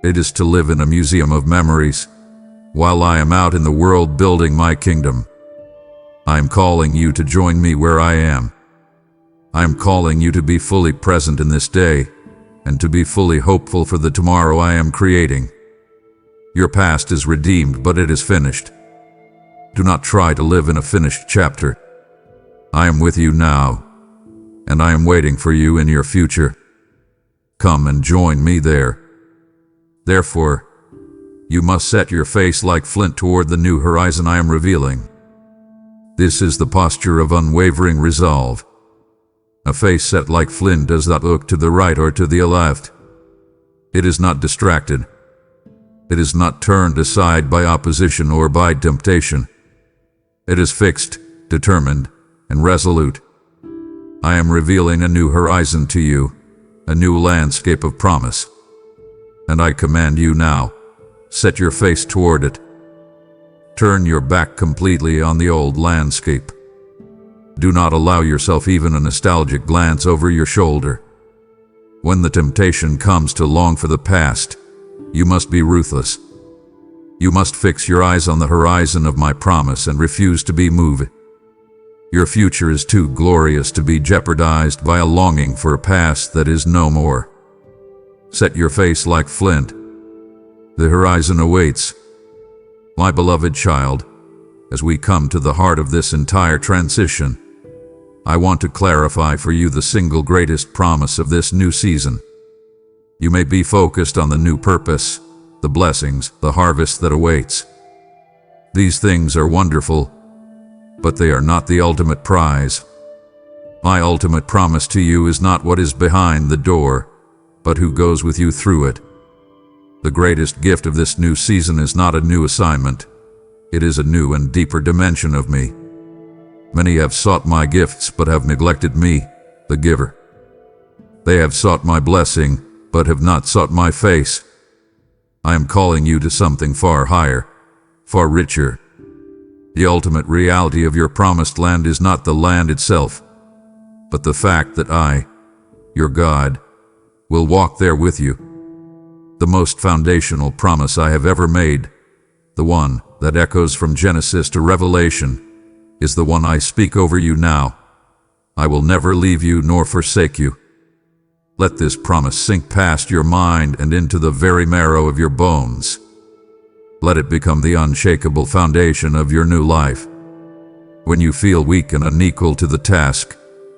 It is to live in a museum of memories, while I am out in the world building my kingdom. I am calling you to join me where I am. I am calling you to be fully present in this day, and to be fully hopeful for the tomorrow I am creating. Your past is redeemed, but it is finished. Do not try to live in a finished chapter. I am with you now, and I am waiting for you in your future. Come and join me there. Therefore, you must set your face like flint toward the new horizon I am revealing. This is the posture of unwavering resolve. A face set like flint does not look to the right or to the left. It is not distracted. It is not turned aside by opposition or by temptation. It is fixed, determined, and resolute. I am revealing a new horizon to you, a new landscape of promise. And I command you now, set your face toward it. Turn your back completely on the old landscape. Do not allow yourself even a nostalgic glance over your shoulder. When the temptation comes to long for the past, you must be ruthless. You must fix your eyes on the horizon of my promise and refuse to be moved. Your future is too glorious to be jeopardized by a longing for a past that is no more. Set your face like flint. The horizon awaits. My beloved child, as we come to the heart of this entire transition, I want to clarify for you the single greatest promise of this new season. You may be focused on the new purpose, the blessings, the harvest that awaits. These things are wonderful, but they are not the ultimate prize. My ultimate promise to you is not what is behind the door, but who goes with you through it. The greatest gift of this new season is not a new assignment. It is a new and deeper dimension of me. Many have sought my gifts but have neglected me, the giver. They have sought my blessing but have not sought my face. I am calling you to something far higher, far richer. The ultimate reality of your promised land is not the land itself, but the fact that I, your God, will walk there with you. The most foundational promise I have ever made, the one that echoes from Genesis to Revelation, is the one I speak over you now. I will never leave you nor forsake you. Let this promise sink past your mind and into the very marrow of your bones. Let it become the unshakable foundation of your new life. When you feel weak and unequal to the task,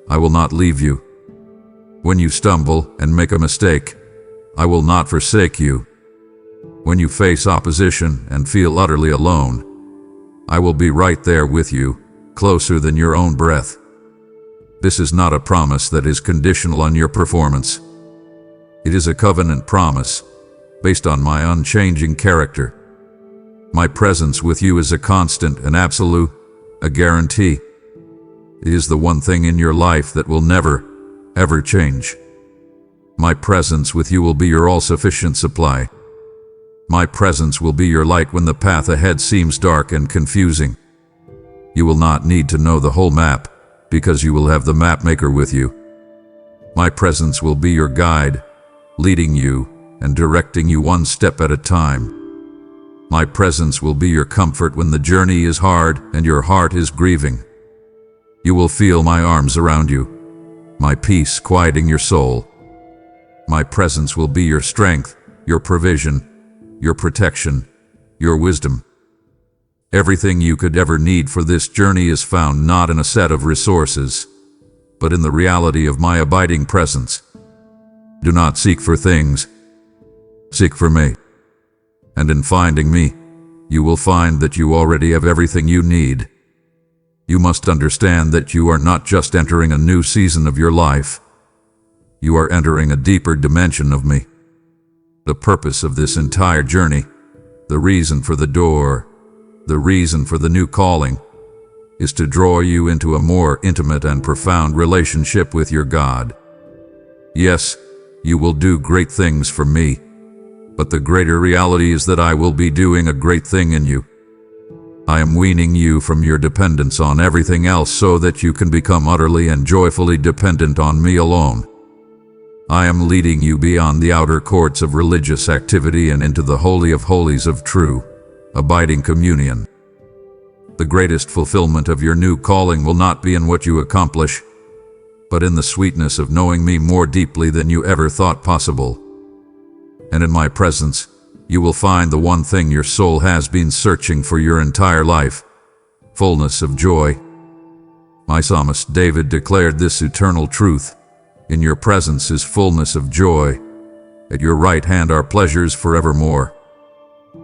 I will not leave you. When you stumble and make a mistake, I will not forsake you. When you face opposition and feel utterly alone, I will be right there with you, closer than your own breath. This is not a promise that is conditional on your performance. It is a covenant promise based on my unchanging character. My presence with you is a constant and absolute, a guarantee. It is the one thing in your life that will never, ever change. My presence with you will be your all-sufficient supply. My presence will be your light when the path ahead seems dark and confusing. You will not need to know the whole map, because you will have the map maker with you. My presence will be your guide, leading you and directing you one step at a time. My presence will be your comfort when the journey is hard and your heart is grieving. You will feel my arms around you, my peace quieting your soul. My presence will be your strength, your provision, your protection, your wisdom. Everything you could ever need for this journey is found not in a set of resources, but in the reality of my abiding presence. Do not seek for things, seek for me. And in finding me, you will find that you already have everything you need. You must understand that you are not just entering a new season of your life. You are entering a deeper dimension of me. The purpose of this entire journey, the reason for the door, the reason for the new calling, is to draw you into a more intimate and profound relationship with your God. Yes, you will do great things for me, but the greater reality is that I will be doing a great thing in you. I am weaning you from your dependence on everything else so that you can become utterly and joyfully dependent on me alone. I am leading you beyond the outer courts of religious activity and into the Holy of Holies of true, abiding communion. The greatest fulfillment of your new calling will not be in what you accomplish, but in the sweetness of knowing me more deeply than you ever thought possible. And in my presence, you will find the one thing your soul has been searching for your entire life: fullness of joy. My psalmist David declared this eternal truth: in your presence is fullness of joy. At your right hand are pleasures forevermore.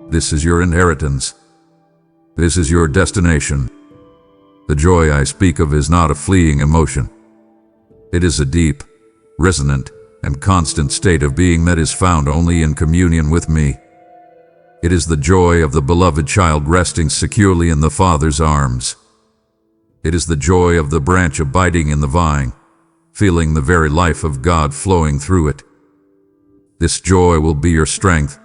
This is your inheritance. This is your destination. The joy I speak of is not a fleeting emotion. It is a deep, resonant, and constant state of being that is found only in communion with me. It is the joy of the beloved child resting securely in the Father's arms. It is the joy of the branch abiding in the vine, feeling the very life of God flowing through it. This joy will be your strength.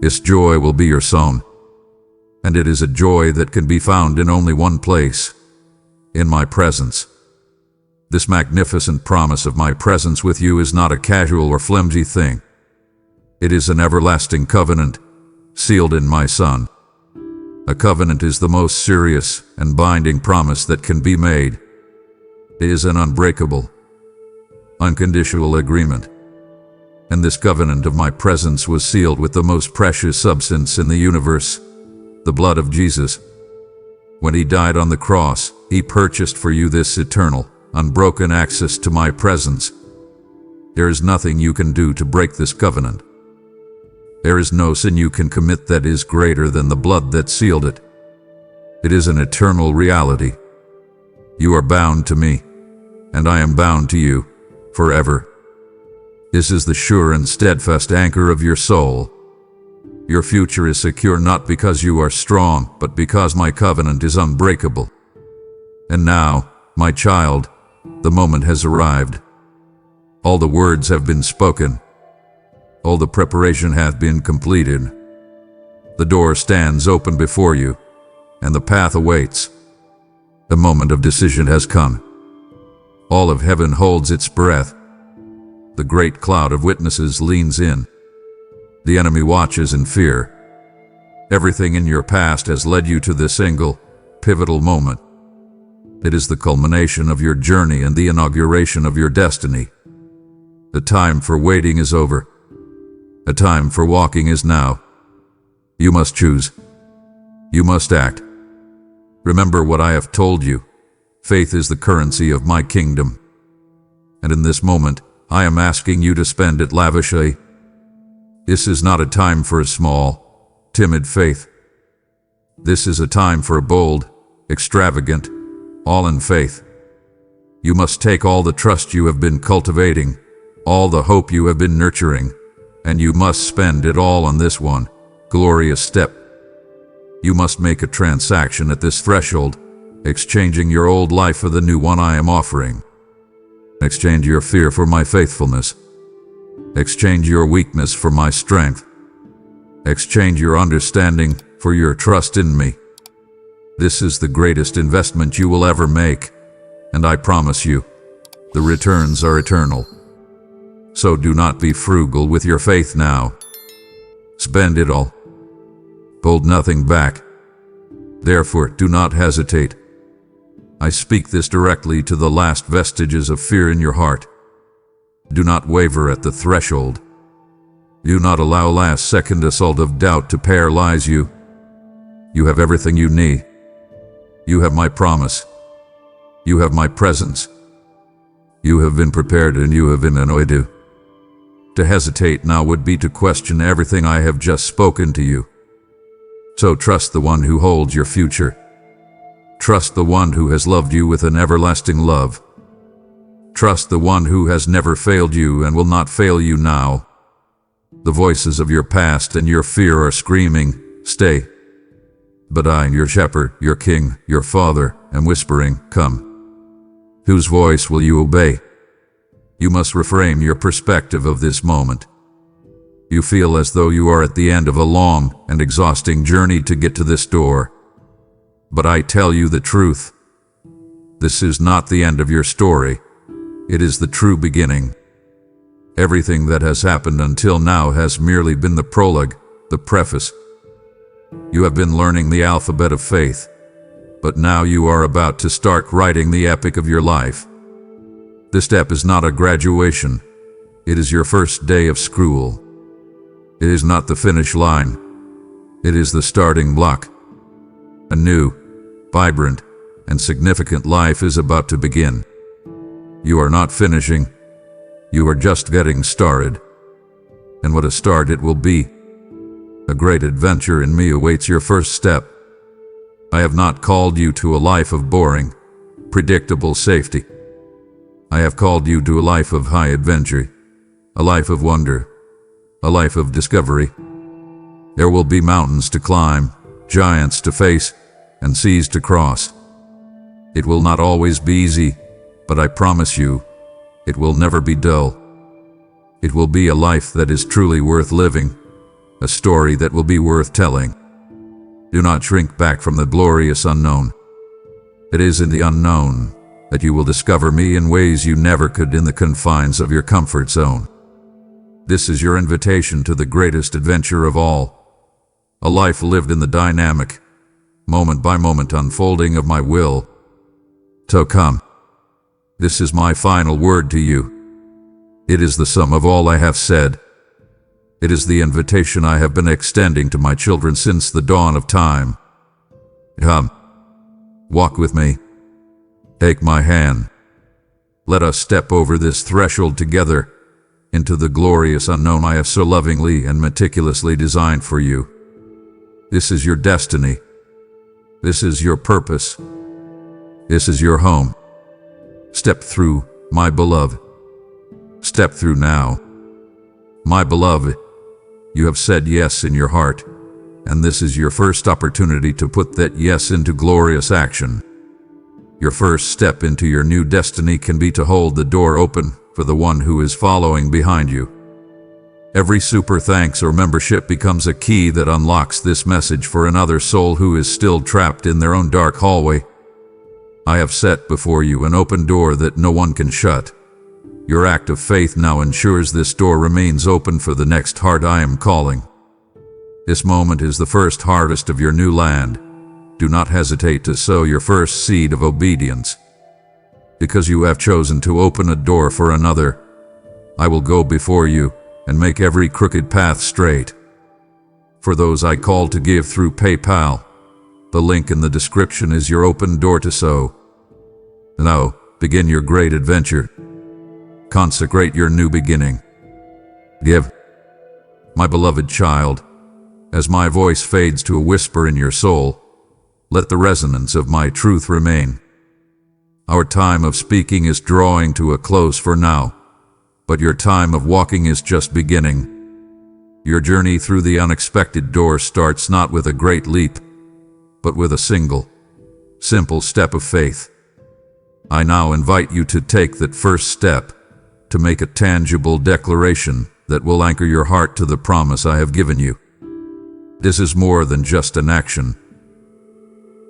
This joy will be your song. And it is a joy that can be found in only one place: in my presence. This magnificent promise of my presence with you is not a casual or flimsy thing. It is an everlasting covenant, sealed in my Son. A covenant is the most serious and binding promise that can be made. It is an unbreakable, unconditional agreement. And this covenant of my presence was sealed with the most precious substance in the universe, the blood of Jesus. When he died on the cross, he purchased for you this eternal, unbroken access to my presence. There is nothing you can do to break this covenant. There is no sin you can commit that is greater than the blood that sealed it. It is an eternal reality. You are bound to me, and I am bound to you, forever. This is the sure and steadfast anchor of your soul. Your future is secure not because you are strong, but because my covenant is unbreakable. And now, my child, the moment has arrived. All the words have been spoken. All the preparation hath been completed. The door stands open before you, and the path awaits. The moment of decision has come. All of heaven holds its breath. The great cloud of witnesses leans in. The enemy watches in fear. Everything in your past has led you to this single, pivotal moment. It is the culmination of your journey and the inauguration of your destiny. The time for waiting is over. The time for walking is now. You must choose. You must act. Remember what I have told you. Faith is the currency of my kingdom. And in this moment, I am asking you to spend it lavishly. This is not a time for a small, timid faith. This is a time for a bold, extravagant, all-in faith. You must take all the trust you have been cultivating, all the hope you have been nurturing, and you must spend it all on this one glorious step. You must make a transaction at this threshold, exchanging your old life for the new one I am offering. Exchange your fear for my faithfulness. Exchange your weakness for my strength. Exchange your understanding for your trust in me. This is the greatest investment you will ever make, and I promise you, the returns are eternal. So do not be frugal with your faith now. Spend it all. Hold nothing back. Therefore, do not hesitate. I speak this directly to the last vestiges of fear in your heart. Do not waver at the threshold. Do not allow last-second assault of doubt to paralyze you. You have everything you need. You have my promise. You have my presence. You have been prepared and you have been anointed. To hesitate now would be to question everything I have just spoken to you. So trust the one who holds your future. Trust the one who has loved you with an everlasting love. Trust the one who has never failed you and will not fail you now. The voices of your past and your fear are screaming, "Stay." But I, your shepherd, your king, your father, am whispering, "Come." Whose voice will you obey? You must reframe your perspective of this moment. You feel as though you are at the end of a long and exhausting journey to get to this door. But I tell you the truth. This is not the end of your story. It is the true beginning. Everything that has happened until now has merely been the prologue, the preface. You have been learning the alphabet of faith, but now you are about to start writing the epic of your life. This step is not a graduation. It is your first day of school. It is not the finish line. It is the starting block. A new, vibrant, and significant life is about to begin. You are not finishing. You are just getting started. And what a start it will be. A great adventure in me awaits your first step. I have not called you to a life of boring, predictable safety. I have called you to a life of high adventure, a life of wonder, a life of discovery. There will be mountains to climb, giants to face, and seas to cross. It will not always be easy, but I promise you, it will never be dull. It will be a life that is truly worth living, a story that will be worth telling. Do not shrink back from the glorious unknown. It is in the unknown that you will discover me in ways you never could in the confines of your comfort zone. This is your invitation to the greatest adventure of all, a life lived in the dynamic, moment-by-moment unfolding of my will. So come. This is my final word to you. It is the sum of all I have said. It is the invitation I have been extending to my children since the dawn of time. Come. Walk with me. Take my hand. Let us step over this threshold together into the glorious unknown I have so lovingly and meticulously designed for you. This is your destiny. This is your purpose. This is your home. Step through, my beloved. Step through now. My beloved, you have said yes in your heart, and this is your first opportunity to put that yes into glorious action. Your first step into your new destiny can be to hold the door open for the one who is following behind you. Every super thanks or membership becomes a key that unlocks this message for another soul who is still trapped in their own dark hallway. I have set before you an open door that no one can shut. Your act of faith now ensures this door remains open for the next heart I am calling. This moment is the first harvest of your new land. Do not hesitate to sow your first seed of obedience. Because you have chosen to open a door for another, I will go before you and make every crooked path straight. For those I call to give through PayPal. The link in the description is your open door to sow. Now, begin your great adventure. Consecrate your new beginning. Give. My beloved child, as my voice fades to a whisper in your soul, let the resonance of my truth remain. Our time of speaking is drawing to a close for now, but your time of walking is just beginning. Your journey through the unexpected door starts not with a great leap, but with a simple step of faith. I now invite you to take that first step, to make a tangible declaration that will anchor your heart to the promise I have given you. This is more than just an action.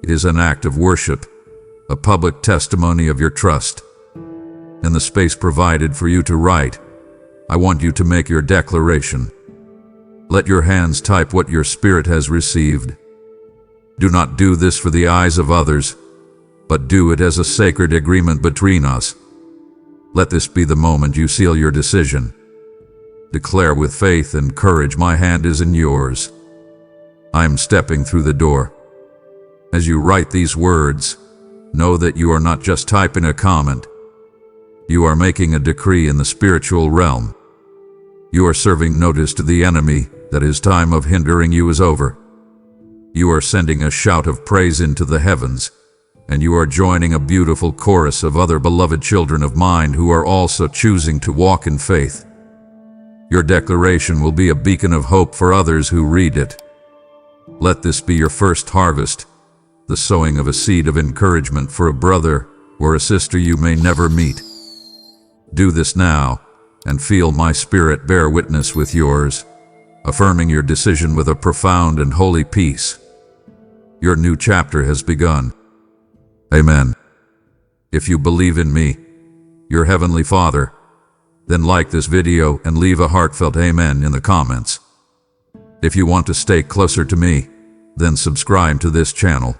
It is an act of worship, a public testimony of your trust. In the space provided for you to write, I want you to make your declaration. Let your hands type what your spirit has received. Do not do this for the eyes of others, but do it as a sacred agreement between us. Let this be the moment you seal your decision. Declare with faith and courage, my hand is in yours. I am stepping through the door. As you write these words, know that you are not just typing a comment. You are making a decree in the spiritual realm. You are serving notice to the enemy that his time of hindering you is over. You are sending a shout of praise into the heavens, and you are joining a beautiful chorus of other beloved children of mine who are also choosing to walk in faith. Your declaration will be a beacon of hope for others who read it. Let this be your first harvest, the sowing of a seed of encouragement for a brother or a sister you may never meet. Do this now, and feel my spirit bear witness with yours, affirming your decision with a profound and holy peace. Your new chapter has begun. Amen. If you believe in me, your Heavenly Father, then like this video and leave a heartfelt amen in the comments. If you want to stay closer to me, then subscribe to this channel.